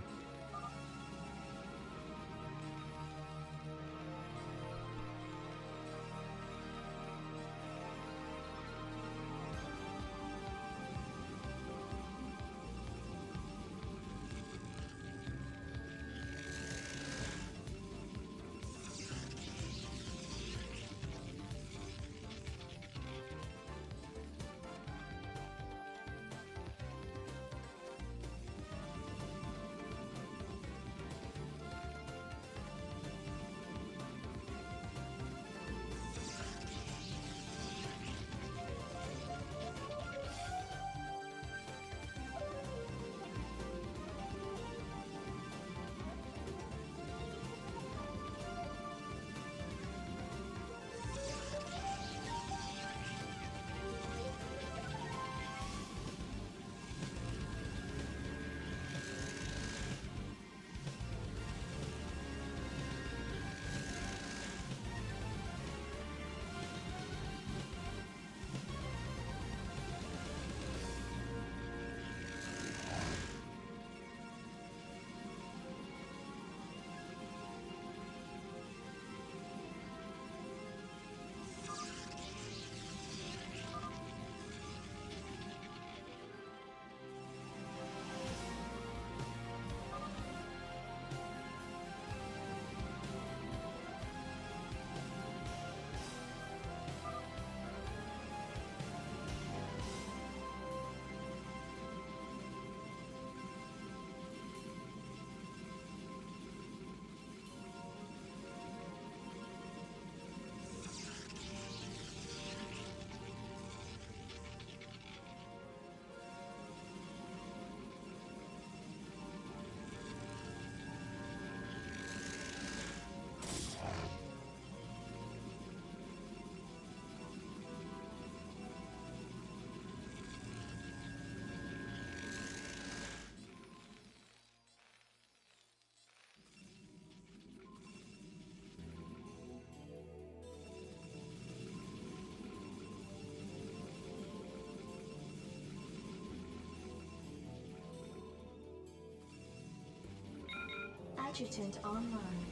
Adjutant online.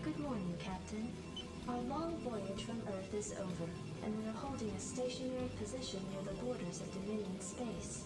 Good morning, Captain. Our long voyage from Earth is over, and we are holding a stationary position near the borders of Dominion space.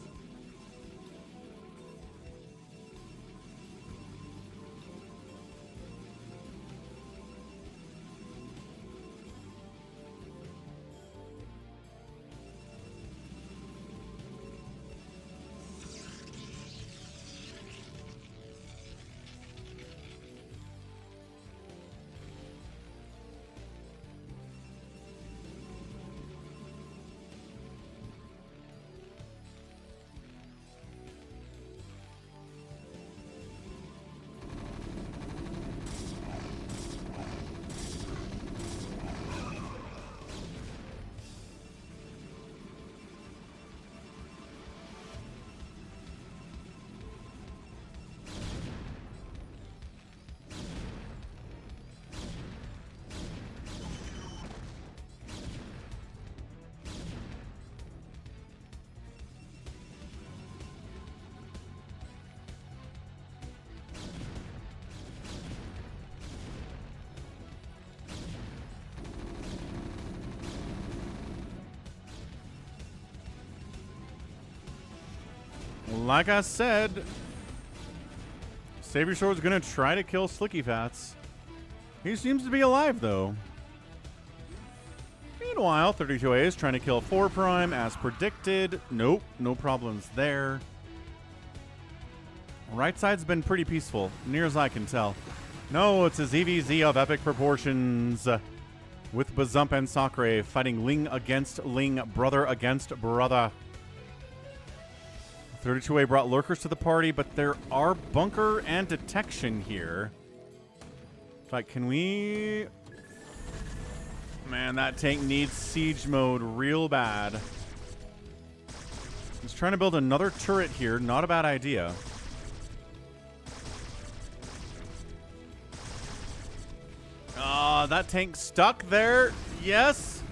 Like I said, Savior Sword's gonna try to kill Slicky Fats. He seems to be alive, though. Meanwhile, 32A is trying to kill 4 Prime as predicted. Nope, no problems there. Right side's been pretty peaceful, near as I can tell. No, it's a ZvZ of epic proportions. With Bazump and Sakre fighting Ling against Ling, brother against brother. 32A brought lurkers to the party, but there are bunker and detection here. In fact, can we... Man, that tank needs siege mode real bad. He's trying to build another turret here. Not a bad idea. That tank stuck there. Yes.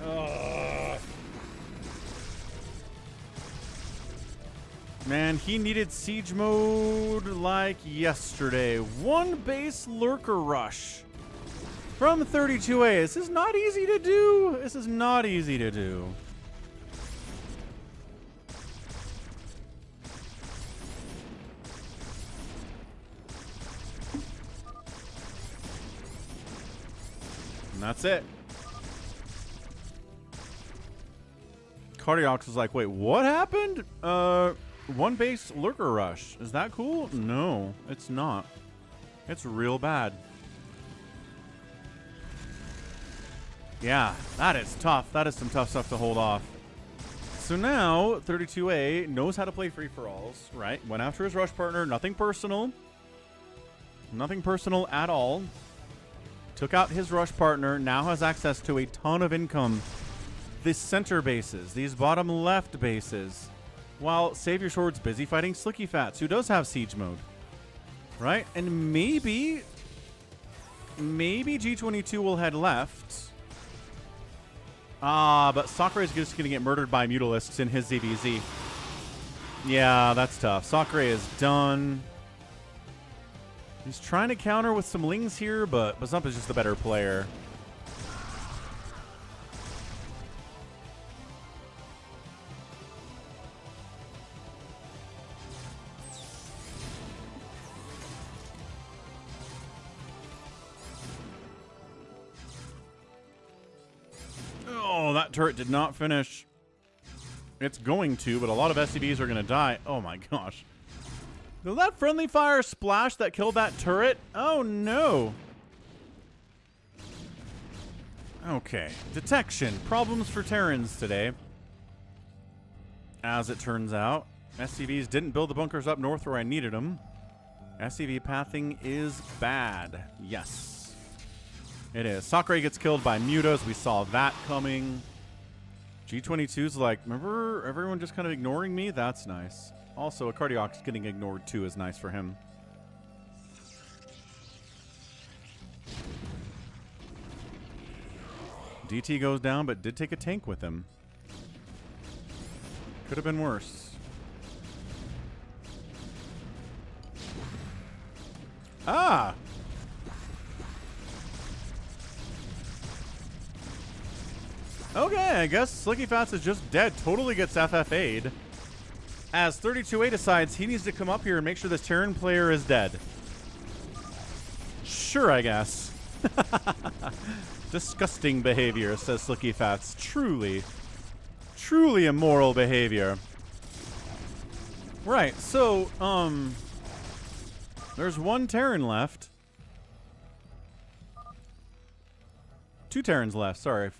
Man, he needed siege mode like yesterday. One base lurker rush from 32A. This is not easy to do. This is not easy to do. And that's it. Cardiox was like, wait, what happened? One base lurker rush. Is that cool? No, it's not. It's real bad. Yeah, that is tough. That is some tough stuff to hold off. So now, 32A knows how to play free-for-alls, right? Went after his rush partner. Nothing personal. Nothing personal at all. Took out his rush partner. Now has access to a ton of income. These center bases. These bottom left bases. While Savior Sword's busy fighting Slicky Fats, who does have siege mode. Right? And maybe G22 will head left. But Sakura is just going to get murdered by Mutalisks in his ZvZ. Yeah, that's tough. Sakura is done. He's trying to counter with some Lings here, but Bazump is just the better player. Oh, that turret did not finish. It's going to, but a lot of SCVs are going to die. Oh my gosh. Did that friendly fire splash that killed that turret? Oh no. Okay. Detection. Problems for Terrans today. As it turns out, SCVs didn't build the bunkers up north where I needed them. SCV pathing is bad. Yes. It is. Sakurai gets killed by Mutas. We saw that coming. G22's like, remember everyone just kind of ignoring me? That's nice. Also, a Cardiox getting ignored too is nice for him. DT goes down, but did take a tank with him. Could have been worse. Ah! Okay, I guess Slicky Fats is just dead. Totally gets FFA'd. As 32A decides he needs to come up here and make sure this Terran player is dead. Sure, I guess. Disgusting behavior, says Slicky Fats. Truly, truly immoral behavior. Right, so, there's one Terran left. 2 Terrans left, sorry.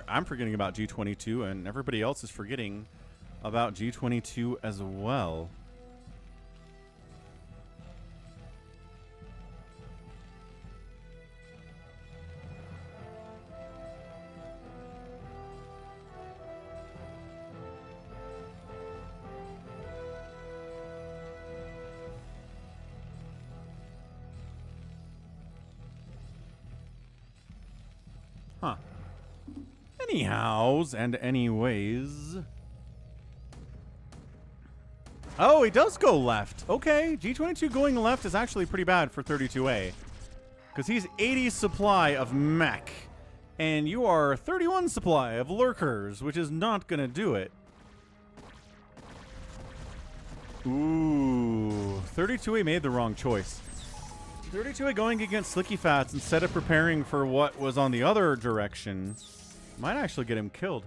I'm forgetting about G22, and everybody else is forgetting about G22 as well. Huh. Anyhows and anyways. Oh, he does go left. Okay, G22 going left is actually pretty bad for 32A. Because he's 80 supply of mech. And you are 31 supply of lurkers, which is not going to do it. Ooh, 32A made the wrong choice. 32A going against Slicky Fats instead of preparing for what was on the other direction might actually get him killed.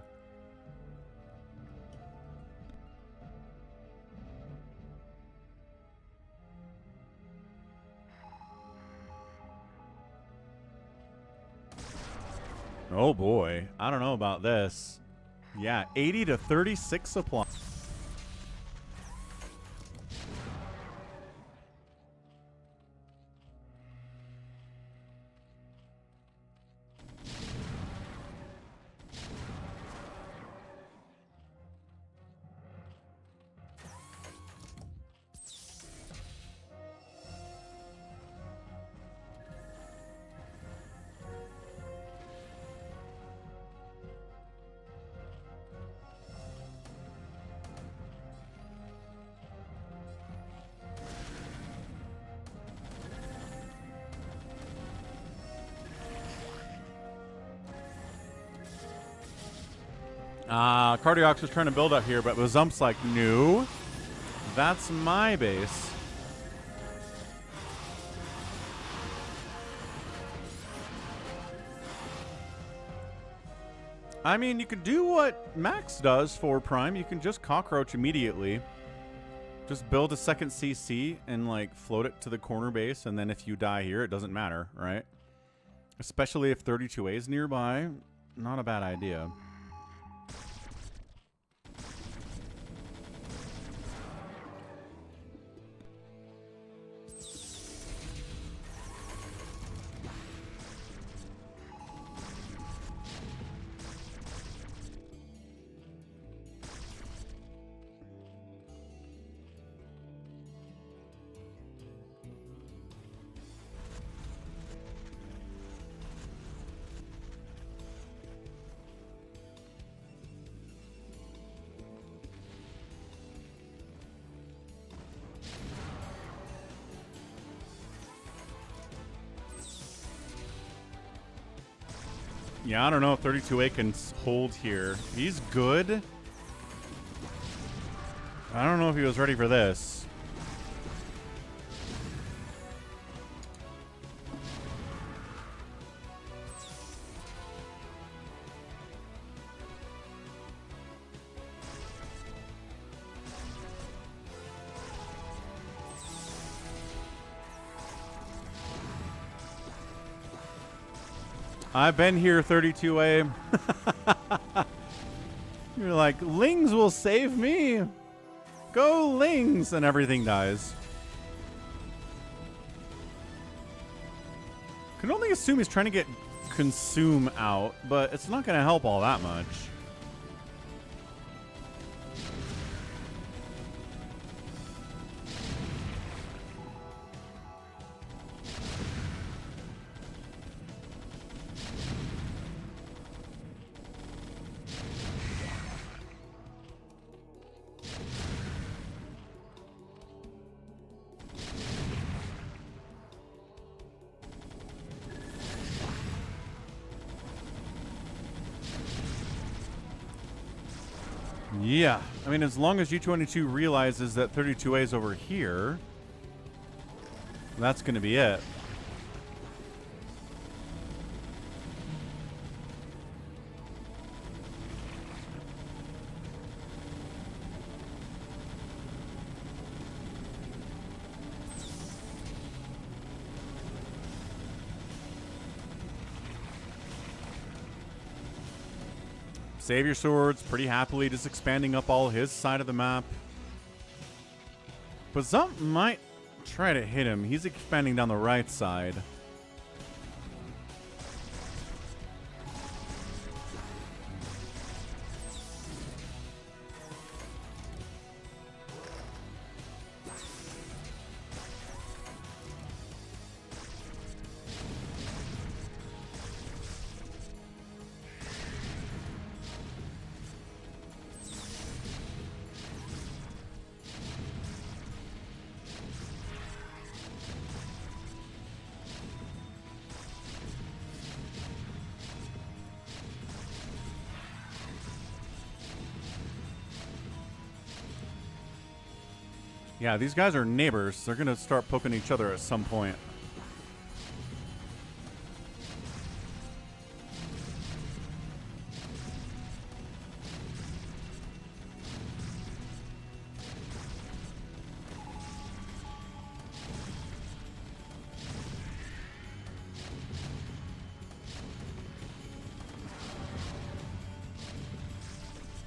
Oh boy, I don't know about this. Yeah, 80 to 36 supply. Cardiox was trying to build up here, but Bazump's like, no, that's my base. I mean, you could do what Max does for Prime. You can just cockroach immediately. Just build a second CC and, like, float it to the corner base, and then if you die here, it doesn't matter, right? Especially if 32A is nearby. Not a bad idea. Yeah, I don't know if 32A can hold here. He's good. I don't know if he was ready for this. I've been here, 32A. You're like, Lings will save me. Go Lings, and everything dies. Can only assume he's trying to get Consume out, but it's not going to help all that much. Yeah. I mean, as long as G22 realizes that 32A is over here, that's going to be it. Savior Swords pretty happily just expanding up all his side of the map. But Zump might try to hit him. He's expanding down the right side. Yeah, these guys are neighbors. They're going to start poking each other at some point.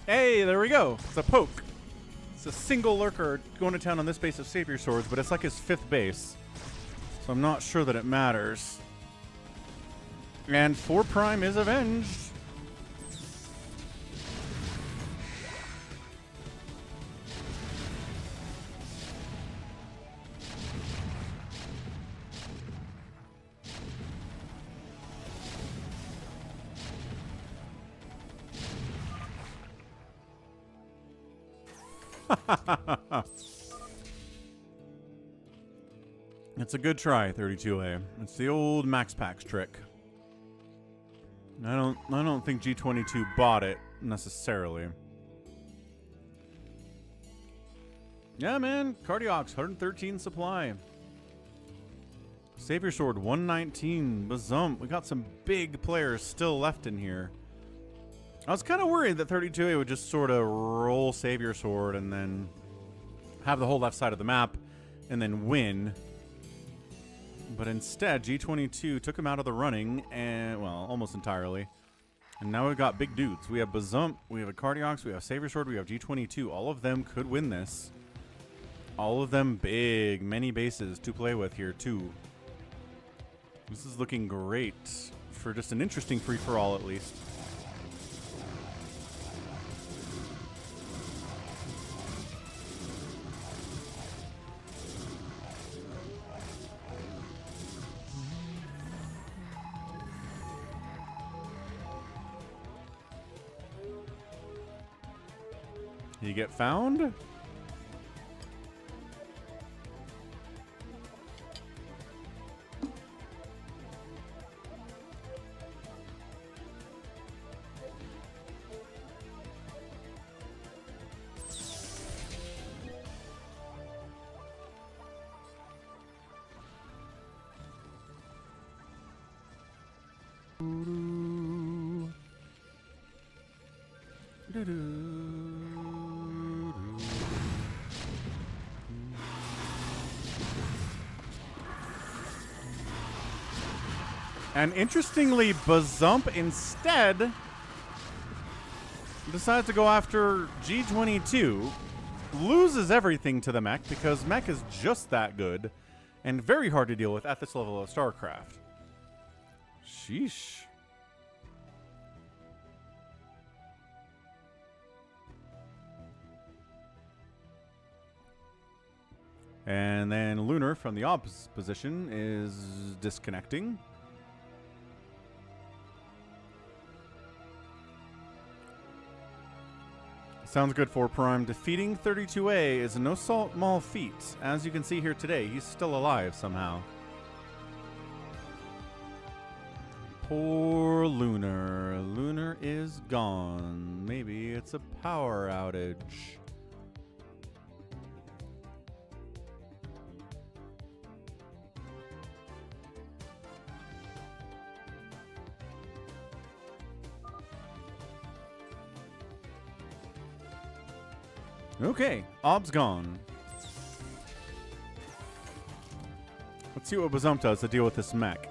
Hey, there we go. It's a poke. A single lurker going to town on this base of Savior Swords, but it's like his 5th base. So I'm not sure that it matters. And 4 Prime is avenged. It's a good try, 32A. It's the old Max Packs trick. I don't think G22 bought it necessarily. Yeah, man, Cardiox 113 supply. Savior Sword 119. Bazump. We got some big players still left in here. I was kind of worried that 32A would just sort of roll Savior Sword and then have the whole left side of the map and then win. But instead, G22 took him out of the running, and, well, almost entirely. And now we've got big dudes. We have Bazump, we have a Cardiox, we have Savior Sword, we have G22. All of them could win this. All of them big, many bases to play with here, too. This is looking great for just an interesting free-for-all, at least. You get found? And interestingly, Bazump instead decides to go after G22, loses everything to the mech because mech is just that good and very hard to deal with at this level of StarCraft. Sheesh. And then Lunar from the opposite position is disconnecting. Sounds good for Prime. Defeating 32A is no small feat. As you can see here today, he's still alive somehow. Poor Lunar. Lunar is gone. Maybe it's a power outage. Okay, Ob's gone. Let's see what Bazump does to deal with this mech.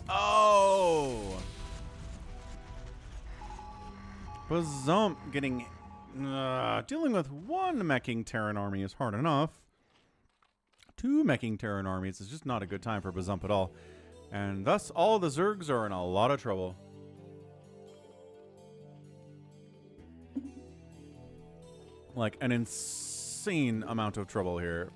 Oh! Bazump getting... dealing with one meching Terran army is hard enough. Two meching Terran armies is just not a good time for Bazump at all. And thus, all the Zergs are in a lot of trouble. Like, an insane amount of trouble here.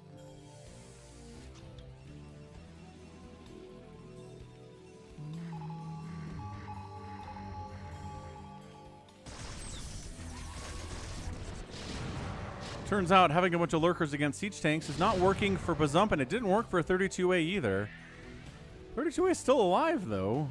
Turns out having a bunch of lurkers against siege tanks is not working for Bazump, and it didn't work for 32A either. 32A is still alive, though.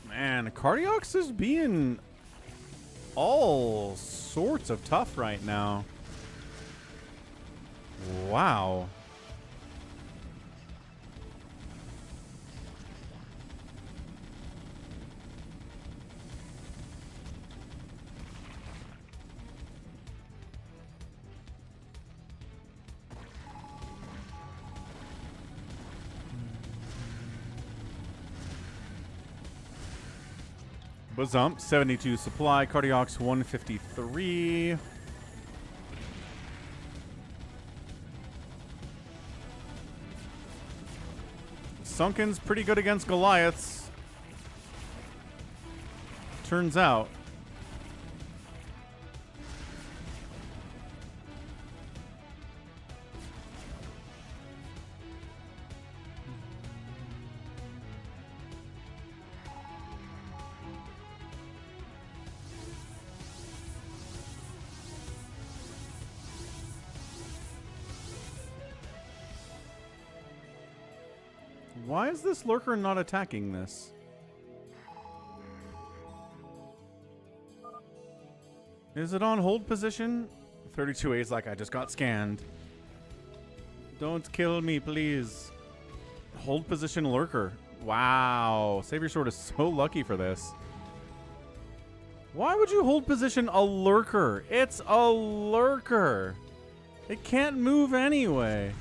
Man, Cardiox is being all sorts of tough right now. Wow. Bazump, 72 supply. Cardiox, 153. Sunken's pretty good against Goliaths. Turns out. Why is this lurker not attacking this? Is it on hold position? 32A is like, I just got scanned. Don't kill me, please. Hold position lurker. Wow. Savior Sword is so lucky for this. Why would you hold position a lurker? It's a lurker. It can't move anyway.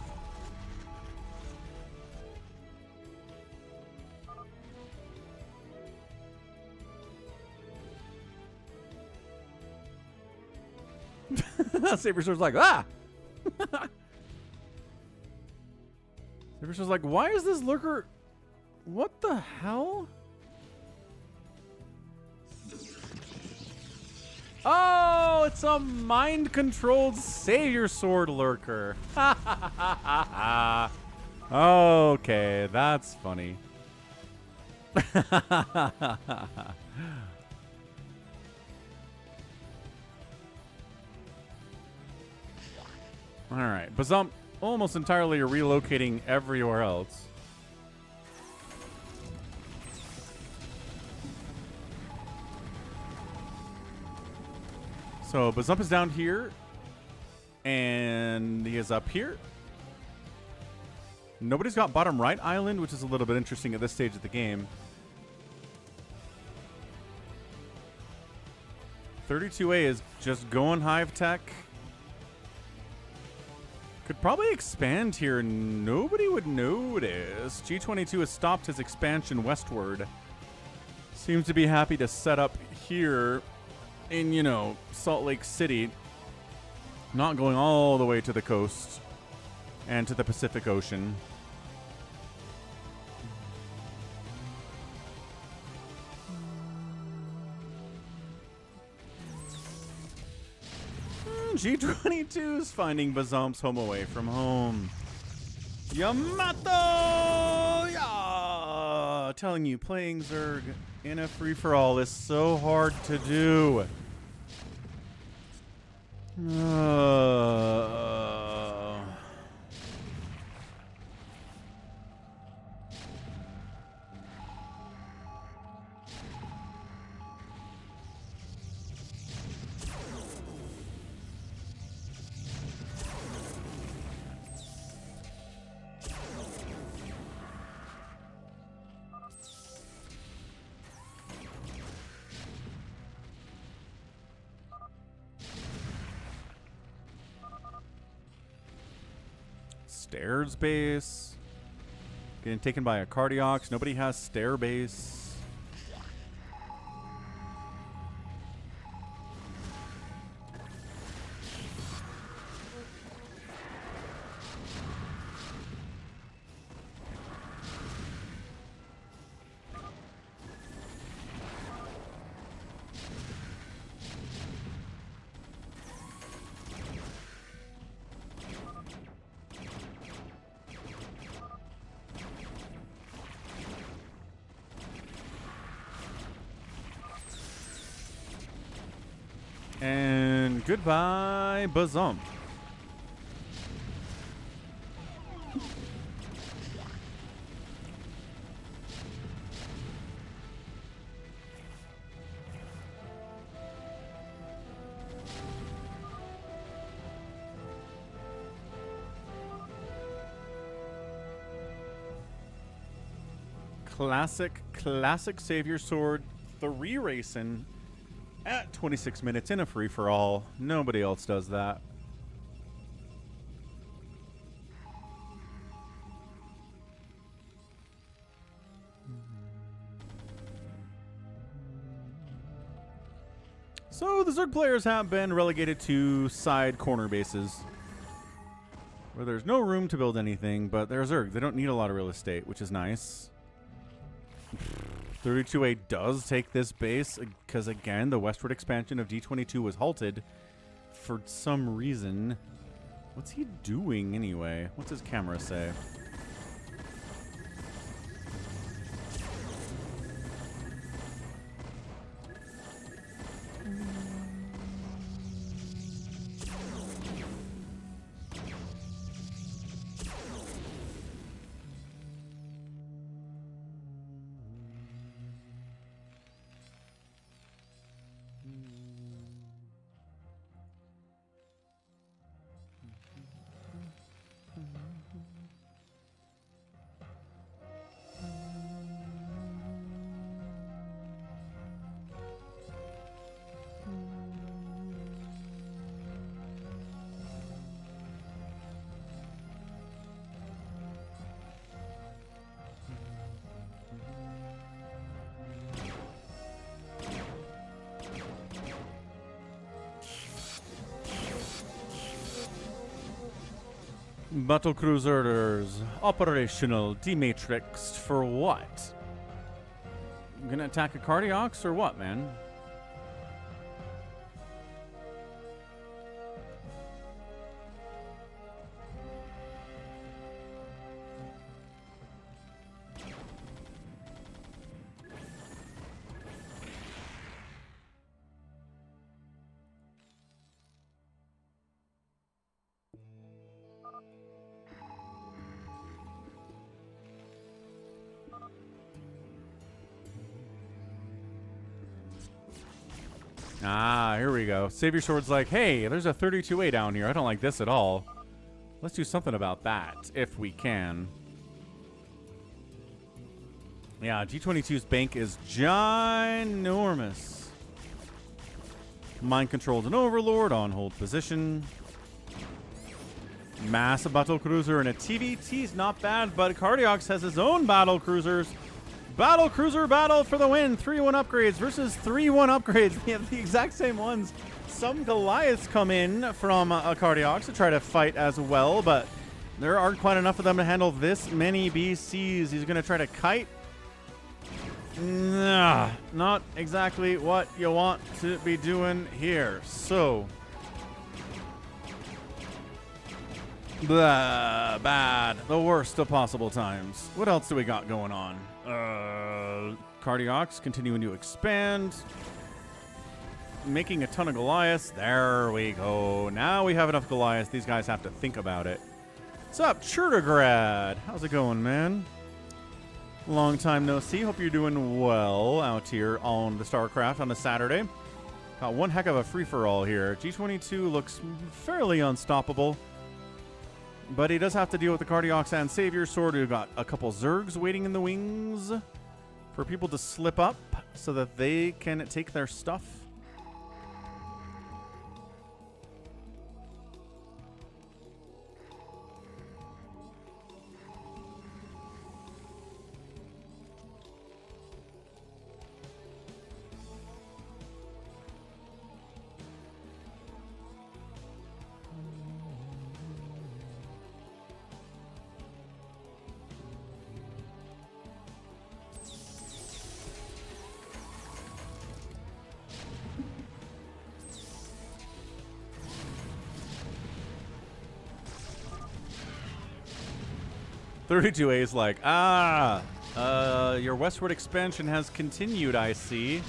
Saber Sword's like, ah! They're just like, why is this lurker? What the hell? Oh, it's a mind-controlled savior sword lurker. Okay, that's funny. All right, Bazump almost entirely relocating everywhere else. So Bazump is down here, and he is up here. Nobody's got bottom right island, which is a little bit interesting at this stage of the game. 32A is just going hive tech. Could probably expand here. Nobody would notice. G22 has stopped his expansion westward. Seems to be happy to set up here in, you know, Salt Lake City. Not going all the way to the coast and to the Pacific Ocean. G22 is finding Bazump's home away from home. Yamato! Yeah! Telling you, playing Zerg in a free-for-all is so hard to do. Stairs base. Getting taken by a Cardiox. Nobody has stair base. And goodbye, Bazump. Classic Savior Sword 3 racing at 26 minutes in a free-for-all. Nobody else does that. So the Zerg players have been relegated to side corner bases where there's no room to build anything, but they're Zerg. They don't need a lot of real estate, which is nice. 32A does take this base because, again, the westward expansion of D22 was halted for some reason. What's he doing anyway? What's his camera say? Battle cruisers operational dematrixed for what? Gonna attack a Cardiox or what, man? Ah, here we go. Savior Sword's like, hey, there's a 32A down here. I don't like this at all. Let's do something about that, if we can. Yeah, G22's bank is ginormous. Mind controlled an Overlord on hold position. Massive battle cruiser and a TVT's not bad, but Cardiox has his own battle cruisers. Battle cruiser battle for the win. 3-1 upgrades versus 3-1 upgrades. We have the exact same ones. Some Goliaths come in from a Cardiox to try to fight as well, but there aren't quite enough of them to handle this many BCs. He's going to try to kite. Nah, not exactly what you want to be doing here. So, blah, bad. The worst of possible times. What else do we got going on? Cardiox continuing to expand. Making a ton of Goliaths. There we go. Now we have enough Goliaths. These guys have to think about it. What's up, Churtograd? How's it going, man? Long time no see. Hope you're doing well out here on the Starcraft on a Saturday. Got one heck of a free-for-all here. G22 looks fairly unstoppable. But he does have to deal with the Cardiox and Savior Sword, who got a couple Zergs waiting in the wings for people to slip up so that they can take their stuff. $32A is like, your westward expansion has continued, I see.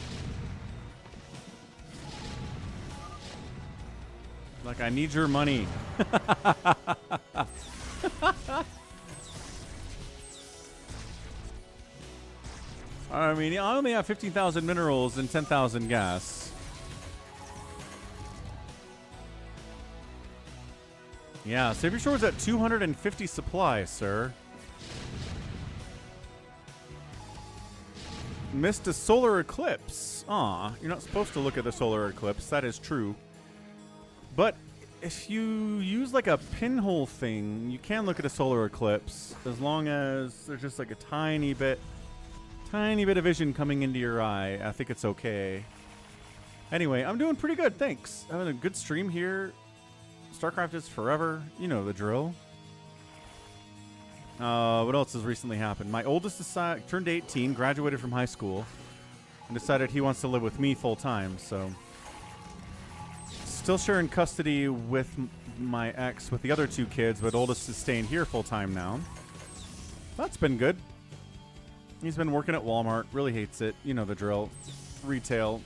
Like, I need your money. I mean, I only have 15,000 minerals and 10,000 gas. Yeah, Savior Sword's at 250 supply, sir. Missed a solar eclipse. Aw, you're not supposed to look at the solar eclipse. That is true. But if you use like a pinhole thing, you can look at a solar eclipse as long as there's just like a tiny bit of vision coming into your eye. I think it's okay. Anyway, I'm doing pretty good, thanks. Having a good stream here. Starcraft is forever. You know the drill. What else has recently happened? My oldest turned 18, graduated from high school, and decided he wants to live with me full time, so... Still sharing custody with my ex with the other two kids, but oldest is staying here full time now. That's been good. He's been working at Walmart, really hates it. You know the drill. Retail.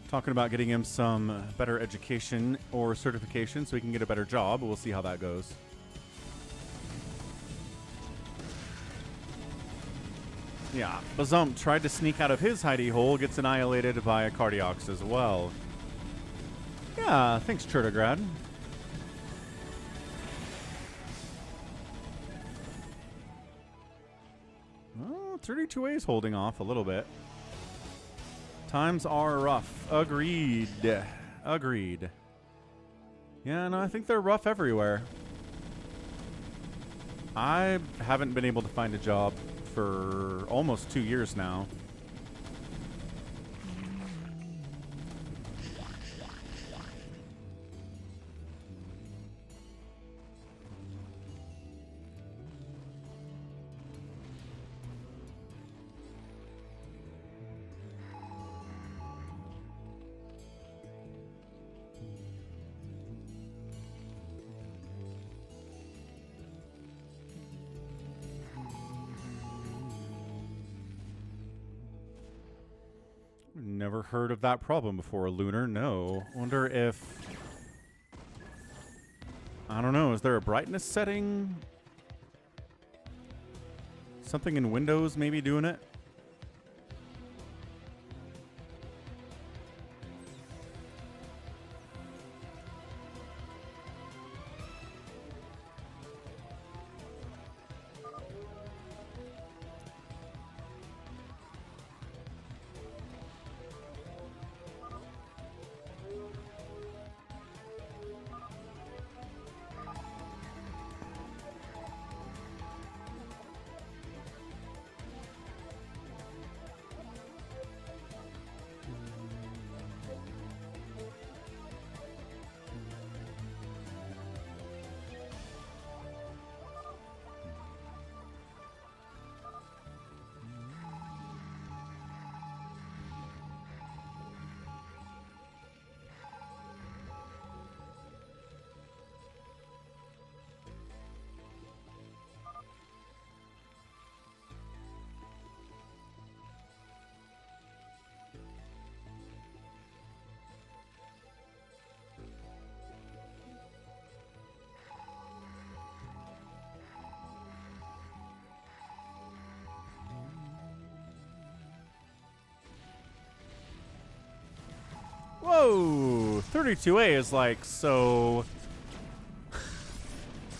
Talking about getting him some better education or certification so he can get a better job. We'll see how that goes. Yeah, Bazump tried to sneak out of his hidey hole, gets annihilated by a Cardiox as well. Yeah, thanks, Churtograd. Oh, 32A is holding off a little bit. Times are rough. Agreed. Agreed. Yeah, no, I think they're rough everywhere. I haven't been able to find a job for almost 2 years now. Never heard of that problem before, Lunar. No. Wonder if... I don't know. Is there a brightness setting? Something in Windows maybe doing it? Whoa! 32A is like, so...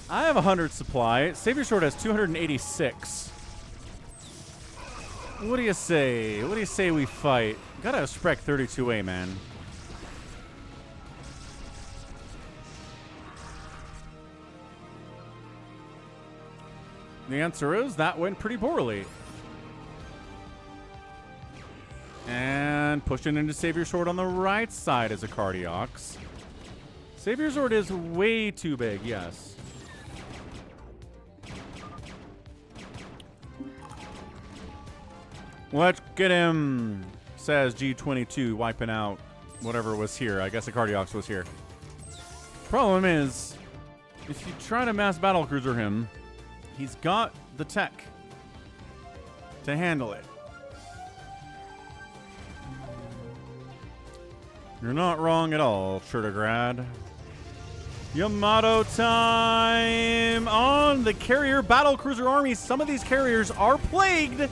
I have 100 supply. Savior Sword has 286. What do you say? What do you say we fight? Gotta respect 32A, man. The answer is that went pretty poorly. And pushing into Savior Sword on the right side is a Cardiox. Savior Sword is way too big, yes. Let's get him, says G22, wiping out whatever was here. I guess the Cardiox was here. Problem is, if you try to mass battlecruiser him, he's got the tech to handle it. You're not wrong at all, Chertograd. Yamato time on the carrier battlecruiser army. Some of these carriers are plagued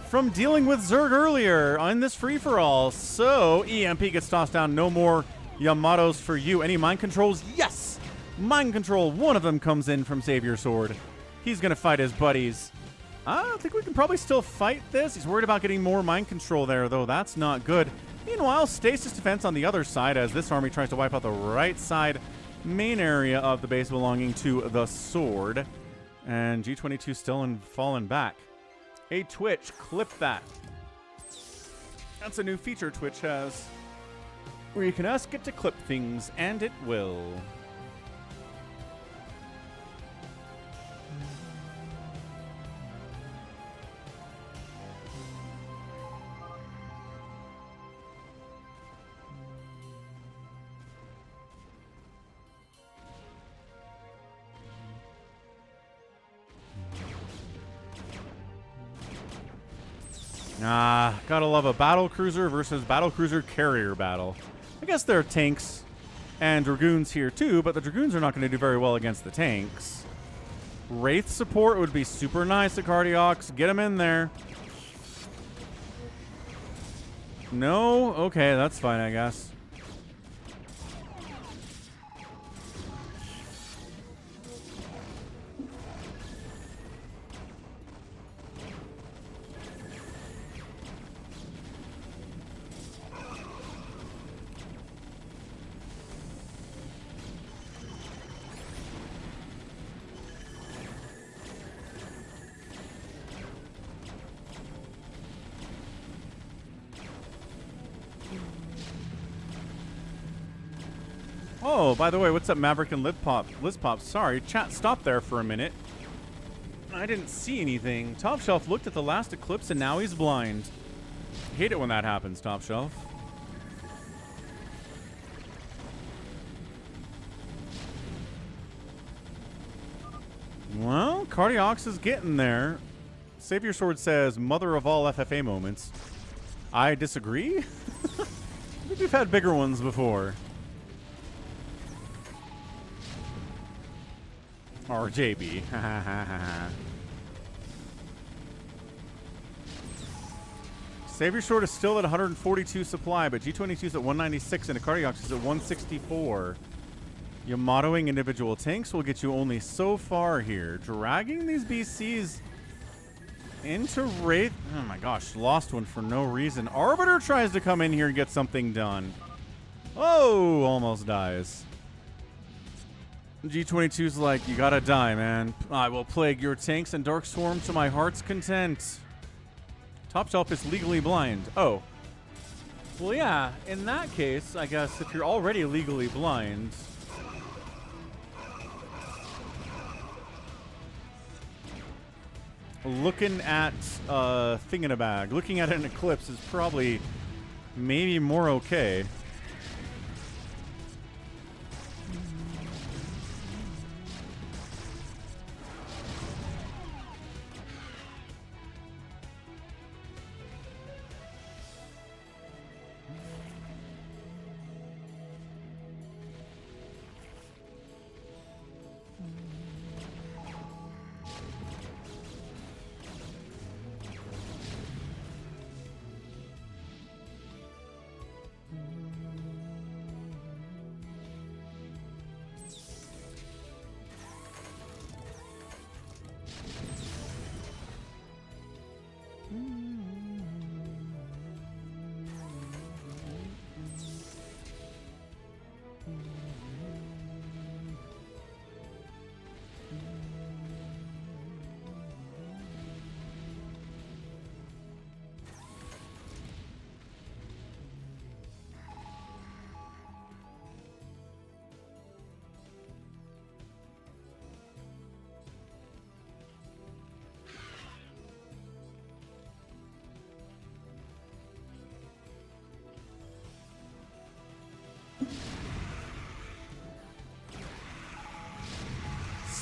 from dealing with Zerg earlier on this free-for-all. So EMP gets tossed down. No more Yamatos for you. Any mind controls? Yes! Mind control. One of them comes in from Savior Sword. He's going to fight his buddies. I think we can probably still fight this. He's worried about getting more mind control there, though. That's not good. Meanwhile, stasis defense on the other side as this army tries to wipe out the right side main area of the base belonging to the Sword. And G22 still falling back. Hey, Twitch, clip that. That's a new feature Twitch has, where you can ask it to clip things, and it will. Gotta love a battlecruiser versus battlecruiser carrier battle. I guess there are tanks and dragoons here too, but the dragoons are not going to do very well against the tanks. Wraith support would be super nice at Cardiox. Get him in there. No? Okay, that's fine, I guess. Oh, by the way, what's up, Maverick and Lizpop? Sorry, chat stopped there for a minute. I didn't see anything. Top Shelf looked at the last eclipse and now he's blind. Hate it when that happens, Top Shelf. Well, Cardiox is getting there. Savior Sword says, mother of all FFA moments. I disagree. I think we've had bigger ones before. Or JB. Savior Sword is still at 142 supply, but G22 is at 196 and Icariox is at 164. Yamatoing individual tanks will get you only so far here. Dragging these BCs into Wraith. Oh my gosh, lost one for no reason. Arbiter tries to come in here and get something done. Oh, almost dies. G22's like, you gotta die, man. I will plague your tanks and Dark Swarm to my heart's content. Top Shelf is legally blind. Oh. Well, yeah, in that case, I guess if you're already legally blind... Looking at a thing in a bag, looking at an eclipse is probably maybe more okay.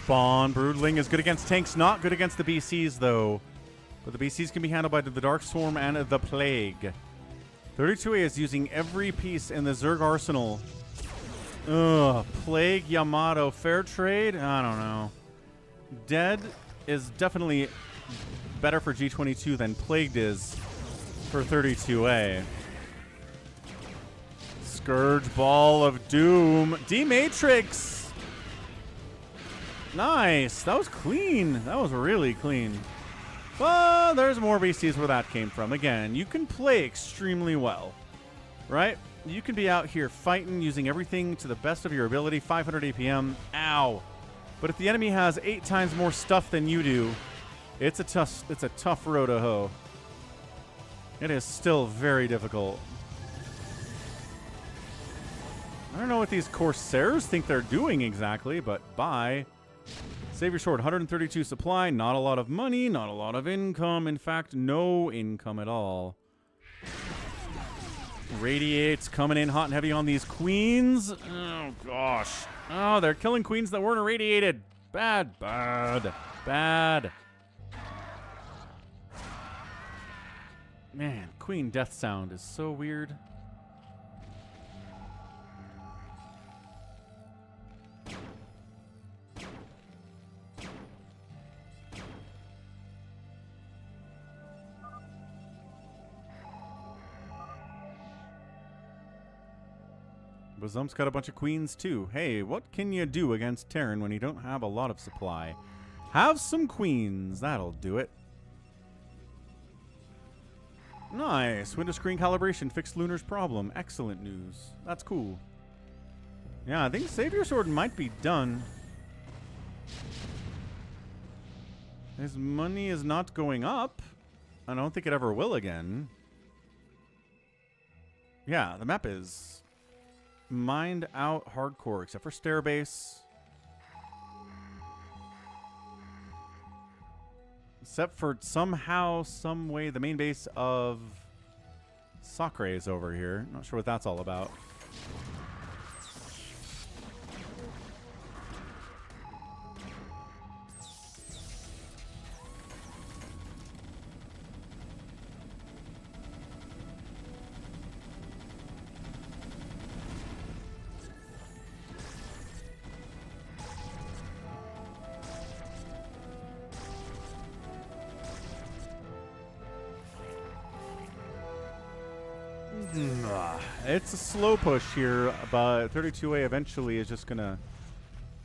Spawn. Broodling is good against tanks, not good against the BCs, though. But the BCs can be handled by the Dark Swarm and the Plague. 32A is using every piece in the Zerg arsenal. Ugh. Plague, Yamato, fair trade? I don't know. Dead is definitely better for G22 than Plagued is for 32A. Scourge, Ball of Doom. D-Matrix! Nice. That was clean. That was really clean. But there's more BCs where that came from. Again, you can play extremely well, right? You can be out here fighting, using everything to the best of your ability. 500 APM. Ow. But if the enemy has 8 times more stuff than you do, it's a tough road to hoe. It is still very difficult. I don't know what these Corsairs think they're doing exactly, but bye. Savior Sword, 132 supply, not a lot of money, not a lot of income. In fact, no income at all. Radiates coming in hot and heavy on these queens. Oh, gosh. Oh, they're killing queens that weren't irradiated. Bad, bad, bad. Man, queen death sound is so weird. Bazum's got a bunch of queens too. Hey, what can you do against Terran when you don't have a lot of supply? Have some queens. That'll do it. Nice. Window screen calibration fixed Lunar's problem. Excellent news. That's cool. Yeah, I think Savior Sword might be done. His money is not going up. I don't think it ever will again. Yeah, the map is mined out hardcore, except for Stairbase. Except for somehow, some way, the main base of Sacre is over here. Not sure what that's all about. It's a slow push here, but 32A eventually is just going to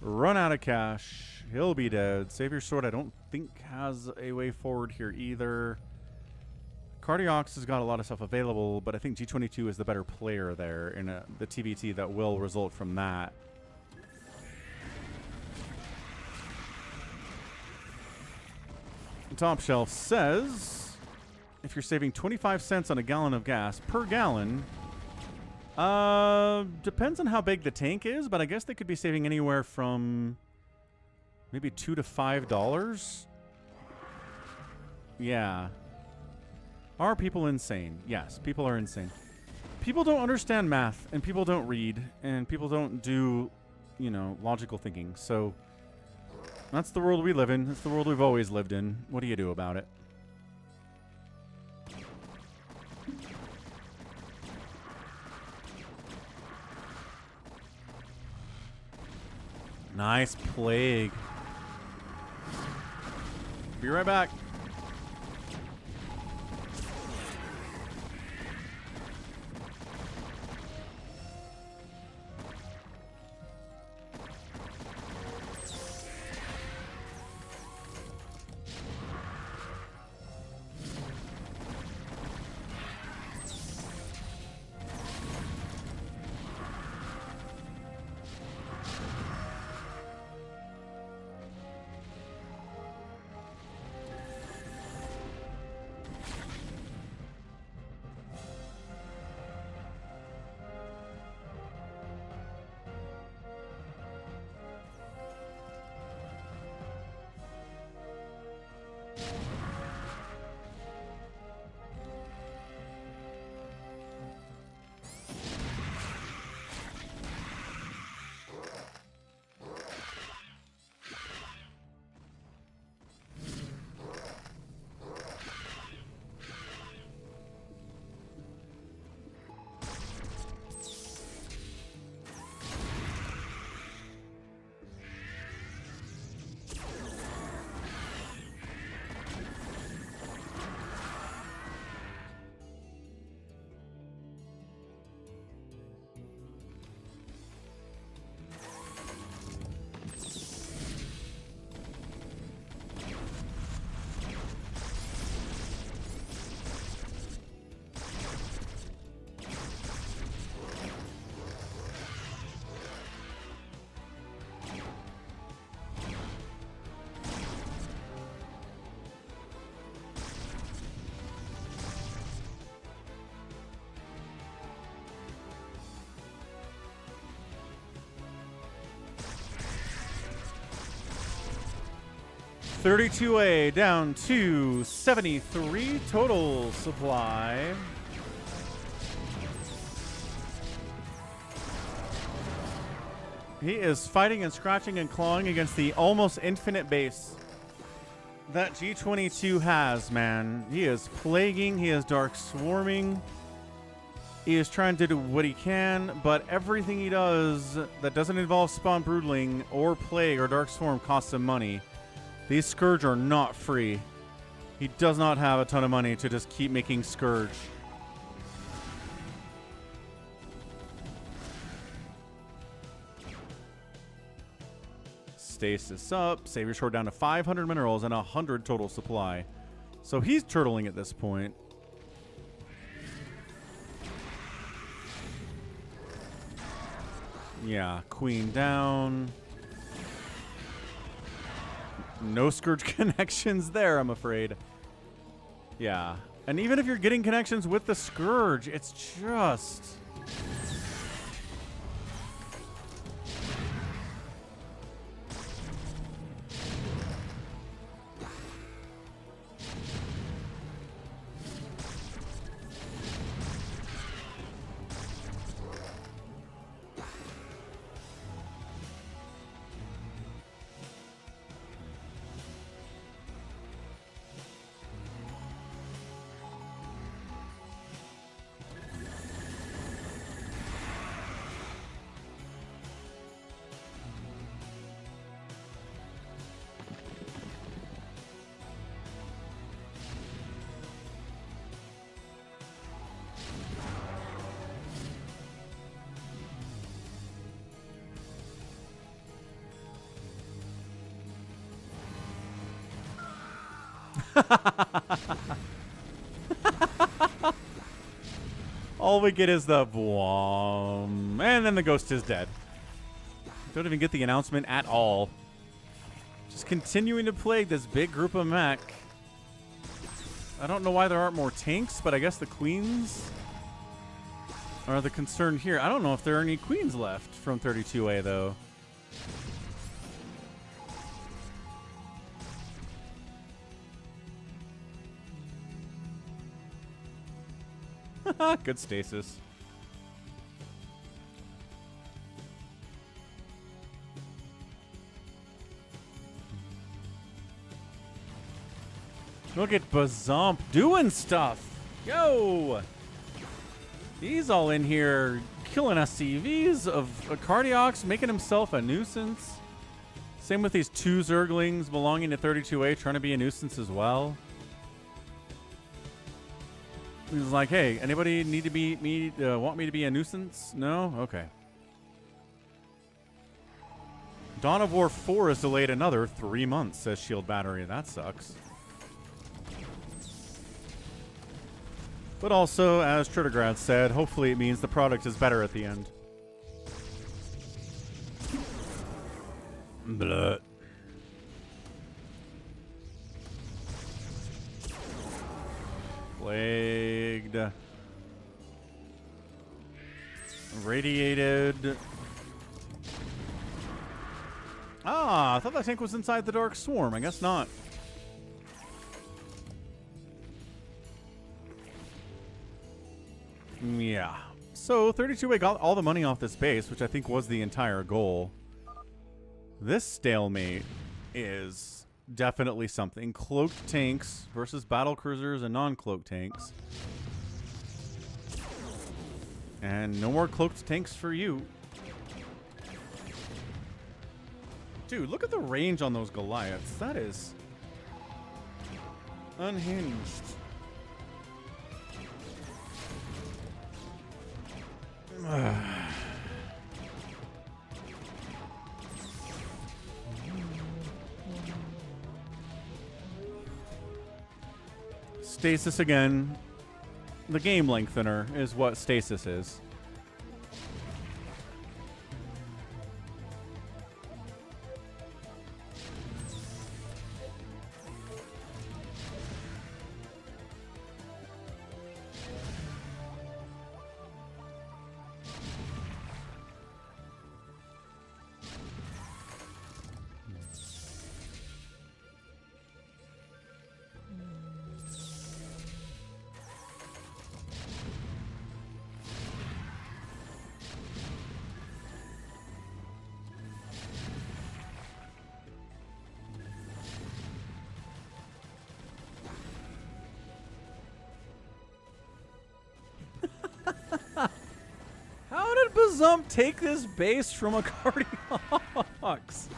run out of cash. He'll be dead. Savior Sword I don't think has a way forward here either. Cardiox has got a lot of stuff available, but I think G22 is the better player there in the TVT that will result from that. Top Shelf says if you're saving 25 cents on a gallon of gas per gallon, depends on how big the tank is, but I guess they could be saving anywhere from maybe $2 to $5. Yeah. Are people insane? Yes, people are insane. People don't understand math, and people don't read, and people don't do, you know, logical thinking. So that's the world we live in. That's the world we've always lived in. What do you do about it? Nice plague. Be right back. $32A down to 73 total supply. He is fighting and scratching and clawing against the almost infinite base that G22 has, man. He is plaguing, he is dark swarming. He is trying to do what he can, but everything he does that doesn't involve spawn broodling or plague or dark swarm costs him money. These Scourge are not free. He does not have a ton of money to just keep making Scourge. Stasis up. Savior Sword down to 500 minerals and 100 total supply. So he's turtling at this point. Yeah, Queen down. No Scourge connections there, I'm afraid. Yeah. And even if you're getting connections with the Scourge, it's just... All we get is the boom, and then the ghost is dead. Don't even get the announcement at all. Just continuing to plague this big group of mech. I don't know why there aren't more tanks, but I guess the queens are the concern here. I don't know if there are any queens left from 32A, though. Good stasis. Look at Bazomp doing stuff. Yo! He's all in here killing SCVs of Cardiox, making himself a nuisance. Same with these two Zerglings belonging to 32A, trying to be a nuisance as well. He's like, hey, anybody need to be want me to be a nuisance? No? Okay. Dawn of War 4 is delayed another 3 months, says Shield Battery. That sucks. But also, as Trittergrad said, hopefully it means the product is better at the end. Blah. Plagued. Radiated. Ah, I thought that tank was inside the Dark Swarm. I guess not. Yeah. So 32A got all the money off this base, which I think was the entire goal. This stalemate is definitely something. Cloaked tanks versus battle cruisers and non-cloaked tanks. And no more cloaked tanks for you. Dude, look at the range on those Goliaths. That is unhinged. Stasis again. The game lengthener is what stasis is. Bazump take this base from a Cardiox?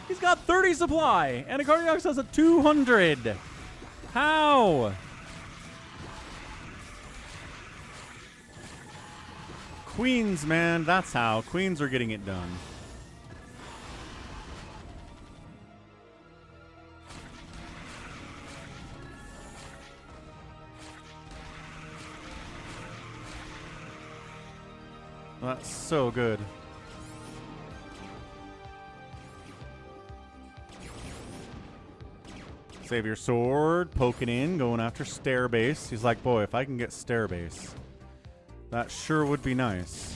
He's got 30 supply, and a Cardiox has a 200. How? Queens, man, that's how. Queens are getting it done. That's so good. Save your sword, poking in, going after stair base. He's like, boy, if I can get stair base, that sure would be nice.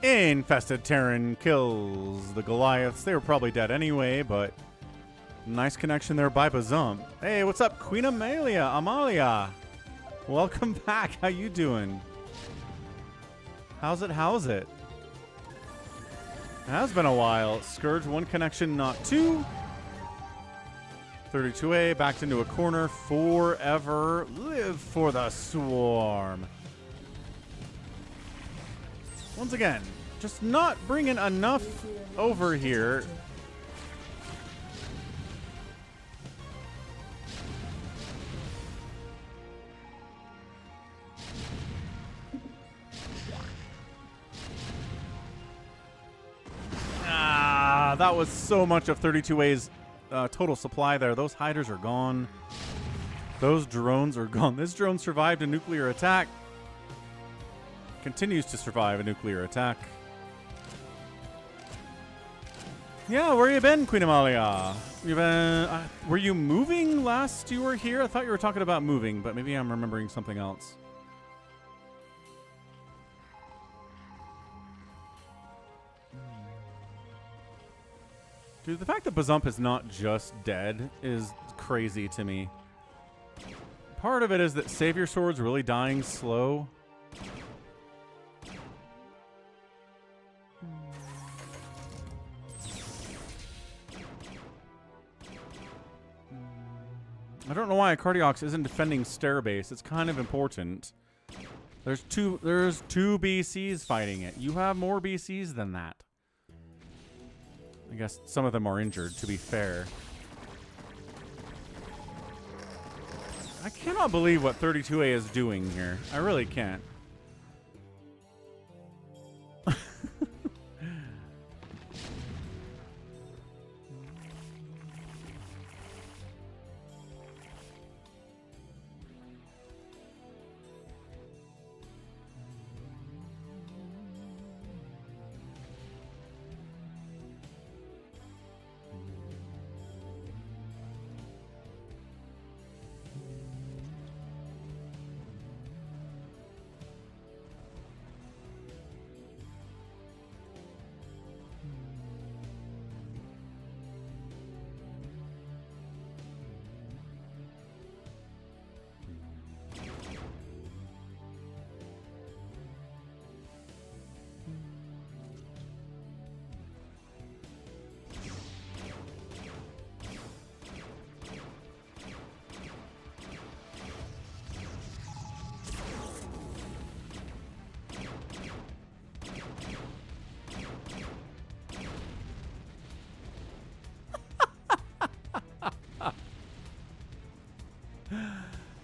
Infested Terran kills the Goliaths. They were probably dead anyway, but nice connection there by Bazump. Hey, what's up, Queen Amalia? Welcome back. How you doing? How's it? It has been a while. Scourge, one connection, not two. 32A backed into a corner forever. Live for the swarm. Once again, just not bringing enough over here. Yeah, that was so much of 32A's total supply there. Those hiders are gone. Those drones are gone. This drone survived a nuclear attack. Continues to survive a nuclear attack. Yeah, where you been, Queen Amalia? You been? Were you moving last you were here? I thought you were talking about moving, but maybe I'm remembering something else. Dude, the fact that Bazump is not just dead is crazy to me. Part of it is that Savior Sword's really dying slow. I don't know why Cardiox isn't defending Stairbase. It's kind of important. There's two BCs fighting it. You have more BCs than that. I guess some of them are injured, to be fair. I cannot believe what 32A is doing here. I really can't.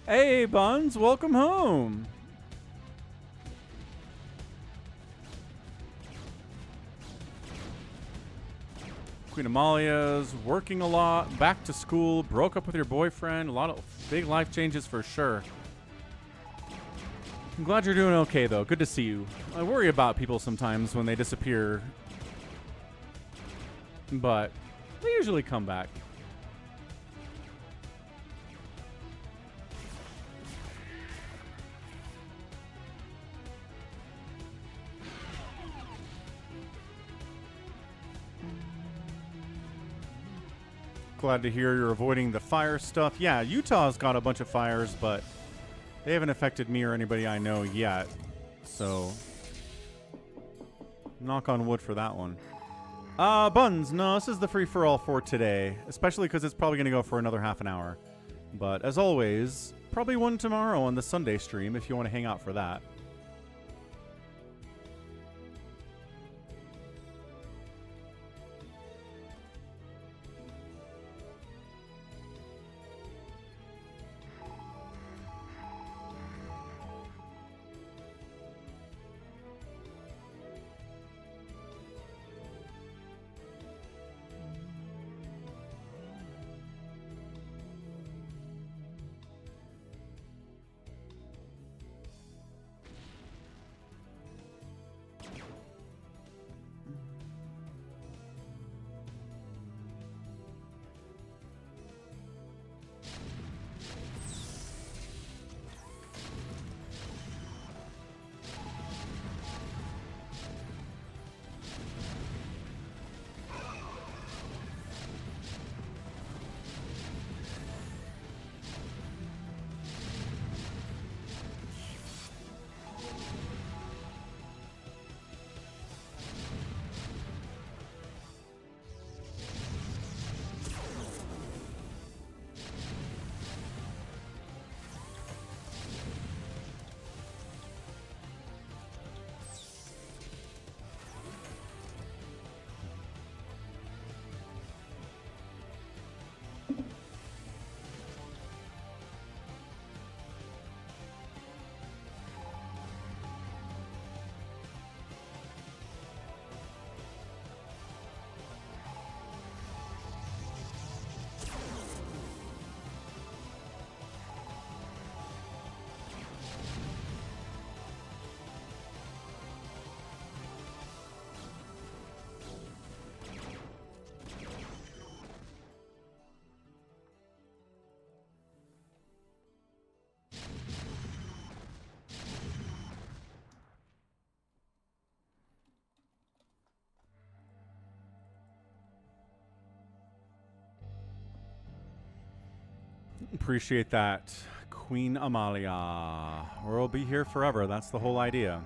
Hey, Buns, welcome home. Queen Amalia's working a lot, back to school, broke up with your boyfriend, a lot of big life changes for sure. I'm glad you're doing okay, though. Good to see you. I worry about people sometimes when they disappear, but they usually come back. Glad to hear you're avoiding the fire stuff. Yeah, Utah's got a bunch of fires, but they haven't affected me or anybody I know yet. So, knock on wood for that one. Buns, no, this is the free-for-all for today, especially because it's probably going to go for another half an hour. But as always, probably one tomorrow on the Sunday stream if you want to hang out for that. Appreciate that. Queen Amalia. We'll be here forever. That's the whole idea.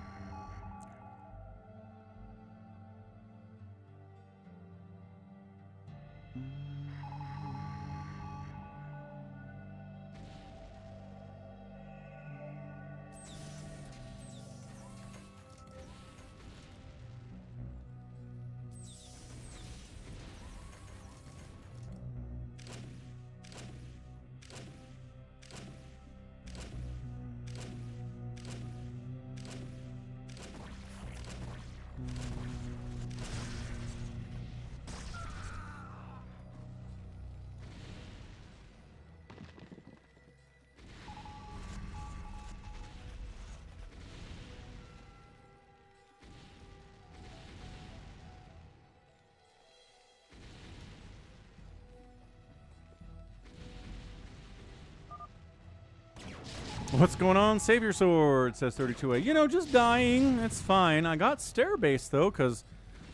What's going on? Savior Sword, says 32A. You know, just dying. It's fine. I got Stair Base, though, because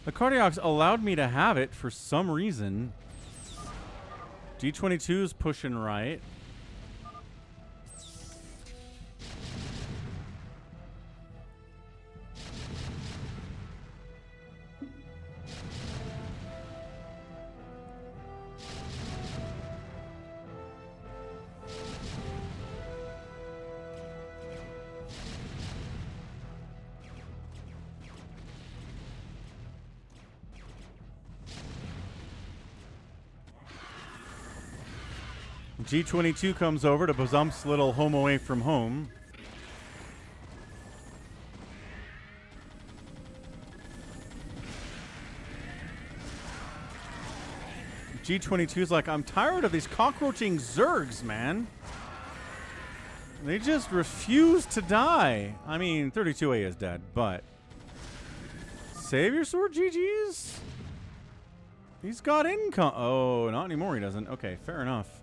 the Cardiacs allowed me to have it for some reason. D22's pushing right. G22 comes over to Bazump's little home away from home. G22's like, I'm tired of these cockroaching Zergs, man. They just refuse to die. I mean, 32A is dead, but... Savior Sword GG's? He's got income. Oh, not anymore, he doesn't. Okay, fair enough.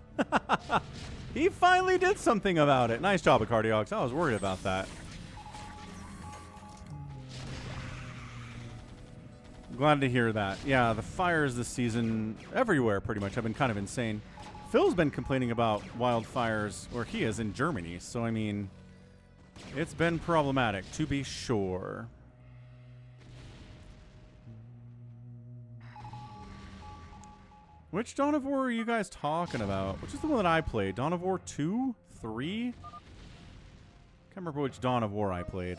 He finally did something about it. Nice job, Cardiacs. I was worried about that. Glad to hear that. Yeah, the fires this season everywhere pretty much have been kind of insane. Phil's been complaining about wildfires where he is in Germany. So, I mean, it's been problematic, to be sure. Which Dawn of War are you guys talking about? Which is the one that I played? Dawn of War 2? 3? Can't remember which Dawn of War I played.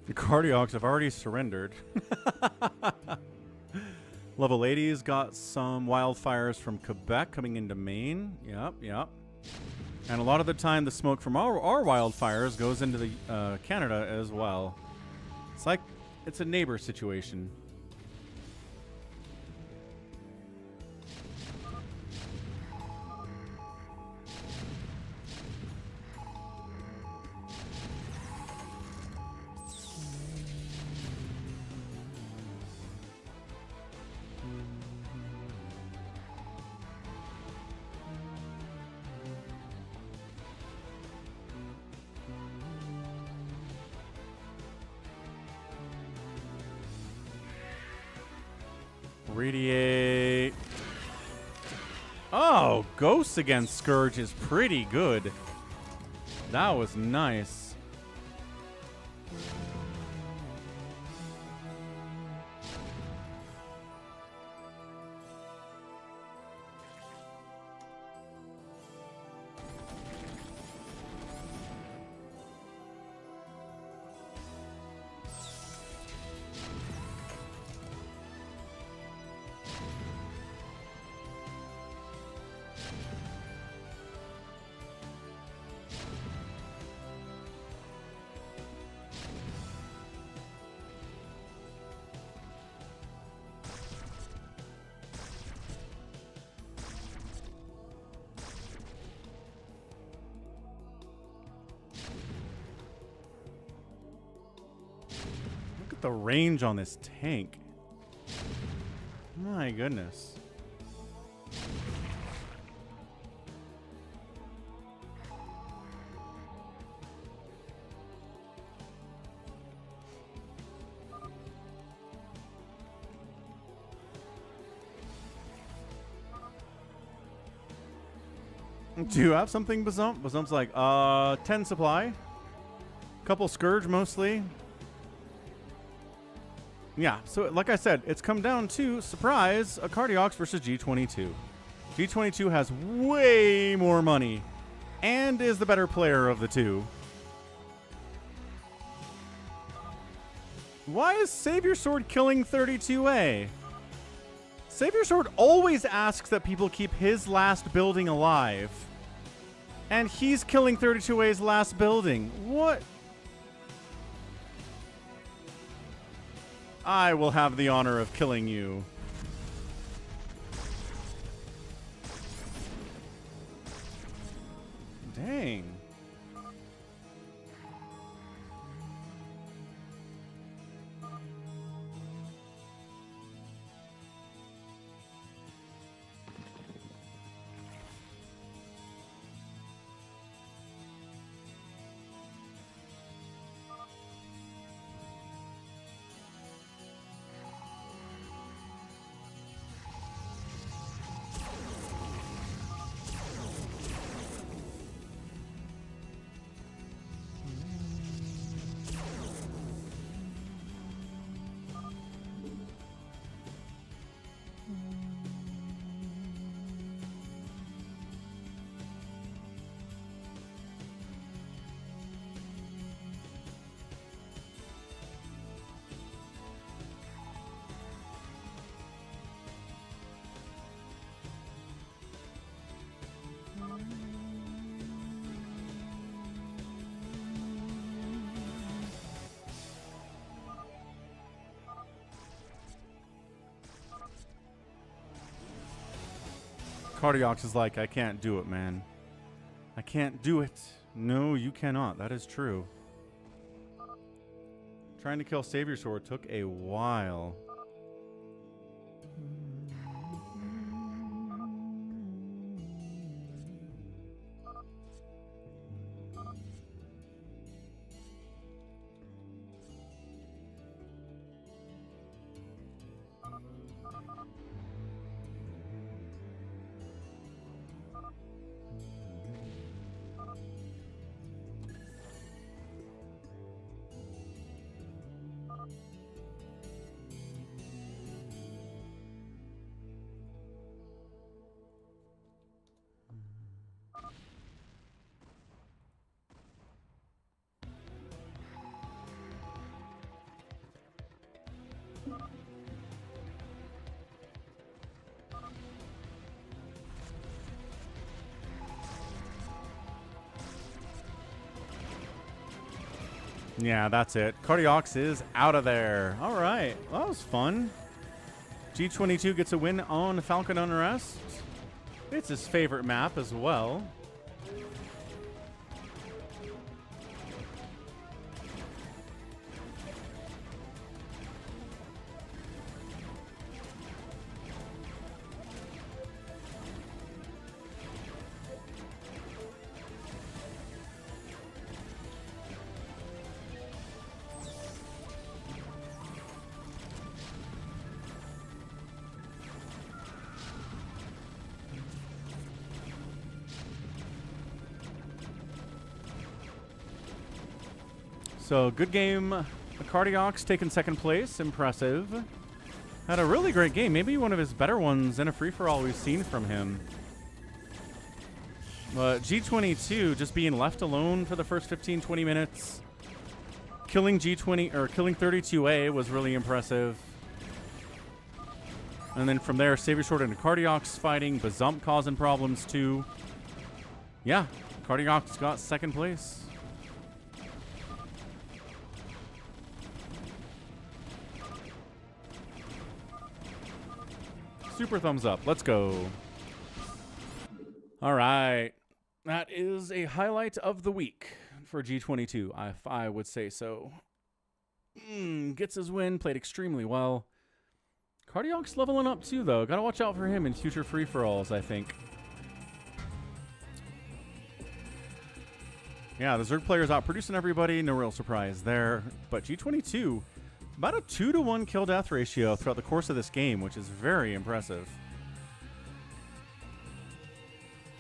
The Cardiacs have already surrendered. Level 80's got some wildfires from Quebec coming into Maine. Yep, yep. And a lot of the time, the smoke from our wildfires goes into the Canada as well. It's like it's a neighbor situation. Radiate. Oh, Ghosts against Scourge is pretty good. That was nice. the range on this tank. My goodness. Do you have something, Bazump? Bazump's like, 10 supply. Couple Scourge, mostly. Yeah, so like I said, it's come down to, surprise, a Cardiox versus G22. G22 has way more money and is the better player of the two. Why is Savior Sword killing 32A? Savior Sword always asks that people keep his last building alive. And he's killing 32A's last building. What? I will have the honor of killing you. Dang. Cardiox is like, I can't do it, man. I can't do it. No, you cannot. That is true. Trying to kill Savior Sword took a while. Yeah, that's it. Cardiox is out of there. All right. Well, that was fun. G22 gets a win on Falcon Unrest. It's his favorite map as well. So, good game. Cardiox taking second place. Impressive. Had a really great game. Maybe one of his better ones in a free-for-all we've seen from him. But G22 just being left alone for the first 15-20 minutes. Killing G20 or killing 32A was really impressive. And then from there, Savior Sword and Cardiox fighting. Bazump causing problems too. Yeah, Cardiox got second place. Super thumbs up. Let's go. All right. That is a highlight of the week for G22, if I would say so. Gets his win. Played extremely well. Cardiac's leveling up too, though. Gotta watch out for him in future free-for-alls, I think. Yeah, the Zerg player's out producing everybody. No real surprise there. But G22, about a 2-to-1 kill-death ratio throughout the course of this game, which is very impressive.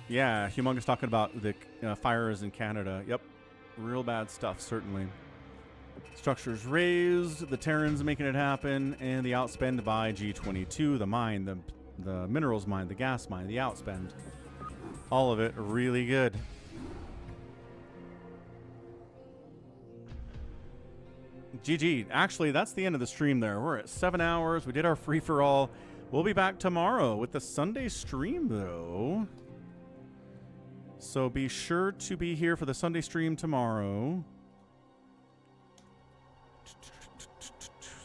Yeah, Humongous talking about the fires in Canada. Yep, real bad stuff, certainly. Structures raised, the Terrans making it happen, and the outspend by G22, the mine, the minerals mine, the gas mine, the outspend. All of it really good. GG. Actually, that's the end of the stream there. We're at 7 hours. We did our free-for-all. We'll be back tomorrow with the Sunday stream, though. So be sure to be here for the Sunday stream tomorrow.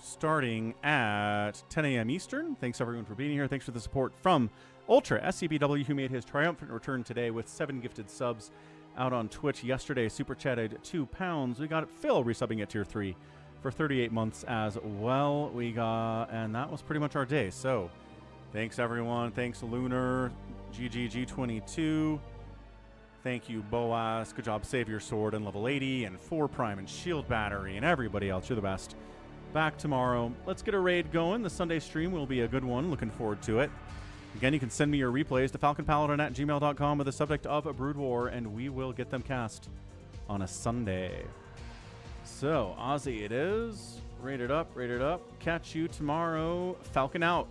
Starting at 10 a.m. Eastern. Thanks, everyone, for being here. Thanks for the support from Ultra SCBW, who made his triumphant return today with 7 gifted subs out on Twitch yesterday. Super chatted £2. We got Phil resubbing at tier 3 for 38 months as well. And that was pretty much our day. So thanks, everyone. Thanks, Lunar, GGG22. Thank you, Boaz. Good job, Save Your Sword and level 80 and 4 Prime and Shield Battery and everybody else. You're the best. Back tomorrow. Let's get a raid going. The Sunday stream will be a good one. Looking forward to it. Again, you can send me your replays to falconpaladin@gmail.com with the subject of a Brood War, and we will get them cast on a Sunday. So, Ozzy it is. Rated up, rated up. Catch you tomorrow. Falcon out.